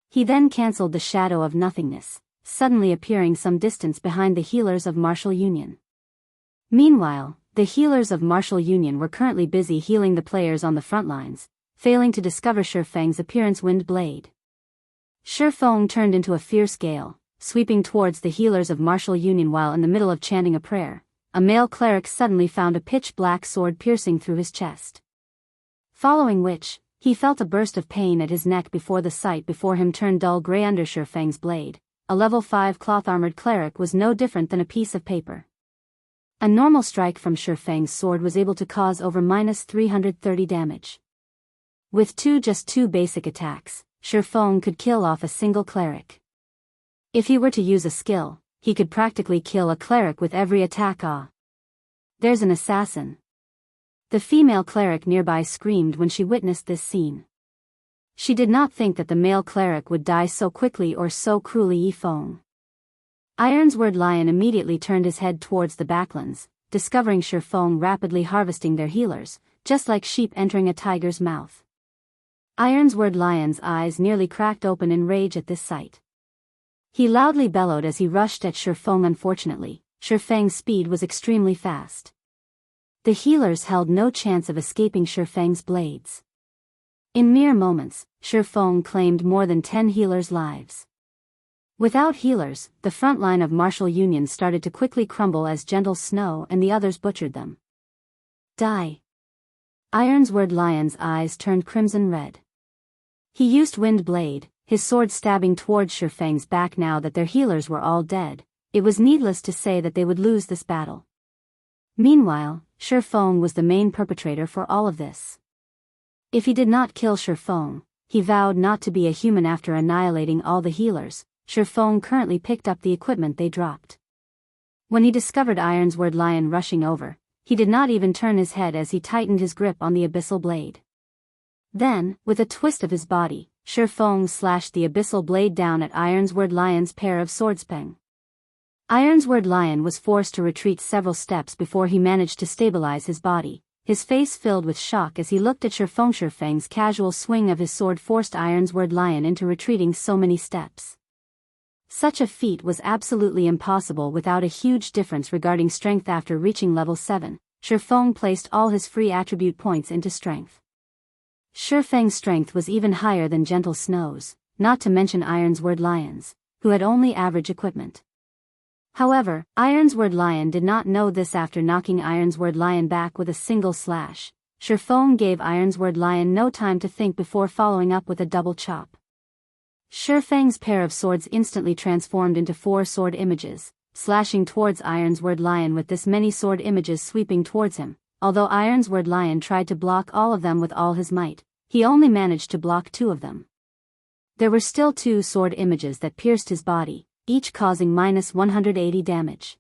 He then cancelled the Shadow of Nothingness, suddenly appearing some distance behind the healers of Martial Union. Meanwhile, the healers of Martial Union were currently busy healing the players on the front lines, failing to discover Shifeng's appearance. Wind Blade. Shifeng turned into a fierce gale, sweeping towards the healers of Martial Union. While in the middle of chanting a prayer, a male cleric suddenly found a pitch-black sword piercing through his chest. Following which, he felt a burst of pain at his neck. Before the sight before him turned dull gray under Shifeng's blade, a level 5 cloth-armored cleric was no different than a piece of paper. A normal strike from Shifeng's sword was able to cause over -330 damage. With just two basic attacks, Shifeng could kill off a single cleric. If he were to use a skill, he could practically kill a cleric with every attack. Ah! There's an assassin. The female cleric nearby screamed when she witnessed this scene. She did not think that the male cleric would die so quickly or so cruelly. Yifeng. Ironsword Lion immediately turned his head towards the backlands, discovering Shifeng rapidly harvesting their healers, just like sheep entering a tiger's mouth. Ironsword Lion's eyes nearly cracked open in rage at this sight. He loudly bellowed as he rushed at Shifeng. Unfortunately, Shifeng's speed was extremely fast. The healers held no chance of escaping Shifeng's blades. In mere moments, Shifeng claimed more than 10 healers' lives. Without healers, the front line of Martial Union started to quickly crumble as gentle snow and the others butchered them. Die! Ironsword Lion's eyes turned crimson red. He used Wind Blade, his sword stabbing towards Shifeng's back. Now that their healers were all dead, it was needless to say that they would lose this battle. Meanwhile, Shifeng was the main perpetrator for all of this. If he did not kill Shifeng, he vowed not to be a human. After annihilating all the healers, Shifeng currently picked up the equipment they dropped. When he discovered Ironsword Lion rushing over, he did not even turn his head as he tightened his grip on the Abyssal blade. Then, with a twist of his body, Shifeng slashed the Abyssal blade down at Ironsword Lion's pair of swordspeng. Ironsword Lion was forced to retreat several steps before he managed to stabilize his body, his face filled with shock as he looked at Shifeng. Shifeng's casual swing of his sword forced Ironsword Lion into retreating so many steps. Such a feat was absolutely impossible without a huge difference regarding strength. After reaching level 7, Shifeng placed all his free attribute points into strength. Shifeng's strength was even higher than Gentle Snow's, not to mention Ironsword Lion's, who had only average equipment. However, Ironsword Lion did not know this. After knocking Ironsword Lion back with a single slash, Shifeng gave Ironsword Lion no time to think before following up with a double chop. Shifeng's pair of swords instantly transformed into 4 sword images, slashing towards Ironsword Lion. With this many sword images sweeping towards him, although Ironsword Lion tried to block all of them with all his might, he only managed to block 2 of them. There were still 2 sword images that pierced his body, each causing -180 damage.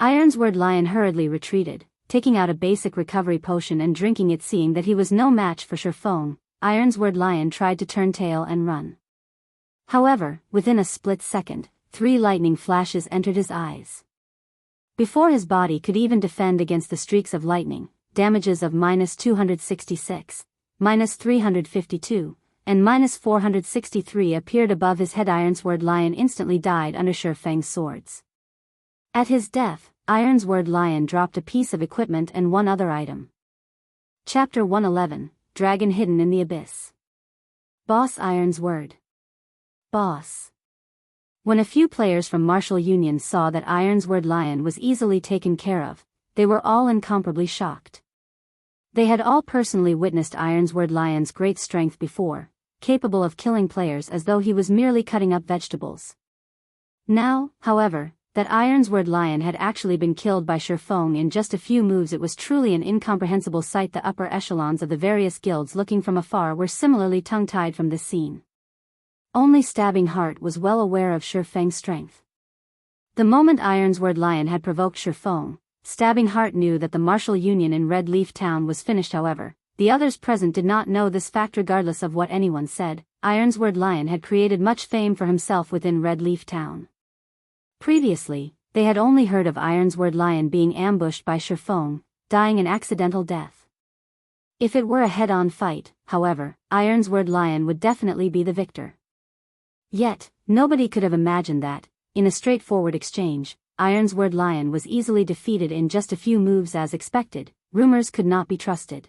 Ironsword Lion hurriedly retreated, taking out a basic recovery potion and drinking it. Seeing that he was no match for Shifeng, Ironsword Lion tried to turn tail and run. However, within a split second, 3 lightning flashes entered his eyes. Before his body could even defend against the streaks of lightning, damages of -266, -352, and -463 appeared above his head. Ironsword Lion instantly died under Shifeng's swords. At his death, Ironsword Lion dropped a piece of equipment and 1 other item. Chapter 111, Dragon Hidden in the Abyss. Boss Ironsword. Boss. When a few players from Martial Union saw that Ironsword Lion was easily taken care of, they were all incomparably shocked. They had all personally witnessed Ironsword Lion's great strength before, capable of killing players as though he was merely cutting up vegetables. Now, however, that Ironsword lion had actually been killed by Shifeng in just a few moves, it was truly an incomprehensible sight. The upper echelons of the various guilds looking from afar were similarly tongue-tied from this scene. Only Stabbing Heart was well aware of Shifeng's strength. The moment Ironsword lion had provoked Shifeng, Stabbing Heart knew that the martial union in Red Leaf Town was finished. However, the others present did not know this fact. Regardless of what anyone said, Ironsword lion had created much fame for himself within Red Leaf Town. Previously, they had only heard of Ironsword lion being ambushed by Shifeng, dying an accidental death. If it were a head-on fight, however, Ironsword lion would definitely be the victor. Yet, nobody could have imagined that, in a straightforward exchange, Ironsword lion was easily defeated in just a few moves. As expected, rumors could not be trusted.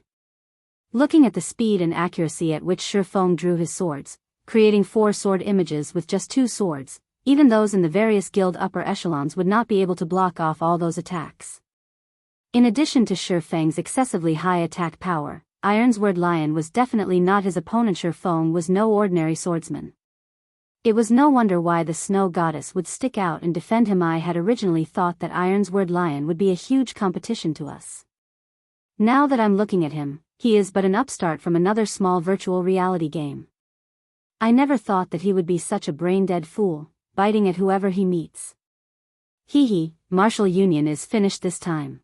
Looking at the speed and accuracy at which Shifeng drew his swords, creating 4 sword images with just 2 swords, even those in the various guild upper echelons would not be able to block off all those attacks. In addition to Shifeng's excessively high attack power, Ironsword lion was definitely not his opponent. Shifeng was no ordinary swordsman. It was no wonder why the snow goddess would stick out and defend him. I had originally thought that Ironsword lion would be a huge competition to us. Now that I'm looking at him, he is but an upstart from another small virtual reality game. I never thought that he would be such a brain-dead fool, biting at whoever he meets. Hee, martial union is finished this time.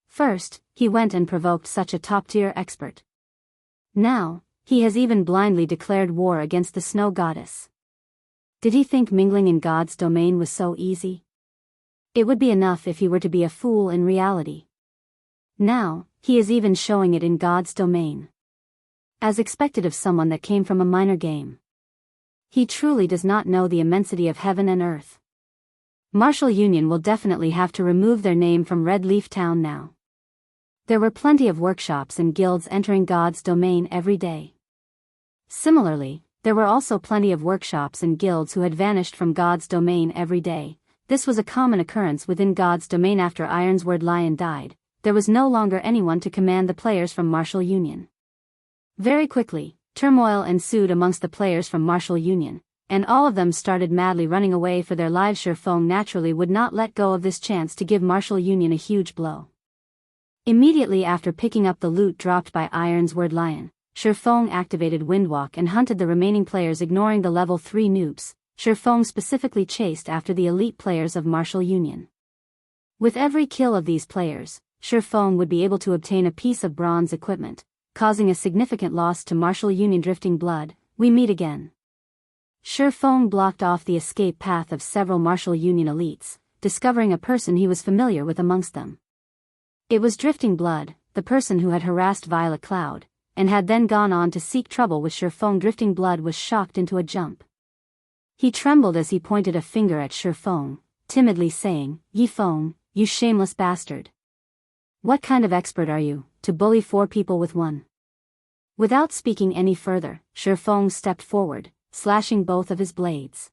First, he went and provoked such a top-tier expert. Now, he has even blindly declared war against the snow goddess. Did he think mingling in God's domain was so easy? It would be enough if he were to be a fool in reality. Now, he is even showing it in God's domain. As expected of someone that came from a minor game. He truly does not know the immensity of heaven and earth. Martial Union will definitely have to remove their name from Red Leaf Town now. There were plenty of workshops and guilds entering God's domain every day. Similarly, there were also plenty of workshops and guilds who had vanished from God's domain every day. This was a common occurrence within God's domain. After Ironsword lion died, there was no longer anyone to command the players from Martial Union. Very quickly, turmoil ensued amongst the players from Martial Union, and all of them started madly running away for their lives. Shifeng naturally would not let go of this chance to give Martial Union a huge blow. Immediately after picking up the loot dropped by Ironsword lion, Shifeng activated Windwalk and hunted the remaining players, ignoring the level 3 noobs. Shifeng specifically chased after the elite players of Martial Union. With every kill of these players, Shifeng would be able to obtain a piece of bronze equipment, causing a significant loss to Martial Union. Drifting Blood, we meet again. Shifeng blocked off the escape path of several Martial Union elites, discovering a person he was familiar with amongst them. It was Drifting Blood, the person who had harassed Violet Cloud, and had then gone on to seek trouble with Shifeng. Drifting Blood was shocked into a jump. He trembled as he pointed a finger at Shifeng, timidly saying, "Yifeng, you shameless bastard. What kind of expert are you, to bully 4 people with one?" Without speaking any further, Shifeng stepped forward, slashing both of his blades.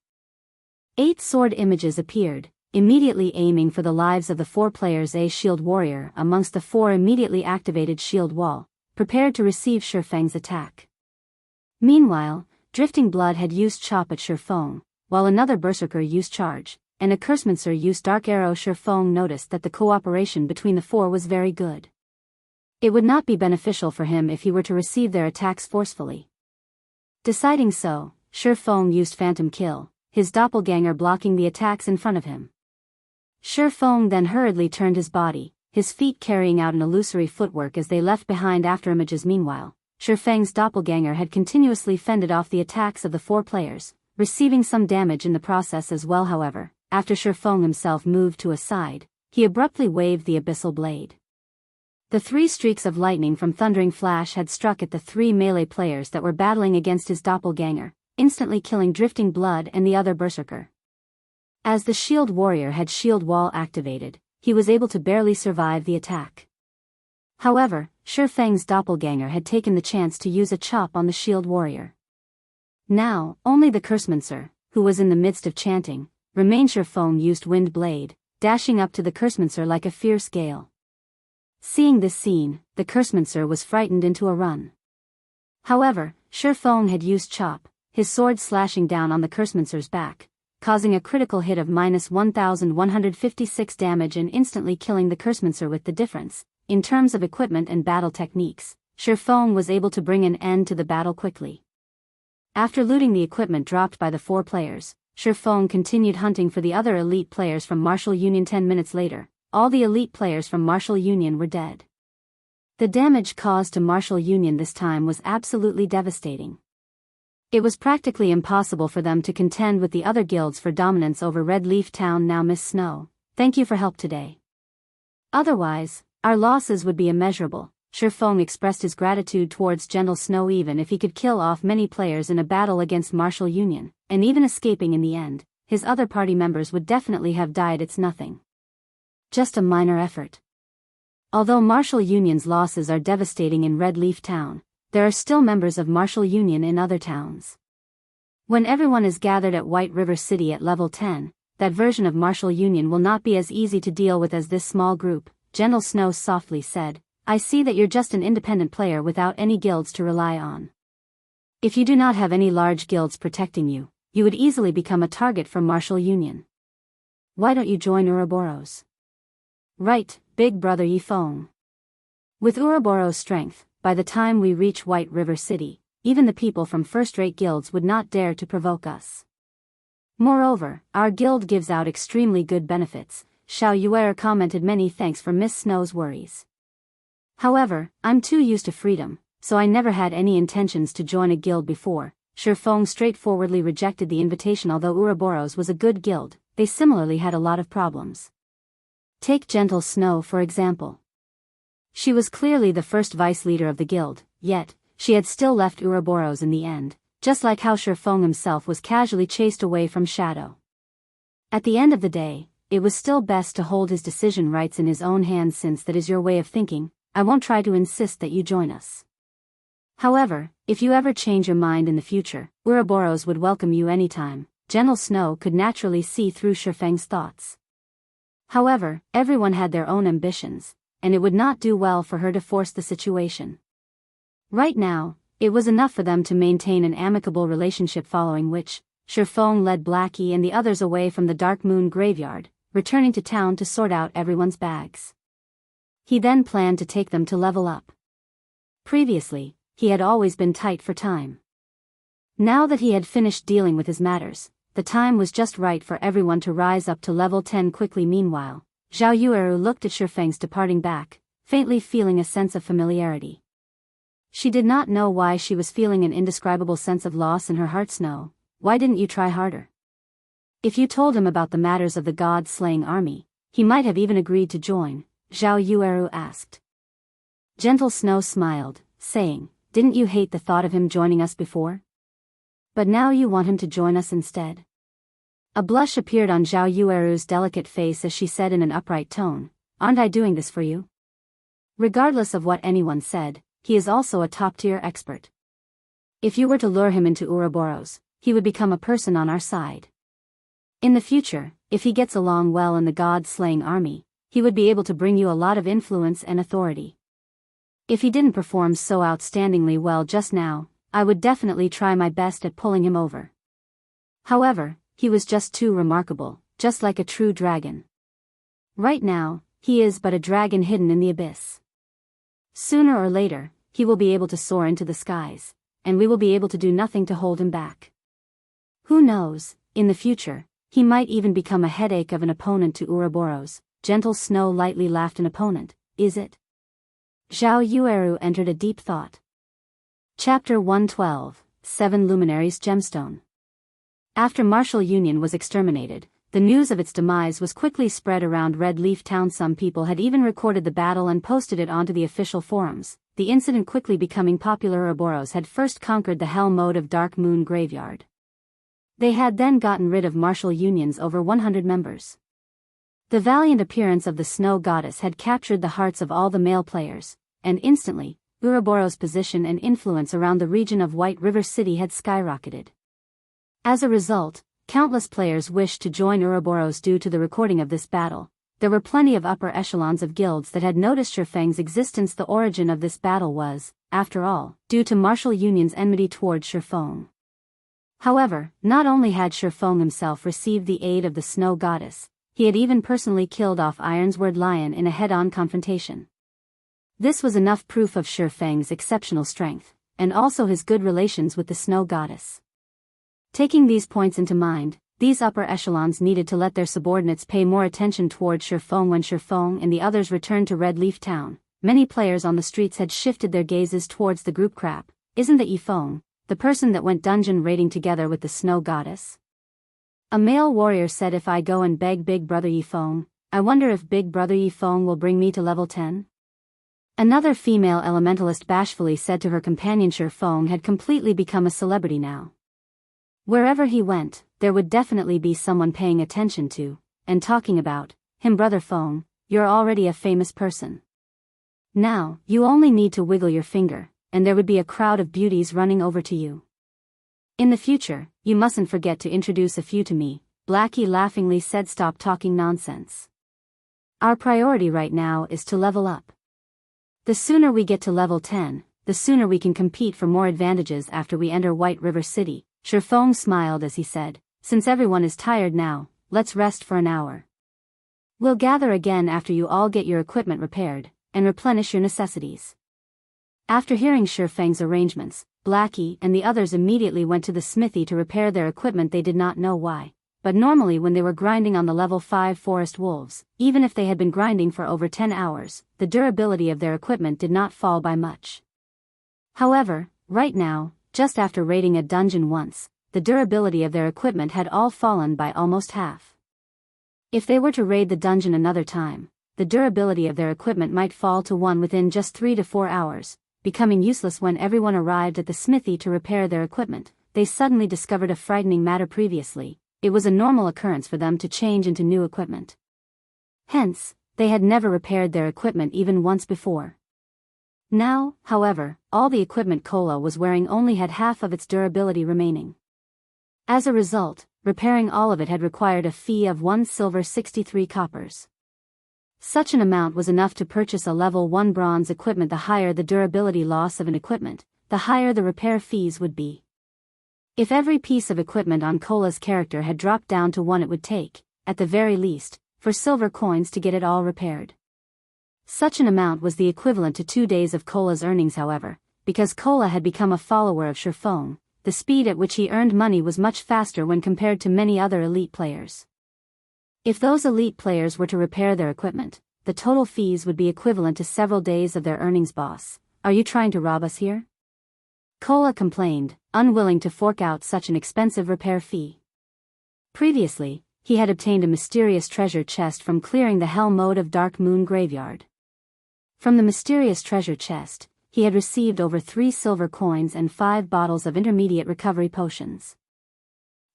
8 sword images appeared, immediately aiming for the lives of the 4 players. A shield warrior amongst the 4 immediately activated shield wall, prepared to receive Shifeng's attack. Meanwhile, Drifting Blood had used Chop at Shifeng, while another Berserker used Charge, and a Cursemancer used Dark Arrow. Shifeng noticed that the cooperation between the 4 was very good. It would not be beneficial for him if he were to receive their attacks forcefully. Deciding so, Shifeng used Phantom Kill, his doppelganger blocking the attacks in front of him. Shifeng then hurriedly turned his body, his feet carrying out an illusory footwork as they left behind afterimages. Meanwhile, Shifeng's doppelganger had continuously fended off the attacks of the 4 players, receiving some damage in the process as well. However, after Shifeng himself moved to a side, he abruptly waved the Abyssal Blade. The 3 streaks of lightning from Thundering Flash had struck at the 3 melee players that were battling against his doppelganger, instantly killing Drifting Blood and the other Berserker. As the Shield Warrior had Shield Wall activated, he was able to barely survive the attack. However, Shifeng's doppelganger had taken the chance to use a chop on the Shield Warrior. Now, only the Cursemancer, who was in the midst of chanting, remained. Shifeng used Wind Blade, dashing up to the Cursemancer like a fierce gale. Seeing this scene, the Cursemancer was frightened into a run. However, Shifeng had used Chop, his sword slashing down on the Cursemancer's back, causing a critical hit of -1156 damage and instantly killing the Cursemancer with the difference. In terms of equipment and battle techniques, Shifeng was able to bring an end to the battle quickly. After looting the equipment dropped by the 4 players, Shifeng continued hunting for the other elite players from Martial Union. 10 minutes later, all the elite players from Martial Union were dead. The damage caused to Martial Union this time was absolutely devastating. It was practically impossible for them to contend with the other guilds for dominance over Red Leaf Town. Now Miss Snow, thank you for help today. Otherwise, our losses would be immeasurable. Shifeng expressed his gratitude towards Gentle Snow. Even if he could kill off many players in a battle against Martial Union, and even escaping in the end, his other party members would definitely have died. It's nothing. Just a minor effort. Although Martial Union's losses are devastating in Red Leaf Town, there are still members of Martial Union in other towns. When everyone is gathered at White River City at level 10, that version of Martial Union will not be as easy to deal with as this small group, Gentle Snow softly said. I see that you're just an independent player without any guilds to rely on. If you do not have any large guilds protecting you, you would easily become a target for Martial Union. Why don't you join Ouroboros? Right, big brother Yifeng. With Ouroboros' strength, by the time we reach White River City, even the people from first-rate guilds would not dare to provoke us. Moreover, our guild gives out extremely good benefits. Xiao Yuer commented. Many thanks for Miss Snow's worries. However, I'm too used to freedom, so I never had any intentions to join a guild before. Shifeng straightforwardly rejected the invitation. Although Ouroboros was a good guild, they similarly had a lot of problems. Take Gentle Snow for example. She was clearly the first vice leader of the guild, yet, she had still left Ouroboros in the end, just like how Shifeng himself was casually chased away from Shadow. At the end of the day, it was still best to hold his decision rights in his own hands. Since that is your way of thinking, I won't try to insist that you join us. However, if you ever change your mind in the future, Ouroboros would welcome you anytime. Gentle Snow could naturally see through Shifeng's thoughts. However, everyone had their own ambitions, and it would not do well for her to force the situation. Right now, it was enough for them to maintain an amicable relationship, following which, Shifeng led Blackie and the others away from the Dark Moon Graveyard, returning to town to sort out everyone's bags. He then planned to take them to level up. Previously, he had always been tight for time. Now that he had finished dealing with his matters, the time was just right for everyone to rise up to level 10 quickly. Meanwhile, Xiao Yueru looked at Shifeng's departing back, faintly feeling a sense of familiarity. She did not know why she was feeling an indescribable sense of loss in her heart. Snow, why didn't you try harder? If you told him about the matters of the god-slaying army, he might have even agreed to join, Xiao Yueru asked. Gentle Snow smiled, saying, didn't you hate the thought of him joining us before? But now you want him to join us instead? A blush appeared on Xiao Yueru's delicate face as she said in an upright tone, aren't I doing this for you? Regardless of what anyone said, he is also a top-tier expert. If you were to lure him into Ouroboros, he would become a person on our side. In the future, if he gets along well in the god-slaying army, he would be able to bring you a lot of influence and authority. If he didn't perform so outstandingly well just now, I would definitely try my best at pulling him over. However, he was just too remarkable, just like a true dragon. Right now, he is but a dragon hidden in the abyss. Sooner or later, he will be able to soar into the skies, and we will be able to do nothing to hold him back. Who knows, in the future, he might even become a headache of an opponent to Ouroboros. Gentle Snow lightly laughed. An opponent, is it? Xiao Yueru entered a deep thought. Chapter 112, 7 Luminaries Gemstone. After Martial Union was exterminated, the news of its demise was quickly spread around Red Leaf Town. Some people had even recorded the battle and posted it onto the official forums, the incident quickly becoming popular. Ouroboros had first conquered the Hell mode of Dark Moon Graveyard. They had then gotten rid of Martial Union's over 100 members. The valiant appearance of the Snow Goddess had captured the hearts of all the male players, and instantly, Ouroboros' position and influence around the region of White River City had skyrocketed. As a result, countless players wished to join Ouroboros. Due to the recording of this battle, there were plenty of upper echelons of guilds that had noticed Shifeng's existence. The origin of this battle was, after all, due to Martial Union's enmity towards Shifeng. However, not only had Shifeng himself received the aid of the snow goddess, he had even personally killed off Ironsword Lion in a head-on confrontation. This was enough proof of Shifeng's exceptional strength, and also his good relations with the snow goddess. Taking these points into mind, these upper echelons needed to let their subordinates pay more attention toward Shifeng. When Shifeng and the others returned to Red Leaf Town, many players on the streets had shifted their gazes towards the group. Crap, isn't the Yifeng the person that went dungeon raiding together with the snow goddess? A male warrior said, if I go and beg Big Brother Yifeng, I wonder if Big Brother Yifeng will bring me to level 10? Another female elementalist bashfully said to her companion, Shifeng had completely become a celebrity now. Wherever he went, there would definitely be someone paying attention to, and talking about, him. Brother Feng, you're already a famous person. Now, you only need to wiggle your finger, and there would be a crowd of beauties running over to you. In the future, you mustn't forget to introduce a few to me, Blackie laughingly said. Stop talking nonsense. Our priority right now is to level up. The sooner we get to level 10, the sooner we can compete for more advantages after we enter White River City. Shifeng smiled as he said, since everyone is tired now, let's rest for an hour. We'll gather again after you all get your equipment repaired, and replenish your necessities. After hearing Shifeng's arrangements, Blackie and the others immediately went to the smithy to repair their equipment. They did not know why, but normally when they were grinding on the level 5 forest wolves, even if they had been grinding for over 10 hours, the durability of their equipment did not fall by much. However, right now, just after raiding a dungeon once, the durability of their equipment had all fallen by almost half. If they were to raid the dungeon another time, the durability of their equipment might fall to 1 within just 3 to 4 hours, becoming useless. When everyone arrived at the smithy to repair their equipment, they suddenly discovered a frightening matter. Previously, it was a normal occurrence for them to change into new equipment. Hence, they had never repaired their equipment even once before. Now, however, all the equipment Kola was wearing only had half of its durability remaining. As a result, repairing all of it had required a fee of 1 silver 63 coppers. Such an amount was enough to purchase a level 1 bronze equipment. The higher the durability loss of an equipment, the higher the repair fees would be. If every piece of equipment on Kola's character had dropped down to 1, it would take, at the very least, 4 silver coins to get it all repaired. Such an amount was the equivalent to 2 days of Kola's earnings. However, because Kola had become a follower of Shifeng, the speed at which he earned money was much faster when compared to many other elite players. If those elite players were to repair their equipment, the total fees would be equivalent to several days of their earnings. Boss, are you trying to rob us here? Kola complained, unwilling to fork out such an expensive repair fee. Previously, he had obtained a mysterious treasure chest from clearing the hell mode of Dark Moon Graveyard. From the mysterious treasure chest, he had received over 3 silver coins and 5 bottles of intermediate recovery potions.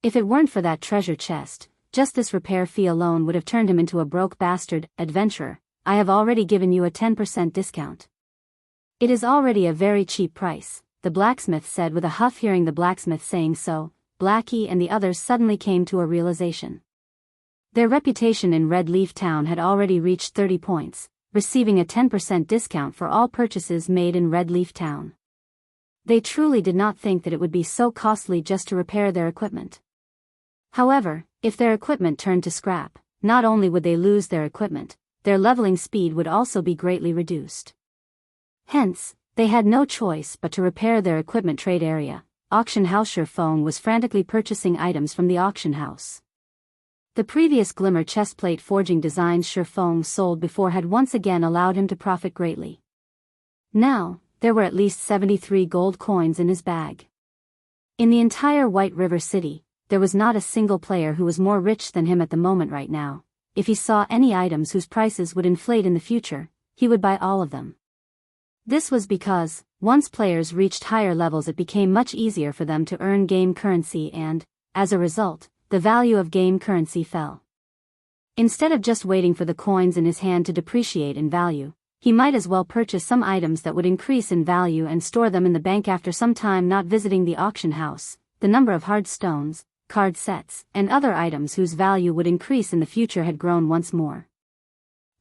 If it weren't for that treasure chest, just this repair fee alone would have turned him into a broke bastard. Adventurer, I have already given you a 10% discount. It is already a very cheap price, the blacksmith said with a huff. Hearing the blacksmith saying so, Blackie and the others suddenly came to a realization. Their reputation in Red Leaf Town had already reached 30 points, receiving a 10% discount for all purchases made in Red Leaf Town. They truly did not think that it would be so costly just to repair their equipment. However, if their equipment turned to scrap, not only would they lose their equipment, their leveling speed would also be greatly reduced. Hence, they had no choice but to repair their equipment. Trade area, auction house. Shifeng was frantically purchasing items from the auction house. The previous glimmer chestplate forging designs Shifeng sold before had once again allowed him to profit greatly. Now, there were at least 73 gold coins in his bag. In the entire White River City, there was not a single player who was more rich than him at the moment. Right now, if he saw any items whose prices would inflate in the future, he would buy all of them. This was because, once players reached higher levels, it became much easier for them to earn game currency and, as a result, the value of game currency fell. Instead of just waiting for the coins in his hand to depreciate in value, he might as well purchase some items that would increase in value and store them in the bank. After some time not visiting the auction house, the number of hard stones, card sets, and other items whose value would increase in the future had grown once more.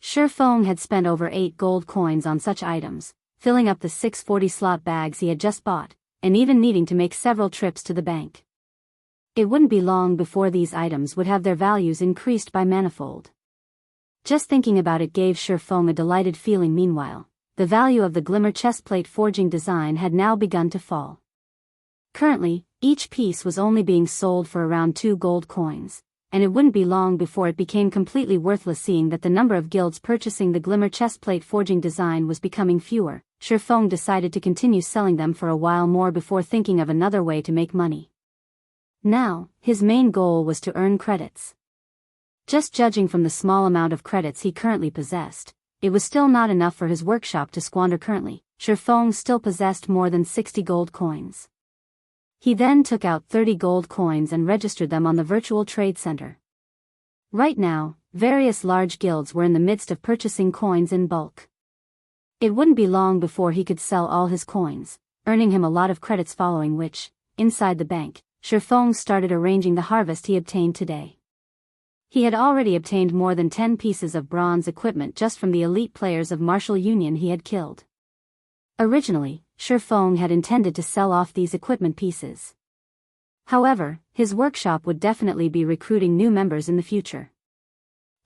Shifeng had spent over 8 gold coins on such items, filling up the 640 slot bags he had just bought, and even needing to make several trips to the bank. It wouldn't be long before these items would have their values increased by manifold. Just thinking about it gave Shifeng a delighted feeling. Meanwhile, the value of the glimmer chestplate forging design had now begun to fall. Currently, each piece was only being sold for around 2 gold coins, and it wouldn't be long before it became completely worthless. Seeing that the number of guilds purchasing the glimmer chestplate forging design was becoming fewer, Shifeng decided to continue selling them for a while more before thinking of another way to make money. Now, his main goal was to earn credits. Just judging from the small amount of credits he currently possessed, it was still not enough for his workshop to squander. Currently, Shifeng still possessed more than 60 gold coins. He then took out 30 gold coins and registered them on the virtual trade center. Right now, various large guilds were in the midst of purchasing coins in bulk. It wouldn't be long before he could sell all his coins, earning him a lot of credits. Following which, inside the bank, Shifeng started arranging the harvest he obtained today. He had already obtained more than 10 pieces of bronze equipment just from the elite players of Martial Union he had killed. Originally, Shifeng had intended to sell off these equipment pieces. However, his workshop would definitely be recruiting new members in the future.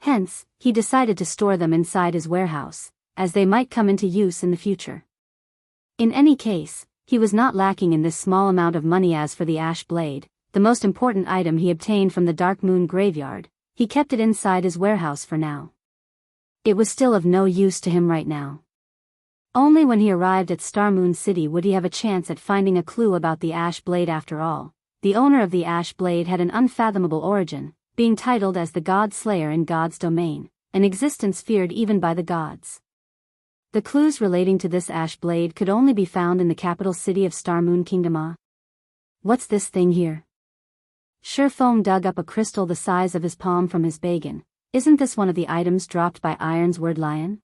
Hence, he decided to store them inside his warehouse, as they might come into use in the future. In any case, he was not lacking in this small amount of money. As for the ash blade, the most important item he obtained from the Dark Moon graveyard, he kept it inside his warehouse for now. It was still of no use to him right now. Only when he arrived at Star Moon City would he have a chance at finding a clue about the ash blade. After all, the owner of the ash blade had an unfathomable origin, being titled as the God Slayer in God's domain, an existence feared even by the gods. The clues relating to this ash blade could only be found in the capital city of Star Moon Kingdom. What's this thing here? Shifeng dug up a crystal the size of his palm from his bagan. Isn't this one of the items dropped by Ironsword Lion?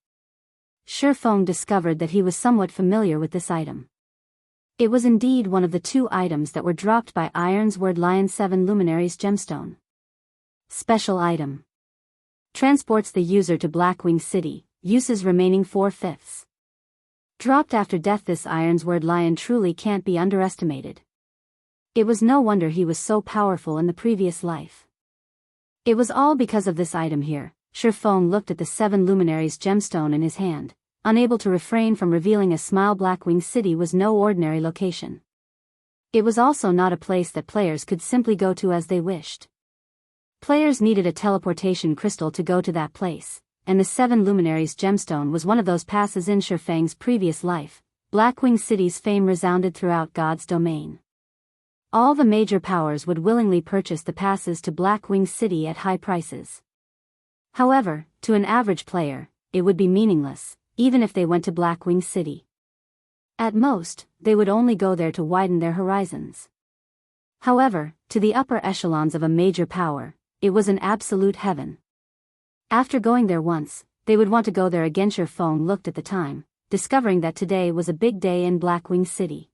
Shifeng discovered that he was somewhat familiar with this item. It was indeed one of the 2 items that were dropped by Ironsword Lion. 7 Luminaries Gemstone. Special item. Transports the user to Blackwing City, uses remaining 4/5. Dropped after death. This Ironsword Lion truly can't be underestimated. It was no wonder he was so powerful in the previous life. It was all because of this item here. Shifeng looked at the 7 Luminaries gemstone in his hand, unable to refrain from revealing a smile. Blackwing City was no ordinary location. It was also not a place that players could simply go to as they wished. Players needed a teleportation crystal to go to that place, and the 7 Luminaries gemstone was one of those passes. In Shifeng's previous life, Blackwing City's fame resounded throughout God's domain. All the major powers would willingly purchase the passes to Blackwing City at high prices. However, to an average player, it would be meaningless, even if they went to Blackwing City. At most, they would only go there to widen their horizons. However, to the upper echelons of a major power, it was an absolute heaven. After going there once, they would want to go there again. Shifeng looked at the time, discovering that today was a big day in Blackwing City.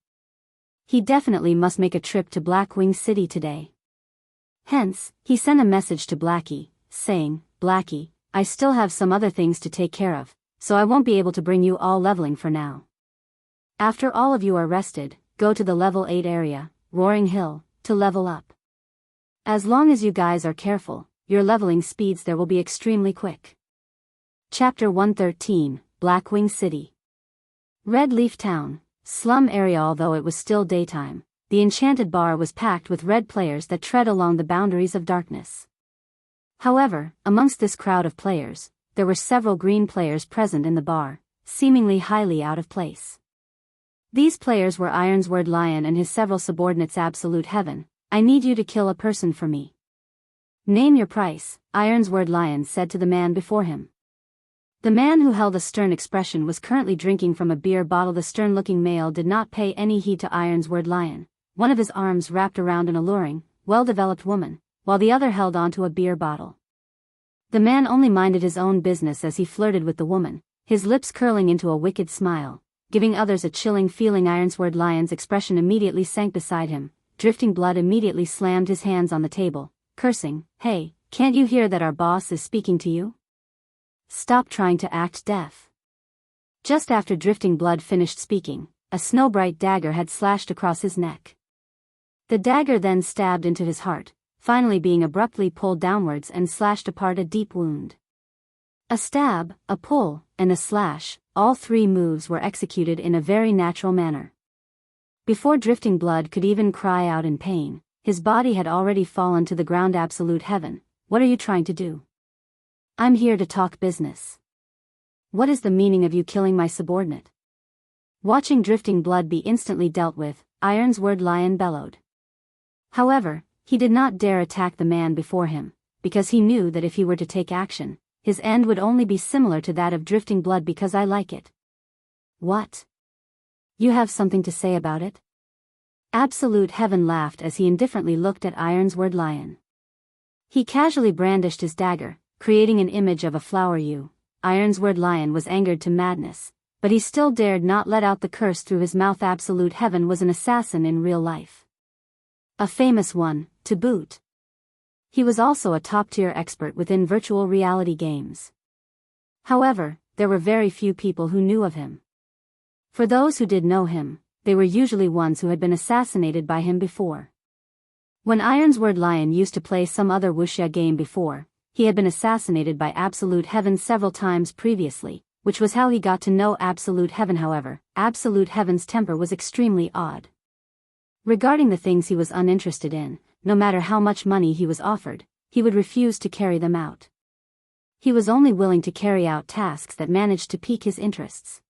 He definitely must make a trip to Blackwing City today. Hence, he sent a message to Blackie, saying, "Blackie, I still have some other things to take care of, so I won't be able to bring you all leveling for now. After all of you are rested, go to the level 8 area, Roaring Hill, to level up. As long as you guys are careful, your leveling speeds there will be extremely quick." Chapter 113, Blackwing City. Red Leaf Town, slum area. Although it was still daytime, the enchanted bar was packed with red players that tread along the boundaries of darkness. However, amongst this crowd of players, there were several green players present in the bar, seemingly highly out of place. These players were Ironsword Lion and his several subordinates. Absolute heaven, I need you to kill a person for me. Name your price, Ironsword Lion said to the man before him. The man who held a stern expression was currently drinking from a beer bottle. The stern-looking male did not pay any heed to Ironsword Lion, one of his arms wrapped around an alluring, well-developed woman, while the other held onto a beer bottle. The man only minded his own business as he flirted with the woman, his lips curling into a wicked smile, giving others a chilling feeling. Ironsword Lion's expression immediately sank beside him. Drifting Blood immediately slammed his hands on the table, cursing, "Hey, can't you hear that our boss is speaking to you? Stop trying to act deaf." Just after Drifting Blood finished speaking, a snow-bright dagger had slashed across his neck. The dagger then stabbed into his heart, finally being abruptly pulled downwards and slashed apart a deep wound. A stab, a pull, and a slash, all three moves were executed in a very natural manner. Before Drifting Blood could even cry out in pain, his body had already fallen to the ground. Absolute heaven, what are you trying to do? I'm here to talk business. What is the meaning of you killing my subordinate? Watching Drifting Blood be instantly dealt with, Ironsword Lion bellowed. However, he did not dare attack the man before him, because he knew that if he were to take action, his end would only be similar to that of Drifting Blood. Because I like it. What? You have something to say about it? Absolute Heaven laughed as he indifferently looked at Ironsword Lion. He casually brandished his dagger, creating an image of a flower. Ironsword Lion was angered to madness, but he still dared not let out the curse through his mouth. Absolute Heaven was an assassin in real life. A famous one, to boot. He was also a top-tier expert within virtual reality games. However, there were very few people who knew of him. For those who did know him, they were usually ones who had been assassinated by him before. When Ironsword Lion used to play some other Wuxia game before, he had been assassinated by Absolute Heaven several times previously, which was how he got to know Absolute Heaven. However, Absolute Heaven's temper was extremely odd. Regarding the things he was uninterested in, no matter how much money he was offered, he would refuse to carry them out. He was only willing to carry out tasks that managed to pique his interests.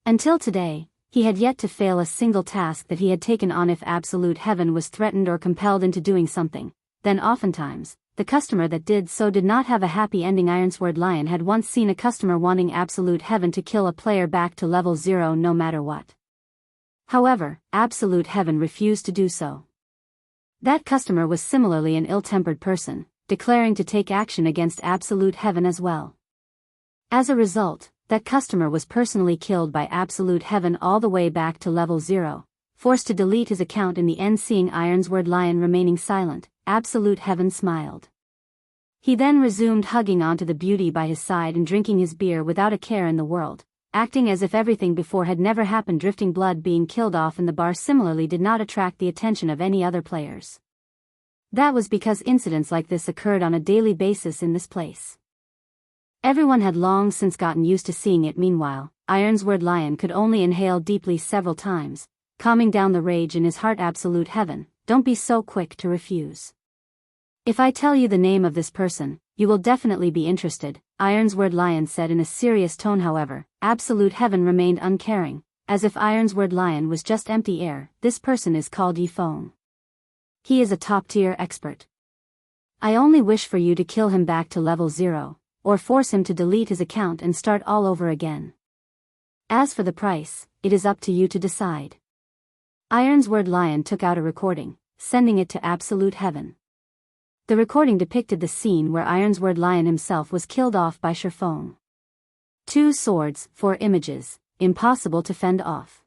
Until today, he had yet to fail a single task that he had taken on. If Absolute Heaven was threatened or compelled into doing something, then oftentimes, the customer that did so did not have a happy ending. Ironsword Lion had once seen a customer wanting Absolute Heaven to kill a player back to level 0 no matter what. However, Absolute Heaven refused to do so. That customer was similarly an ill-tempered person, declaring to take action against Absolute Heaven as well. As a result, that customer was personally killed by Absolute Heaven all the way back to level 0, forced to delete his account in the end. Seeing Ironsword Lion remaining silent, Absolute Heaven smiled. He then resumed hugging onto the beauty by his side and drinking his beer without a care in the world, acting as if everything before had never happened. Drifting Blood being killed off in the bar similarly did not attract the attention of any other players. That was because incidents like this occurred on a daily basis in this place. Everyone had long since gotten used to seeing it. Meanwhile, Ironsword Lion could only inhale deeply several times, calming down the rage in his heart. Absolute Heaven, don't be so quick to refuse. If I tell you the name of this person, you will definitely be interested, Ironsword Lion said in a serious tone. However, Absolute Heaven remained uncaring, as if Ironsword Lion was just empty air. This person is called Yifeng. He is a top-tier expert. I only wish for you to kill him back to level 0, or force him to delete his account and start all over again. As for the price, it is up to you to decide. Ironsword Lion took out a recording, sending it to Absolute Heaven. The recording depicted the scene where Ironsword Lion himself was killed off by Yifeng. 2 swords, 4 images, impossible to fend off.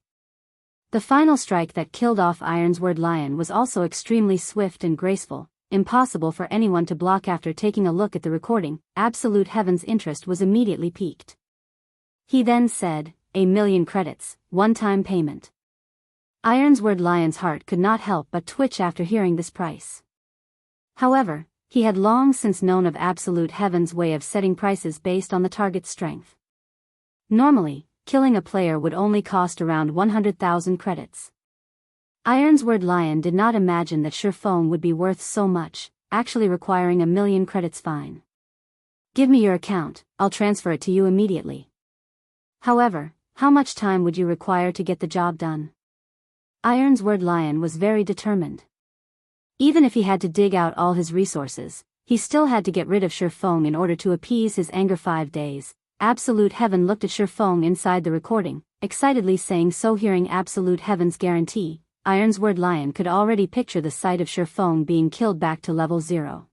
The final strike that killed off Ironsword Lion was also extremely swift and graceful, impossible for anyone to block. After taking a look at the recording, Absolute Heaven's interest was immediately piqued. He then said, 1,000,000 credits, one-time payment. Ironsword Lion's heart could not help but twitch after hearing this price. However, he had long since known of Absolute Heaven's way of setting prices based on the target's strength. Normally, killing a player would only cost around 100,000 credits. Ironsword Lion did not imagine that Yifeng would be worth so much, actually requiring 1,000,000 credits. Fine. Give me your account, I'll transfer it to you immediately. However, how much time would you require to get the job done? Ironsword Lion was very determined. Even if he had to dig out all his resources, he still had to get rid of Yifeng in order to appease his anger. 5 days. Absolute Heaven looked at Yifeng inside the recording, excitedly saying so. Hearing Absolute Heaven's guarantee, Ironsword Lion could already picture the sight of Yifeng being killed back to level 0.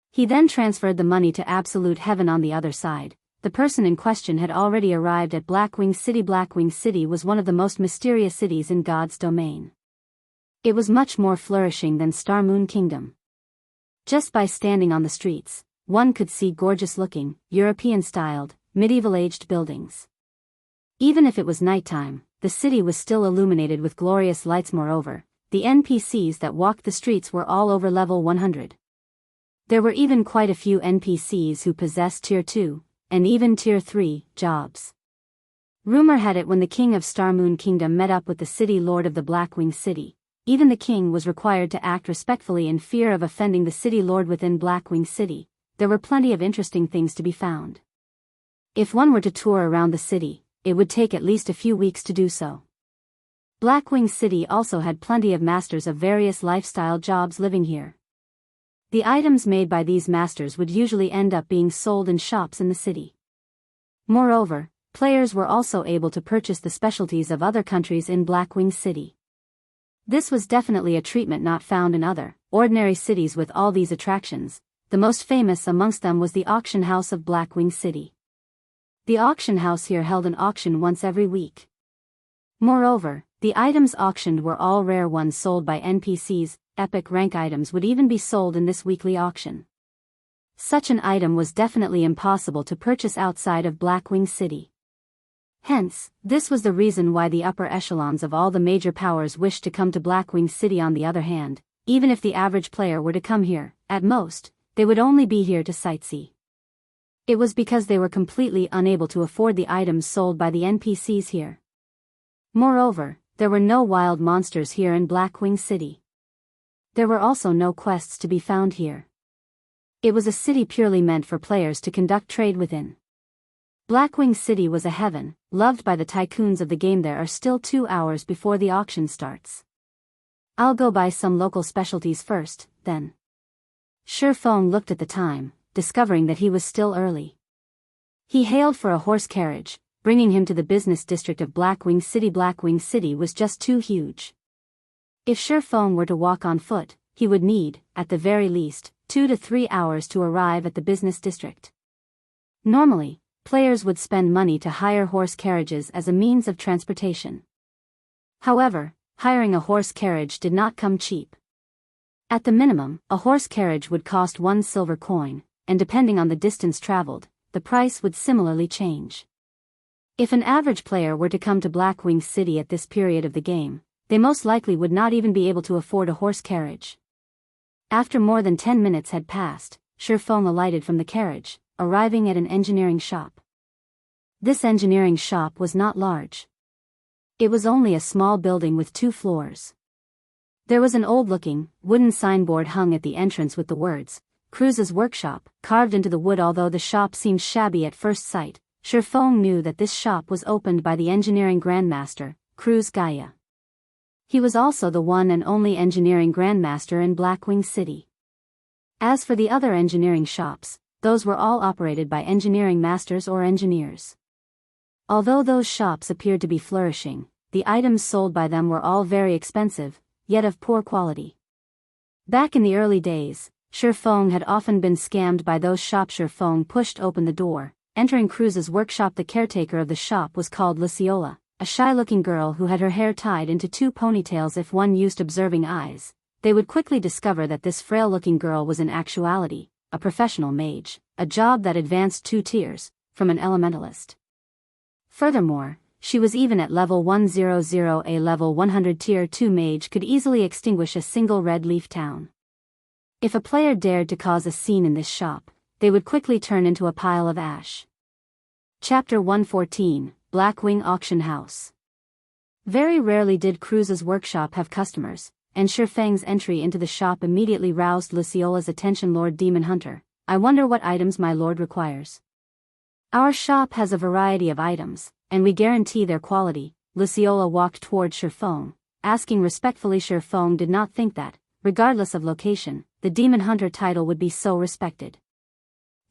He then transferred the money to Absolute Heaven. On the other side, the person in question had already arrived at Blackwing City. Blackwing City was one of the most mysterious cities in God's domain. It was much more flourishing than Star Moon Kingdom. Just by standing on the streets, one could see gorgeous-looking, European-styled, medieval-aged buildings. Even if it was nighttime, the city was still illuminated with glorious lights. Moreover, the NPCs that walked the streets were all over level 100. There were even quite a few NPCs who possessed Tier 2, and even Tier 3, jobs. Rumor had it when the king of Starmoon Kingdom met up with the city lord of the Blackwing City, even the king was required to act respectfully in fear of offending the city lord within Blackwing City. There were plenty of interesting things to be found. If one were to tour around the city, it would take at least a few weeks to do so. Blackwing City also had plenty of masters of various lifestyle jobs living here. The items made by these masters would usually end up being sold in shops in the city. Moreover, players were also able to purchase the specialties of other countries in Blackwing City. This was definitely a treatment not found in other, ordinary cities with all these attractions. The most famous amongst them was the auction house of Blackwing City. The auction house here held an auction once every week. Moreover, the items auctioned were all rare ones sold by NPCs. Epic rank items would even be sold in this weekly auction. Such an item was definitely impossible to purchase outside of Blackwing City. Hence, this was the reason why the upper echelons of all the major powers wished to come to Blackwing City. On the other hand, even if the average player were to come here, at most, they would only be here to sightsee. It was because they were completely unable to afford the items sold by the NPCs here. Moreover, there were no wild monsters here in Blackwing City. There were also no quests to be found here. It was a city purely meant for players to conduct trade within. Blackwing City was a heaven, loved by the tycoons of the game. There are still 2 hours before the auction starts. I'll go buy some local specialties first, then. Shifeng looked at the time, discovering that he was still early. He hailed for a horse carriage, bringing him to the business district of Blackwing City. Blackwing City was just too huge. If Shifeng were to walk on foot, he would need, at the very least, 2 to 3 hours to arrive at the business district. Normally, players would spend money to hire horse carriages as a means of transportation. However, hiring a horse carriage did not come cheap. At the minimum, a horse carriage would cost 1 silver coin, and depending on the distance traveled, the price would similarly change. If an average player were to come to Blackwing City at this period of the game, they most likely would not even be able to afford a horse carriage. After more than 10 minutes had passed, Shifeng alighted from the carriage, arriving at an engineering shop. This engineering shop was not large. It was only a small building with 2 floors. There was an old-looking, wooden signboard hung at the entrance with the words, Cruz's Workshop, carved into the wood. Although the shop seemed shabby at first sight, Shifeng knew that this shop was opened by the engineering grandmaster, Cruz Gaia. He was also the one and only engineering grandmaster in Blackwing City. As for the other engineering shops, those were all operated by engineering masters or engineers. Although those shops appeared to be flourishing, the items sold by them were all very expensive, yet of poor quality. Back in the early days, Shifeng had often been scammed by those shops. Shifeng pushed open the door, entering Cruz's workshop. The caretaker of the shop was called Luciola, a shy-looking girl who had her hair tied into 2 ponytails. If one used observing eyes, they would quickly discover that this frail-looking girl was in actuality a professional mage, a job that advanced 2 tiers, from an elementalist. Furthermore, she was even at level 100. A level 100 tier 2 mage could easily extinguish a single red leaf town. If a player dared to cause a scene in this shop, they would quickly turn into a pile of ash. Chapter 114, Blackwing Auction House. Very rarely did Cruz's workshop have customers, and Shifeng's entry into the shop immediately roused Luciola's attention. Lord Demon Hunter, I wonder what items my lord requires. Our shop has a variety of items, and we guarantee their quality. Luciola walked toward Shifeng, asking respectfully. Shifeng did not think that, regardless of location, the Demon Hunter title would be so respected.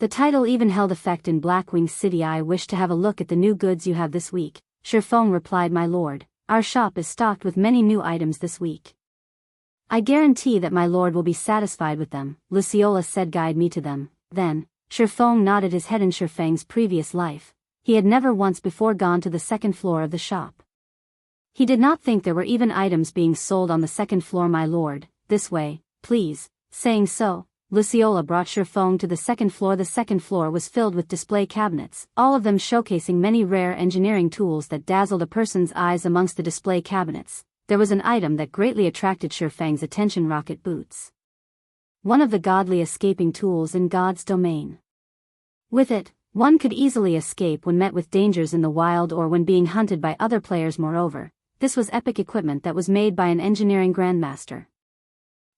The title even held effect in Blackwing City. I wish to have a look at the new goods you have this week, Shifeng replied. My lord, our shop is stocked with many new items this week. I guarantee that my lord will be satisfied with them, Luciola said. Guide me to them, then. Shifeng nodded his head. In Shifeng's previous life, he had never once before gone to the 2nd floor of the shop. He did not think there were even items being sold on the 2nd floor. My lord, this way, please. Saying so, Luciola brought Shifeng to the 2nd floor. The 2nd floor was filled with display cabinets, all of them showcasing many rare engineering tools that dazzled a person's eyes. Amongst the display cabinets, there was an item that greatly attracted Shifeng's attention: rocket boots. One of the godly escaping tools in God's domain. With it, one could easily escape when met with dangers in the wild or when being hunted by other players. Moreover, this was epic equipment that was made by an engineering grandmaster.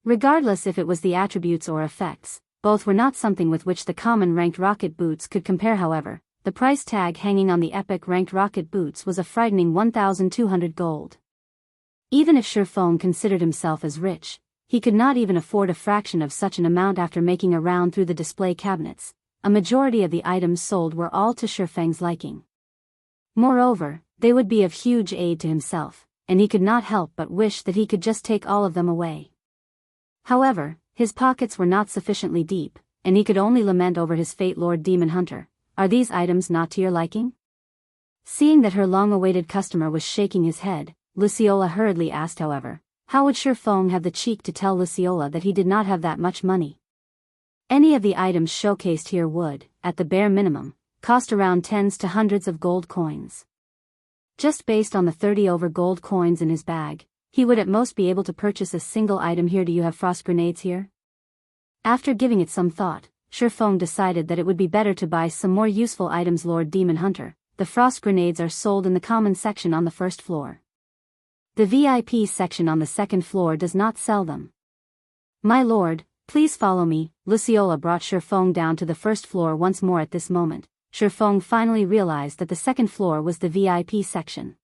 Regardless if it was the attributes or effects, both were not something with which the common ranked rocket boots could compare. However, the price tag hanging on the epic ranked rocket boots was a frightening 1,200 gold. Even if Shifeng considered himself as rich, he could not even afford a fraction of such an amount. After making a round through the display cabinets, a majority of the items sold were all to Shifeng's liking. Moreover, they would be of huge aid to himself, and he could not help but wish that he could just take all of them away. However, his pockets were not sufficiently deep, and he could only lament over his fate. Lord Demon Hunter, are these items not to your liking? Seeing that her long-awaited customer was shaking his head, Luciola hurriedly asked. However, how would Shifeng have the cheek to tell Luciola that he did not have that much money? Any of the items showcased here would, at the bare minimum, cost around tens to hundreds of gold coins. Just based on the 30 over gold coins in his bag, he would at most be able to purchase a single item here. Do you have frost grenades here? After giving it some thought, Shifeng decided that it would be better to buy some more useful items. Lord Demon Hunter, the frost grenades are sold in the common section on the first floor. The VIP section on the second floor does not sell them. My lord, please follow me. Luciola brought Shifeng down to the first floor once more. At this moment, Shifeng finally realized that the second floor was the VIP section.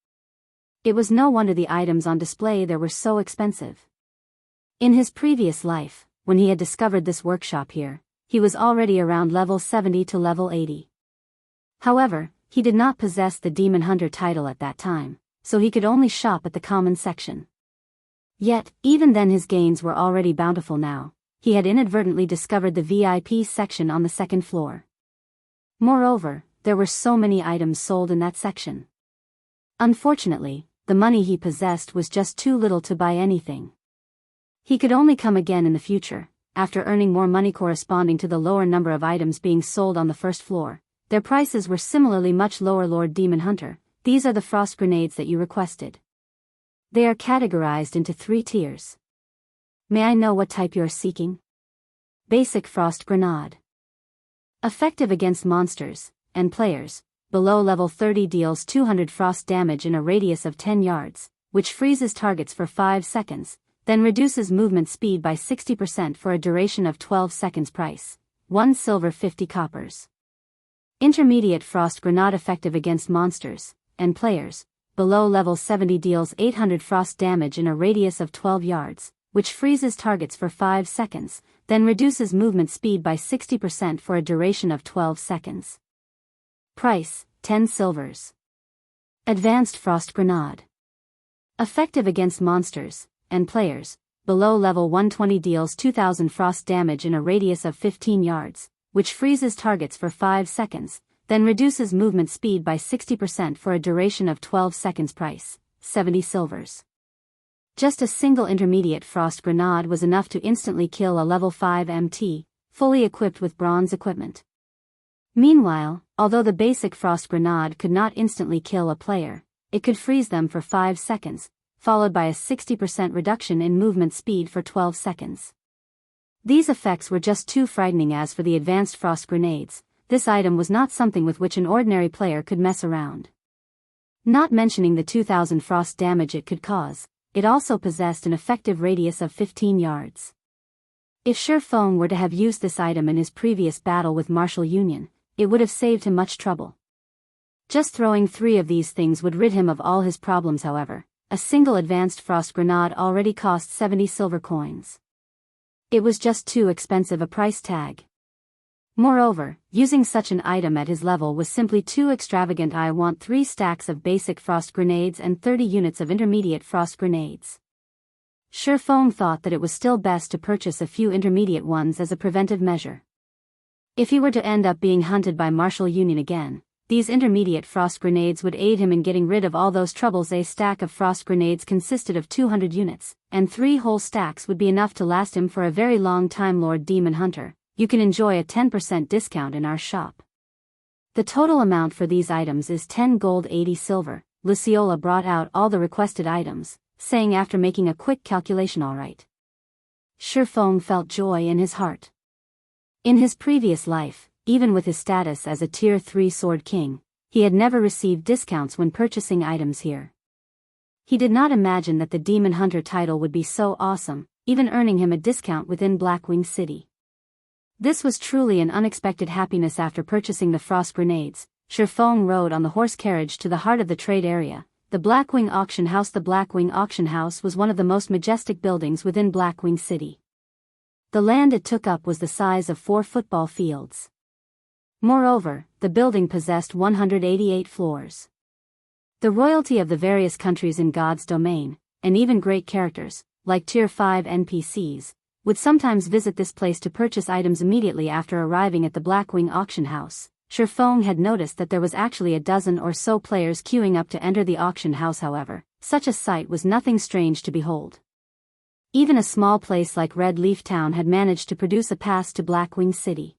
It was no wonder the items on display there were so expensive. In his previous life, when he had discovered this workshop here, he was already around level 70 to level 80. However, he did not possess the Demon Hunter title at that time, so he could only shop at the common section. Yet, even then his gains were already bountiful. Now, he had inadvertently discovered the VIP section on the second floor. Moreover, there were so many items sold in that section. Unfortunately, the money he possessed was just too little to buy anything. He could only come again in the future, after earning more money corresponding to the lower number of items being sold on the first floor. Their prices were similarly much lower. Lord Demon Hunter, these are the frost grenades that you requested. They are categorized into 3 tiers. May I know what type you are seeking? Basic frost grenade. Effective against monsters and players. Below level 30, deals 200 frost damage in a radius of 10 yards, which freezes targets for 5 seconds, then reduces movement speed by 60% for a duration of 12 seconds. Price: 1 silver 50 coppers. Intermediate frost grenade, effective against monsters and players. Below level 70, deals 800 frost damage in a radius of 12 yards, which freezes targets for 5 seconds, then reduces movement speed by 60% for a duration of 12 seconds. Price: 10 silvers. Advanced frost grenade. Effective against monsters and players. Below level 120, deals 2000 frost damage in a radius of 15 yards, which freezes targets for 5 seconds, then reduces movement speed by 60% for a duration of 12 seconds. Price: 70 silvers. Just a single intermediate frost grenade was enough to instantly kill a level 5 MT, fully equipped with bronze equipment. Meanwhile, although the basic frost grenade could not instantly kill a player, it could freeze them for 5 seconds, followed by a 60% reduction in movement speed for 12 seconds. These effects were just too frightening. As for the advanced frost grenades, this item was not something with which an ordinary player could mess around. Not mentioning the 2000 frost damage it could cause, it also possessed an effective radius of 15 yards. If Shifeng were to have used this item in his previous battle with Martial Union, it would have saved him much trouble. Just throwing 3 of these things would rid him of all his problems. However, a single advanced frost grenade already cost 70 silver coins. It was just too expensive a price tag. Moreover, using such an item at his level was simply too extravagant. I want 3 stacks of basic frost grenades and 30 units of intermediate frost grenades. Shifeng thought that it was still best to purchase a few intermediate ones as a preventive measure. If he were to end up being hunted by Martial Union again, these intermediate frost grenades would aid him in getting rid of all those troubles. A stack of frost grenades consisted of 200 units, and 3 whole stacks would be enough to last him for a very long time. Lord Demon Hunter, you can enjoy a 10% discount in our shop. The total amount for these items is 10 gold 80 silver. Luciola brought out all the requested items, saying after making a quick calculation, "All right." Shifeng felt joy in his heart. In his previous life, even with his status as a Tier 3 Sword King, he had never received discounts when purchasing items here. He did not imagine that the Demon Hunter title would be so awesome, even earning him a discount within Blackwing City. This was truly an unexpected happiness. After purchasing the frost grenades, Shifeng rode on the horse carriage to the heart of the trade area, the Blackwing Auction House. The Blackwing Auction House was one of the most majestic buildings within Blackwing City. The land it took up was the size of 4 football fields. Moreover, the building possessed 188 floors. The royalty of the various countries in God's domain, and even great characters, like Tier 5 NPCs, would sometimes visit this place to purchase items immediately after arriving at the Blackwing Auction House. Shifeng had noticed that there was actually a dozen or so players queuing up to enter the auction house. However, such a sight was nothing strange to behold. Even a small place like Red Leaf Town had managed to produce a pass to Blackwing City.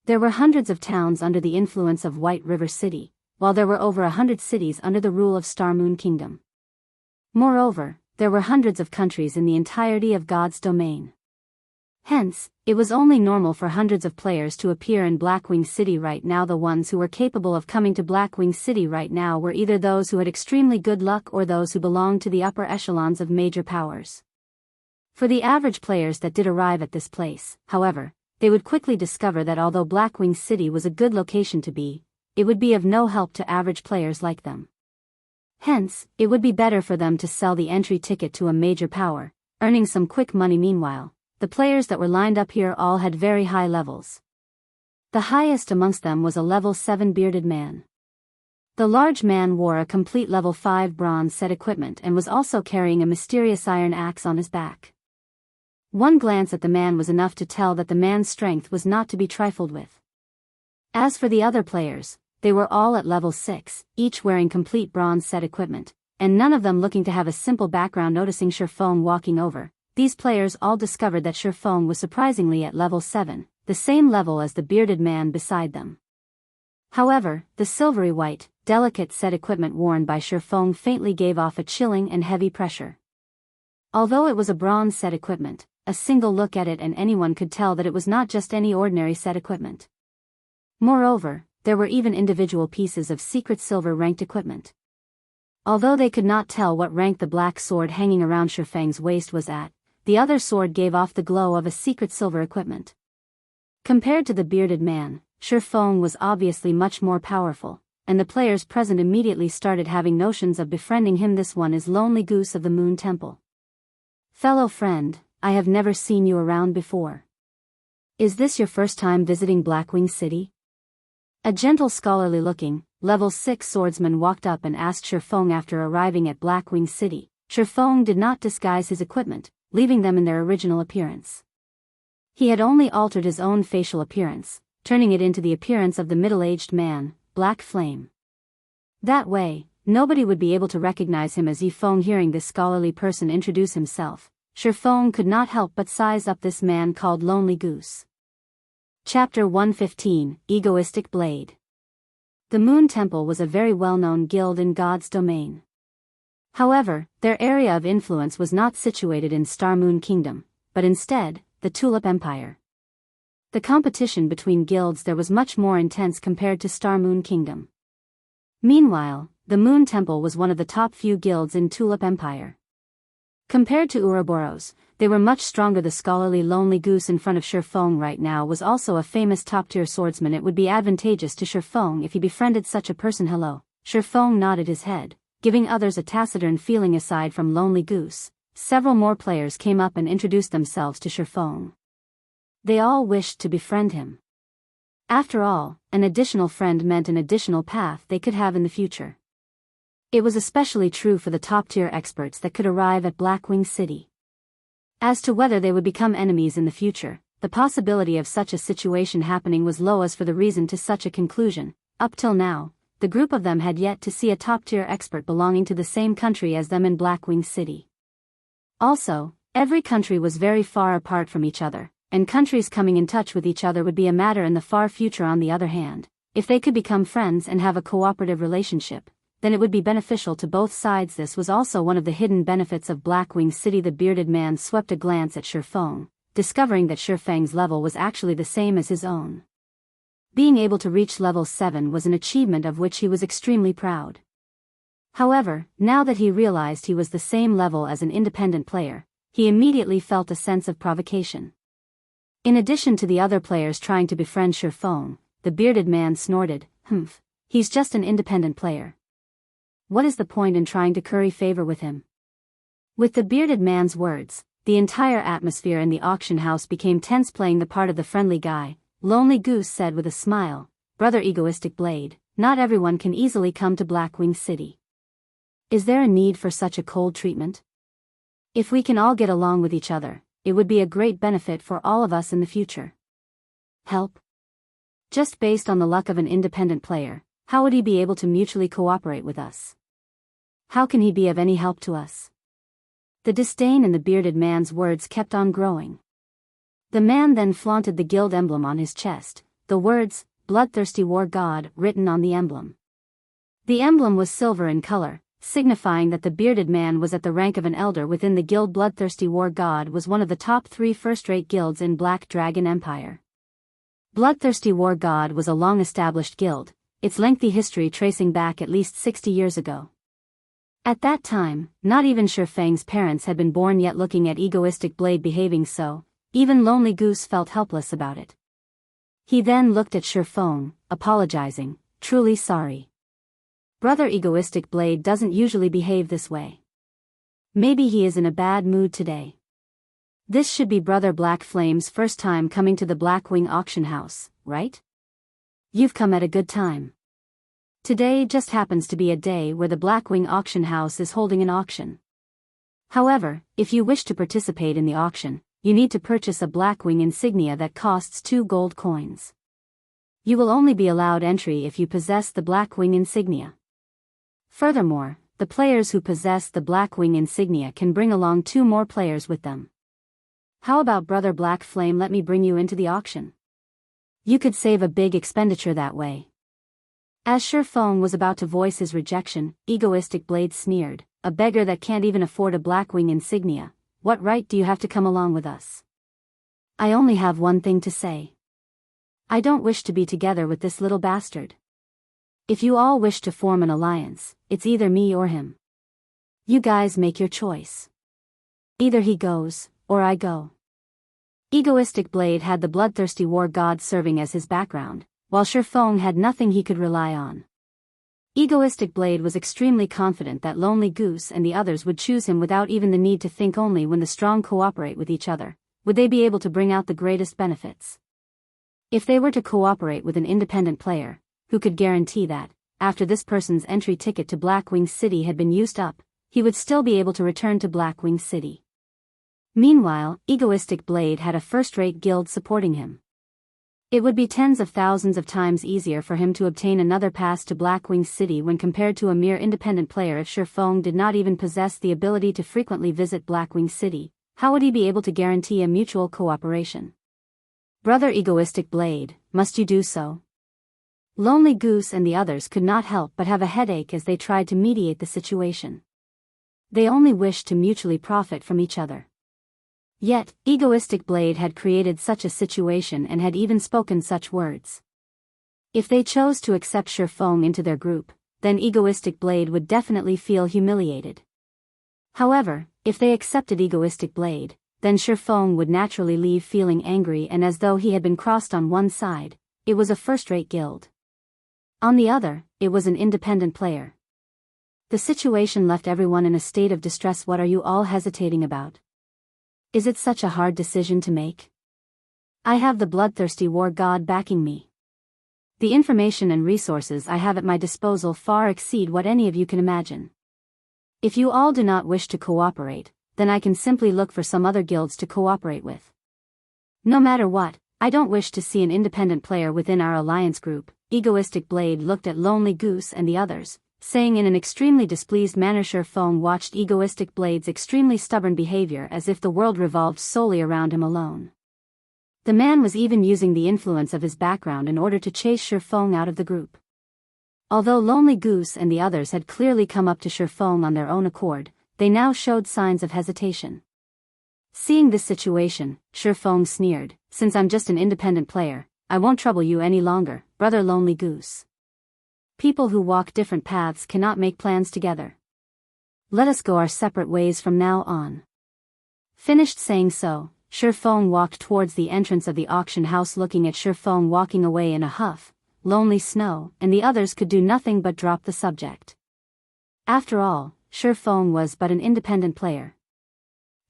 There were hundreds of towns under the influence of White River City, while there were over 100 cities under the rule of Star Moon Kingdom. Moreover, there were hundreds of countries in the entirety of God's domain. Hence, it was only normal for hundreds of players to appear in Blackwing City right now. The ones who were capable of coming to Blackwing City right now were either those who had extremely good luck or those who belonged to the upper echelons of major powers. For the average players that did arrive at this place, however, they would quickly discover that although Blackwing City was a good location to be, it would be of no help to average players like them. Hence, it would be better for them to sell the entry ticket to a major power, earning some quick money. Meanwhile, the players that were lined up here all had very high levels. The highest amongst them was a level 7 bearded man. The large man wore a complete level 5 bronze set equipment and was also carrying a mysterious iron axe on his back. One glance at the man was enough to tell that the man's strength was not to be trifled with. As for the other players, they were all at level 6, each wearing complete bronze set equipment, and none of them looking to have a simple background. Noticing Shifeng walking over, these players all discovered that Shifeng was surprisingly at level 7, the same level as the bearded man beside them. However, the silvery white, delicate set equipment worn by Shifeng faintly gave off a chilling and heavy pressure. Although it was a bronze set equipment, a single look at it and anyone could tell that it was not just any ordinary set equipment. Moreover, there were even individual pieces of secret silver ranked equipment. Although they could not tell what rank the black sword hanging around Shifeng's waist was at, the other sword gave off the glow of a secret silver equipment. Compared to the bearded man, Shifeng was obviously much more powerful, and the players present immediately started having notions of befriending him. This one is Lonely Goose of the Moon Temple. Fellow friend, I have never seen you around before. Is this your first time visiting Blackwing City? A gentle scholarly-looking, level 6 swordsman walked up and asked Shifeng after arriving at Blackwing City. Shifeng did not disguise his equipment, leaving them in their original appearance. He had only altered his own facial appearance, turning it into the appearance of the middle-aged man, Black Flame. That way, nobody would be able to recognize him as Shifeng. Hearing this scholarly person introduce himself, Shifeng could not help but size up this man called Lonely Goose. Chapter 115, Egoistic Blade. The Moon Temple was a very well-known guild in God's domain. However, their area of influence was not situated in Star Moon Kingdom, but instead, the Tulip Empire. The competition between guilds there was much more intense compared to Star Moon Kingdom. Meanwhile, the Moon Temple was one of the top few guilds in Tulip Empire. Compared to Ouroboros, they were much stronger. The scholarly Lonely Goose in front of Shifeng right now was also a famous top-tier swordsman. It would be advantageous to Shifeng if he befriended such a person. Hello. Shifeng nodded his head, giving others a taciturn feeling. Aside from Lonely Goose, several more players came up and introduced themselves to Shifeng. They all wished to befriend him. After all, an additional friend meant an additional path they could have in the future. It was especially true for the top-tier experts that could arrive at Blackwing City. As to whether they would become enemies in the future, the possibility of such a situation happening was low. As for the reason to such a conclusion, up till now, the group of them had yet to see a top-tier expert belonging to the same country as them in Blackwing City. Also, every country was very far apart from each other, and countries coming in touch with each other would be a matter in the far future. On the other hand, if they could become friends and have a cooperative relationship, then it would be beneficial to both sides. This was also one of the hidden benefits of Blackwing City. The bearded man swept a glance at Shifeng, discovering that Shifeng's level was actually the same as his own. Being able to reach level 7 was an achievement of which he was extremely proud. However, now that he realized he was the same level as an independent player, he immediately felt a sense of provocation. In addition to the other players trying to befriend Shifeng, the bearded man snorted, "Humph, he's just an independent player. What is the point in trying to curry favor with him?" With the bearded man's words, the entire atmosphere in the auction house became tense. Playing the part of the friendly guy, Lonely Goose said with a smile, "Brother Egoistic Blade, not everyone can easily come to Blackwing City. Is there a need for such a cold treatment? If we can all get along with each other, it would be a great benefit for all of us in the future." Help? Just based on the luck of an independent player, how would he be able to mutually cooperate with us? How can he be of any help to us? The disdain in the bearded man's words kept on growing. The man then flaunted the guild emblem on his chest, the words, "Bloodthirsty War God," written on the emblem. The emblem was silver in color, signifying that the bearded man was at the rank of an elder within the guild. Bloodthirsty War God was one of the top 3 first-rate guilds in Black Dragon Empire. Bloodthirsty War God was a long-established guild, its lengthy history tracing back at least 60 years ago. At that time, not even Shifeng's parents had been born yet. Looking at Egoistic Blade behaving so, even Lonely Goose felt helpless about it. He then looked at Shifeng, apologizing, "Truly sorry. Brother Egoistic Blade doesn't usually behave this way. Maybe he is in a bad mood today. This should be Brother Black Flame's first time coming to the Blackwing auction house, right? You've come at a good time. Today just happens to be a day where the Blackwing auction house is holding an auction. However, if you wish to participate in the auction, you need to purchase a Blackwing insignia that costs 2 gold coins. You will only be allowed entry if you possess the Blackwing insignia. Furthermore, the players who possess the Blackwing insignia can bring along 2 more players with them. How about Brother Black Flame? Let me bring you into the auction. You could save a big expenditure that way." As Shifeng was about to voice his rejection, Egoistic Blade sneered, "A beggar that can't even afford a Blackwing insignia, what right do you have to come along with us? I only have one thing to say. I don't wish to be together with this little bastard. If you all wish to form an alliance, it's either me or him. You guys make your choice. Either he goes, or I go." Egoistic Blade had the bloodthirsty war god serving as his background, while Shifeng had nothing he could rely on. Egoistic Blade was extremely confident that Lonely Goose and the others would choose him without even the need to think. Only when the strong cooperate with each other would they be able to bring out the greatest benefits. If they were to cooperate with an independent player, who could guarantee that, after this person's entry ticket to Blackwing City had been used up, he would still be able to return to Blackwing City? Meanwhile, Egoistic Blade had a first-rate guild supporting him. It would be tens of thousands of times easier for him to obtain another pass to Blackwing City when compared to a mere independent player. If Shifeng did not even possess the ability to frequently visit Blackwing City, how would he be able to guarantee a mutual cooperation? "Brother Egoistic Blade, must you do so?" Lonely Goose and the others could not help but have a headache as they tried to mediate the situation. They only wished to mutually profit from each other. Yet, Egoistic Blade had created such a situation and had even spoken such words. If they chose to accept Shifeng into their group, then Egoistic Blade would definitely feel humiliated. However, if they accepted Egoistic Blade, then Shifeng would naturally leave feeling angry and as though he had been crossed. On one side, it was a first-rate guild. On the other, it was an independent player. The situation left everyone in a state of distress. What are you all hesitating about? Is it such a hard decision to make? I have the bloodthirsty war god backing me. The information and resources I have at my disposal far exceed what any of you can imagine. If you all do not wish to cooperate, then I can simply look for some other guilds to cooperate with. No matter what, I don't wish to see an independent player within our alliance group. Egoistic Blade looked at Lonely Goose and the others, saying in an extremely displeased manner. Shifeng watched Egoistic Blade's extremely stubborn behavior as if the world revolved solely around him alone. The man was even using the influence of his background in order to chase Shifeng out of the group. Although Lonely Goose and the others had clearly come up to Shifeng on their own accord, they now showed signs of hesitation. Seeing this situation, Shifeng sneered, "Since I'm just an independent player, I won't trouble you any longer, brother Lonely Goose. People who walk different paths cannot make plans together. Let us go our separate ways from now on." Finished saying so, Shifeng walked towards the entrance of the auction house. Looking at Shifeng walking away in a huff, Lonely Snow and the others could do nothing but drop the subject. After all, Shifeng was but an independent player.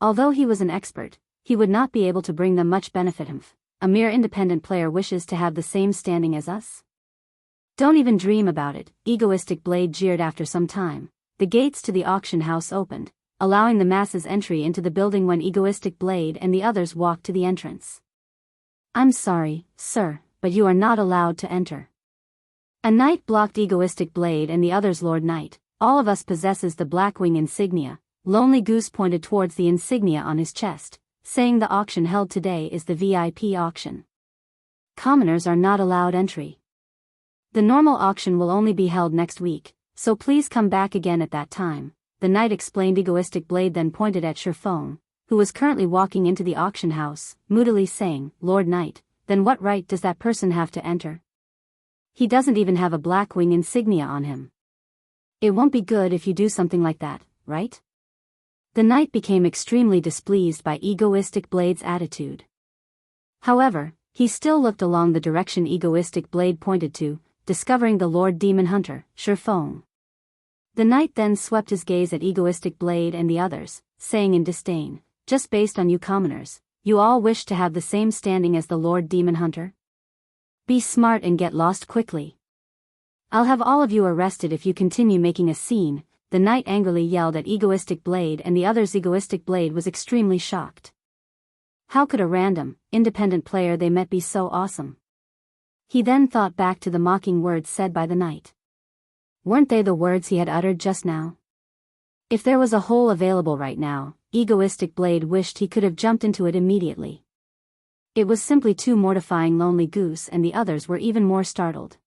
Although he was an expert, he would not be able to bring them much benefit. A mere independent player wishes to have the same standing as us? Don't even dream about it, Egoistic Blade jeered. After some time, the gates to the auction house opened, allowing the masses entry into the building when Egoistic Blade and the others walked to the entrance. "I'm sorry, sir, but you are not allowed to enter." A knight blocked Egoistic Blade and the others. "Lord Knight, all of us possesses the Blackwing insignia." Lonely Goose pointed towards the insignia on his chest, saying the auction held today is the VIP auction. Commoners are not allowed entry. The normal auction will only be held next week, so please come back again at that time, the knight explained. Egoistic Blade then pointed at Shifeng, who was currently walking into the auction house, moodily saying, "Lord Knight, then what right does that person have to enter? He doesn't even have a Blackwing insignia on him. It won't be good if you do something like that, right?" The knight became extremely displeased by Egoistic Blade's attitude. However, he still looked along the direction Egoistic Blade pointed to, discovering the Lord Demon Hunter, Shifeng. The knight then swept his gaze at Egoistic Blade and the others, saying in disdain, "Just based on you commoners, you all wish to have the same standing as the Lord Demon Hunter? Be smart and get lost quickly. I'll have all of you arrested if you continue making a scene," the knight angrily yelled at Egoistic Blade and the others. Egoistic Blade was extremely shocked. How could a random, independent player they met be so awesome? He then thought back to the mocking words said by the knight. Weren't they the words he had uttered just now? If there was a hole available right now, Egoistic Blade wished he could have jumped into it immediately. It was simply too mortifying. Lonely Goose and the others were even more startled.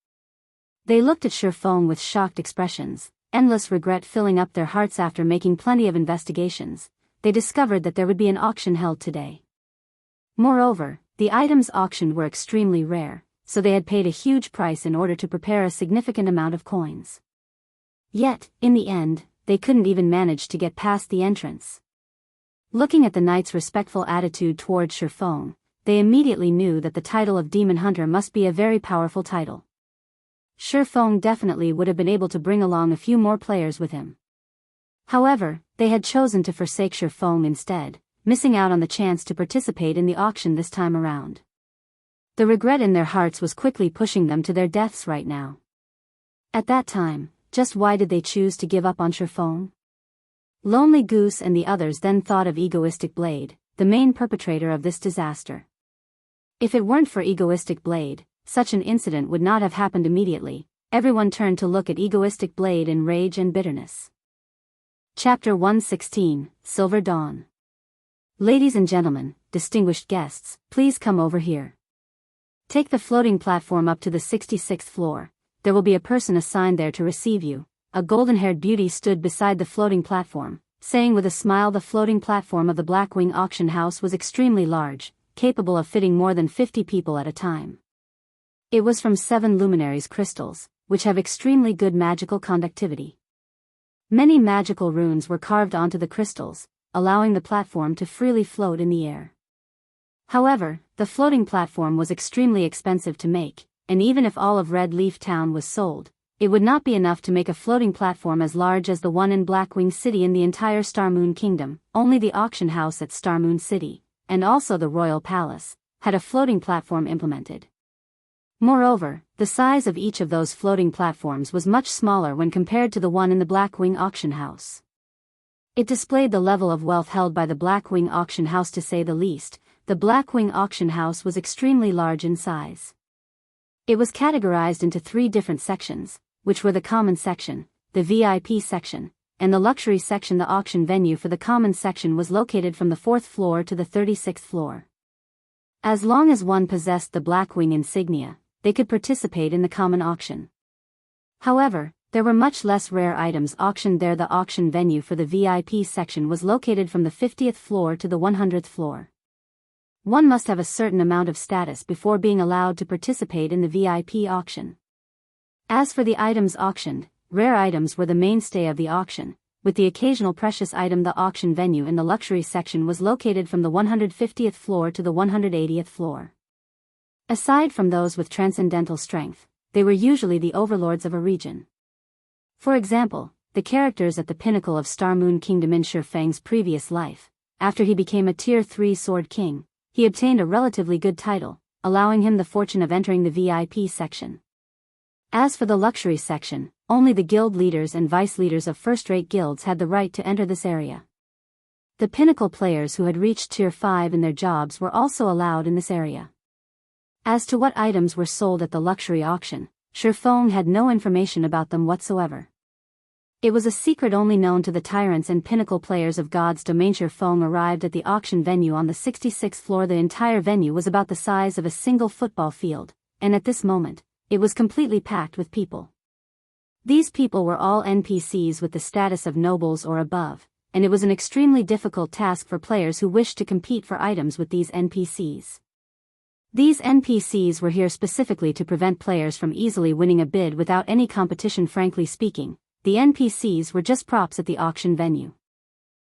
They looked at Shifeng with shocked expressions, endless regret filling up their hearts. After making plenty of investigations, they discovered that there would be an auction held today. Moreover, the items auctioned were extremely rare, so they had paid a huge price in order to prepare a significant amount of coins. Yet, in the end, they couldn't even manage to get past the entrance. Looking at the knight's respectful attitude towards Shifeng, they immediately knew that the title of Demon Hunter must be a very powerful title. Shifeng definitely would have been able to bring along a few more players with him. However, they had chosen to forsake Shifeng instead, missing out on the chance to participate in the auction this time around. The regret in their hearts was quickly pushing them to their deaths right now. At that time, just why did they choose to give up on Shifeng? Lonely Goose and the others then thought of Egoistic Blade, the main perpetrator of this disaster. If it weren't for Egoistic Blade, such an incident would not have happened immediately. Everyone turned to look at Egoistic Blade in rage and bitterness. Chapter 116, Silver Dawn. Ladies and gentlemen, distinguished guests, please come over here. Take the floating platform up to the 66th floor. There will be a person assigned there to receive you. A golden-haired beauty stood beside the floating platform, saying with a smile. The floating platform of the Blackwing auction house was extremely large, capable of fitting more than 50 people at a time. It was from 7 Luminaries crystals, which have extremely good magical conductivity. Many magical runes were carved onto the crystals, allowing the platform to freely float in the air. However, the floating platform was extremely expensive to make, and even if all of Red Leaf Town was sold, it would not be enough to make a floating platform as large as the one in Blackwing City. In the entire Starmoon Kingdom, only the auction house at Starmoon City, and also the Royal Palace, had a floating platform implemented. Moreover, the size of each of those floating platforms was much smaller when compared to the one in the Blackwing auction house. It displayed the level of wealth held by the Blackwing auction house, to say the least. The Blackwing auction house was extremely large in size. It was categorized into 3 different sections, which were the common section, the VIP section, and the luxury section. The auction venue for the common section was located from the 4th floor to the 36th floor. As long as one possessed the Blackwing insignia, they could participate in the common auction. However, there were much less rare items auctioned there. The auction venue for the VIP section was located from the 50th floor to the 100th floor. One must have a certain amount of status before being allowed to participate in the VIP auction. As for the items auctioned, rare items were the mainstay of the auction, with the occasional precious item. The auction venue in the luxury section was located from the 150th floor to the 180th floor. Aside from those with transcendental strength, they were usually the overlords of a region. For example, the characters at the pinnacle of Star Moon Kingdom in Shi Feng's previous life. After he became a Tier 3 Sword King, he obtained a relatively good title, allowing him the fortune of entering the VIP section. As for the luxury section, only the guild leaders and vice leaders of first-rate guilds had the right to enter this area. The pinnacle players who had reached Tier 5 in their jobs were also allowed in this area. As to what items were sold at the luxury auction, Shi Feng had no information about them whatsoever. It was a secret only known to the tyrants and pinnacle players of God's domain. Shi Feng arrived at the auction venue on the 66th floor. The entire venue was about the size of a single football field, and at this moment, it was completely packed with people. These people were all NPCs with the status of nobles or above, and it was an extremely difficult task for players who wished to compete for items with these NPCs. These NPCs were here specifically to prevent players from easily winning a bid without any competition. Frankly speaking, the NPCs were just props at the auction venue.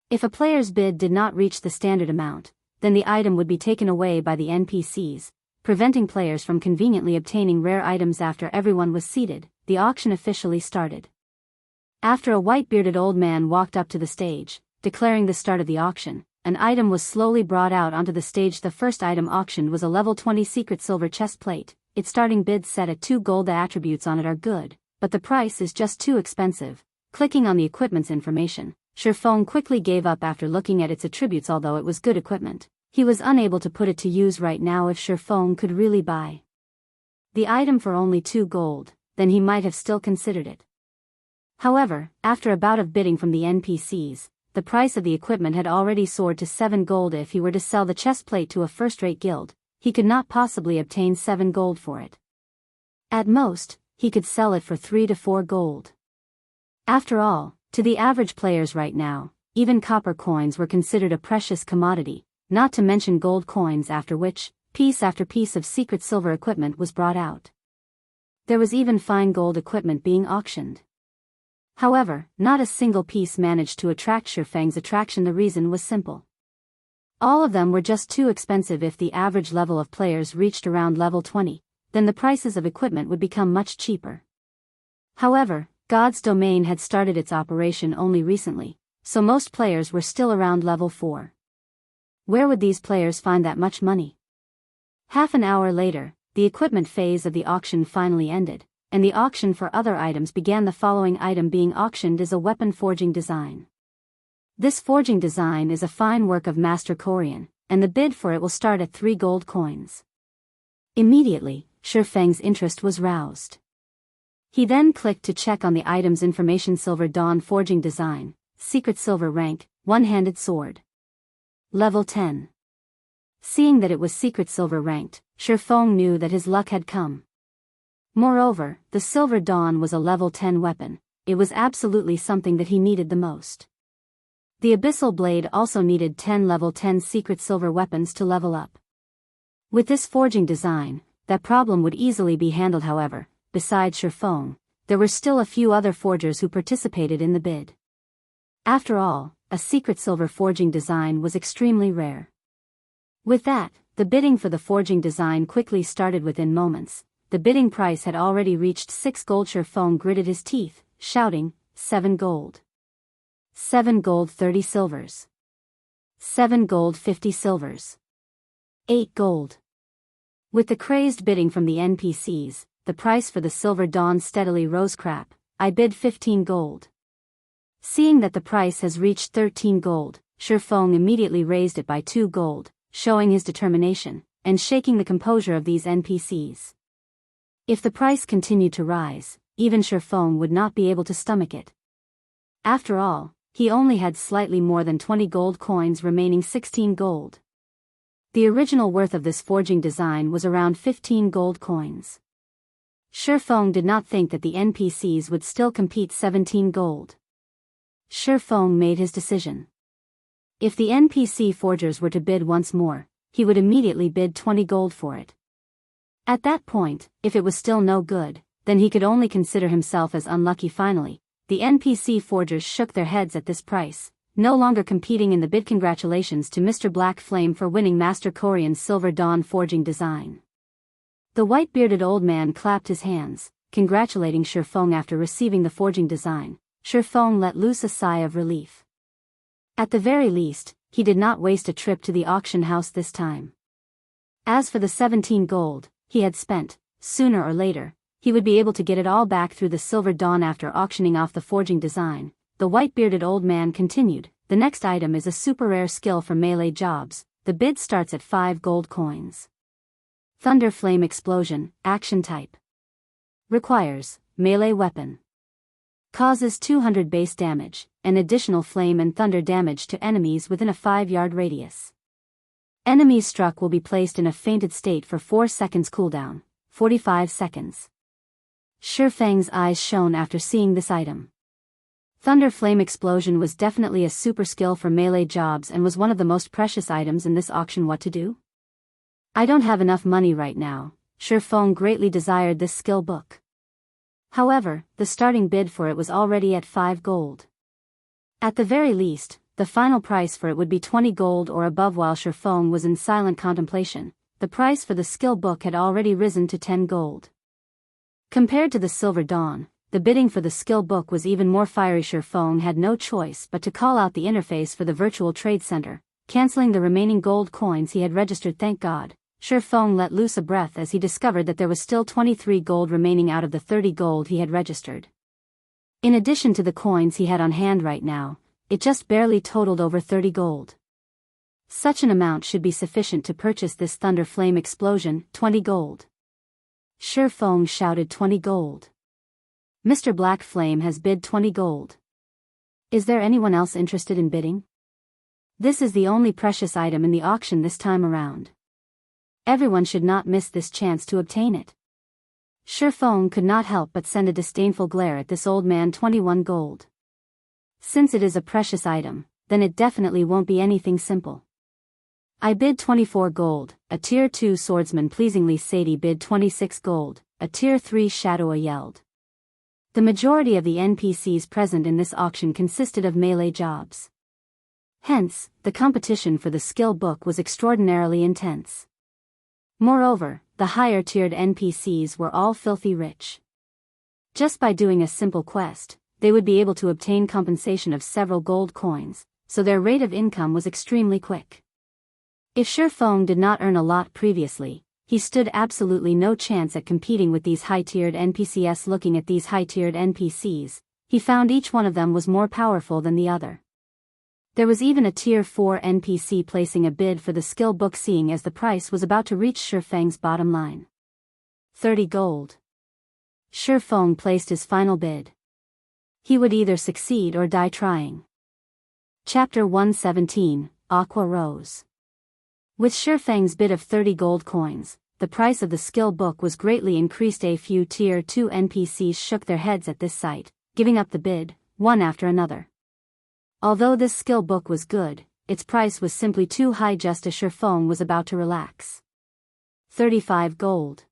If a player's bid did not reach the standard amount, then the item would be taken away by the NPCs, preventing players from conveniently obtaining rare items. After everyone was seated, the auction officially started. After a white-bearded old man walked up to the stage, declaring the start of the auction, an item was slowly brought out onto the stage. The first item auctioned was a level 20 secret silver chest plate. Its starting bid set at 2 gold. The attributes on it are good, but the price is just too expensive. Clicking on the equipment's information, Shi Feng quickly gave up after looking at its attributes. Although it was good equipment, he was unable to put it to use right now. If Shi Feng could really buy the item for only 2 gold, then he might have still considered it. However, after a bout of bidding from the NPCs, the price of the equipment had already soared to 7 gold. If he were to sell the chest plate to a first-rate guild, he could not possibly obtain 7 gold for it. At most, he could sell it for 3 to 4 gold. After all, to the average players right now, even copper coins were considered a precious commodity, not to mention gold coins. After which, piece after piece of secret silver equipment was brought out. There was even fine gold equipment being auctioned. However, not a single piece managed to attract Shi Feng's attraction. The reason was simple. All of them were just too expensive. If the average level of players reached around level 20, then the prices of equipment would become much cheaper. However, God's domain had started its operation only recently, so most players were still around level 4. Where would these players find that much money? Half an hour later, the equipment phase of the auction finally ended, and the auction for other items began. The following item being auctioned is a weapon forging design. This forging design is a fine work of Master Korean, and the bid for it will start at 3 gold coins. Immediately, Shi Feng's interest was roused. He then clicked to check on the item's information. Silver Dawn forging design, secret silver rank, one-handed sword. Level 10. Seeing that it was secret silver ranked, Shi Feng knew that his luck had come. Moreover, the Silver Dawn was a level 10 weapon. It was absolutely something that he needed the most. The Abyssal Blade also needed 10 level 10 secret silver weapons to level up. With this forging design, that problem would easily be handled. However, besides Shi Feng, there were still a few other forgers who participated in the bid. After all, a secret silver forging design was extremely rare. With that, the bidding for the forging design quickly started. Within moments, the bidding price had already reached 6 gold. Shi Feng gritted his teeth, shouting, 7 gold. 7 gold 30 silvers. 7 gold 50 silvers. 8 gold. With the crazed bidding from the NPCs, the price for the Silver Dawn steadily rose. Crap, I bid 15 gold. Seeing that the price has reached 13 gold, Shi Feng immediately raised it by 2 gold, showing his determination, and shaking the composure of these NPCs. If the price continued to rise, even Shi Feng would not be able to stomach it. After all, he only had slightly more than 20 gold coins remaining. 16 gold. The original worth of this forging design was around 15 gold coins. Shifeng did not think that the NPCs would still compete 17 gold. Shifeng made his decision. If the NPC forgers were to bid once more, he would immediately bid 20 gold for it. At that point, if it was still no good, then he could only consider himself as unlucky. Finally, the NPC forgers shook their heads at this price, no longer competing in the bid. Congratulations to Mr. Black Flame for winning Master Korean's Silver Dawn forging design. The white-bearded old man clapped his hands, congratulating Shifeng after receiving the forging design. Shifeng let loose a sigh of relief. At the very least, he did not waste a trip to the auction house this time. As for the 17 gold he had spent, sooner or later, he would be able to get it all back through the Silver Dawn after auctioning off the forging design. The white-bearded old man continued, the next item is a super rare skill for melee jobs. The bid starts at 5 gold coins. Thunder Flame Explosion, action type. Requires melee weapon. Causes 200 base damage, and additional flame and thunder damage to enemies within a 5-yard radius. Enemies struck will be placed in a fainted state for 4 seconds cooldown, 45 seconds. Shifeng's eyes shone after seeing this item. Thunder Flame Explosion was definitely a super skill for melee jobs and was one of the most precious items in this auction. What to do? I don't have enough money right now. Shifeng greatly desired this skill book. However, the starting bid for it was already at 5 gold. At the very least, the final price for it would be 20 gold or above. While Shifeng was in silent contemplation, the price for the skill book had already risen to 10 gold. Compared to the Silver Dawn, the bidding for the skill book was even more fiery. Shifeng had no choice but to call out the interface for the virtual trade center, canceling the remaining gold coins he had registered. Thank God. Shifeng let loose a breath as he discovered that there was still 23 gold remaining out of the 30 gold he had registered. In addition to the coins he had on hand right now, it just barely totaled over 30 gold. Such an amount should be sufficient to purchase this Thunder Flame Explosion. 20 gold. Shifeng shouted. 20 gold. Mr. Black Flame has bid 20 gold. Is there anyone else interested in bidding? This is the only precious item in the auction this time around. Everyone should not miss this chance to obtain it. Shifeng could not help but send a disdainful glare at this old man. 21 gold. Since it is a precious item, then it definitely won't be anything simple. I bid 24 gold, a tier 2 swordsman pleasingly. Sadie bid 26 gold, a tier 3 shadower yelled. The majority of the NPCs present in this auction consisted of melee jobs. Hence, the competition for the skill book was extraordinarily intense. Moreover, the higher-tiered NPCs were all filthy rich. Just by doing a simple quest, they would be able to obtain compensation of several gold coins, so their rate of income was extremely quick. If Shifeng did not earn a lot previously, he stood absolutely no chance at competing with these high-tiered NPCs. Looking at these high-tiered NPCs, he found each one of them was more powerful than the other. There was even a tier 4 NPC placing a bid for the skill book, seeing as the price was about to reach Shifeng's bottom line. 30 gold. Shifeng placed his final bid. He would either succeed or die trying. Chapter 117, Aqua rose. With Shifeng's bid of 30 gold coins, the price of the skill book was greatly increased. A few tier 2 NPCs shook their heads at this sight, giving up the bid, one after another. Although this skill book was good, its price was simply too high. Just as Shifeng was about to relax. 35 gold.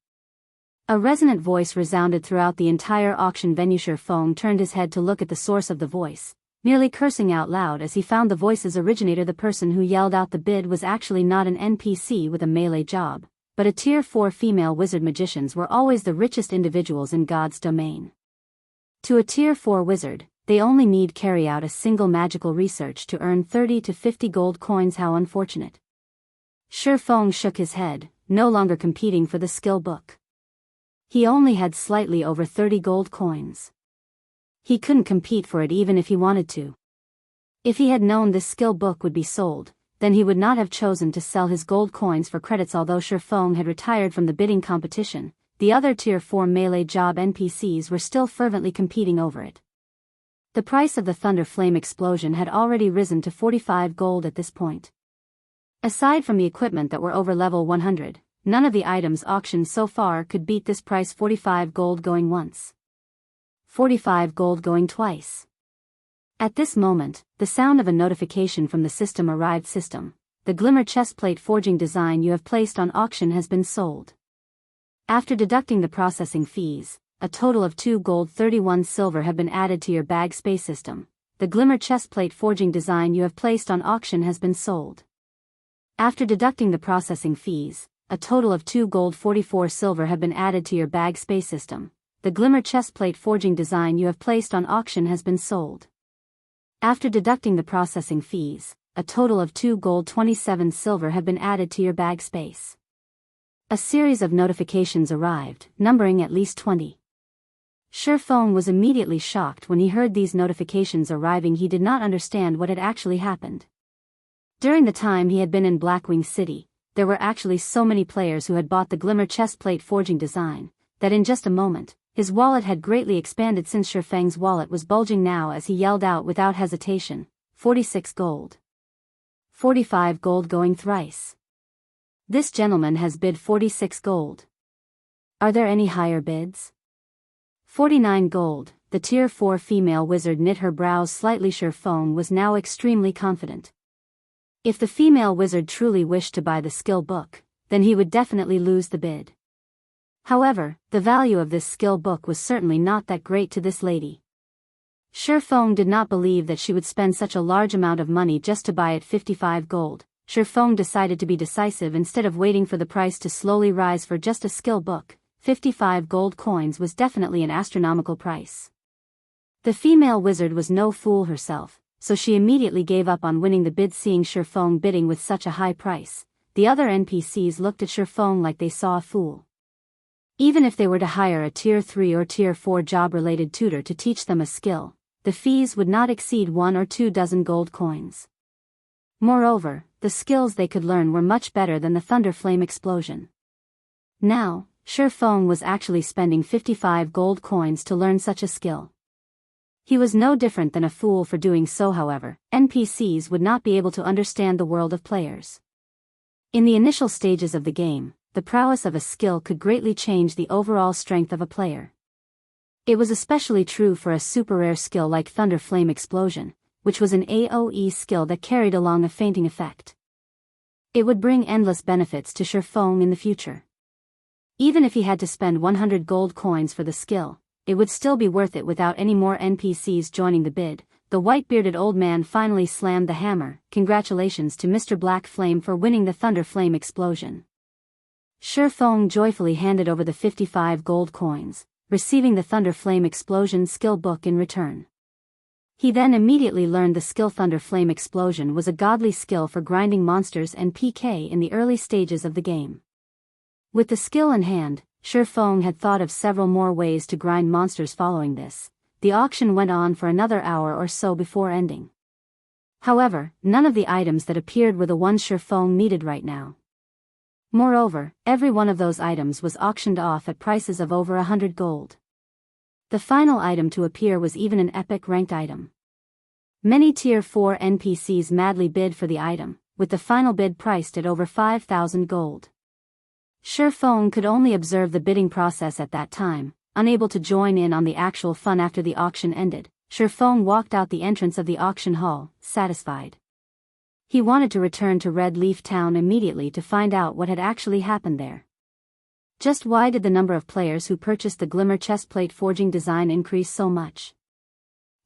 A resonant voice resounded throughout the entire auction venue. Shifeng turned his head to look at the source of the voice, nearly cursing out loud as he found the voice's originator. The person who yelled out the bid was actually not an NPC with a melee job, but a tier 4 female wizard. Magicians were always the richest individuals in God's domain. To a tier 4 wizard, they only need carry out a single magical research to earn 30 to 50 gold coins. How unfortunate. Shifeng shook his head, no longer competing for the skill book. He only had slightly over 30 gold coins. He couldn't compete for it even if he wanted to. If he had known this skill book would be sold, then he would not have chosen to sell his gold coins for credits. Although Shifeng had retired from the bidding competition, the other tier 4 melee job NPCs were still fervently competing over it. The price of the Thunder Flame Explosion had already risen to 45 gold at this point. Aside from the equipment that were over level 100, none of the items auctioned so far could beat this price: 45 gold going once. 45 gold going twice. At this moment, the sound of a notification from the system arrived. System: the Glimmer chestplate forging design you have placed on auction has been sold. After deducting the processing fees, a total of 2 gold 31 silver have been added to your bag space. System: the Glimmer chestplate forging design you have placed on auction has been sold. After deducting the processing fees, a total of 2 gold 44 silver have been added to your bag space. System: the Glimmer chestplate forging design you have placed on auction has been sold. After deducting the processing fees, a total of 2 gold 27 silver have been added to your bag space. A series of notifications arrived, numbering at least 20. Shifeng was immediately shocked when he heard these notifications arriving. He did not understand what had actually happened. During the time he had been in Blackwing City, there were actually so many players who had bought the Glimmer chestplate forging design, that in just a moment, his wallet had greatly expanded. Since Shifeng's wallet was bulging now as he yelled out without hesitation, 46 gold. 45 gold going thrice. This gentleman has bid 46 gold. Are there any higher bids? 49 gold. The tier 4 female wizard knit her brows slightly. Shifeng was now extremely confident. If the female wizard truly wished to buy the skill book, then he would definitely lose the bid. However, the value of this skill book was certainly not that great to this lady. Shifeng did not believe that she would spend such a large amount of money just to buy it. 55 gold. Shifeng decided to be decisive instead of waiting for the price to slowly rise for just a skill book. 55 gold coins was definitely an astronomical price. The female wizard was no fool herself, so she immediately gave up on winning the bid. Seeing Shifeng bidding with such a high price, the other NPCs looked at Shifeng like they saw a fool. Even if they were to hire a tier 3 or tier 4 job-related tutor to teach them a skill, the fees would not exceed 1 or 2 dozen gold coins. Moreover, the skills they could learn were much better than the thunder flame explosion. Now, Shifeng was actually spending 55 gold coins to learn such a skill. He was no different than a fool for doing so. However, NPCs would not be able to understand the world of players. In the initial stages of the game, the prowess of a skill could greatly change the overall strength of a player. It was especially true for a super rare skill like Thunder Flame Explosion, which was an AoE skill that carried along a fainting effect. It would bring endless benefits to Shifeng in the future. Even if he had to spend 100 gold coins for the skill, it would still be worth it without any more NPCs joining the bid. The white-bearded old man finally slammed the hammer. Congratulations to Mr. Black Flame for winning the Thunder Flame Explosion. Shifeng joyfully handed over the 55 gold coins, receiving the Thunder Flame Explosion skill book in return. He then immediately learned the skill. Thunder Flame Explosion was a godly skill for grinding monsters and PK in the early stages of the game. With the skill in hand, Shifeng had thought of several more ways to grind monsters. Following this, the auction went on for another hour or so before ending. However, none of the items that appeared were the ones Shifeng needed right now. Moreover, every one of those items was auctioned off at prices of over 100 gold. The final item to appear was even an epic ranked item. Many tier 4 NPCs madly bid for the item, with the final bid priced at over 5,000 gold. Shifeng could only observe the bidding process at that time, unable to join in on the actual fun. After the auction ended, Shifeng walked out the entrance of the auction hall, satisfied. He wanted to return to Red Leaf Town immediately to find out what had actually happened there. Just why did the number of players who purchased the Glimmer chestplate forging design increase so much?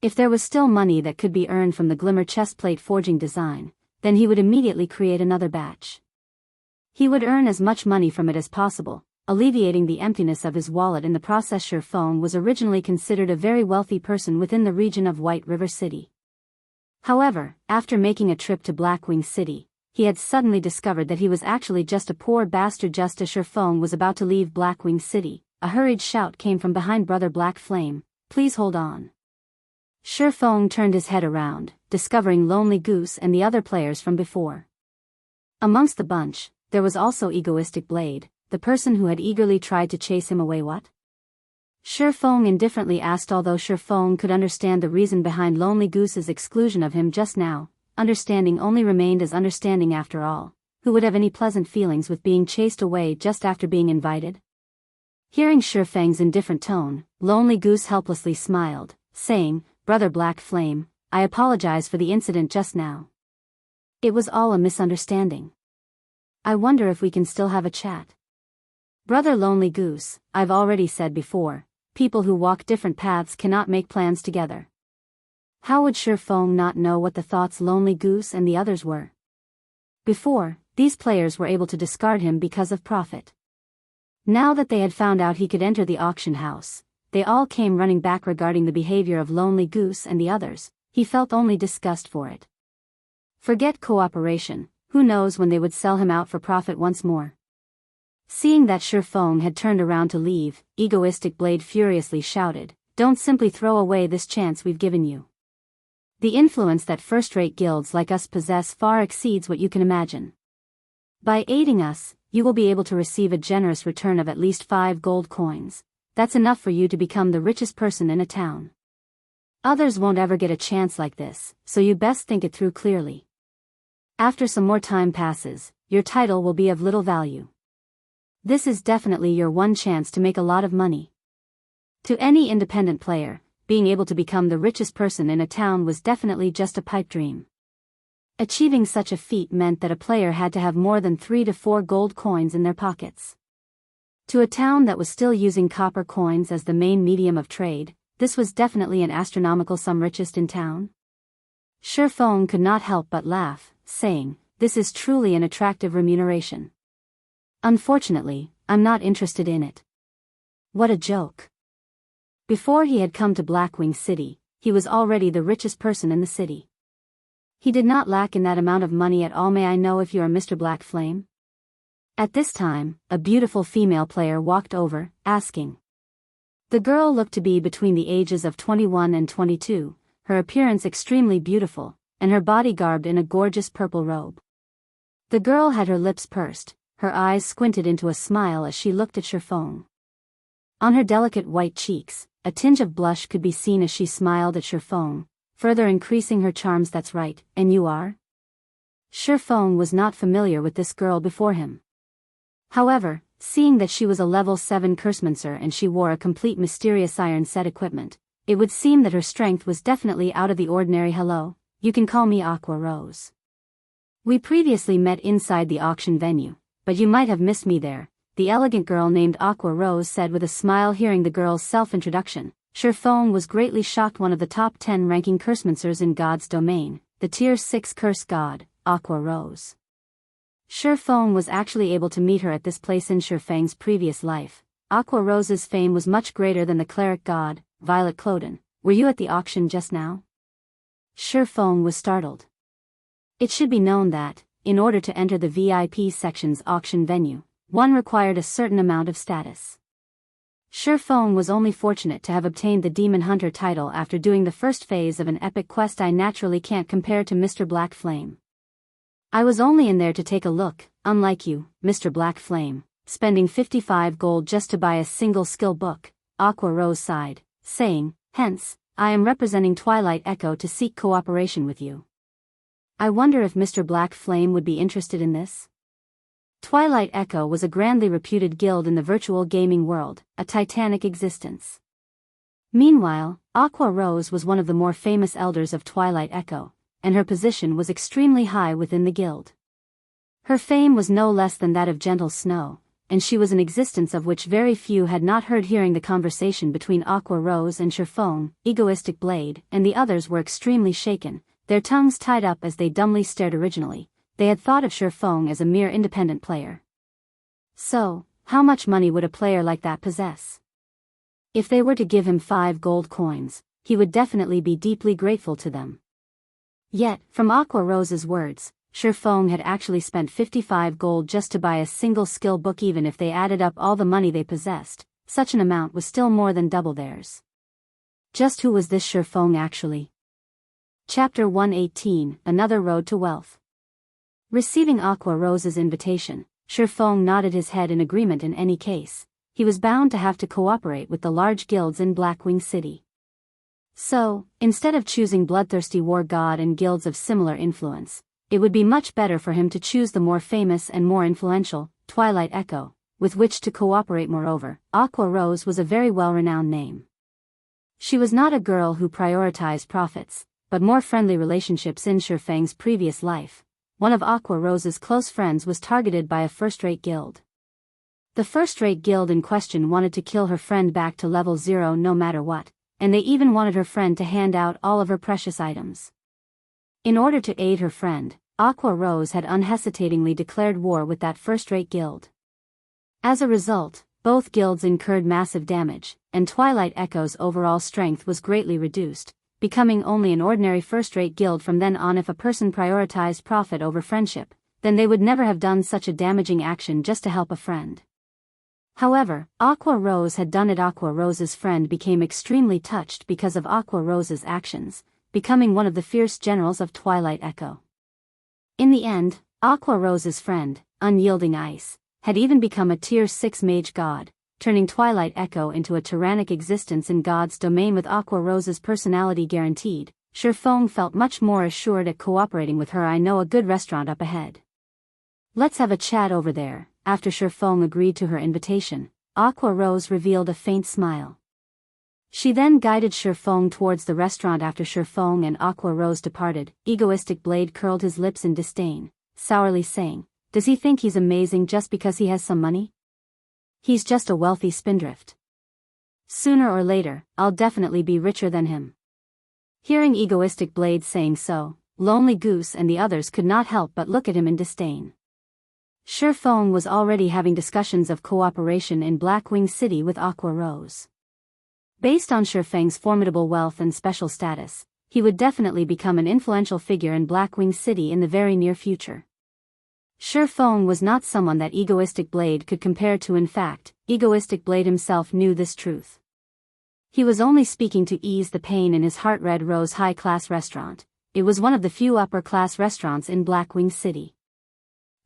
If there was still money that could be earned from the Glimmer chestplate forging design, then he would immediately create another batch. He would earn as much money from it as possible, alleviating the emptiness of his wallet in the process. Shifeng was originally considered a very wealthy person within the region of White River City. However, after making a trip to Blackwing City, he had suddenly discovered that he was actually just a poor bastard. Just as Shifeng was about to leave Blackwing City, a hurried shout came from behind Brother Black Flame, "Please hold on." Shifeng turned his head around, discovering Lonely Goose and the other players from before. Amongst the bunch, there was also Egoistic Blade, the person who had eagerly tried to chase him away. What? Shifeng indifferently asked. Although Shifeng could understand the reason behind Lonely Goose's exclusion of him just now, understanding only remained as understanding after all. who would have any pleasant feelings with being chased away just after being invited? Hearing Shifeng's indifferent tone, Lonely Goose helplessly smiled, saying, "Brother Black Flame, I apologize for the incident just now. It was all a misunderstanding. I wonder if we can still have a chat." "Brother Lonely Goose, I've already said before, people who walk different paths cannot make plans together." How would Shifeng not know what the thoughts Lonely Goose and the others were? Before, these players were able to discard him because of profit. Now that they had found out he could enter the auction house, they all came running back regarding the behavior of Lonely Goose and the others. He felt only disgust for it. Forget cooperation, who knows when they would sell him out for profit once more. Seeing that Shifeng had turned around to leave, Egoistic Blade furiously shouted, "Don't simply throw away this chance we've given you. The influence that first-rate guilds like us possess far exceeds what you can imagine. By aiding us, you will be able to receive a generous return of at least 5 gold coins. That's enough for you to become the richest person in a town. Others won't ever get a chance like this, so you best think it through clearly. After some more time passes, your title will be of little value. This is definitely your one chance to make a lot of money." To any independent player, being able to become the richest person in a town was definitely just a pipe dream. Achieving such a feat meant that a player had to have more than 3 to 4 gold coins in their pockets. To a town that was still using copper coins as the main medium of trade, this was definitely an astronomical sum. Richest in town? Shifeng could not help but laugh, saying, "This is truly an attractive remuneration. Unfortunately, I'm not interested in it." What a joke. Before he had come to Blackwing City, he was already the richest person in the city. He did not lack in that amount of money at all. "May I know if you are Mr. Black Flame?" At this time, a beautiful female player walked over, asking. The girl looked to be between the ages of 21 and 22, her appearance extremely beautiful, and her body garbed in a gorgeous purple robe. The girl had her lips pursed, her eyes squinted into a smile as she looked at Shifeng. On her delicate white cheeks, a tinge of blush could be seen as she smiled at Shifeng, further increasing her charms. "That's right, and you are?" Shifeng was not familiar with this girl before him. However, seeing that she was a level 7 Cursemancer and she wore a complete mysterious iron set equipment, it would seem that her strength was definitely out of the ordinary. "Hello, you can call me Aqua Rose. We previously met inside the auction venue, but you might have missed me there," the elegant girl named Aqua Rose said with a smile. Hearing the girl's self-introduction, Shifeng was greatly shocked. One of the top 10 ranking Cursemancers in God's domain, the Tier 6 Curse God, Aqua Rose. Shifeng was actually able to meet her at this place. In Shifeng's previous life, Aqua Rose's fame was much greater than the cleric god, Violet Cloden. "Were you at the auction just now?" Shifeng was startled. It should be known that, in order to enter the VIP section's auction venue, one required a certain amount of status. Shifeng was only fortunate to have obtained the Demon Hunter title after doing the first phase of an epic quest. "I naturally can't compare to Mr. Black Flame. I was only in there to take a look, unlike you, Mr. Black Flame, spending 55 gold just to buy a single skill book," Aqua Rose sighed, saying, "Hence, I am representing Twilight Echo to seek cooperation with you. I wonder if Mr. Black Flame would be interested in this?" Twilight Echo was a grandly reputed guild in the virtual gaming world, a titanic existence. Meanwhile, Aqua Rose was one of the more famous elders of Twilight Echo, and her position was extremely high within the guild. Her fame was no less than that of Gentle Snow, and she was an existence of which very few had not heard. Hearing the conversation between Aqua Rose and Shifeng, Egoistic Blade, and the others were extremely shaken, their tongues tied up as they dumbly stared. Originally, they had thought of Shifeng as a mere independent player. So, how much money would a player like that possess? If they were to give him 5 gold coins, he would definitely be deeply grateful to them. Yet, from Aqua Rose's words, Shifeng had actually spent 55 gold just to buy a single skill book. Even if they added up all the money they possessed, such an amount was still more than double theirs. Just who was this Shifeng actually? Chapter 118, Another Road to Wealth. Receiving Aqua Rose's invitation, Shifeng nodded his head in agreement. In any case, he was bound to have to cooperate with the large guilds in Blackwing City. So, instead of choosing bloodthirsty war god and guilds of similar influence, it would be much better for him to choose the more famous and more influential, Twilight Echo, with which to cooperate. Moreover, Aqua Rose was a very well-renowned name. She was not a girl who prioritized profits, but more friendly relationships. In Shifeng's previous life, one of Aqua Rose's close friends was targeted by a first-rate guild. The first-rate guild in question wanted to kill her friend back to level 0 no matter what, and they even wanted her friend to hand out all of her precious items. In order to aid her friend, Aqua Rose had unhesitatingly declared war with that first-rate guild. As a result, both guilds incurred massive damage, and Twilight Echo's overall strength was greatly reduced, becoming only an ordinary first-rate guild from then on. If a person prioritized profit over friendship, then they would never have done such a damaging action just to help a friend. However, Aqua Rose had done it. Aqua Rose's friend became extremely touched because of Aqua Rose's actions, becoming one of the fierce generals of Twilight Echo. In the end, Aqua Rose's friend, Unyielding Ice, had even become a tier 6 mage god, turning Twilight Echo into a tyrannic existence in God's domain. With Aqua Rose's personality guaranteed, Shifeng felt much more assured at cooperating with her. I know a good restaurant up ahead. Let's have a chat over there. After Shifeng agreed to her invitation, Aqua Rose revealed a faint smile. She then guided Shifeng towards the restaurant. After Shifeng and Aqua Rose departed, Egoistic Blade curled his lips in disdain, sourly saying, "Does he think he's amazing just because he has some money? He's just a wealthy spindrift. Sooner or later, I'll definitely be richer than him." Hearing Egoistic Blade saying so, Lonely Goose and the others could not help but look at him in disdain. Shifeng was already having discussions of cooperation in Blackwing City with Aqua Rose. Based on Shifeng's formidable wealth and special status, he would definitely become an influential figure in Blackwing City in the very near future. Shifeng was not someone that Egoistic Blade could compare to. In fact, Egoistic Blade himself knew this truth. He was only speaking to ease the pain in his heart. Red Rose high-class restaurant. It was one of the few upper-class restaurants in Blackwing City.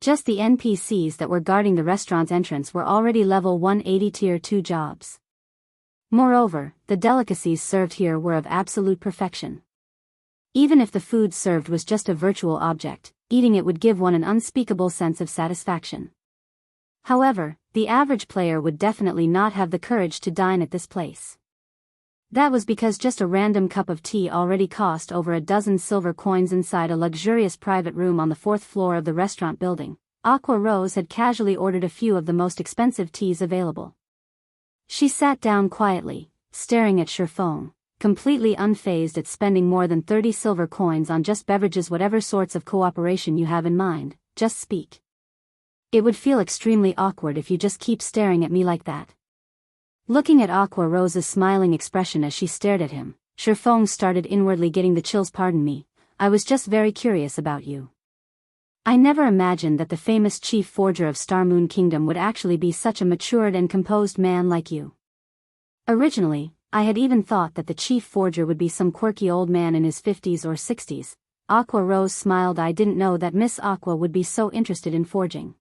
Just the NPCs that were guarding the restaurant's entrance were already level 180 tier 2 jobs. Moreover, the delicacies served here were of absolute perfection. Even if the food served was just a virtual object, eating it would give one an unspeakable sense of satisfaction. However, the average player would definitely not have the courage to dine at this place. That was because just a random cup of tea already cost over a dozen silver coins. Inside a luxurious private room on the 4th floor of the restaurant building, Aqua Rose had casually ordered a few of the most expensive teas available. She sat down quietly, staring at Shifeng, completely unfazed at spending more than 30 silver coins on just beverages. Whatever sorts of cooperation you have in mind, just speak. It would feel extremely awkward if you just keep staring at me like that. Looking at Aqua Rose's smiling expression as she stared at him, Shifeng started inwardly getting the chills. "Pardon me, I was just very curious about you. I never imagined that the famous chief forger of Starmoon Kingdom would actually be such a matured and composed man like you. Originally, I had even thought that the chief forger would be some quirky old man in his 50s or 60s. Aqua Rose smiled. "I didn't know that Miss Aqua would be so interested in forging.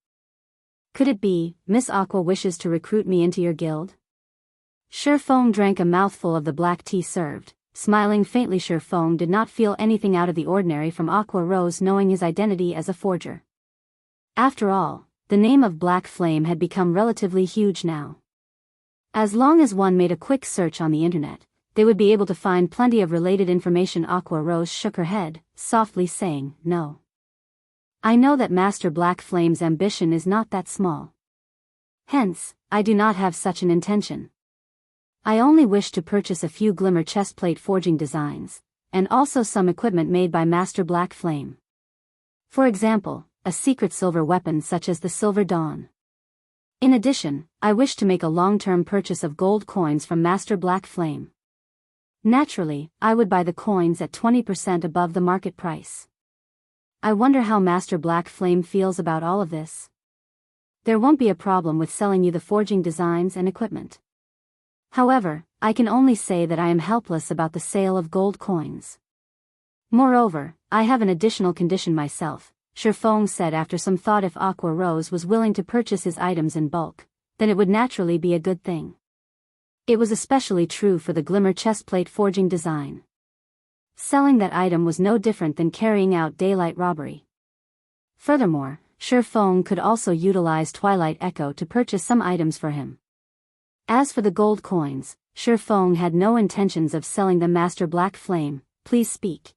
Could it be, Miss Aqua wishes to recruit me into your guild?" Shifeng drank a mouthful of the black tea served, smiling faintly. Shifeng did not feel anything out of the ordinary from Aqua Rose knowing his identity as a forger. After all, the name of Black Flame had become relatively huge now. As long as one made a quick search on the internet, they would be able to find plenty of related information. Aqua Rose shook her head, softly saying, "No. I know that Master Black Flame's ambition is not that small. Hence, I do not have such an intention. I only wish to purchase a few glimmer chestplate forging designs, and also some equipment made by Master Black Flame. For example, a secret silver weapon such as the Silver Dawn. In addition, I wish to make a long-term purchase of gold coins from Master Black Flame. Naturally, I would buy the coins at 20% above the market price. I wonder how Master Black Flame feels about all of this. There won't be a problem with selling you the forging designs and equipment. However, I can only say that I am helpless about the sale of gold coins. Moreover, I have an additional condition myself," Shifeng said after some thought. If Aqua Rose was willing to purchase his items in bulk, then it would naturally be a good thing. It was especially true for the glimmer chestplate forging design. Selling that item was no different than carrying out daylight robbery. Furthermore, Shifeng could also utilize Twilight Echo to purchase some items for him. As for the gold coins, Shifeng had no intentions of selling them. Master Black Flame, please speak.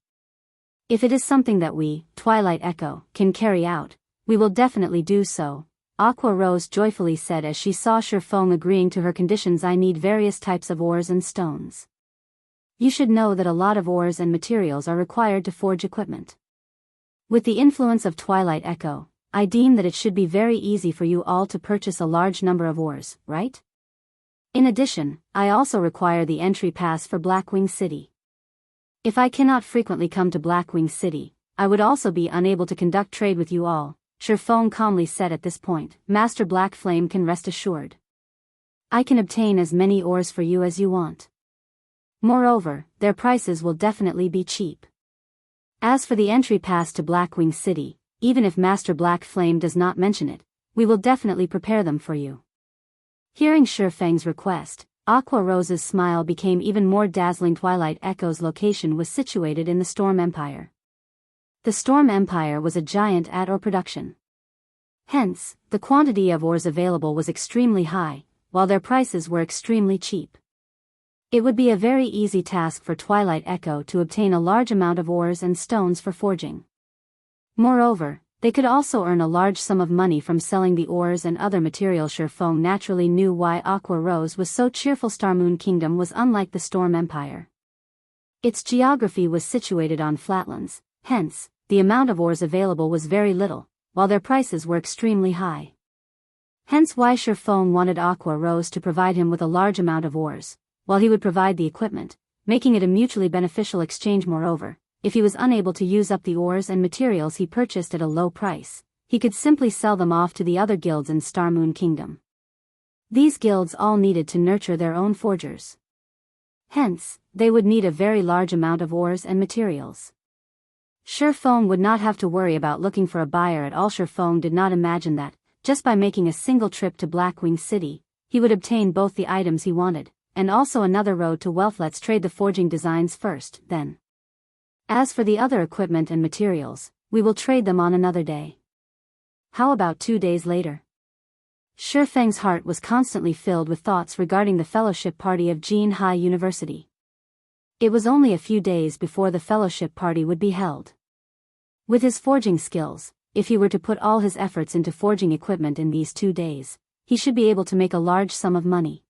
If it is something that we, Twilight Echo, can carry out, we will definitely do so, Aqua Rose joyfully said as she saw Shifeng agreeing to her conditions. I need various types of ores and stones. You should know that a lot of ores and materials are required to forge equipment. With the influence of Twilight Echo, I deem that it should be very easy for you all to purchase a large number of ores, right? In addition, I also require the entry pass for Blackwing City. If I cannot frequently come to Blackwing City, I would also be unable to conduct trade with you all, Shifeng calmly said. At this point, Master Black Flame can rest assured. I can obtain as many ores for you as you want. Moreover, their prices will definitely be cheap. As for the entry pass to Blackwing City, even if Master Black Flame does not mention it, we will definitely prepare them for you. Hearing Shifeng's request, Aqua Rose's smile became even more dazzling. Twilight Echo's location was situated in the Storm Empire. The Storm Empire was a giant ore production. Hence, the quantity of ores available was extremely high, while their prices were extremely cheap. It would be a very easy task for Twilight Echo to obtain a large amount of ores and stones for forging. Moreover, they could also earn a large sum of money from selling the ores and other materials. Shifeng naturally knew why Aqua Rose was so cheerful. Starmoon Kingdom was unlike the Storm Empire. Its geography was situated on flatlands, hence, the amount of ores available was very little, while their prices were extremely high. Hence why Shifeng wanted Aqua Rose to provide him with a large amount of ores, while he would provide the equipment, making it a mutually beneficial exchange. Moreover, if he was unable to use up the ores and materials he purchased at a low price, he could simply sell them off to the other guilds in Starmoon Kingdom. These guilds all needed to nurture their own forgers. Hence, they would need a very large amount of ores and materials. Shifeng would not have to worry about looking for a buyer at all. Shifeng did not imagine that, just by making a single trip to Blackwing City, he would obtain both the items he wanted, and also another road to wealth. Let's trade the forging designs first, then. As for the other equipment and materials, we will trade them on another day. How about 2 days later? Shifeng's heart was constantly filled with thoughts regarding the fellowship party of Jianghu University. It was only a few days before the fellowship party would be held. With his forging skills, if he were to put all his efforts into forging equipment in these 2 days, he should be able to make a large sum of money.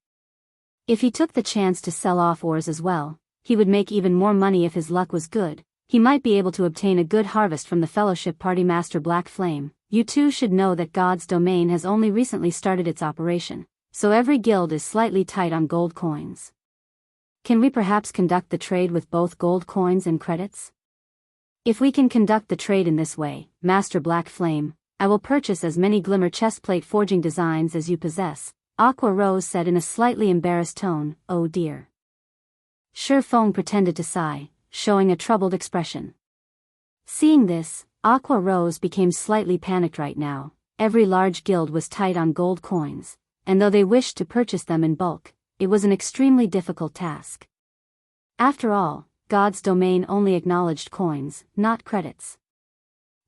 If he took the chance to sell off ores as well, he would make even more money. If his luck was good, he might be able to obtain a good harvest from the fellowship party. Master Black Flame, you too should know that God's domain has only recently started its operation, so every guild is slightly tight on gold coins. Can we perhaps conduct the trade with both gold coins and credits? If we can conduct the trade in this way, Master Black Flame, I will purchase as many glimmer chestplate forging designs as you possess, Aqua Rose said in a slightly embarrassed tone. Oh dear. Shifeng pretended to sigh, showing a troubled expression. Seeing this, Aqua Rose became slightly panicked. Right now, every large guild was tight on gold coins, and though they wished to purchase them in bulk, it was an extremely difficult task. After all, God's domain only acknowledged coins, not credits.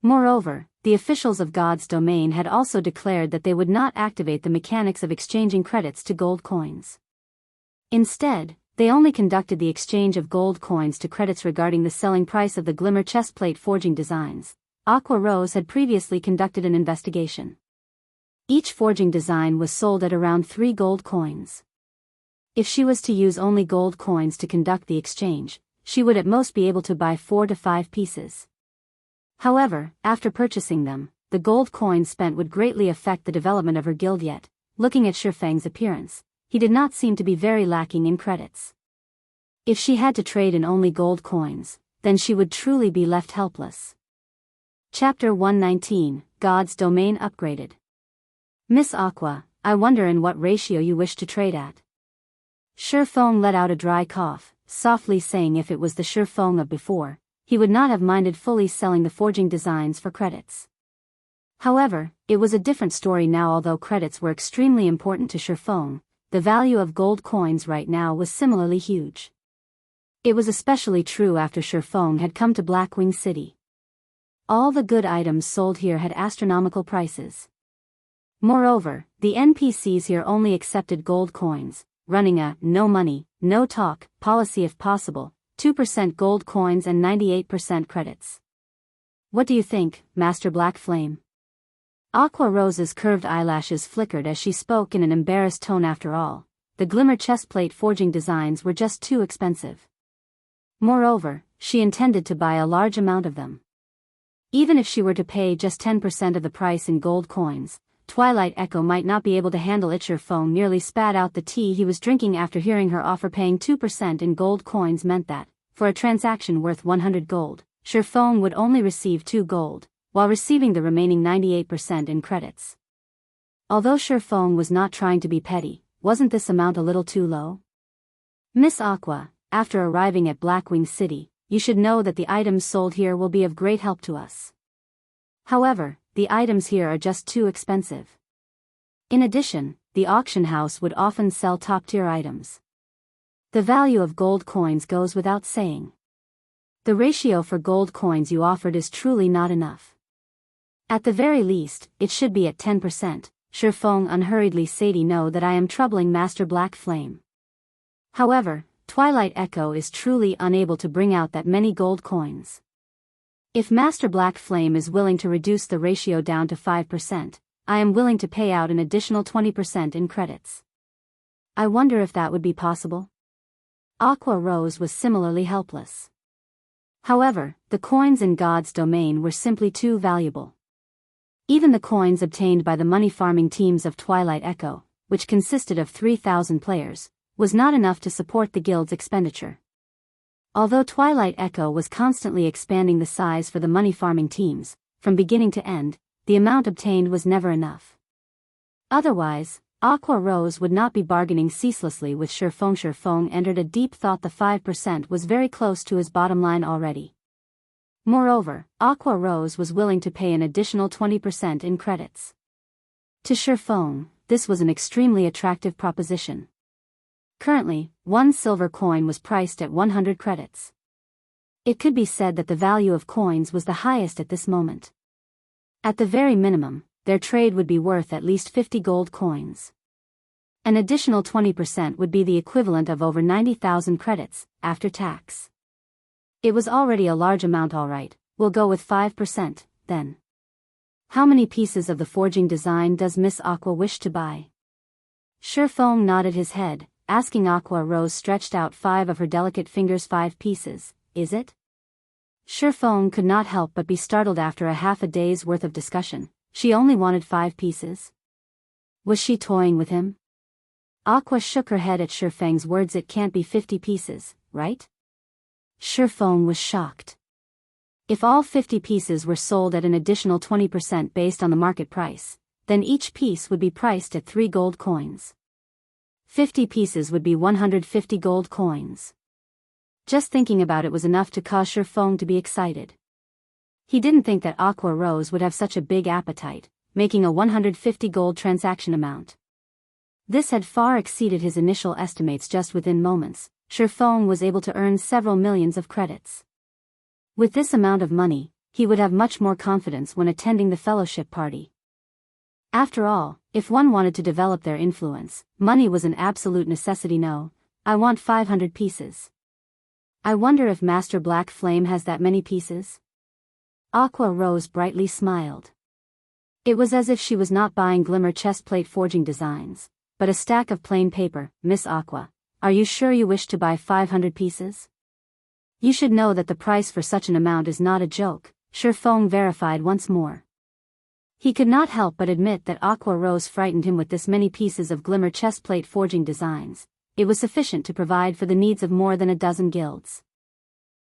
Moreover, the officials of God's domain had also declared that they would not activate the mechanics of exchanging credits to gold coins. Instead, they only conducted the exchange of gold coins to credits. Regarding the selling price of the glimmer chestplate forging designs, Aqua Rose had previously conducted an investigation. Each forging design was sold at around 3 gold coins. If she was to use only gold coins to conduct the exchange, she would at most be able to buy 4 to 5 pieces. However, after purchasing them, the gold coins spent would greatly affect the development of her guild. Yet, looking at Shifeng's appearance, he did not seem to be very lacking in credits. If she had to trade in only gold coins, then she would truly be left helpless. Chapter 119, God's Domain Upgraded. Miss Aqua, I wonder in what ratio you wish to trade at. Shifeng let out a dry cough, softly saying if it was the Shifeng of before, he would not have minded fully selling the forging designs for credits. However, it was a different story now. Although credits were extremely important to Shifeng, the value of gold coins right now was similarly huge. It was especially true after Shifeng had come to Blackwing City. All the good items sold here had astronomical prices. Moreover, the NPCs here only accepted gold coins, running a no money, no talk policy if possible, 2% gold coins and 98% credits. What do you think, Master Black Flame? Aqua Rose's curved eyelashes flickered as she spoke in an embarrassed tone. After all, the glimmer chestplate forging designs were just too expensive. Moreover, she intended to buy a large amount of them. Even if she were to pay just 10% of the price in gold coins, Twilight Echo might not be able to handle it. Shifeng nearly spat out the tea he was drinking after hearing her offer. Paying 2% in gold coins meant that, for a transaction worth 100 gold, Shifeng would only receive 2 gold, while receiving the remaining 98% in credits. Although Shifeng was not trying to be petty, wasn't this amount a little too low? Miss Aqua, after arriving at Blackwing City, you should know that the items sold here will be of great help to us. However, the items here are just too expensive. In addition, the auction house would often sell top-tier items. The value of gold coins goes without saying. The ratio for gold coins you offered is truly not enough. At the very least, it should be at 10%, Shifeng unhurriedly said. Know that I am troubling Master Black Flame. However, Twilight Echo is truly unable to bring out that many gold coins. If Master Black Flame is willing to reduce the ratio down to 5%, I am willing to pay out an additional 20% in credits. I wonder if that would be possible? Aqua Rose was similarly helpless. However, the coins in God's domain were simply too valuable. Even the coins obtained by the money farming teams of Twilight Echo, which consisted of 3,000 players, was not enough to support the guild's expenditure. Although Twilight Echo was constantly expanding the size for the money farming teams, from beginning to end, the amount obtained was never enough. Otherwise, Aqua Rose would not be bargaining ceaselessly with Shifeng. Shifeng entered a deep thought. The 5% was very close to his bottom line already. Moreover, Aqua Rose was willing to pay an additional 20% in credits. To Shifeng, this was an extremely attractive proposition. Currently, 1 silver coin was priced at 100 credits. It could be said that the value of coins was the highest at this moment. At the very minimum, their trade would be worth at least 50 gold coins. An additional 20% would be the equivalent of over 90,000 credits, after tax. It was already a large amount. Alright, we'll go with 5%, then. How many pieces of the forging design does Miss Aqua wish to buy? Shifeng nodded his head, asking. Aqua Rose stretched out 5 of her delicate fingers. 5 pieces, is it? Shifeng could not help but be startled. After a half a day's worth of discussion, she only wanted 5 pieces. Was she toying with him? Aqua shook her head at Shifeng's words. It can't be 50 pieces, right? Shifeng was shocked. If all 50 pieces were sold at an additional 20% based on the market price, then each piece would be priced at 3 gold coins. 50 pieces would be 150 gold coins. Just thinking about it was enough to cause Shifeng to be excited. He didn't think that Aqua Rose would have such a big appetite, making a 150 gold transaction amount. This had far exceeded his initial estimates. Just within moments, Shifeng was able to earn several millions of credits. With this amount of money, he would have much more confidence when attending the fellowship party. After all, if one wanted to develop their influence, money was an absolute necessity. No, I want 500 pieces. I wonder if Master Black Flame has that many pieces? Aqua Rose brightly smiled. It was as if she was not buying glimmer chestplate forging designs, but a stack of plain paper. Miss Aqua, are you sure you wish to buy 500 pieces? You should know that the price for such an amount is not a joke, Shifeng verified once more. He could not help but admit that Aqua Rose frightened him. With this many pieces of glimmer chestplate forging designs, it was sufficient to provide for the needs of more than a dozen guilds.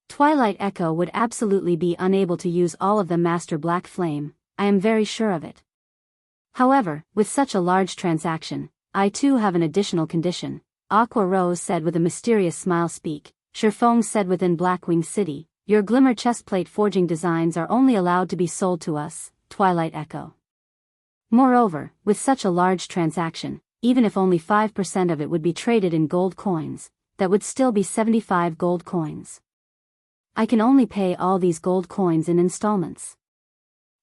Twilight Echo would absolutely be unable to use all of them. Master Black Flame, I am very sure of it. However, with such a large transaction, I too have an additional condition, Aqua Rose said with a mysterious smile. Speak, Shifeng said. Within Blackwing City, your glimmer chestplate forging designs are only allowed to be sold to us, Twilight Echo. Moreover, with such a large transaction, even if only 5% of it would be traded in gold coins, that would still be 75 gold coins. I can only pay all these gold coins in installments.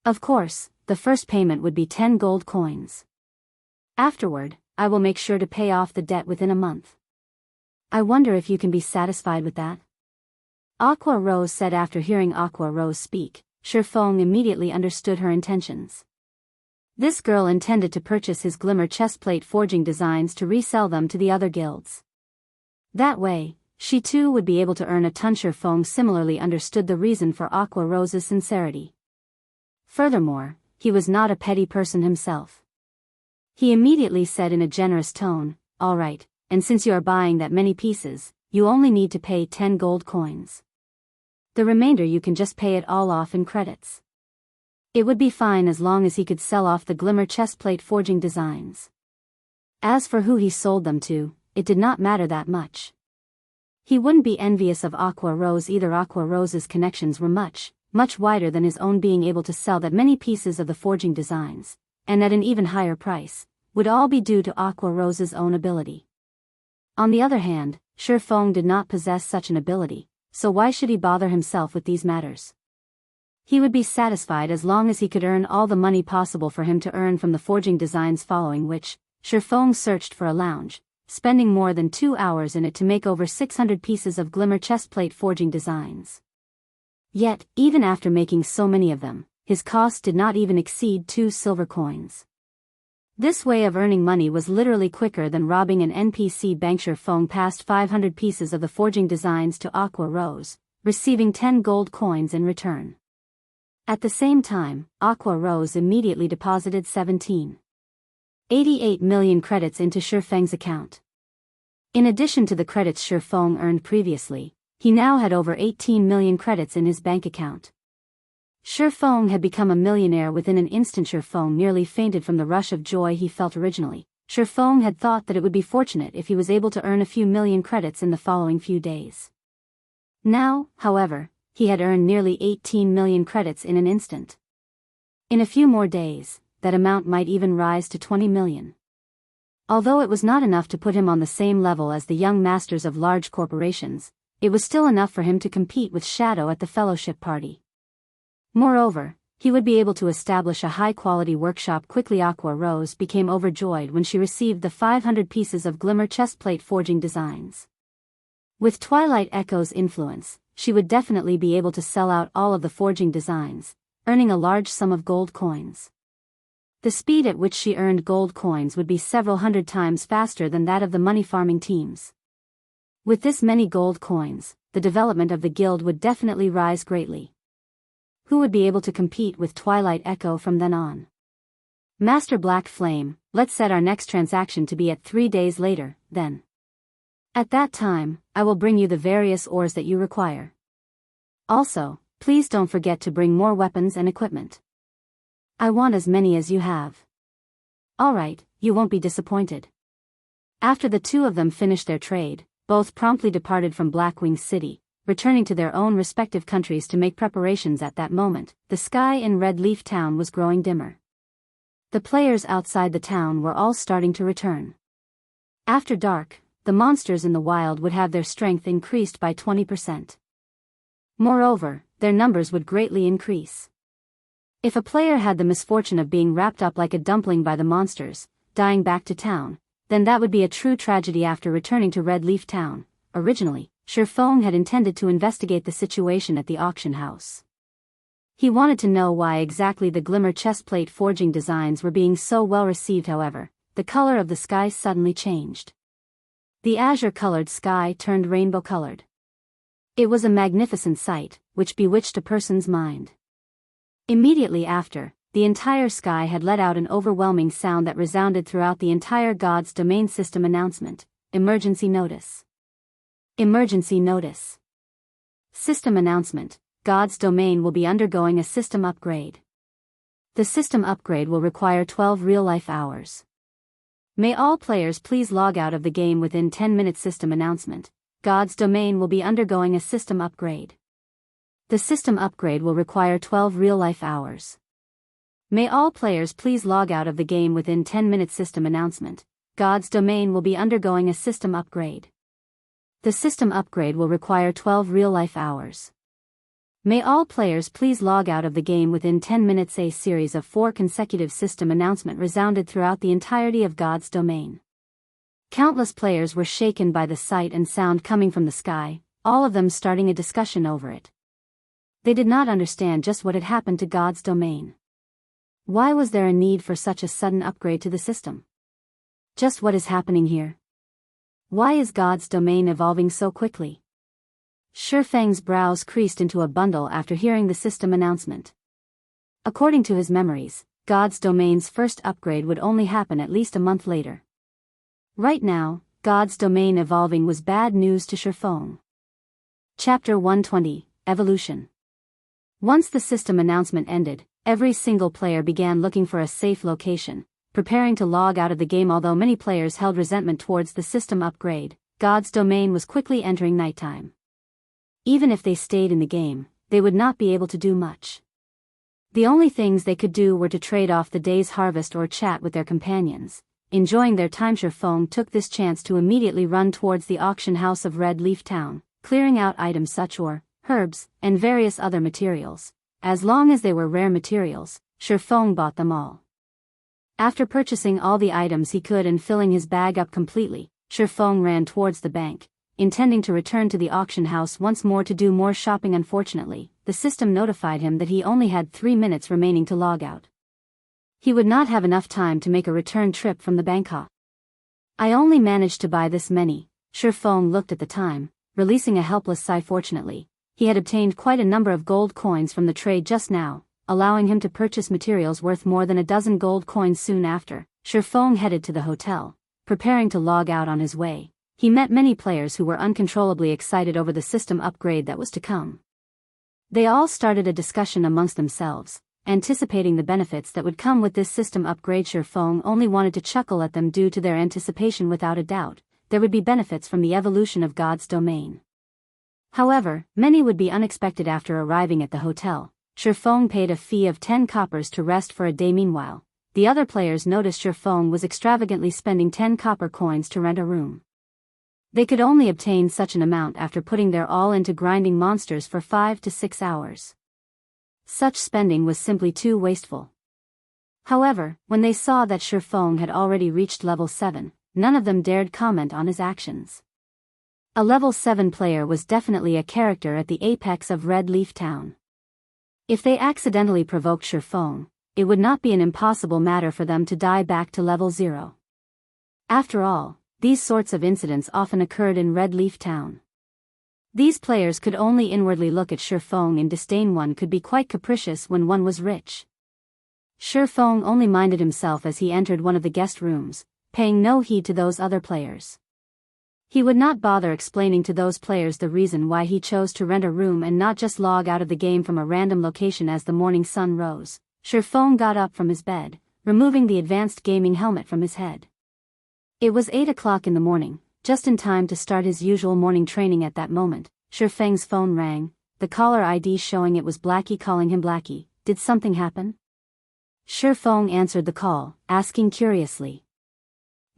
Of course, the first payment would be 10 gold coins. Afterward, I will make sure to pay off the debt within a month. I wonder if you can be satisfied with that? Aqua Rose said. After hearing Aqua Rose speak, Shifeng immediately understood her intentions. This girl intended to purchase his glimmer chestplate forging designs to resell them to the other guilds. That way, she too would be able to earn a ton. Shifeng similarly understood the reason for Aqua Rose's sincerity. Furthermore, he was not a petty person himself. He immediately said in a generous tone, "All right, and since you are buying that many pieces, you only need to pay 10 gold coins. The remainder you can just pay it all off in credits." It would be fine as long as he could sell off the glimmer chestplate forging designs. As for who he sold them to, it did not matter that much. He wouldn't be envious of Aqua Rose either. Aqua Rose's connections were much wider than his own. Being able to sell that many pieces of the forging designs, and at an even higher price, would all be due to Aqua Rose's own ability. On the other hand, Shifeng did not possess such an ability, so why should he bother himself with these matters? He would be satisfied as long as he could earn all the money possible for him to earn from the forging designs, following which, Shifeng searched for a lounge, spending more than 2 hours in it to make over 600 pieces of glimmer chestplate forging designs. Yet, even after making so many of them, his cost did not even exceed 2 silver coins. This way of earning money was literally quicker than robbing an NPC bank. Shifeng passed 500 pieces of the forging designs to Aqua Rose, receiving 10 gold coins in return. At the same time, Aqua Rose immediately deposited 17.88 million credits into Shifeng's account. In addition to the credits Shifeng earned previously, he now had over 18 million credits in his bank account. Shifeng had become a millionaire within an instant. Shifeng nearly fainted from the rush of joy he felt originally. Shifeng had thought that it would be fortunate if he was able to earn a few million credits in the following few days. Now, however, he had earned nearly 18 million credits in an instant. In a few more days, that amount might even rise to 20 million. Although it was not enough to put him on the same level as the young masters of large corporations, it was still enough for him to compete with Shadow at the fellowship party. Moreover, he would be able to establish a high-quality workshop quickly. Aqua Rose became overjoyed when she received the 500 pieces of glimmer chestplate forging designs. With Twilight Echo's influence, she would definitely be able to sell out all of the forging designs, earning a large sum of gold coins. The speed at which she earned gold coins would be several hundred times faster than that of the money farming teams. With this many gold coins, the development of the guild would definitely rise greatly. Who would be able to compete with Twilight Echo from then on? Master Black Flame, let's set our next transaction to be at 3 days later, then. At that time, I will bring you the various ores that you require. Also, please don't forget to bring more weapons and equipment. I want as many as you have. Alright, you won't be disappointed. After the two of them finished their trade, both promptly departed from Blackwing City, returning to their own respective countries to make preparations. At that moment, the sky in Red Leaf Town was growing dimmer. The players outside the town were all starting to return. After dark, the monsters in the wild would have their strength increased by 20%. Moreover, their numbers would greatly increase. If a player had the misfortune of being wrapped up like a dumpling by the monsters, dying back to town, then that would be a true tragedy. After returning to Red Leaf Town, originally, Shifeng had intended to investigate the situation at the auction house. He wanted to know why exactly the glimmer chestplate forging designs were being so well received. However, the color of the sky suddenly changed. The azure-colored sky turned rainbow-colored. It was a magnificent sight, which bewitched a person's mind. Immediately after, the entire sky had let out an overwhelming sound that resounded throughout the entire God's Domain system. Announcement: Emergency Notice. Emergency Notice. System announcement: God's Domain will be undergoing a system upgrade. The system upgrade will require 12 real-life hours. May all players please log out of the game within 10 minutes. System announcement: God's Domain will be undergoing a system upgrade. The system upgrade will require 12 real-life hours. May all players please log out of the game within 10 minutes. System announcement: God's Domain will be undergoing a system upgrade. The system upgrade will require 12 real-life hours. May all players please log out of the game within 10 minutes. A series of 4 consecutive system announcements resounded throughout the entirety of God's domain. Countless players were shaken by the sight and sound coming from the sky, all of them starting a discussion over it. They did not understand just what had happened to God's domain. Why was there a need for such a sudden upgrade to the system? Just what is happening here? Why is God's domain evolving so quickly? Shifeng's brows creased into a bundle after hearing the system announcement. According to his memories, God's domain's first upgrade would only happen at least a month later. Right now, God's domain evolving was bad news to Shifeng. Chapter 120, Evolution. Once the system announcement ended, every single player began looking for a safe location, preparing to log out of the game. Although many players held resentment towards the system upgrade, God's domain was quickly entering nighttime. Even if they stayed in the game, they would not be able to do much. The only things they could do were to trade off the day's harvest or chat with their companions. Enjoying their time, Shifeng took this chance to immediately run towards the auction house of Red Leaf Town, clearing out items such as herbs and various other materials. As long as they were rare materials, Shifeng bought them all. After purchasing all the items he could and filling his bag up completely, Shifeng ran towards the bank, intending to return to the auction house once more to do more shopping. Unfortunately, the system notified him that he only had 3 minutes remaining to log out. He would not have enough time to make a return trip from the bank. I only managed to buy this many. Shifeng looked at the time, releasing a helpless sigh. Fortunately, he had obtained quite a number of gold coins from the trade just now, allowing him to purchase materials worth more than a dozen gold coins. Soon after, Shifeng headed to the hotel, preparing to log out. On his way, he met many players who were uncontrollably excited over the system upgrade that was to come. They all started a discussion amongst themselves, anticipating the benefits that would come with this system upgrade. Shifeng only wanted to chuckle at them due to their anticipation. Without a doubt, there would be benefits from the evolution of God's domain. However, many would be unexpected. After arriving at the hotel, Shifeng paid a fee of 10 coppers to rest for a day. Meanwhile, the other players noticed Shifeng was extravagantly spending 10 copper coins to rent a room. They could only obtain such an amount after putting their all into grinding monsters for 5 to 6 hours. Such spending was simply too wasteful. However, when they saw that Shifeng had already reached level 7, none of them dared comment on his actions. A level 7 player was definitely a character at the apex of Red Leaf Town. If they accidentally provoked Shifeng, it would not be an impossible matter for them to die back to level 0. After all, these sorts of incidents often occurred in Red Leaf Town. These players could only inwardly look at Shifeng in disdain. One could be quite capricious when one was rich. Shifeng only minded himself as he entered one of the guest rooms, paying no heed to those other players. He would not bother explaining to those players the reason why he chose to rent a room and not just log out of the game from a random location. As the morning sun rose, Shifeng got up from his bed, removing the advanced gaming helmet from his head. It was 8 o'clock in the morning, just in time to start his usual morning training. At that moment, Shifeng's phone rang, the caller ID showing it was Blackie calling him. Blackie, did something happen? Shifeng answered the call, asking curiously.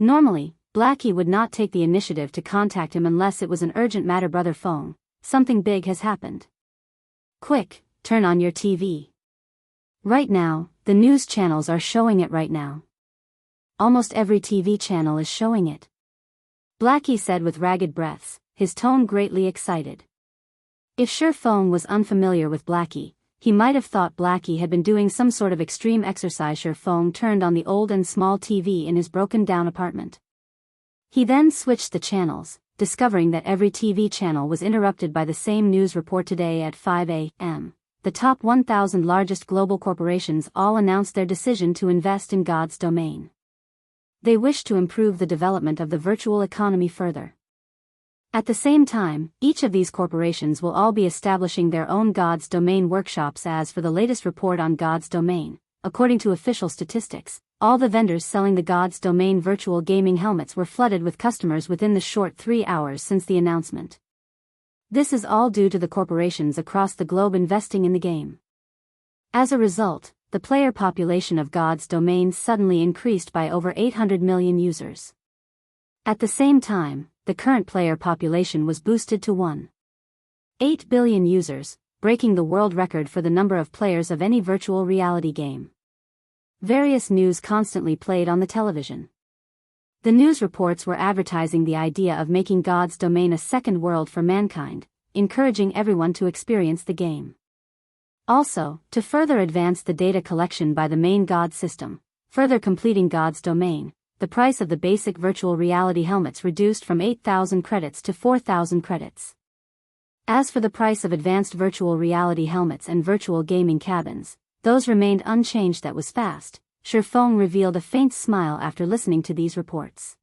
Normally, Blackie would not take the initiative to contact him unless it was an urgent matter. Brother Feng, something big has happened. Quick, turn on your TV. Right now, the news channels are showing it right now. Almost every TV channel is showing it. Blackie said with ragged breaths, his tone greatly excited. If Shifeng was unfamiliar with Blackie, he might have thought Blackie had been doing some sort of extreme exercise. Shifeng turned on the old and small TV in his broken-down apartment. He then switched the channels, discovering that every TV channel was interrupted by the same news report. Today at 5 a.m., the top 1,000 largest global corporations all announced their decision to invest in God's domain. They wish to improve the development of the virtual economy further. At the same time, each of these corporations will all be establishing their own God's domain workshops. As for the latest report on God's domain, according to official statistics, all the vendors selling the God's domain virtual gaming helmets were flooded with customers within the short 3 hours since the announcement. This is all due to the corporations across the globe investing in the game. As a result, the player population of God's domain suddenly increased by over 800 million users. At the same time, the current player population was boosted to 1.8 billion users, breaking the world record for the number of players of any virtual reality game. Various news constantly played on the television. The news reports were advertising the idea of making God's Domain a second world for mankind, encouraging everyone to experience the game. Also, to further advance the data collection by the main God system, further completing God's Domain, the price of the basic virtual reality helmets reduced from 8,000 credits to 4,000 credits. As for the price of advanced virtual reality helmets and virtual gaming cabins, those remained unchanged. That was fast. Shifeng revealed a faint smile after listening to these reports.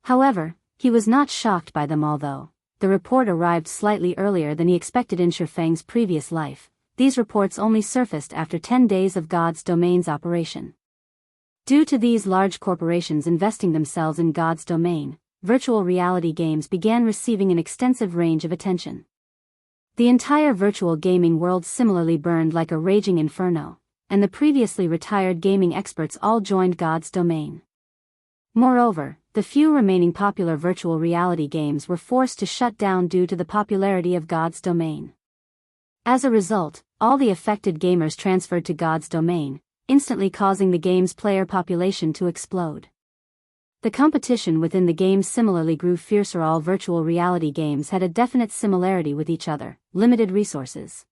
However, he was not shocked by them, although the report arrived slightly earlier than he expected in Shifeng's previous life. These reports only surfaced after 10 days of God's Domain's operation. Due to these large corporations investing themselves in God's Domain, virtual reality games began receiving an extensive range of attention. The entire virtual gaming world similarly burned like a raging inferno, and the previously retired gaming experts all joined God's Domain. Moreover, the few remaining popular virtual reality games were forced to shut down due to the popularity of God's Domain. As a result, all the affected gamers transferred to God's Domain, instantly causing the game's player population to explode. The competition within the game similarly grew fiercer. All virtual reality games had a definite similarity with each other: limited resources.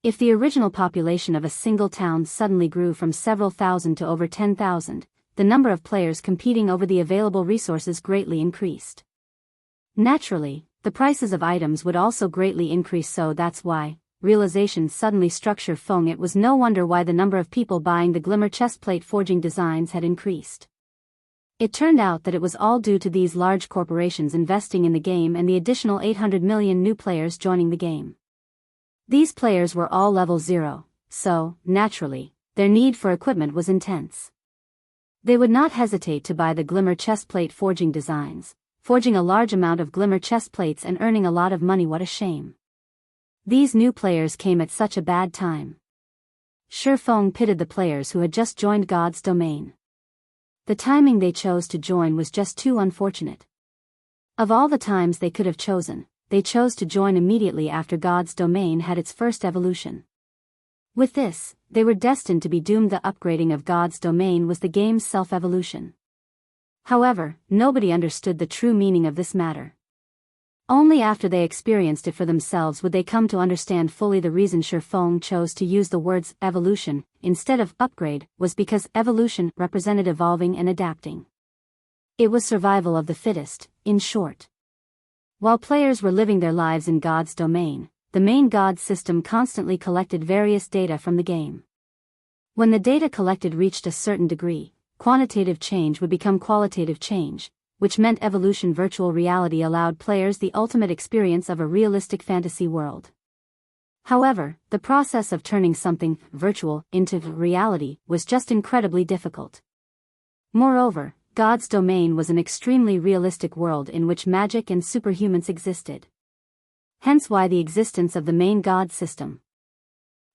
If the original population of a single town suddenly grew from several thousand to over 10,000, the number of players competing over the available resources greatly increased. Naturally, the prices of items would also greatly increase, so that's why realization suddenly struck Shifeng. It was no wonder why the number of people buying the Glimmer chestplate forging designs had increased. It turned out that it was all due to these large corporations investing in the game and the additional 800 million new players joining the game. These players were all level 0, so, naturally, their need for equipment was intense. They would not hesitate to buy the Glimmer chestplate forging designs, forging a large amount of Glimmer chestplates and earning a lot of money. What a shame. These new players came at such a bad time. Shifeng pitied the players who had just joined God's Domain. The timing they chose to join was just too unfortunate. Of all the times they could have chosen, they chose to join immediately after God's Domain had its first evolution. With this, they were destined to be doomed. The upgrading of God's Domain was the game's self-evolution. However, nobody understood the true meaning of this matter. Only after they experienced it for themselves would they come to understand fully the reason Shifeng chose to use the words evolution instead of upgrade was because evolution represented evolving and adapting. It was survival of the fittest, in short. While players were living their lives in God's Domain, the main God system constantly collected various data from the game. When the data collected reached a certain degree, quantitative change would become qualitative change, which meant evolution. Virtual reality allowed players the ultimate experience of a realistic fantasy world. However, the process of turning something virtual into reality was just incredibly difficult. Moreover, God's Domain was an extremely realistic world in which magic and superhumans existed. Hence why the existence of the main God system.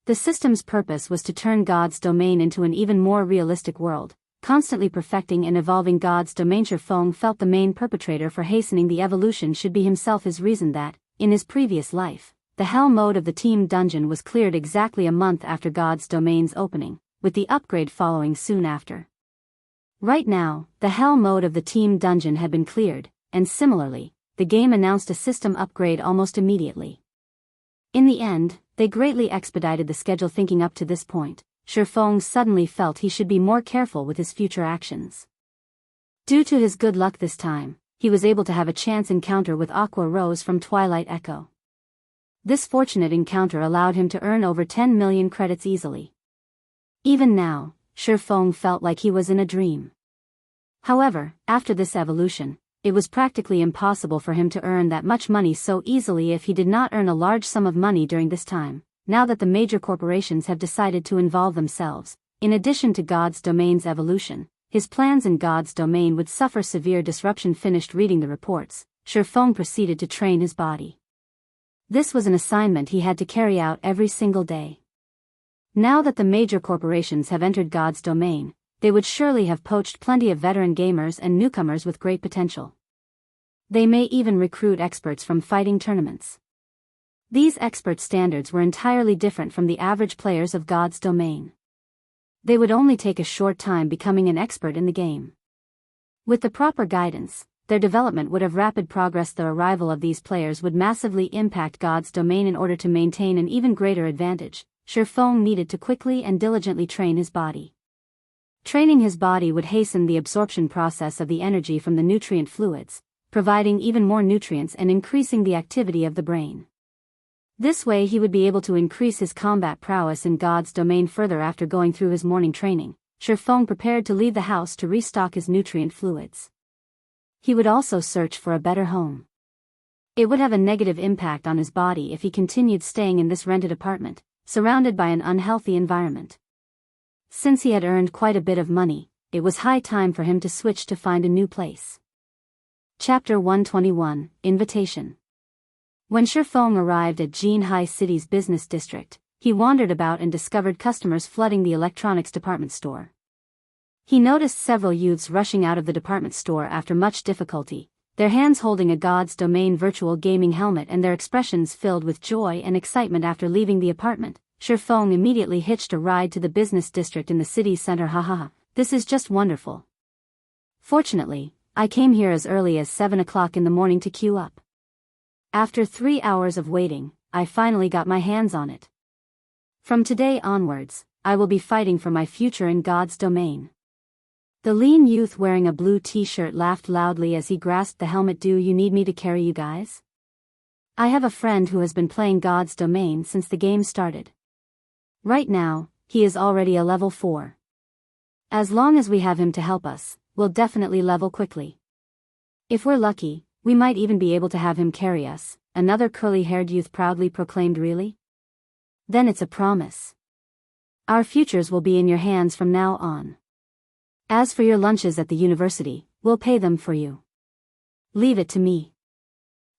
The system's purpose was to turn God's Domain into an even more realistic world, constantly perfecting and evolving God's Domain. Shifeng felt the main perpetrator for hastening the evolution should be himself. His reason that, in his previous life, the Hell mode of the team dungeon was cleared exactly a month after God's Domain's opening, with the upgrade following soon after. Right now, the Hell mode of the team dungeon had been cleared, and similarly, the game announced a system upgrade almost immediately. In the end, they greatly expedited the schedule. Thinking up to this point, Shifeng suddenly felt he should be more careful with his future actions. Due to his good luck this time, he was able to have a chance encounter with Aqua Rose from Twilight Echo. This fortunate encounter allowed him to earn over 10 million credits easily. Even now, Shifeng felt like he was in a dream. However, after this evolution, it was practically impossible for him to earn that much money so easily if he did not earn a large sum of money during this time. Now that the major corporations have decided to involve themselves, in addition to God's Domain's evolution, his plans in God's Domain would suffer severe disruption. Finished reading the reports, Shifeng proceeded to train his body. This was an assignment he had to carry out every single day. Now that the major corporations have entered God's Domain, they would surely have poached plenty of veteran gamers and newcomers with great potential. They may even recruit experts from fighting tournaments. These expert standards were entirely different from the average players of God's Domain. They would only take a short time becoming an expert in the game. With the proper guidance, their development would have rapid progress. The arrival of these players would massively impact God's Domain. In order to maintain an even greater advantage, Shifeng needed to quickly and diligently train his body. Training his body would hasten the absorption process of the energy from the nutrient fluids, providing even more nutrients and increasing the activity of the brain. This way he would be able to increase his combat prowess in God's Domain further. After going through his morning training, Shifeng prepared to leave the house to restock his nutrient fluids. He would also search for a better home. It would have a negative impact on his body if he continued staying in this rented apartment, surrounded by an unhealthy environment. Since he had earned quite a bit of money, it was high time for him to switch to find a new place. Chapter 121, Invitation. When Shifeng arrived at Jianghu City's business district, he wandered about and discovered customers flooding the electronics department store. He noticed several youths rushing out of the department store after much difficulty, their hands holding a God's Domain virtual gaming helmet and their expressions filled with joy and excitement. After leaving the apartment, Shifeng immediately hitched a ride to the business district in the city center. Haha, this is just wonderful. Fortunately, I came here as early as 7 o'clock in the morning to queue up. After 3 hours of waiting, I finally got my hands on it. From today onwards, I will be fighting for my future in God's Domain. The lean youth wearing a blue t-shirt laughed loudly as he grasped the helmet. Do you need me to carry you guys? I have a friend who has been playing God's Domain since the game started. Right now, he is already a level 4. As long as we have him to help us, we'll definitely level quickly. If we're lucky, we might even be able to have him carry us, another curly-haired youth proudly proclaimed. Really? Then it's a promise. Our futures will be in your hands from now on. As for your lunches at the university, we'll pay them for you. Leave it to me.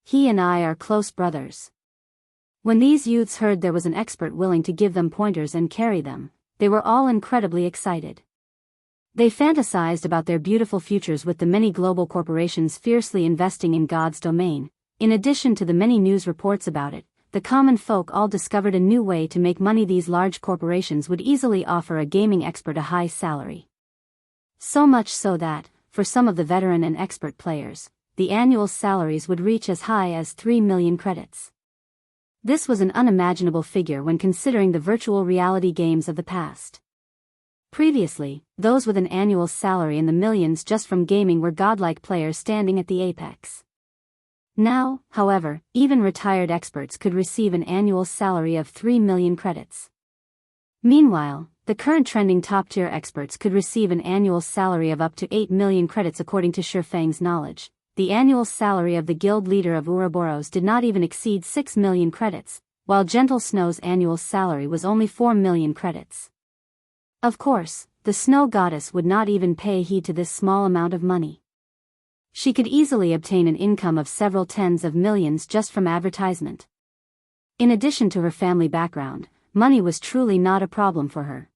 He and I are close brothers. When these youths heard there was an expert willing to give them pointers and carry them, they were all incredibly excited. They fantasized about their beautiful futures with the many global corporations fiercely investing in God's Domain. In addition to the many news reports about it, the common folk all discovered a new way to make money. These large corporations would easily offer a gaming expert a high salary. So much so that, for some of the veteran and expert players, the annual salaries would reach as high as 3 million credits. This was an unimaginable figure when considering the virtual reality games of the past. Previously, those with an annual salary in the millions just from gaming were godlike players standing at the apex. Now, however, even retired experts could receive an annual salary of 3 million credits. Meanwhile, the current trending top-tier experts could receive an annual salary of up to 8 million credits. According to Shifeng's knowledge, the annual salary of the guild leader of Ouroboros did not even exceed 6 million credits, while Gentle Snow's annual salary was only 4 million credits. Of course, the snow goddess would not even pay heed to this small amount of money. She could easily obtain an income of several tens of millions just from advertisement. In addition to her family background, money was truly not a problem for her.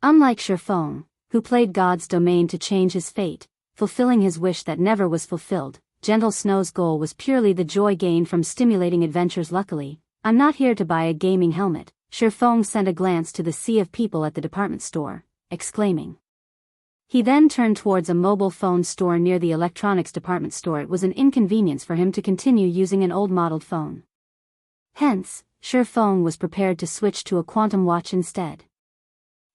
Unlike Shifeng, who played God's Domain to change his fate, fulfilling his wish that never was fulfilled, Gentle Snow's goal was purely the joy gained from stimulating adventures. Luckily, I'm not here to buy a gaming helmet. Shifeng sent a glance to the sea of people at the department store, exclaiming. He then turned towards a mobile phone store near the electronics department store. It was an inconvenience for him to continue using an old-modeled phone. Hence, Shifeng was prepared to switch to a quantum watch instead.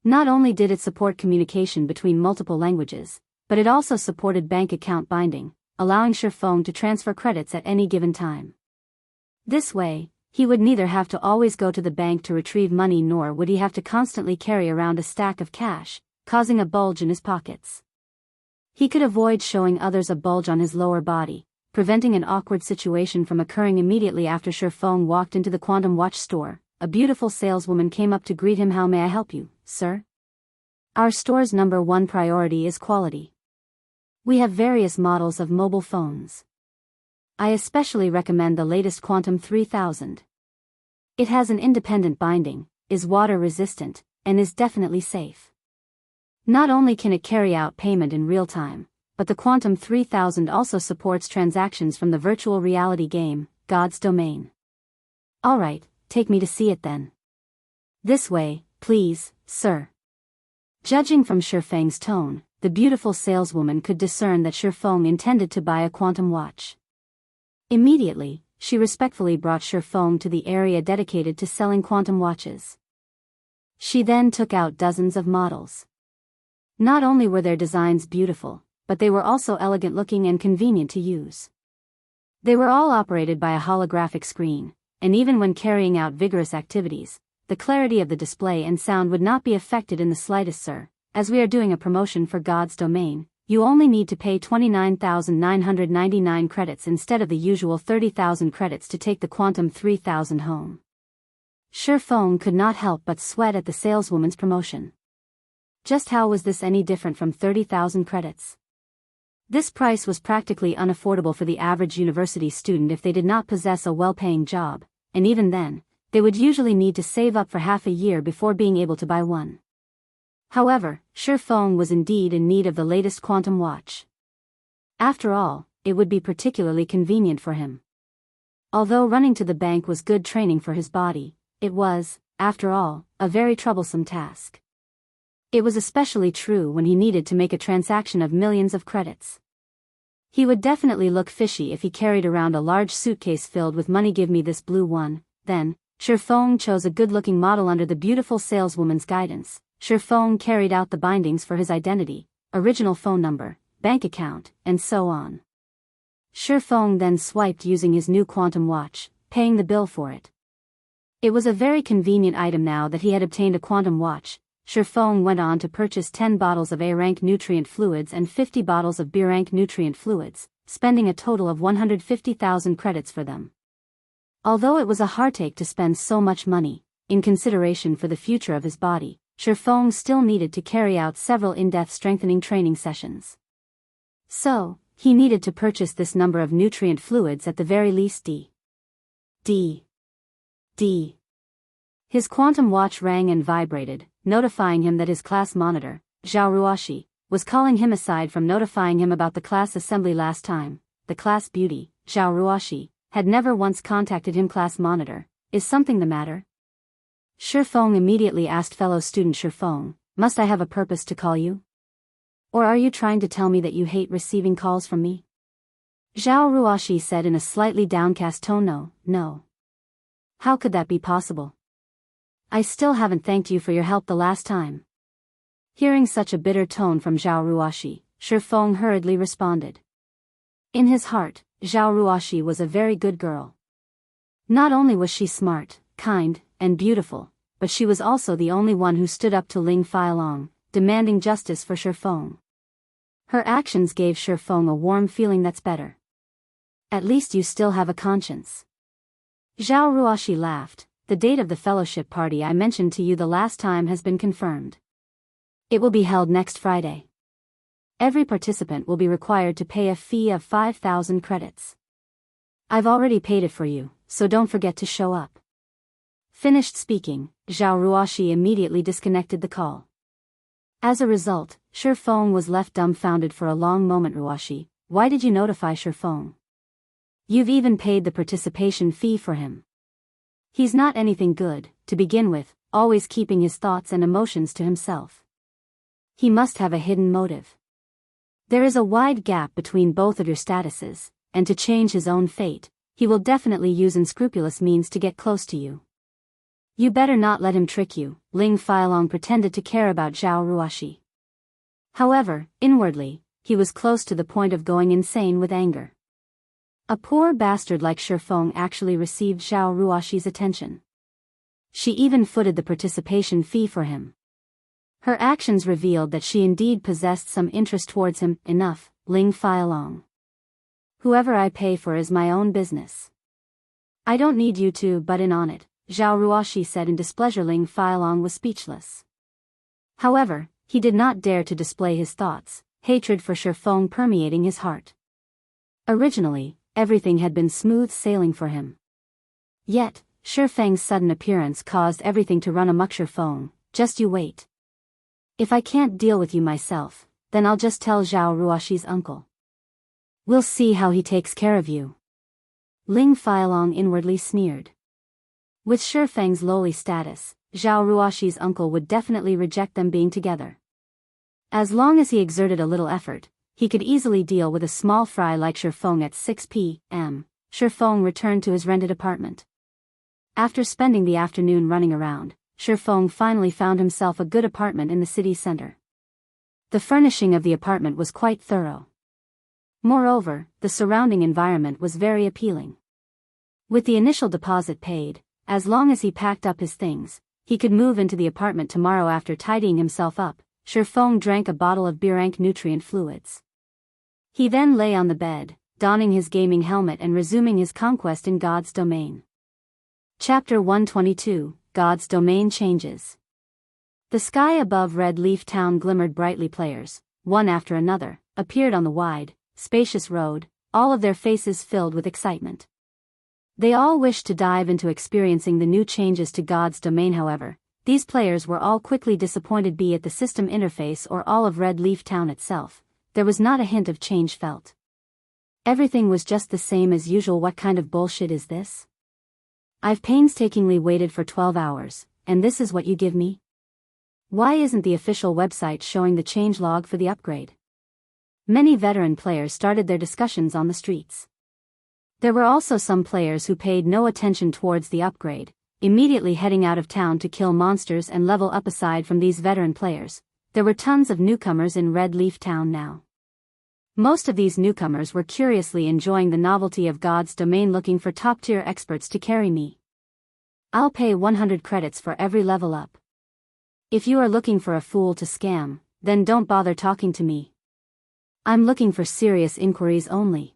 Not only did it support communication between multiple languages, but it also supported bank account binding, allowing Shifeng to transfer credits at any given time. This way, he would neither have to always go to the bank to retrieve money nor would he have to constantly carry around a stack of cash, causing a bulge in his pockets. He could avoid showing others a bulge on his lower body, preventing an awkward situation from occurring. Immediately after Shifeng walked into the quantum watch store, a beautiful saleswoman came up to greet him. How may I help you, sir? Our store's #1 priority is quality. We have various models of mobile phones. I especially recommend the latest Quantum 3000. It has an independent binding, is water resistant, and is definitely safe. Not only can it carry out payment in real time, but the Quantum 3000 also supports transactions from the virtual reality game, God's Domain. Alright, take me to see it then. This way, please, sir. Judging from Shifeng's tone, the beautiful saleswoman could discern that Shifeng intended to buy a quantum watch. Immediately, she respectfully brought Shifeng to the area dedicated to selling quantum watches. She then took out dozens of models. Not only were their designs beautiful, but they were also elegant looking and convenient to use. They were all operated by a holographic screen, and even when carrying out vigorous activities, the clarity of the display and sound would not be affected in the slightest, sir. As we are doing a promotion for God's domain, you only need to pay 29,999 credits instead of the usual 30,000 credits to take the quantum 3,000 home. Shifeng could not help but sweat at the saleswoman's promotion. Just how was this any different from 30,000 credits? This price was practically unaffordable for the average university student if they did not possess a well-paying job, and even then, they would usually need to save up for half a year before being able to buy one. However, Shifeng was indeed in need of the latest quantum watch. After all, it would be particularly convenient for him. Although running to the bank was good training for his body, it was, after all, a very troublesome task. It was especially true when he needed to make a transaction of millions of credits. He would definitely look fishy if he carried around a large suitcase filled with money. Give me this blue one, then. Shifeng chose a good-looking model under the beautiful saleswoman's guidance. Shifeng carried out the bindings for his identity, original phone number, bank account, and so on. Shifeng then swiped using his new quantum watch, paying the bill for it. It was a very convenient item now that he had obtained a quantum watch. Shifeng went on to purchase 10 bottles of A-rank nutrient fluids and 50 bottles of B-rank nutrient fluids, spending a total of 150,000 credits for them. Although it was a heartache to spend so much money, in consideration for the future of his body, Shifeng still needed to carry out several in-depth strengthening training sessions. So, he needed to purchase this number of nutrient fluids at the very least. D. His quantum watch rang and vibrated, notifying him that his class monitor, Zhao Ruoshi, was calling him aside from notifying him about the class assembly last time. The class beauty, Zhao Ruoshi, had never once contacted him. Class monitor, is something the matter? Shifeng immediately asked fellow student Shifeng, must I have a purpose to call you? Or are you trying to tell me that you hate receiving calls from me? Zhao Ruoshi said in a slightly downcast tone. No. How could that be possible? I still haven't thanked you for your help the last time. Hearing such a bitter tone from Zhao Ruoshi, Shifeng hurriedly responded. In his heart, Zhao Ruoshi was a very good girl. Not only was she smart, kind, and beautiful, but she was also the only one who stood up to Ling Failong, demanding justice for Shifeng. Her actions gave Shifeng a warm feeling. That's better. At least you still have a conscience. Zhao Ruoshi laughed. The date of the fellowship party I mentioned to you the last time has been confirmed. It will be held next Friday. Every participant will be required to pay a fee of 5,000 credits. I've already paid it for you, so don't forget to show up. Finished speaking, Zhao Ruoshi immediately disconnected the call. As a result, Shifeng was left dumbfounded for a long moment. Ruoshi, why did you notify Shifeng? You've even paid the participation fee for him. He's not anything good, to begin with, always keeping his thoughts and emotions to himself. He must have a hidden motive. There is a wide gap between both of your statuses, and to change his own fate, he will definitely use unscrupulous means to get close to you. You better not let him trick you. Ling Failong pretended to care about Zhao Ruoshi. However, inwardly, he was close to the point of going insane with anger. A poor bastard like Shifeng actually received Zhao Ruoshi's attention. She even footed the participation fee for him. Her actions revealed that she indeed possessed some interest towards him. Enough, Ling Failong. Whoever I pay for is my own business. I don't need you to butt in on it, Zhao Ruoshi said in displeasure. Ling Failong was speechless. However, he did not dare to display his thoughts, hatred for Shifeng permeating his heart. Originally, everything had been smooth sailing for him. Yet, Shifeng's sudden appearance caused everything to run amok. Shifeng, just you wait. If I can't deal with you myself, then I'll just tell Zhao Ruoshi's uncle. We'll see how he takes care of you. Ling Failong inwardly sneered. With Shifeng's lowly status, Zhao Ruoxi's uncle would definitely reject them being together. As long as he exerted a little effort, he could easily deal with a small fry like Shifeng at 6 p.m. Shifeng returned to his rented apartment. After spending the afternoon running around, Shifeng finally found himself a good apartment in the city center. The furnishing of the apartment was quite thorough. Moreover, the surrounding environment was very appealing. With the initial deposit paid, as long as he packed up his things, he could move into the apartment tomorrow. After tidying himself up, Shifeng drank a bottle of Birank nutrient fluids. He then lay on the bed, donning his gaming helmet and resuming his conquest in God's domain. Chapter 122, God's Domain Changes. The sky above Red Leaf Town glimmered brightly. Players, one after another, appeared on the wide, spacious road, all of their faces filled with excitement. They all wished to dive into experiencing the new changes to God's domain. However, these players were all quickly disappointed. Be it the system interface or all of Red Leaf Town itself, there was not a hint of change felt. Everything was just the same as usual. What kind of bullshit is this? I've painstakingly waited for 12 hours, and this is what you give me? Why isn't the official website showing the changelog for the upgrade? Many veteran players started their discussions on the streets. There were also some players who paid no attention towards the upgrade, immediately heading out of town to kill monsters and level up. Aside from these veteran players, there were tons of newcomers in Red Leaf Town now. Most of these newcomers were curiously enjoying the novelty of God's domain, looking for top-tier experts to carry me. I'll pay 100 credits for every level up. If you are looking for a fool to scam, then don't bother talking to me. I'm looking for serious inquiries only.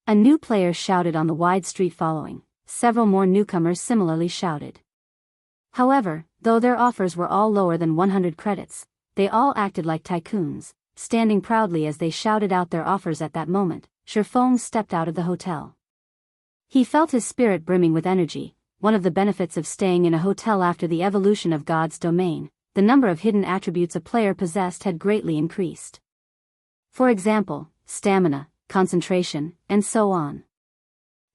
A new player shouted on the wide street. Following, several more newcomers similarly shouted. However, though their offers were all lower than 100 credits, they all acted like tycoons, standing proudly as they shouted out their offers. At that moment, Shifeng stepped out of the hotel. He felt his spirit brimming with energy. One of the benefits of staying in a hotel after the evolution of God's domain, the number of hidden attributes a player possessed had greatly increased. For example, stamina, concentration, and so on.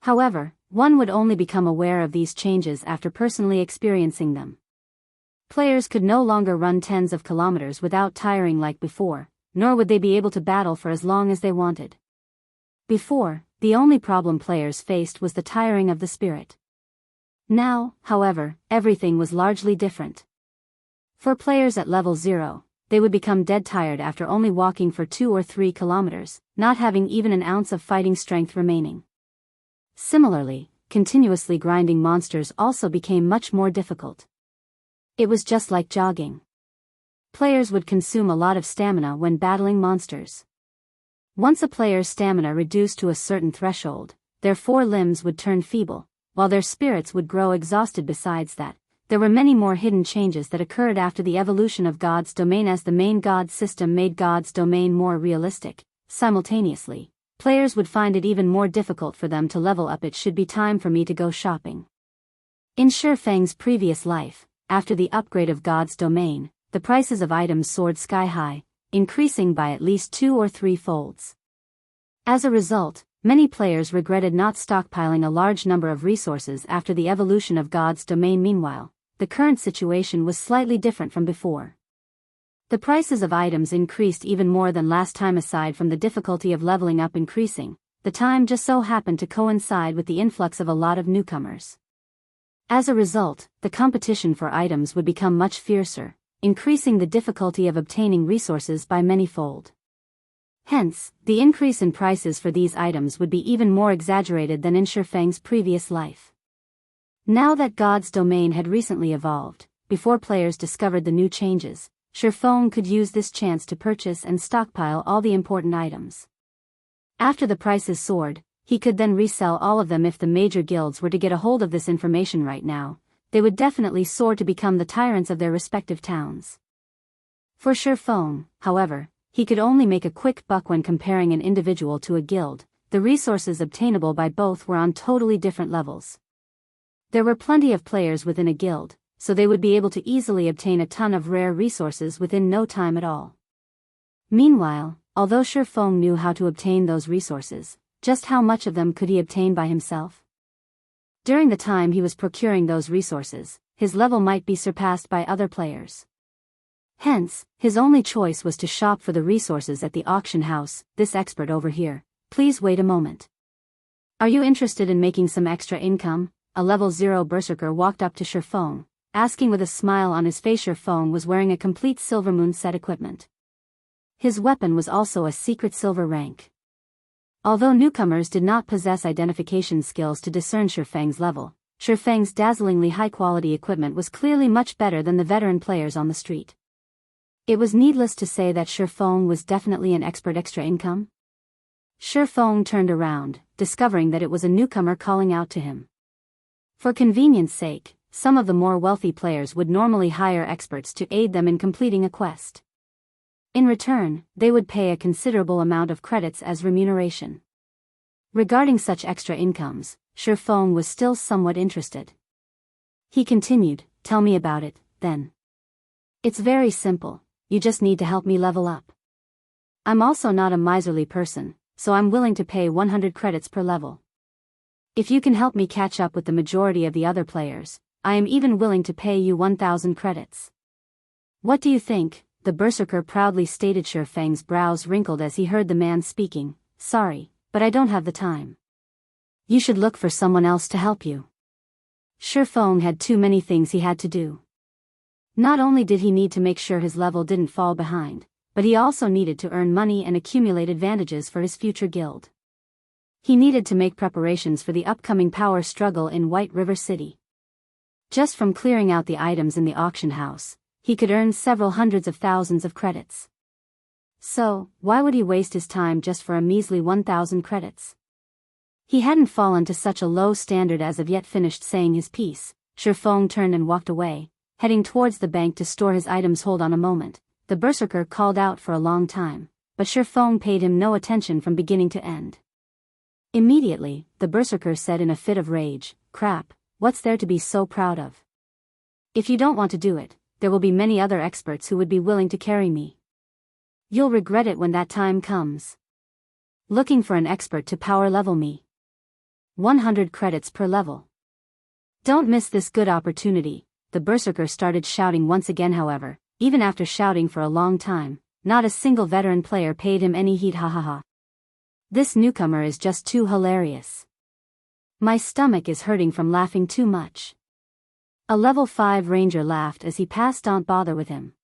However, one would only become aware of these changes after personally experiencing them. Players could no longer run tens of kilometers without tiring like before, nor would they be able to battle for as long as they wanted. Before, the only problem players faced was the tiring of the spirit. Now, however, everything was largely different. For players at level 0, they would become dead tired after only walking for 2 or 3 kilometers, not having even an ounce of fighting strength remaining. Similarly, continuously grinding monsters also became much more difficult. It was just like jogging. Players would consume a lot of stamina when battling monsters. Once a player's stamina reduced to a certain threshold, their 4 limbs would turn feeble, while their spirits would grow exhausted. Besides that, there were many more hidden changes that occurred after the evolution of God's domain. As the main God system made God's domain more realistic, simultaneously, players would find it even more difficult for them to level up. It should be time for me to go shopping. In Shifeng's previous life, after the upgrade of God's domain, the prices of items soared sky high, increasing by at least 2 or 3 folds. As a result, many players regretted not stockpiling a large number of resources after the evolution of God's domain. Meanwhile, the current situation was slightly different from before. The prices of items increased even more than last time. Aside from the difficulty of leveling up increasing, the time just so happened to coincide with the influx of a lot of newcomers. As a result, the competition for items would become much fiercer, increasing the difficulty of obtaining resources by many-fold. Hence, the increase in prices for these items would be even more exaggerated than in Shifeng's previous life. Now that God's domain had recently evolved, before players discovered the new changes, Shifeng could use this chance to purchase and stockpile all the important items. After the prices soared, he could then resell all of them. If the major guilds were to get a hold of this information right now, they would definitely soar to become the tyrants of their respective towns. For Shifeng, however, he could only make a quick buck when comparing an individual to a guild. The resources obtainable by both were on totally different levels. There were plenty of players within a guild, so they would be able to easily obtain a ton of rare resources within no time at all. Meanwhile, although Shifeng knew how to obtain those resources, just how much of them could he obtain by himself? During the time he was procuring those resources, his level might be surpassed by other players. Hence, his only choice was to shop for the resources at the auction house. This expert over here, please wait a moment. Are you interested in making some extra income? A level 0 berserker walked up to Shifeng, asking with a smile on his face. Shifeng was wearing a complete Silvermoon set equipment. His weapon was also a secret silver rank. Although newcomers did not possess identification skills to discern Shifeng's level, Shifeng's dazzlingly high-quality equipment was clearly much better than the veteran players on the street. It was needless to say that Shifeng was definitely an expert. Extra income? Shifeng turned around, discovering that it was a newcomer calling out to him. For convenience sake, some of the more wealthy players would normally hire experts to aid them in completing a quest. In return, they would pay a considerable amount of credits as remuneration. Regarding such extra incomes, Shifeng was still somewhat interested. He continued, "Tell me about it, then." "It's very simple, you just need to help me level up. I'm also not a miserly person, so I'm willing to pay 100 credits per level. If you can help me catch up with the majority of the other players, I am even willing to pay you 1,000 credits. What do you think?" the berserker proudly stated. Shifeng's brows wrinkled as he heard the man speaking. "Sorry, but I don't have the time. You should look for someone else to help you." Shifeng had too many things he had to do. Not only did he need to make sure his level didn't fall behind, but he also needed to earn money and accumulate advantages for his future guild. He needed to make preparations for the upcoming power struggle in White River City. Just from clearing out the items in the auction house, he could earn several hundreds of thousands of credits. So, why would he waste his time just for a measly 1,000 credits? He hadn't fallen to such a low standard as of yet. Finished saying his piece, Shifeng turned and walked away, heading towards the bank to store his items. "Hold on a moment," the berserker called out for a long time, but Shifeng paid him no attention from beginning to end. Immediately, the berserker said in a fit of rage, "Crap, what's there to be so proud of? If you don't want to do it, there will be many other experts who would be willing to carry me. You'll regret it when that time comes. Looking for an expert to power level me. 100 credits per level. Don't miss this good opportunity." The berserker started shouting once again. However, even after shouting for a long time, not a single veteran player paid him any heed. "Ha ha ha. This newcomer is just too hilarious. My stomach is hurting from laughing too much." A level 5 ranger laughed as he passed. "Don't bother with him.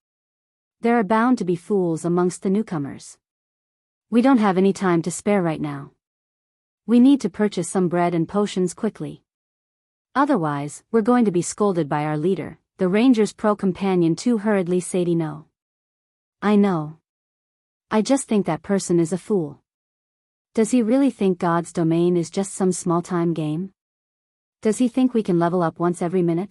There are bound to be fools amongst the newcomers. We don't have any time to spare right now. We need to purchase some bread and potions quickly. Otherwise, we're going to be scolded by our leader," the ranger's pro-companion too hurriedly said. "No. I know. I just think that person is a fool. Does he really think God's domain is just some small-time game? Does he think we can level up once every minute?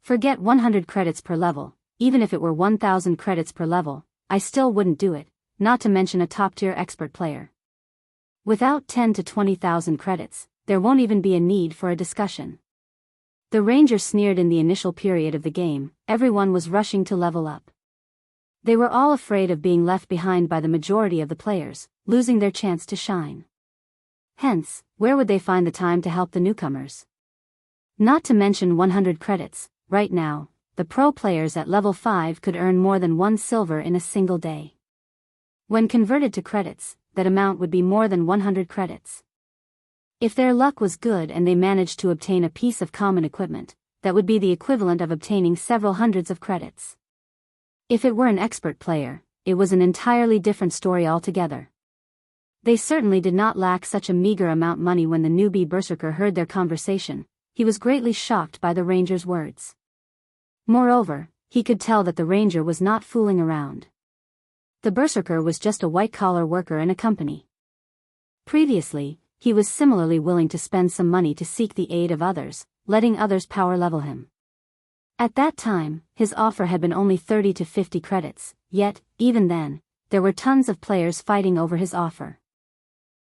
Forget 100 credits per level, even if it were 1,000 credits per level, I still wouldn't do it, not to mention a top-tier expert player. Without 10 to 20,000 credits, there won't even be a need for a discussion." The ranger sneered. In the initial period of the game, everyone was rushing to level up. They were all afraid of being left behind by the majority of the players, losing their chance to shine. Hence, where would they find the time to help the newcomers? Not to mention 100 credits, right now, the pro players at level 5 could earn more than 1 silver in a single day. When converted to credits, that amount would be more than 100 credits. If their luck was good and they managed to obtain a piece of common equipment, that would be the equivalent of obtaining several hundreds of credits. If it were an expert player, it was an entirely different story altogether. They certainly did not lack such a meager amount of money. When the newbie berserker heard their conversation, he was greatly shocked by the ranger's words. Moreover, he could tell that the ranger was not fooling around. The berserker was just a white-collar worker in a company. Previously, he was similarly willing to spend some money to seek the aid of others, letting others power level him. At that time, his offer had been only 30 to 50 credits, yet, even then, there were tons of players fighting over his offer.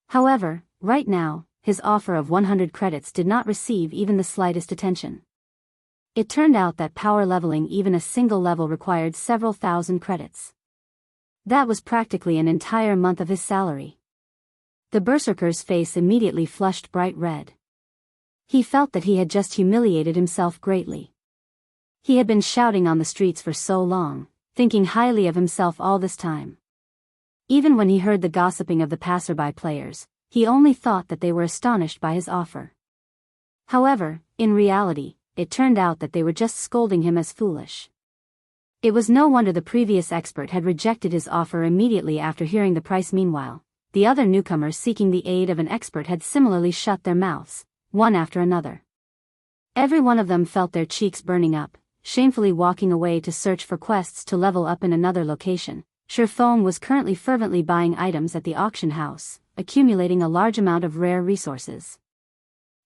However, right now, his offer of 100 credits did not receive even the slightest attention. It turned out that power leveling even a single level required several thousand credits. That was practically an entire month of his salary. The berserker's face immediately flushed bright red. He felt that he had just humiliated himself greatly. He had been shouting on the streets for so long, thinking highly of himself all this time. Even when he heard the gossiping of the passerby players, he only thought that they were astonished by his offer. However, in reality, it turned out that they were just scolding him as foolish. It was no wonder the previous expert had rejected his offer immediately after hearing the price. Meanwhile, the other newcomers seeking the aid of an expert had similarly shut their mouths, one after another. Every one of them felt their cheeks burning up, shamefully walking away to search for quests to level up in another location. Shifeng was currently fervently buying items at the auction house, accumulating a large amount of rare resources.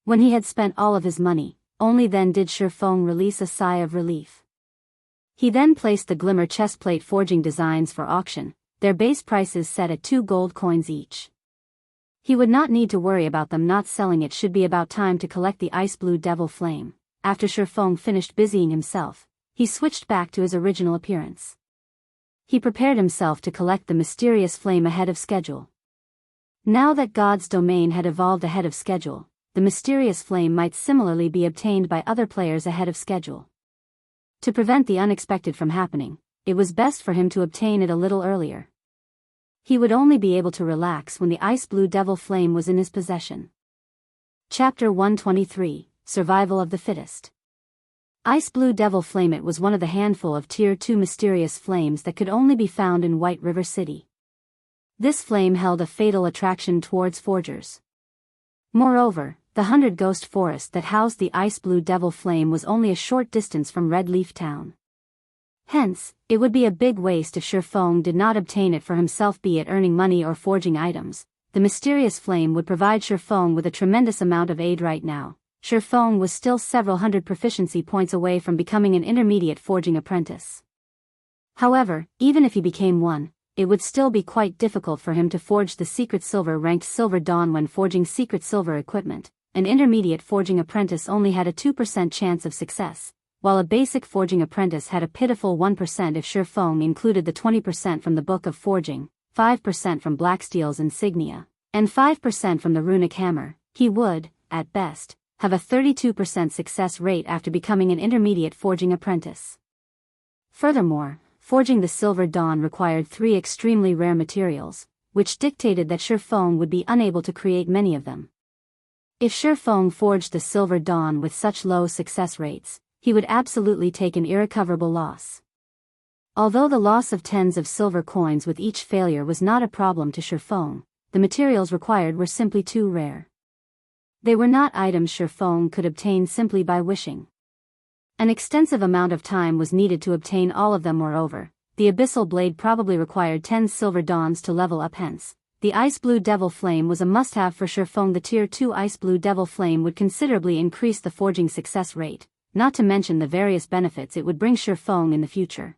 When he had spent all of his money, only then did Shifeng release a sigh of relief. He then placed the glimmer chestplate forging designs for auction, their base prices set at 2 gold coins each. He would not need to worry about them not selling. It should be about time to collect the ice blue devil flame. After Shifeng finished busying himself, he switched back to his original appearance. He prepared himself to collect the mysterious flame ahead of schedule. Now that God's domain had evolved ahead of schedule, the mysterious flame might similarly be obtained by other players ahead of schedule. To prevent the unexpected from happening, it was best for him to obtain it a little earlier. He would only be able to relax when the ice blue devil flame was in his possession. Chapter 123, Survival of the Fittest. Ice blue devil flame. It was one of the handful of tier 2 mysterious flames that could only be found in White River City. This flame held a fatal attraction towards forgers. Moreover, the 100 Ghost Forest that housed the ice blue devil flame was only a short distance from Red Leaf Town. Hence, it would be a big waste if Shifeng did not obtain it for himself, be it earning money or forging items. The mysterious flame would provide Shifeng with a tremendous amount of aid right now. Shifeng was still several hundred proficiency points away from becoming an intermediate forging apprentice. However, even if he became one, it would still be quite difficult for him to forge the secret silver-ranked Silver Dawn when forging secret silver equipment. An intermediate forging apprentice only had a 2% chance of success, while a basic forging apprentice had a pitiful 1% if Shifeng included the 20% from the Book of Forging, 5% from Blacksteel's insignia, and 5% from the runic hammer. He would, at best, have a 32% success rate after becoming an intermediate forging apprentice. Furthermore, forging the Silver Dawn required 3 extremely rare materials, which dictated that Shifeng would be unable to create many of them. If Shifeng forged the Silver Dawn with such low success rates, he would absolutely take an irrecoverable loss. Although the loss of tens of silver coins with each failure was not a problem to Shifeng, the materials required were simply too rare. They were not items Shifeng could obtain simply by wishing. An extensive amount of time was needed to obtain all of them. Moreover, the Abyssal blade probably required 10 silver dawns to level up. Hence, the ice blue devil flame was a must-have for Shifeng. The tier 2 ice blue devil flame would considerably increase the forging success rate, not to mention the various benefits it would bring Shifeng in the future.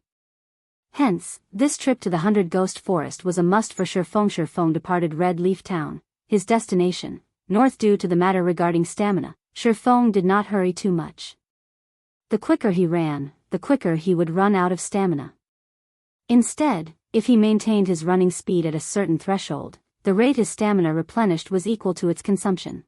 Hence, this trip to the 100 Ghost Forest was a must for Shifeng. Shifeng departed Red Leaf Town, his destination, north. Due to the matter regarding stamina, Shifeng did not hurry too much. The quicker he ran, the quicker he would run out of stamina. Instead, if he maintained his running speed at a certain threshold, the rate his stamina replenished was equal to its consumption.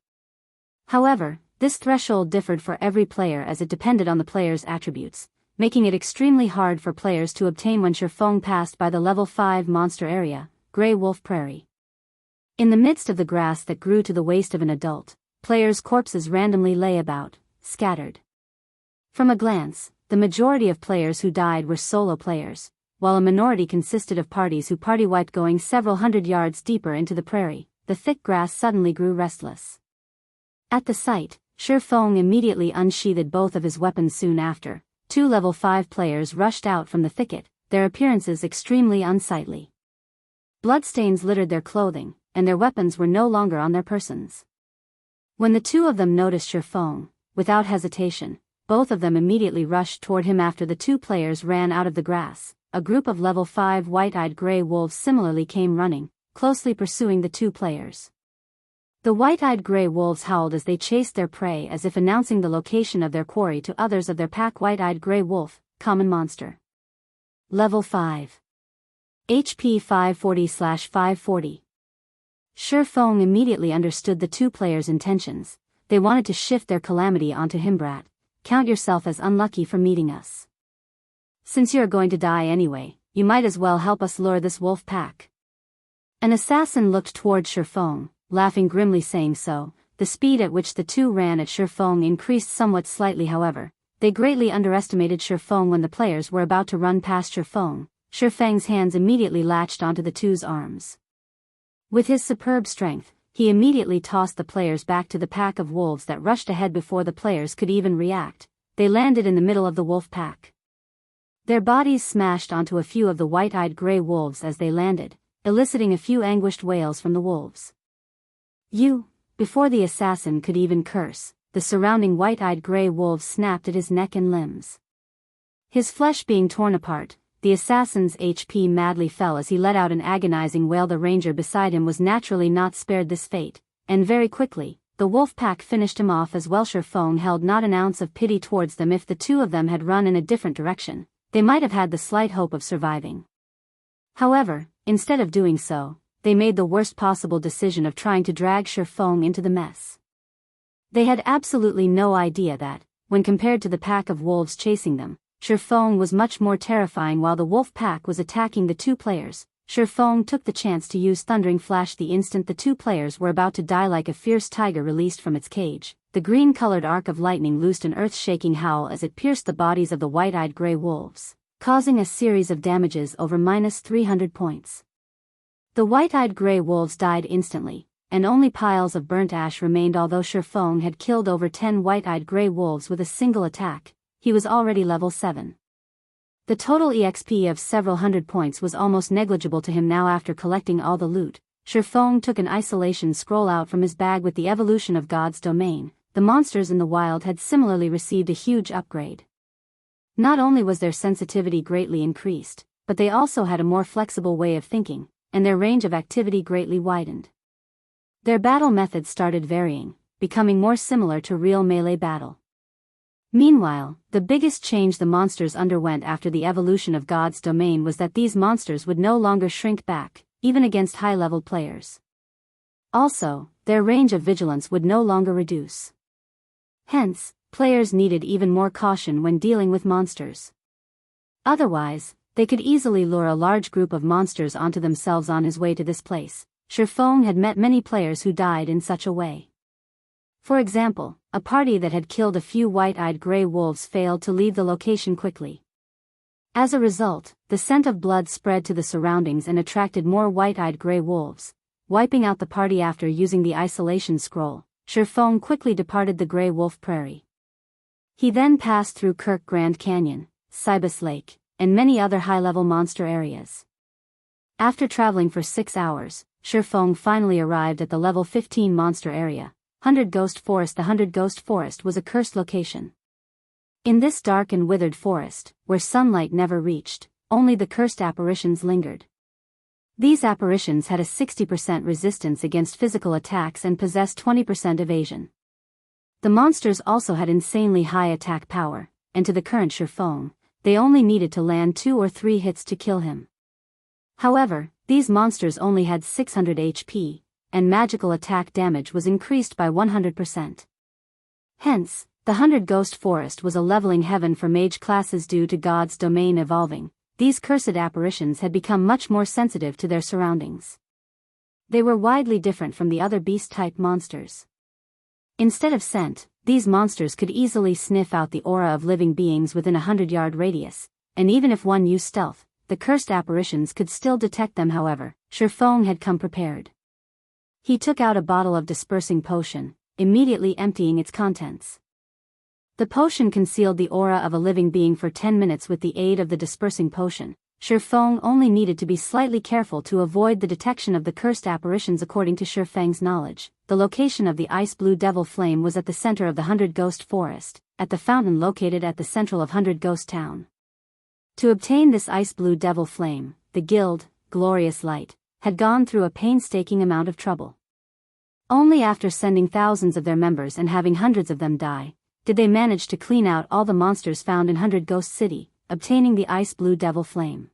However, this threshold differed for every player as it depended on the player's attributes, making it extremely hard for players to obtain. When Shifeng passed by the level 5 monster area, Grey Wolf Prairie. In the midst of the grass that grew to the waist of an adult, players' corpses randomly lay about, scattered. From a glance, the majority of players who died were solo players, while a minority consisted of parties who party-wiped. Going several hundred yards deeper into the prairie, the thick grass suddenly grew restless. At the sight, Shifeng immediately unsheathed both of his weapons. Soon after, 2 level 5 players rushed out from the thicket, their appearances extremely unsightly. Bloodstains littered their clothing, and their weapons were no longer on their persons. When the 2 of them noticed Shifeng, without hesitation, both of them immediately rushed toward him. After the 2 players ran out of the grass, a group of level 5 white-eyed gray wolves similarly came running, closely pursuing the 2 players. The white-eyed gray wolves howled as they chased their prey, as if announcing the location of their quarry to others of their pack. White-eyed gray wolf, common monster. Level 5. HP 540/540. Shifeng immediately understood the 2 players' intentions, they wanted to shift their calamity onto him. Brat, count yourself as unlucky for meeting us. Since you're going to die anyway, you might as well help us lure this wolf pack. An assassin looked toward Shifeng, laughing grimly, saying so. The speed at which the two ran at Shifeng increased somewhat slightly. However, they greatly underestimated Shifeng. When the players were about to run past Shifeng's hands immediately latched onto the two's arms. With his superb strength, he immediately tossed the players back to the pack of wolves that rushed ahead before the players could even react. They landed in the middle of the wolf pack. Their bodies smashed onto a few of the white-eyed gray wolves as they landed, eliciting a few anguished wails from the wolves. Before the assassin could even curse, the surrounding white-eyed gray wolves snapped at his neck and limbs. His flesh being torn apart, the assassin's HP madly fell as he let out an agonizing wail. The ranger beside him was naturally not spared this fate, and very quickly, the wolf pack finished him off as well. Shifeng held not an ounce of pity towards them. If the two of them had run in a different direction, they might have had the slight hope of surviving. However, instead of doing so, they made the worst possible decision of trying to drag Shifeng into the mess. They had absolutely no idea that, when compared to the pack of wolves chasing them, Shifeng was much more terrifying. While the wolf pack was attacking the two players, Shifeng took the chance to use Thundering Flash. The instant the two players were about to die, like a fierce tiger released from its cage, the green-colored arc of lightning loosed an earth-shaking howl as it pierced the bodies of the white-eyed gray wolves, causing a series of damages over -300 points. The white-eyed gray wolves died instantly, and only piles of burnt ash remained. Although Shifeng had killed over 10 white-eyed gray wolves with a single attack, he was already level 7. The total EXP of several hundred points was almost negligible to him now. After collecting all the loot, Shifeng took an isolation scroll out from his bag. With the evolution of God's domain, the monsters in the wild had similarly received a huge upgrade. Not only was their sensitivity greatly increased, but they also had a more flexible way of thinking, and their range of activity greatly widened. Their battle methods started varying, becoming more similar to real melee battle. Meanwhile, the biggest change the monsters underwent after the evolution of God's domain was that these monsters would no longer shrink back, even against high-level players. Also, their range of vigilance would no longer reduce. Hence, players needed even more caution when dealing with monsters. Otherwise, they could easily lure a large group of monsters onto themselves. On his way to this place, Shifeng had met many players who died in such a way. For example, a party that had killed a few white-eyed gray wolves failed to leave the location quickly. As a result, the scent of blood spread to the surroundings and attracted more white-eyed gray wolves, wiping out the party. After using the isolation scroll, Shifeng quickly departed the Grey Wolf Prairie. He then passed through Kirk Grand Canyon, Cybus Lake, and many other high-level monster areas. After traveling for 6 hours, Shifeng finally arrived at the level 15 monster area, 100 Ghost Forest. The 100 Ghost Forest was a cursed location. In this dark and withered forest, where sunlight never reached, only the cursed apparitions lingered. These apparitions had a 60% resistance against physical attacks and possessed 20% evasion. The monsters also had insanely high attack power, and to the current Shifeng, they only needed to land 2 or 3 hits to kill him. However, these monsters only had 600 HP, and magical attack damage was increased by 100%. Hence, the 100 Ghost Forest was a leveling heaven for mage classes. Due to God's domain evolving, these cursed apparitions had become much more sensitive to their surroundings. They were widely different from the other beast-type monsters. Instead of scent, these monsters could easily sniff out the aura of living beings within a 100-yard radius, and even if one used stealth, the cursed apparitions could still detect them. However, Shifeng had come prepared. He took out a bottle of dispersing potion, immediately emptying its contents. The potion concealed the aura of a living being for 10 minutes. With the aid of the dispersing potion, Shifeng only needed to be slightly careful to avoid the detection of the cursed apparitions. According to Shifeng's knowledge, the location of the ice blue devil flame was at the center of the 100 Ghost Forest, at the fountain located at the central of 100 Ghost Town. To obtain this ice blue devil flame, the guild, Glorious Light, had gone through a painstaking amount of trouble. Only after sending thousands of their members and having hundreds of them die, did they manage to clean out all the monsters found in 100 Ghost City, obtaining the ice blue devil flame.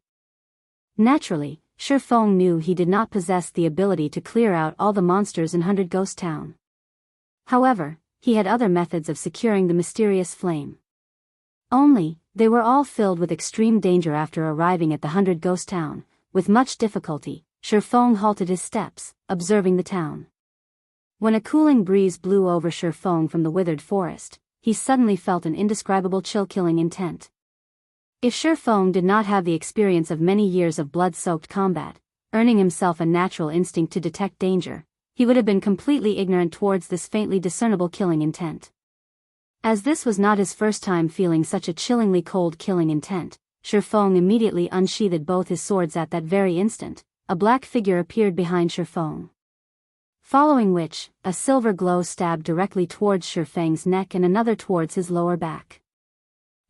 Naturally, Shifeng knew he did not possess the ability to clear out all the monsters in 100 Ghost Town. However, he had other methods of securing the mysterious flame. Only, they were all filled with extreme danger. After arriving at the 100 Ghost Town, with much difficulty, Shifeng halted his steps, observing the town. When a cooling breeze blew over Shifeng from the withered forest, he suddenly felt an indescribable chill-killing intent. If Shifeng did not have the experience of many years of blood-soaked combat, earning himself a natural instinct to detect danger, he would have been completely ignorant towards this faintly discernible killing intent. As this was not his first time feeling such a chillingly cold killing intent, Shifeng immediately unsheathed both his swords. At that very instant, a black figure appeared behind Shifeng. Following which, a silver glow stabbed directly towards Shifeng's neck and another towards his lower back.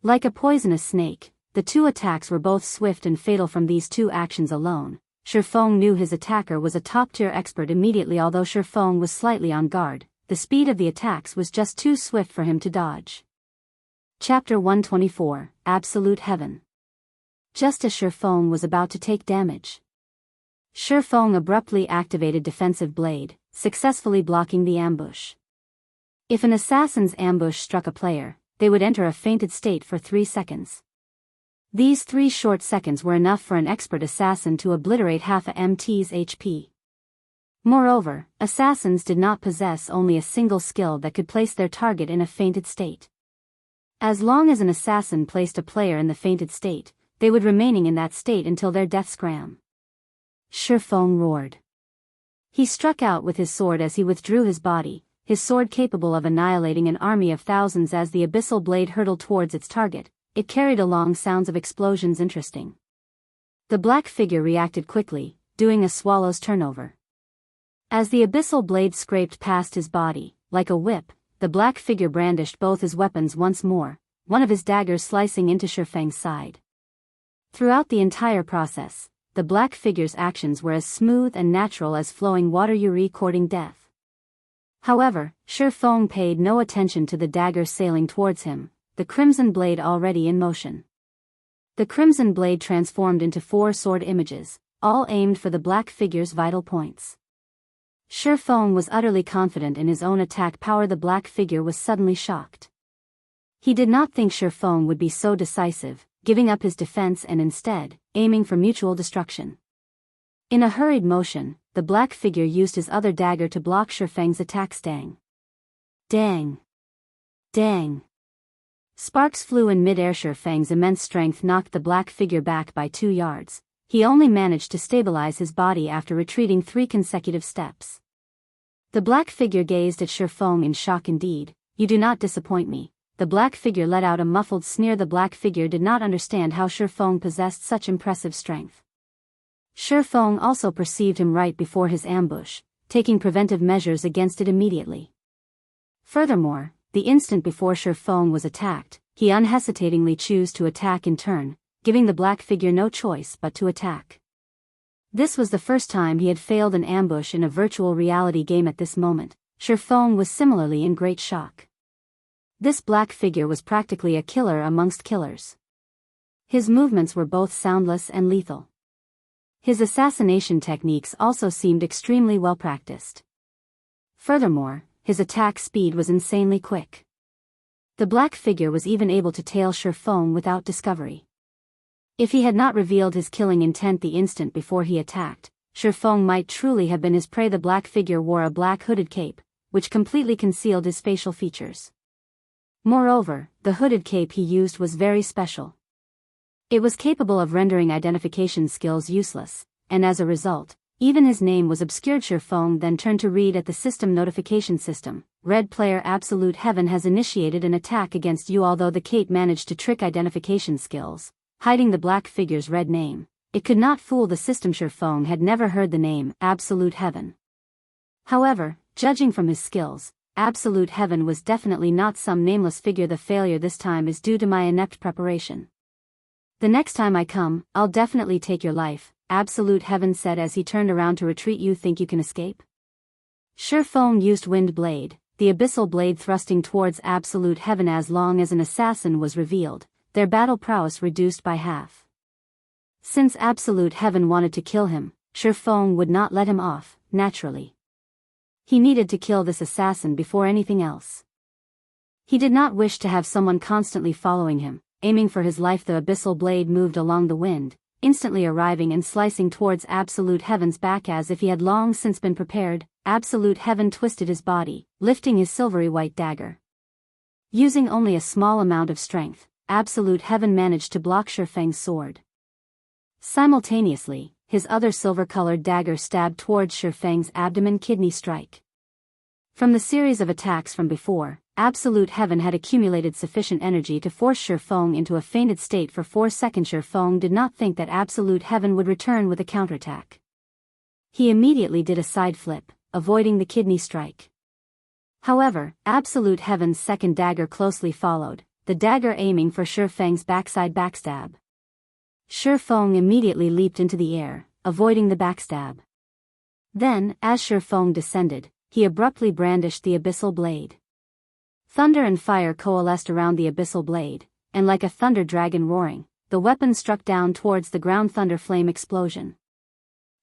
Like a poisonous snake, the two attacks were both swift and fatal. From these two actions alone, Shifeng knew his attacker was a top-tier expert immediately. Although Shifeng was slightly on guard, the speed of the attacks was just too swift for him to dodge. Chapter 124, Absolute Heaven. Just as Shifeng was about to take damage, Shifeng abruptly activated Defensive Blade, successfully blocking the ambush. If an assassin's ambush struck a player, they would enter a fainted state for 3 seconds. These 3 short seconds were enough for an expert assassin to obliterate half a MT's HP. Moreover, assassins did not possess only a single skill that could place their target in a fainted state. As long as an assassin placed a player in the fainted state, they would remaining in that state until their death scram. Shifeng roared. He struck out with his sword as he withdrew his body, his sword capable of annihilating an army of thousands. As the abyssal blade hurtled towards its target, it carried along sounds of explosions. Interesting. The black figure reacted quickly, doing a swallow's turnover. As the abyssal blade scraped past his body, like a whip, the black figure brandished both his weapons once more, one of his daggers slicing into Shifeng's side. Throughout the entire process, the black figure's actions were as smooth and natural as flowing water courting death. However, Shifeng paid no attention to the dagger sailing towards him, the crimson blade already in motion. The crimson blade transformed into 4 sword images, all aimed for the black figure's vital points. Shifeng was utterly confident in his own attack power. The black figure was suddenly shocked. He did not think Shifeng would be so decisive, giving up his defense and instead, aiming for mutual destruction. In a hurried motion, the black figure used his other dagger to block Shifeng's attack. Dang! Dang! Dang! Sparks flew in mid-air. Shifeng's immense strength knocked the black figure back by 2 yards. He only managed to stabilize his body after retreating 3 consecutive steps. The black figure gazed at Shifeng in shock. Indeed, you do not disappoint me. The black figure let out a muffled sneer. The black figure did not understand how Shifeng possessed such impressive strength. Shifeng also perceived him right before his ambush, taking preventive measures against it immediately. Furthermore, the instant before Shifeng was attacked, he unhesitatingly chose to attack in turn, giving the black figure no choice but to attack. This was the first time he had failed an ambush in a virtual reality game. At this moment, Shifeng was similarly in great shock. This black figure was practically a killer amongst killers. His movements were both soundless and lethal. His assassination techniques also seemed extremely well practiced. Furthermore, his attack speed was insanely quick. The black figure was even able to tail Shifeng without discovery. If he had not revealed his killing intent the instant before he attacked, Shifeng might truly have been his prey. The black figure wore a black hooded cape, which completely concealed his facial features. Moreover, the hooded cape he used was very special. It was capable of rendering identification skills useless, and as a result, even his name was obscured. Shifeng then turned to read at the system notification system. Red player Absolute Heaven has initiated an attack against you. Although the cape managed to trick identification skills, hiding the black figure's red name, it could not fool the system. Shifeng had never heard the name Absolute Heaven. However, judging from his skills, Absolute Heaven was definitely not some nameless figure. The failure this time is due to my inept preparation. The next time I come, I'll definitely take your life, Absolute Heaven said as he turned around to retreat. You think you can escape? Shifeng used Wind Blade, the abyssal blade thrusting towards Absolute Heaven. As long as an assassin was revealed, their battle prowess reduced by half. Since Absolute Heaven wanted to kill him, Shifeng would not let him off, naturally. He needed to kill this assassin before anything else. He did not wish to have someone constantly following him, aiming for his life. The abyssal blade moved along the wind, instantly arriving and slicing towards Absolute Heaven's back as if he had long since been prepared. Absolute Heaven twisted his body, lifting his silvery white dagger. Using only a small amount of strength, Absolute Heaven managed to block Shifeng's sword. Simultaneously, his other silver-colored dagger stabbed towards Shifeng's abdomen. Kidney strike. From the series of attacks from before, Absolute Heaven had accumulated sufficient energy to force Shifeng into a fainted state for 4 seconds. Shifeng did not think that Absolute Heaven would return with a counterattack. He immediately did a side flip, avoiding the kidney strike. However, Absolute Heaven's second dagger closely followed, the dagger aiming for Shifeng's backside backstab. Shifeng immediately leaped into the air, avoiding the backstab. Then, as Shifeng descended, he abruptly brandished the abyssal blade. Thunder and fire coalesced around the abyssal blade, and like a thunder dragon roaring, the weapon struck down towards the ground. Thunder flame explosion.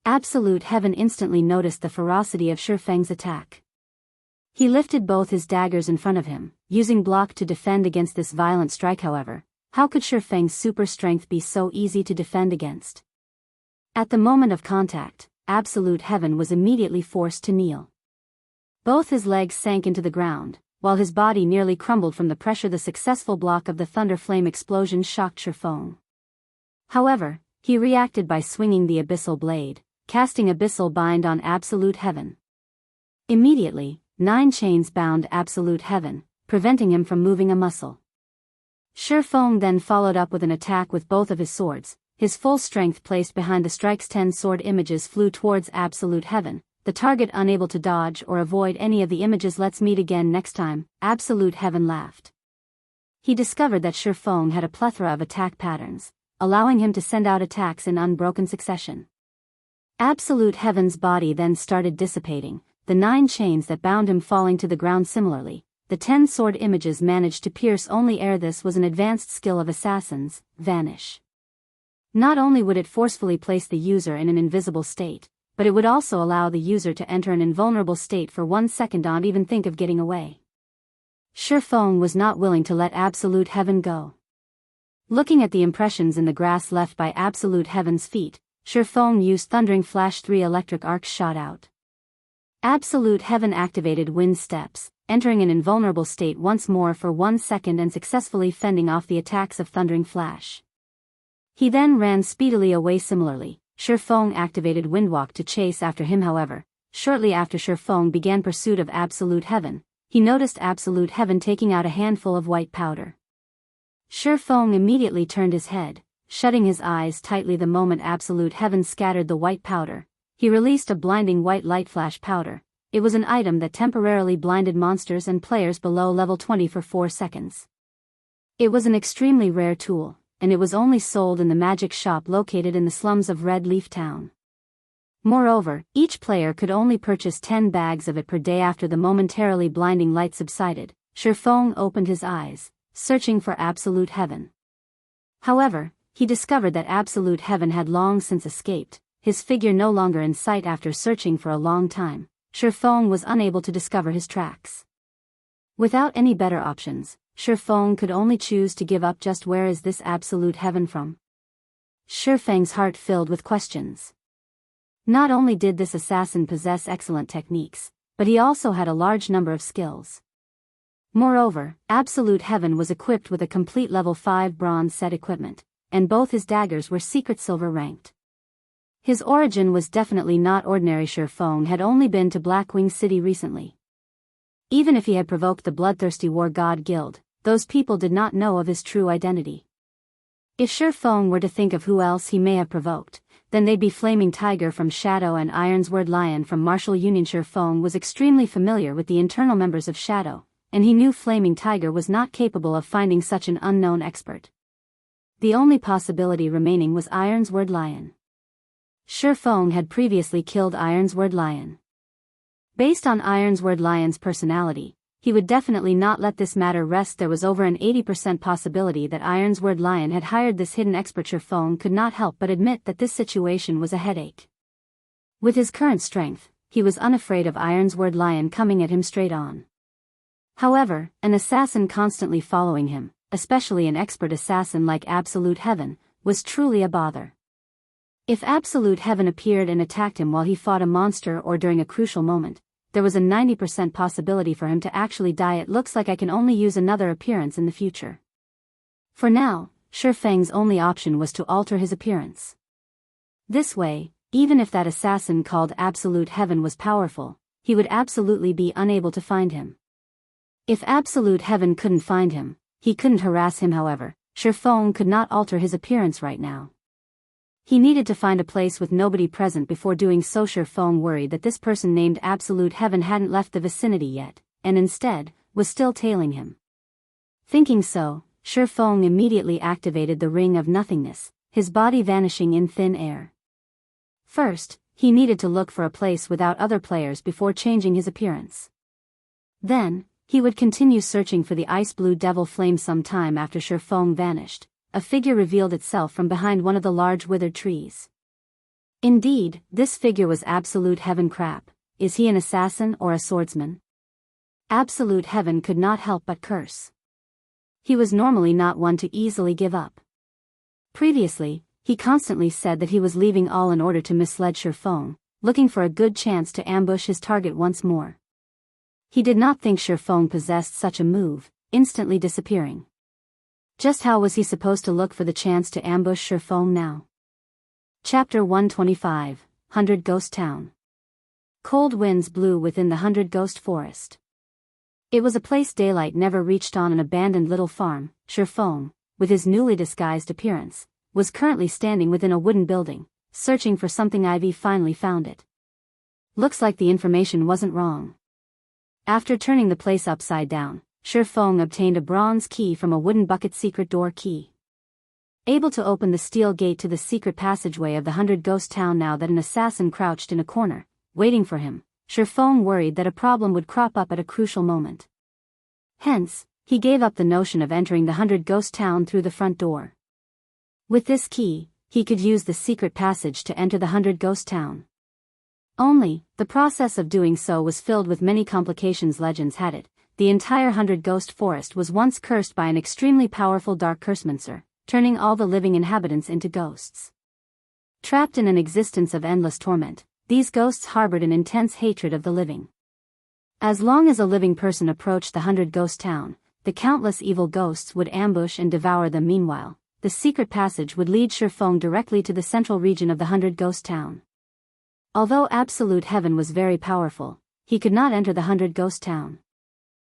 Absolute Heaven instantly noticed the ferocity of Shifeng's attack. He lifted both his daggers in front of him, using block to defend against this violent strike. However, how could Shifeng's super strength be so easy to defend against? At the moment of contact, Absolute Heaven was immediately forced to kneel. Both his legs sank into the ground, while his body nearly crumbled from the pressure. The successful block of the thunder flame explosion shocked Shifeng. However, he reacted by swinging the abyssal blade, casting Abyssal Bind on Absolute Heaven. Immediately, 9 chains bound Absolute Heaven, preventing him from moving a muscle. Shifeng then followed up with an attack with both of his swords, his full strength placed behind the strikes. 10 sword images flew towards Absolute Heaven, the target unable to dodge or avoid any of the images. Let's meet again next time, Absolute Heaven laughed. He discovered that Shifeng had a plethora of attack patterns, allowing him to send out attacks in unbroken succession. Absolute Heaven's body then started dissipating, the 9 chains that bound him falling to the ground. Similarly, the 10 sword images managed to pierce only air. This was an advanced skill of assassins, Vanish. Not only would it forcefully place the user in an invisible state, but it would also allow the user to enter an invulnerable state for 1 second. Don't even think of getting away. Shifeng was not willing to let Absolute Heaven go. Looking at the impressions in the grass left by Absolute Heaven's feet, Shifeng used Thundering Flash. 3 electric arcs shot out. Absolute Heaven activated Wind Steps, entering an invulnerable state once more for 1 second and successfully fending off the attacks of Thundering Flash. He then ran speedily away. Similarly, Shifeng activated Windwalk to chase after him. However, shortly after Shifeng began pursuit of Absolute Heaven, he noticed Absolute Heaven taking out a handful of white powder. Shifeng immediately turned his head, shutting his eyes tightly. The moment Absolute Heaven scattered the white powder, he released a blinding white light flash powder. It was an item that temporarily blinded monsters and players below level 20 for 4 seconds. It was an extremely rare tool, and it was only sold in the magic shop located in the slums of Red Leaf Town. Moreover, each player could only purchase 10 bags of it per day. After the momentarily blinding light subsided, Shifeng opened his eyes, searching for Absolute Heaven. However, he discovered that Absolute Heaven had long since escaped, his figure no longer in sight. After searching for a long time, Shifeng was unable to discover his tracks. Without any better options, Shifeng could only choose to give up. Just where is this Absolute Heaven from? Shifeng's heart filled with questions. Not only did this assassin possess excellent techniques, but he also had a large number of skills. Moreover, Absolute Heaven was equipped with a complete level 5 bronze set equipment, and both his daggers were secret silver ranked. His origin was definitely not ordinary. Shifeng had only been to Blackwing City recently. Even if he had provoked the bloodthirsty War God Guild, those people did not know of his true identity. If Shifeng were to think of who else he may have provoked, then they'd be Flaming Tiger from Shadow and Ironsword Lion from Martial Union. Shifeng was extremely familiar with the internal members of Shadow, and he knew Flaming Tiger was not capable of finding such an unknown expert. The only possibility remaining was Ironsword Lion. Shifeng had previously killed Ironsword Lion. Based on Ironsword Lion's personality, he would definitely not let this matter rest. There was over an 80% possibility that Ironsword Lion had hired this hidden expert. Shifeng could not help but admit that this situation was a headache. With his current strength, he was unafraid of Ironsword Lion coming at him straight on. However, an assassin constantly following him, especially an expert assassin like Absolute Heaven, was truly a bother. If Absolute Heaven appeared and attacked him while he fought a monster or during a crucial moment, there was a 90% possibility for him to actually die. It looks like I can only use another appearance in the future. For now, Shi Feng's only option was to alter his appearance. This way, even if that assassin called Absolute Heaven was powerful, he would absolutely be unable to find him. If Absolute Heaven couldn't find him, he couldn't harass him. However, Shi Feng could not alter his appearance right now. He needed to find a place with nobody present before doing so. Shi Feng worried that this person named Absolute Heaven hadn't left the vicinity yet, and instead, was still tailing him. Thinking so, Shi Feng immediately activated the Ring of Nothingness, his body vanishing in thin air. First, he needed to look for a place without other players before changing his appearance. Then, he would continue searching for the ice blue devil flame. Some time after Shi Feng vanished, a figure revealed itself from behind one of the large withered trees. Indeed, this figure was Absolute Heaven. Crap, is he an assassin or a swordsman? Absolute Heaven could not help but curse. He was normally not one to easily give up. Previously, he constantly said that he was leaving all in order to mislead Shi Feng, looking for a good chance to ambush his target once more. He did not think Shi Feng possessed such a move, instantly disappearing. Just how was he supposed to look for the chance to ambush Shi Feng now? Chapter 125, 100 Ghost Town. Cold winds blew within the 100 Ghost Forest. It was a place daylight never reached. On an abandoned little farm, Shi Feng, with his newly disguised appearance, was currently standing within a wooden building, searching for something. Ivy finally found it. Looks like the information wasn't wrong. After turning the place upside down, Shi Feng obtained a bronze key from a wooden bucket. Secret door key. Able to open the steel gate to the secret passageway of the 100 Ghost Town. Now that an assassin crouched in a corner, waiting for him, Shi Feng worried that a problem would crop up at a crucial moment. Hence, he gave up the notion of entering the 100 Ghost Town through the front door. With this key, he could use the secret passage to enter the 100 Ghost Town. Only, the process of doing so was filled with many complications. Legends had it, the entire 100 Ghost Forest was once cursed by an extremely powerful dark cursemonster, turning all the living inhabitants into ghosts. Trapped in an existence of endless torment, these ghosts harbored an intense hatred of the living. As long as a living person approached the 100 Ghost Town, the countless evil ghosts would ambush and devour them. Meanwhile, the secret passage would lead Shi Feng directly to the central region of the 100 Ghost Town. Although Absolute Heaven was very powerful, he could not enter the 100 Ghost Town.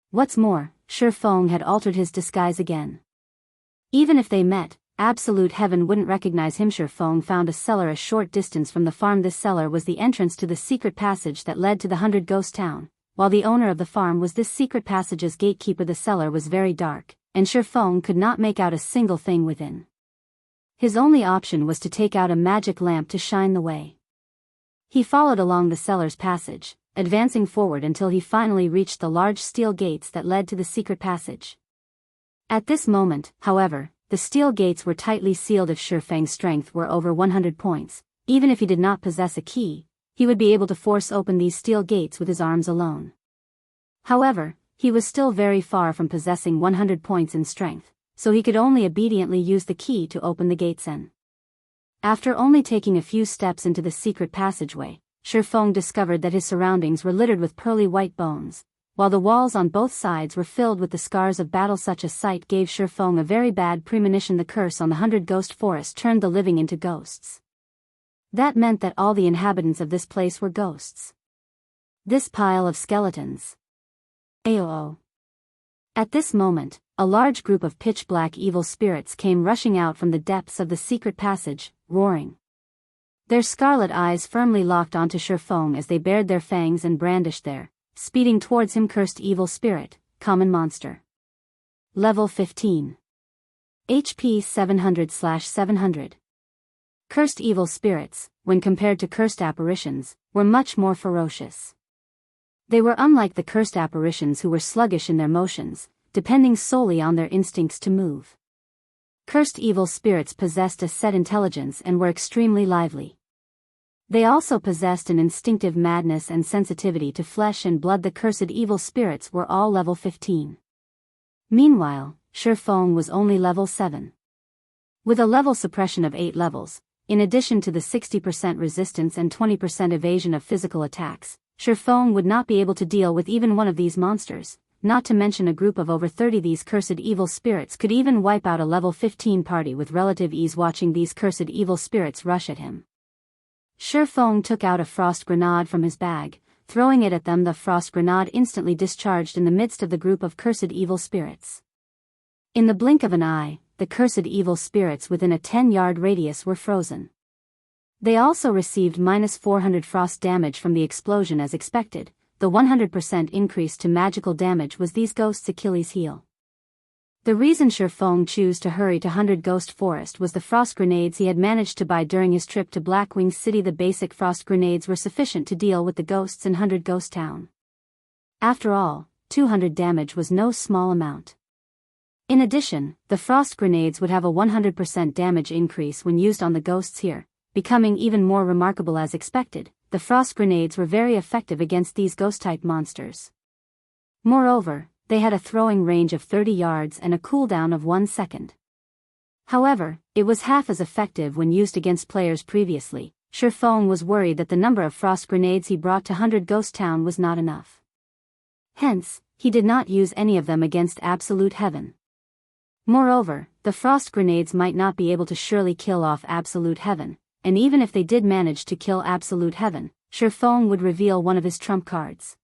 What's more, Shi Feng had altered his disguise again. Even if they met, Absolute Heaven wouldn't recognize him. Shi Feng found a cellar a short distance from the farm. This cellar was the entrance to the secret passage that led to the 100 Ghost Town, while the owner of the farm was this secret passage's gatekeeper. The cellar was very dark, and Shi Feng could not make out a single thing within. His only option was to take out a magic lamp to shine the way. He followed along the cellar's passage, advancing forward until he finally reached the large steel gates that led to the secret passage. At this moment, however, the steel gates were tightly sealed. If Shi Feng's strength were over 100 points, even if he did not possess a key, he would be able to force open these steel gates with his arms alone. However, he was still very far from possessing 100 points in strength, so he could only obediently use the key to open the gates. After only taking a few steps into the secret passageway, Shi Feng discovered that his surroundings were littered with pearly white bones, while the walls on both sides were filled with the scars of battle. Such a sight gave Shi Feng a very bad premonition. The curse on the 100 Ghost Forest turned the living into ghosts. That meant that all the inhabitants of this place were ghosts. This pile of skeletons. Aoo. At this moment, a large group of pitch-black evil spirits came rushing out from the depths of the secret passage, roaring. Their scarlet eyes firmly locked onto Shi Feng as they bared their fangs and brandished their, speeding towards him. Cursed evil spirit, common monster. Level 15. HP 700/700. Cursed evil spirits, when compared to cursed apparitions, were much more ferocious. They were unlike the cursed apparitions who were sluggish in their motions, depending solely on their instincts to move. Cursed evil spirits possessed a set intelligence and were extremely lively. They also possessed an instinctive madness and sensitivity to flesh and blood. The cursed evil spirits were all level 15. Meanwhile, Shifeng was only level 7. With a level suppression of 8 levels, in addition to the 60% resistance and 20% evasion of physical attacks, Shifeng would not be able to deal with even one of these monsters, not to mention a group of over 30. These cursed evil spirits could even wipe out a level 15 party with relative ease. Watching these cursed evil spirits rush at him, Shifeng took out a frost grenade from his bag, throwing it at them. The frost grenade instantly discharged in the midst of the group of cursed evil spirits. In the blink of an eye, the cursed evil spirits within a 10-yard radius were frozen. They also received -400 frost damage from the explosion as expected. The 100% increase to magical damage was these ghosts' Achilles' heel. The reason Shifeng chose to hurry to 100 Ghost Forest was the frost grenades he had managed to buy during his trip to Blackwing City. The basic frost grenades were sufficient to deal with the ghosts in 100 Ghost Town. After all, 200 damage was no small amount. In addition, the frost grenades would have a 100% damage increase when used on the ghosts here, becoming even more remarkable. As expected, the frost grenades were very effective against these ghost-type monsters. Moreover, they had a throwing range of 30 yards and a cooldown of 1 second. However, it was half as effective when used against players previously. Shifeng was worried that the number of frost grenades he brought to 100 Ghost Town was not enough. Hence, he did not use any of them against Absolute Heaven. Moreover, the frost grenades might not be able to surely kill off Absolute Heaven, and even if they did manage to kill Absolute Heaven, Shifeng would reveal one of his trump cards.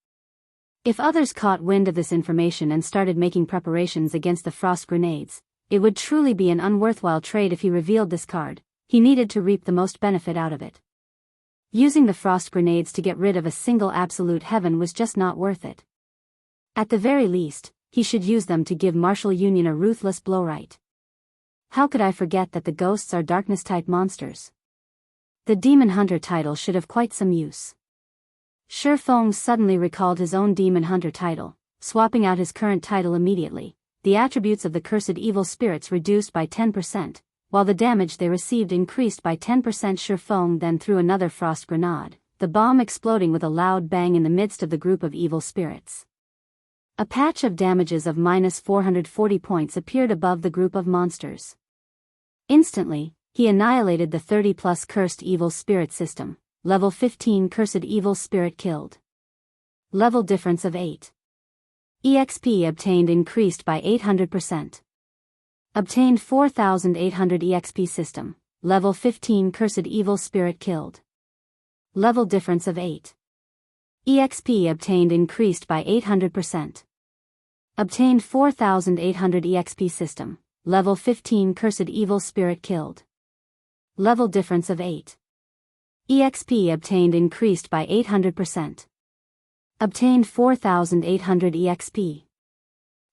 If others caught wind of this information and started making preparations against the frost grenades, it would truly be an unworthwhile trade. If he revealed this card, he needed to reap the most benefit out of it. Using the frost grenades to get rid of a single Absolute Heaven was just not worth it. At the very least, he should use them to give Martial Union a ruthless blow. Right? How could I forget that the ghosts are darkness-type monsters? The Demon Hunter title should have quite some use. Shifeng suddenly recalled his own Demon Hunter title, swapping out his current title immediately. The attributes of the cursed evil spirits reduced by 10%, while the damage they received increased by 10%. Shifeng then threw another frost grenade, the bomb exploding with a loud bang in the midst of the group of evil spirits. A patch of damages of -440 points appeared above the group of monsters. Instantly, he annihilated the 30+ cursed evil spirit system. Level 15 cursed evil spirit killed. Level difference of 8. EXP obtained increased by 800%. Obtained 4,800 EXP system. Level 15 cursed evil spirit killed. Level difference of 8. EXP obtained increased by 800%. Obtained 4,800 EXP system. Level 15 cursed evil spirit killed. Level difference of 8. EXP obtained increased by 800%. Obtained 4,800 EXP.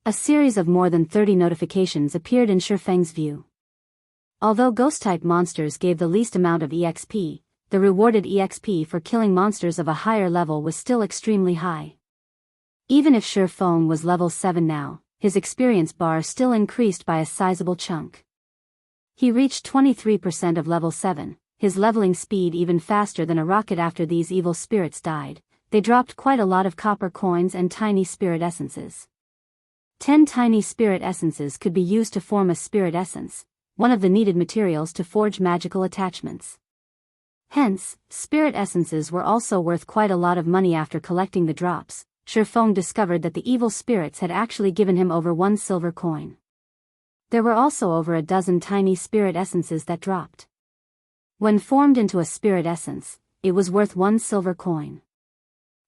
A series of more than 30 notifications appeared in Shifeng's view. Although ghost-type monsters gave the least amount of EXP, the rewarded EXP for killing monsters of a higher level was still extremely high. Even if Shifeng was level 7 now, his experience bar still increased by a sizable chunk. He reached 23% of level 7. His leveling speed even faster than a rocket. After these evil spirits died, they dropped quite a lot of copper coins and tiny spirit essences. 10 tiny spirit essences could be used to form a spirit essence, one of the needed materials to forge magical attachments. Hence, spirit essences were also worth quite a lot of money. After collecting the drops, Shifeng discovered that the evil spirits had actually given him over 1 silver coin. There were also over a dozen tiny spirit essences that dropped. When formed into a spirit essence, it was worth 1 silver coin.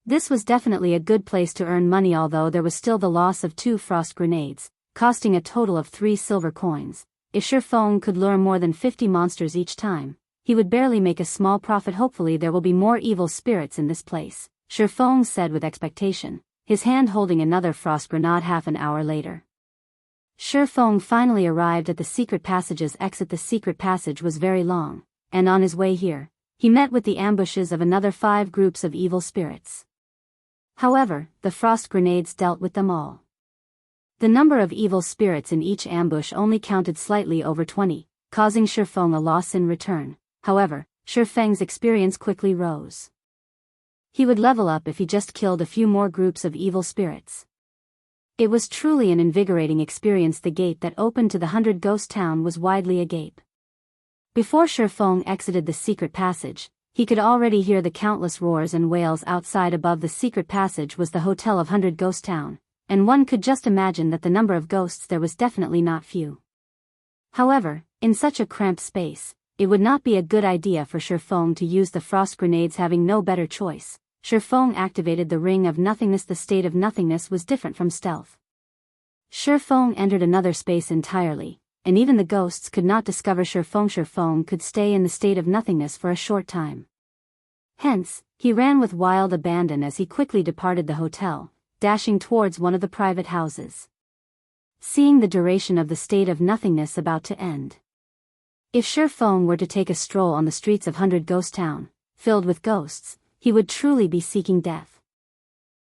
This was definitely a good place to earn money, although there was still the loss of 2 frost grenades, costing a total of 3 silver coins. If Shifeng could lure more than 50 monsters each time, he would barely make a small profit. Hopefully there will be more evil spirits in this place, Shifeng said with expectation, his hand holding another frost grenade. Half an hour later, Shifeng finally arrived at the secret passage's exit. The secret passage was very long, and on his way here, he met with the ambushes of another 5 groups of evil spirits. However, the frost grenades dealt with them all. The number of evil spirits in each ambush only counted slightly over 20, causing Shifeng a loss in return. However, Feng's experience quickly rose. He would level up if he just killed a few more groups of evil spirits. It was truly an invigorating experience. The gate that opened to the 100 Ghost Town was widely agape. Before Feng exited the secret passage, he could already hear the countless roars and wails outside. Above the secret passage was the hotel of 100 Ghost Town, and one could just imagine that the number of ghosts there was definitely not few. However, in such a cramped space, it would not be a good idea for Feng to use the frost grenades. Having no better choice, Feng activated the Ring of Nothingness. The state of nothingness was different from stealth. Feng entered another space entirely, and even the ghosts could not discover Feng. Feng could stay in the state of nothingness for a short time. Hence, he ran with wild abandon as he quickly departed the hotel, dashing towards one of the private houses. Seeing the duration of the state of nothingness about to end, if Feng were to take a stroll on the streets of 100 Ghost Town, filled with ghosts, he would truly be seeking death.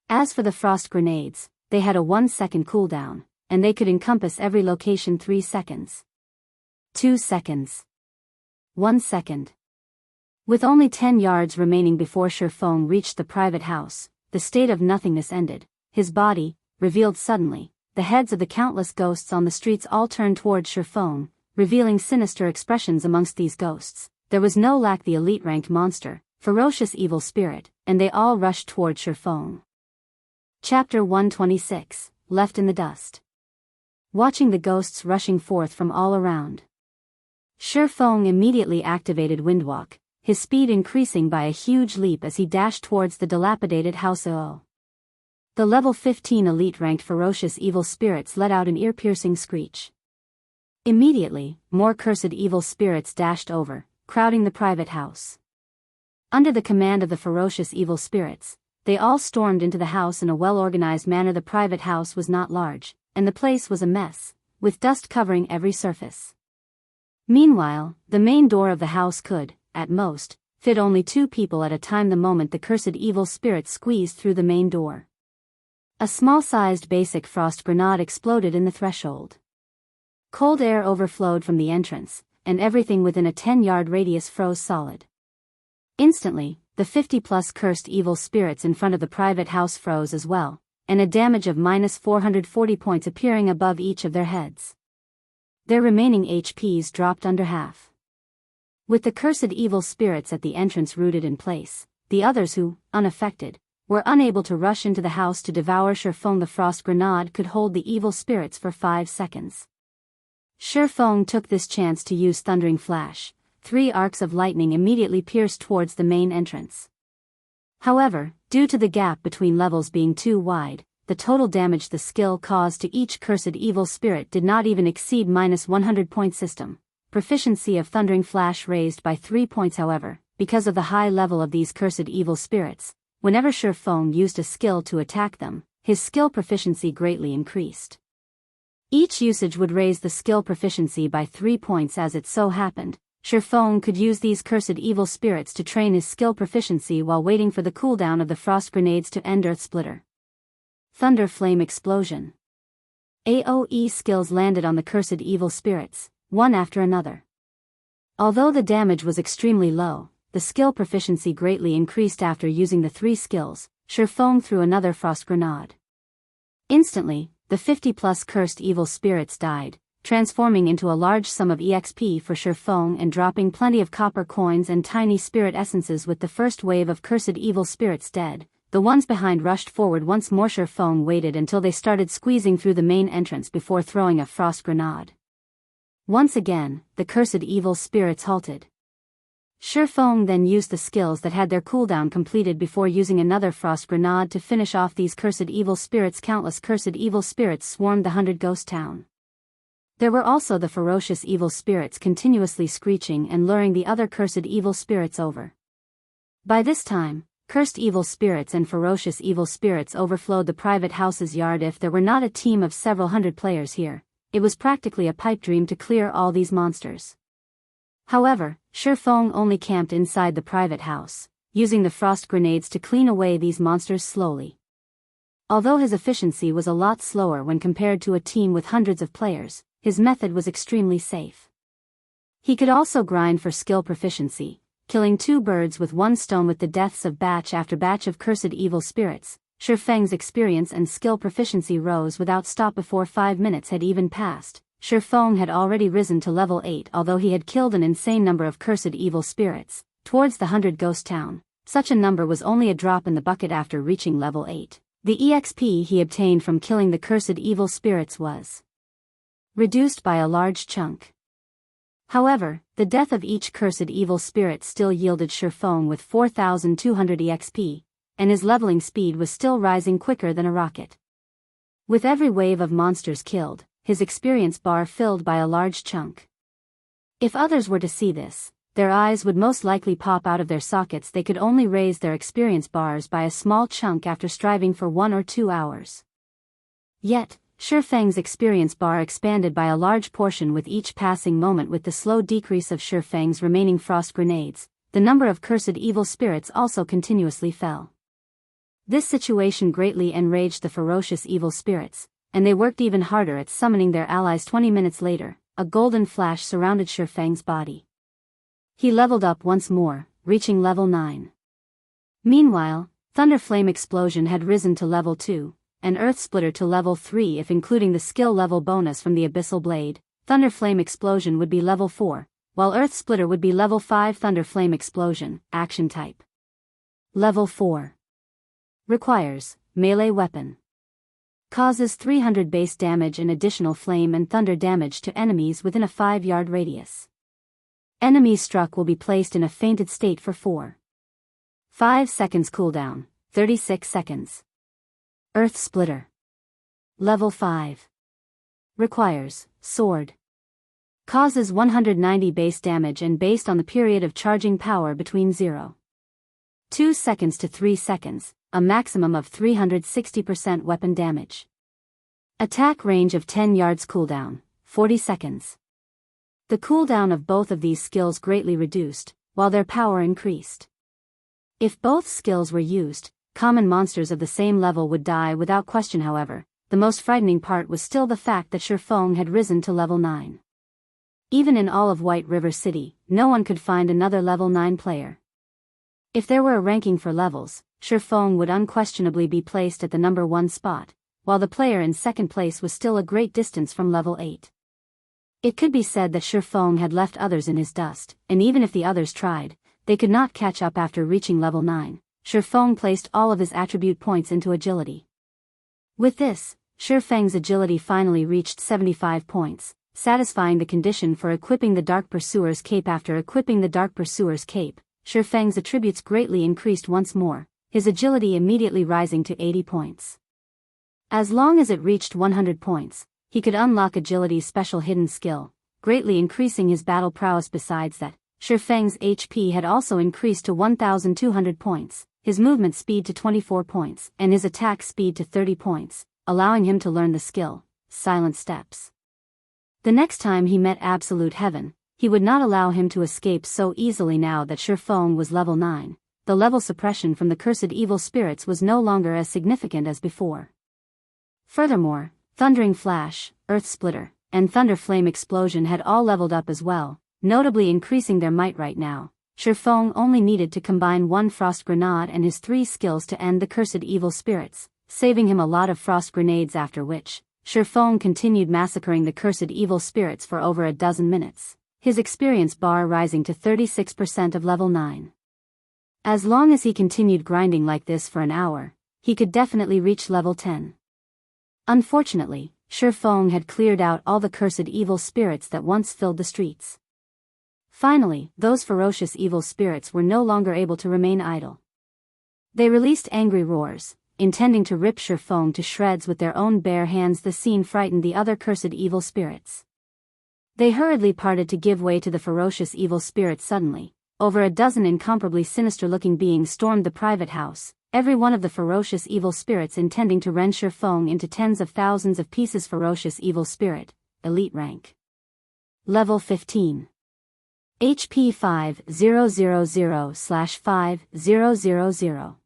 As for the frost grenades, they had a 1-second cooldown, and they could encompass every location. 3 seconds. 2 seconds. 1 second. With only 10 yards remaining before Feng reached the private house, the state of nothingness ended. His body, revealed suddenly, the heads of the countless ghosts on the streets all turned towards Feng, revealing sinister expressions amongst these ghosts. There was no lack the elite-ranked monster, ferocious evil spirit, and they all rushed towards Feng. Chapter 126, Left in the Dust. Watching the ghosts rushing forth from all around, Feng immediately activated Windwalk, his speed increasing by a huge leap as he dashed towards the dilapidated House O. The level 15 elite-ranked ferocious evil spirits let out an ear-piercing screech. Immediately, more cursed evil spirits dashed over, crowding the private house. Under the command of the ferocious evil spirits, they all stormed into the house in a well-organized manner. The private house was not large, and the place was a mess, with dust covering every surface. Meanwhile, the main door of the house could, at most, fit only 2 people at a time. The moment the cursed evil spirits squeezed through the main door, a small-sized basic frost grenade exploded in the threshold. Cold air overflowed from the entrance, and everything within a 10-yard radius froze solid. Instantly, the 50-plus cursed evil spirits in front of the private house froze as well, and a damage of -440 points appearing above each of their heads. Their remaining HPs dropped under half. With the cursed evil spirits at the entrance rooted in place, the others who, unaffected, were unable to rush into the house to devour Feng. The frost grenade could hold the evil spirits for 5 seconds. Feng took this chance to use Thundering Flash. 3 arcs of lightning immediately pierced towards the main entrance. However, due to the gap between levels being too wide, the total damage the skill caused to each cursed evil spirit did not even exceed -100 point system. Proficiency of Thundering Flash raised by 3 points. However, because of the high level of these cursed evil spirits, whenever Feng used a skill to attack them, his skill proficiency greatly increased. Each usage would raise the skill proficiency by 3 points. As it so happened, Feng could use these cursed evil spirits to train his skill proficiency while waiting for the cooldown of the frost grenades to end. Earth Splitter. Thunder Flame Explosion. AoE skills landed on the cursed evil spirits, one after another. Although the damage was extremely low, the skill proficiency greatly increased. After using the 3 skills, Feng threw another frost grenade. Instantly, the 50-plus cursed evil spirits died, transforming into a large sum of EXP for Feng and dropping plenty of copper coins and tiny spirit essences. With the first wave of cursed evil spirits dead, the ones behind rushed forward once more. Feng waited until they started squeezing through the main entrance before throwing a frost grenade. Once again, the cursed evil spirits halted. Feng then used the skills that had their cooldown completed before using another frost grenade to finish off these cursed evil spirits. Countless cursed evil spirits swarmed the 100 Ghost Town. There were also the ferocious evil spirits continuously screeching and luring the other cursed evil spirits over. By this time, cursed evil spirits and ferocious evil spirits overflowed the private house's yard. If there were not a team of several hundred players here, it was practically a pipe dream to clear all these monsters. However, Feng only camped inside the private house, using the frost grenades to clean away these monsters slowly. Although his efficiency was a lot slower when compared to a team with hundreds of players, his method was extremely safe. He could also grind for skill proficiency, killing 2 birds with 1 stone with the deaths of batch after batch of cursed evil spirits. Shi Feng's experience and skill proficiency rose without stop before 5 minutes had even passed. Shi Feng had already risen to level 8 although he had killed an insane number of cursed evil spirits. Towards the 100 ghost town, such a number was only a drop in the bucket after reaching level 8. The EXP he obtained from killing the cursed evil spirits was reduced by a large chunk. However, the death of each cursed evil spirit still yielded Shi Feng with 4,200 EXP, and his leveling speed was still rising quicker than a rocket. With every wave of monsters killed, his experience bar filled by a large chunk. If others were to see this, their eyes would most likely pop out of their sockets. They could only raise their experience bars by a small chunk after striving for 1 or 2 hours. Yet, Shi Feng's experience bar expanded by a large portion with each passing moment. With the slow decrease of Shi Feng's remaining frost grenades, the number of cursed evil spirits also continuously fell. This situation greatly enraged the ferocious evil spirits, and they worked even harder at summoning their allies. 20 minutes later, a golden flash surrounded Shi Feng's body. He leveled up once more, reaching level 9. Meanwhile, Thunder Flame Explosion had risen to level 2, and Earth Splitter to level 3. If including the skill level bonus from the Abyssal Blade, Thunder Flame Explosion would be level 4, while Earth Splitter would be level 5. Thunder Flame Explosion, Action Type. Level 4. Requires melee weapon. Causes 300 base damage and additional flame and thunder damage to enemies within a 5-yard radius. Enemies struck will be placed in a fainted state for 5 seconds cooldown, 36 seconds. Earth Splitter. Level 5. Requires sword. Causes 190 base damage and based on the period of charging power between 0.2 seconds to 3 seconds, a maximum of 360% weapon damage. Attack range of 10 yards cooldown, 40 seconds. The cooldown of both of these skills greatly reduced, while their power increased. If both skills were used, common monsters of the same level would die without question. However, the most frightening part was still the fact that Shi Feng had risen to level 9. Even in all of White River City, no one could find another level 9 player. If there were a ranking for levels, Shi Feng would unquestionably be placed at the number 1 spot, while the player in second place was still a great distance from level 8. It could be said that Shi Feng had left others in his dust, and even if the others tried, they could not catch up after reaching level 9. Shi Feng placed all of his attribute points into agility. With this, Shi Feng's agility finally reached 75 points, satisfying the condition for equipping the Dark Pursuer's Cape. After equipping the Dark Pursuer's Cape, Shi Feng's attributes greatly increased once more, his agility immediately rising to 80 points. As long as it reached 100 points, he could unlock Agility's special hidden skill, greatly increasing his battle prowess. Besides that, Shi Feng's HP had also increased to 1,200 points, his movement speed to 24 points, and his attack speed to 30 points, allowing him to learn the skill, Silent Steps. The next time he met Absolute Heaven, he would not allow him to escape so easily. Now that Shi Feng was level 9, the level suppression from the cursed evil spirits was no longer as significant as before. Furthermore, Thundering Flash, Earth Splitter, and Thunder Flame Explosion had all leveled up as well, notably increasing their might. Right now, Shi Feng only needed to combine 1 Frost Grenade and his 3 skills to end the cursed evil spirits, saving him a lot of frost grenades, after which, Shi Feng continued massacring the cursed evil spirits for over a dozen minutes, his experience bar rising to 36% of level 9. As long as he continued grinding like this for an hour, he could definitely reach level 10. Unfortunately, Shi Feng had cleared out all the cursed evil spirits that once filled the streets. Finally, those ferocious evil spirits were no longer able to remain idle. They released angry roars, intending to rip Shi Feng to shreds with their own bare hands. The scene frightened the other cursed evil spirits. They hurriedly parted to give way to the ferocious evil spirits. Suddenly, over a dozen incomparably sinister-looking beings stormed the private house, every one of the ferocious evil spirits intending to rend Shi Feng into tens of thousands of pieces. Ferocious evil spirit, elite rank. Level 15. HP 5000/5000.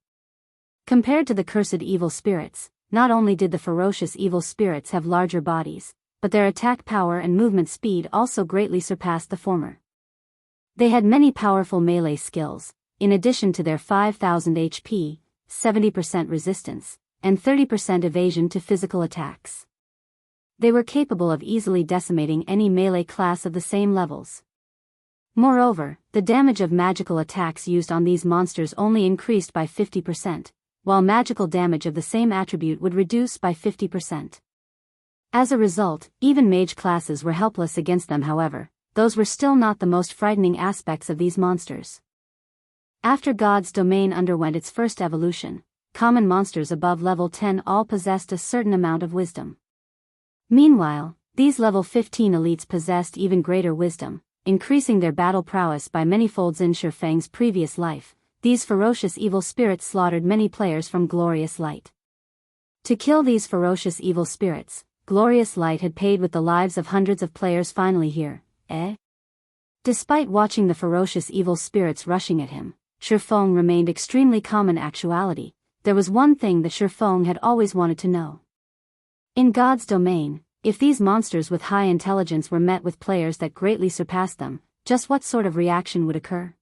Compared to the cursed evil spirits, not only did the ferocious evil spirits have larger bodies, but their attack power and movement speed also greatly surpassed the former. They had many powerful melee skills, in addition to their 5,000 HP, 70% resistance, and 30% evasion to physical attacks. They were capable of easily decimating any melee class of the same levels. Moreover, the damage of magical attacks used on these monsters only increased by 50%, while magical damage of the same attribute would reduce by 50%. As a result, even mage classes were helpless against them. However, those were still not the most frightening aspects of these monsters. After God's domain underwent its first evolution, common monsters above level 10 all possessed a certain amount of wisdom. Meanwhile, these level 15 elites possessed even greater wisdom, increasing their battle prowess by many folds. In Shifang's previous life, these ferocious evil spirits slaughtered many players from Glorious Light. To kill these ferocious evil spirits, Glorious Light had paid with the lives of hundreds of players. Finally here, Despite watching the ferocious evil spirits rushing at him, Shifang remained extremely calm. In actuality, there was one thing that Shifang had always wanted to know. In God's domain, if these monsters with high intelligence were met with players that greatly surpassed them, just what sort of reaction would occur?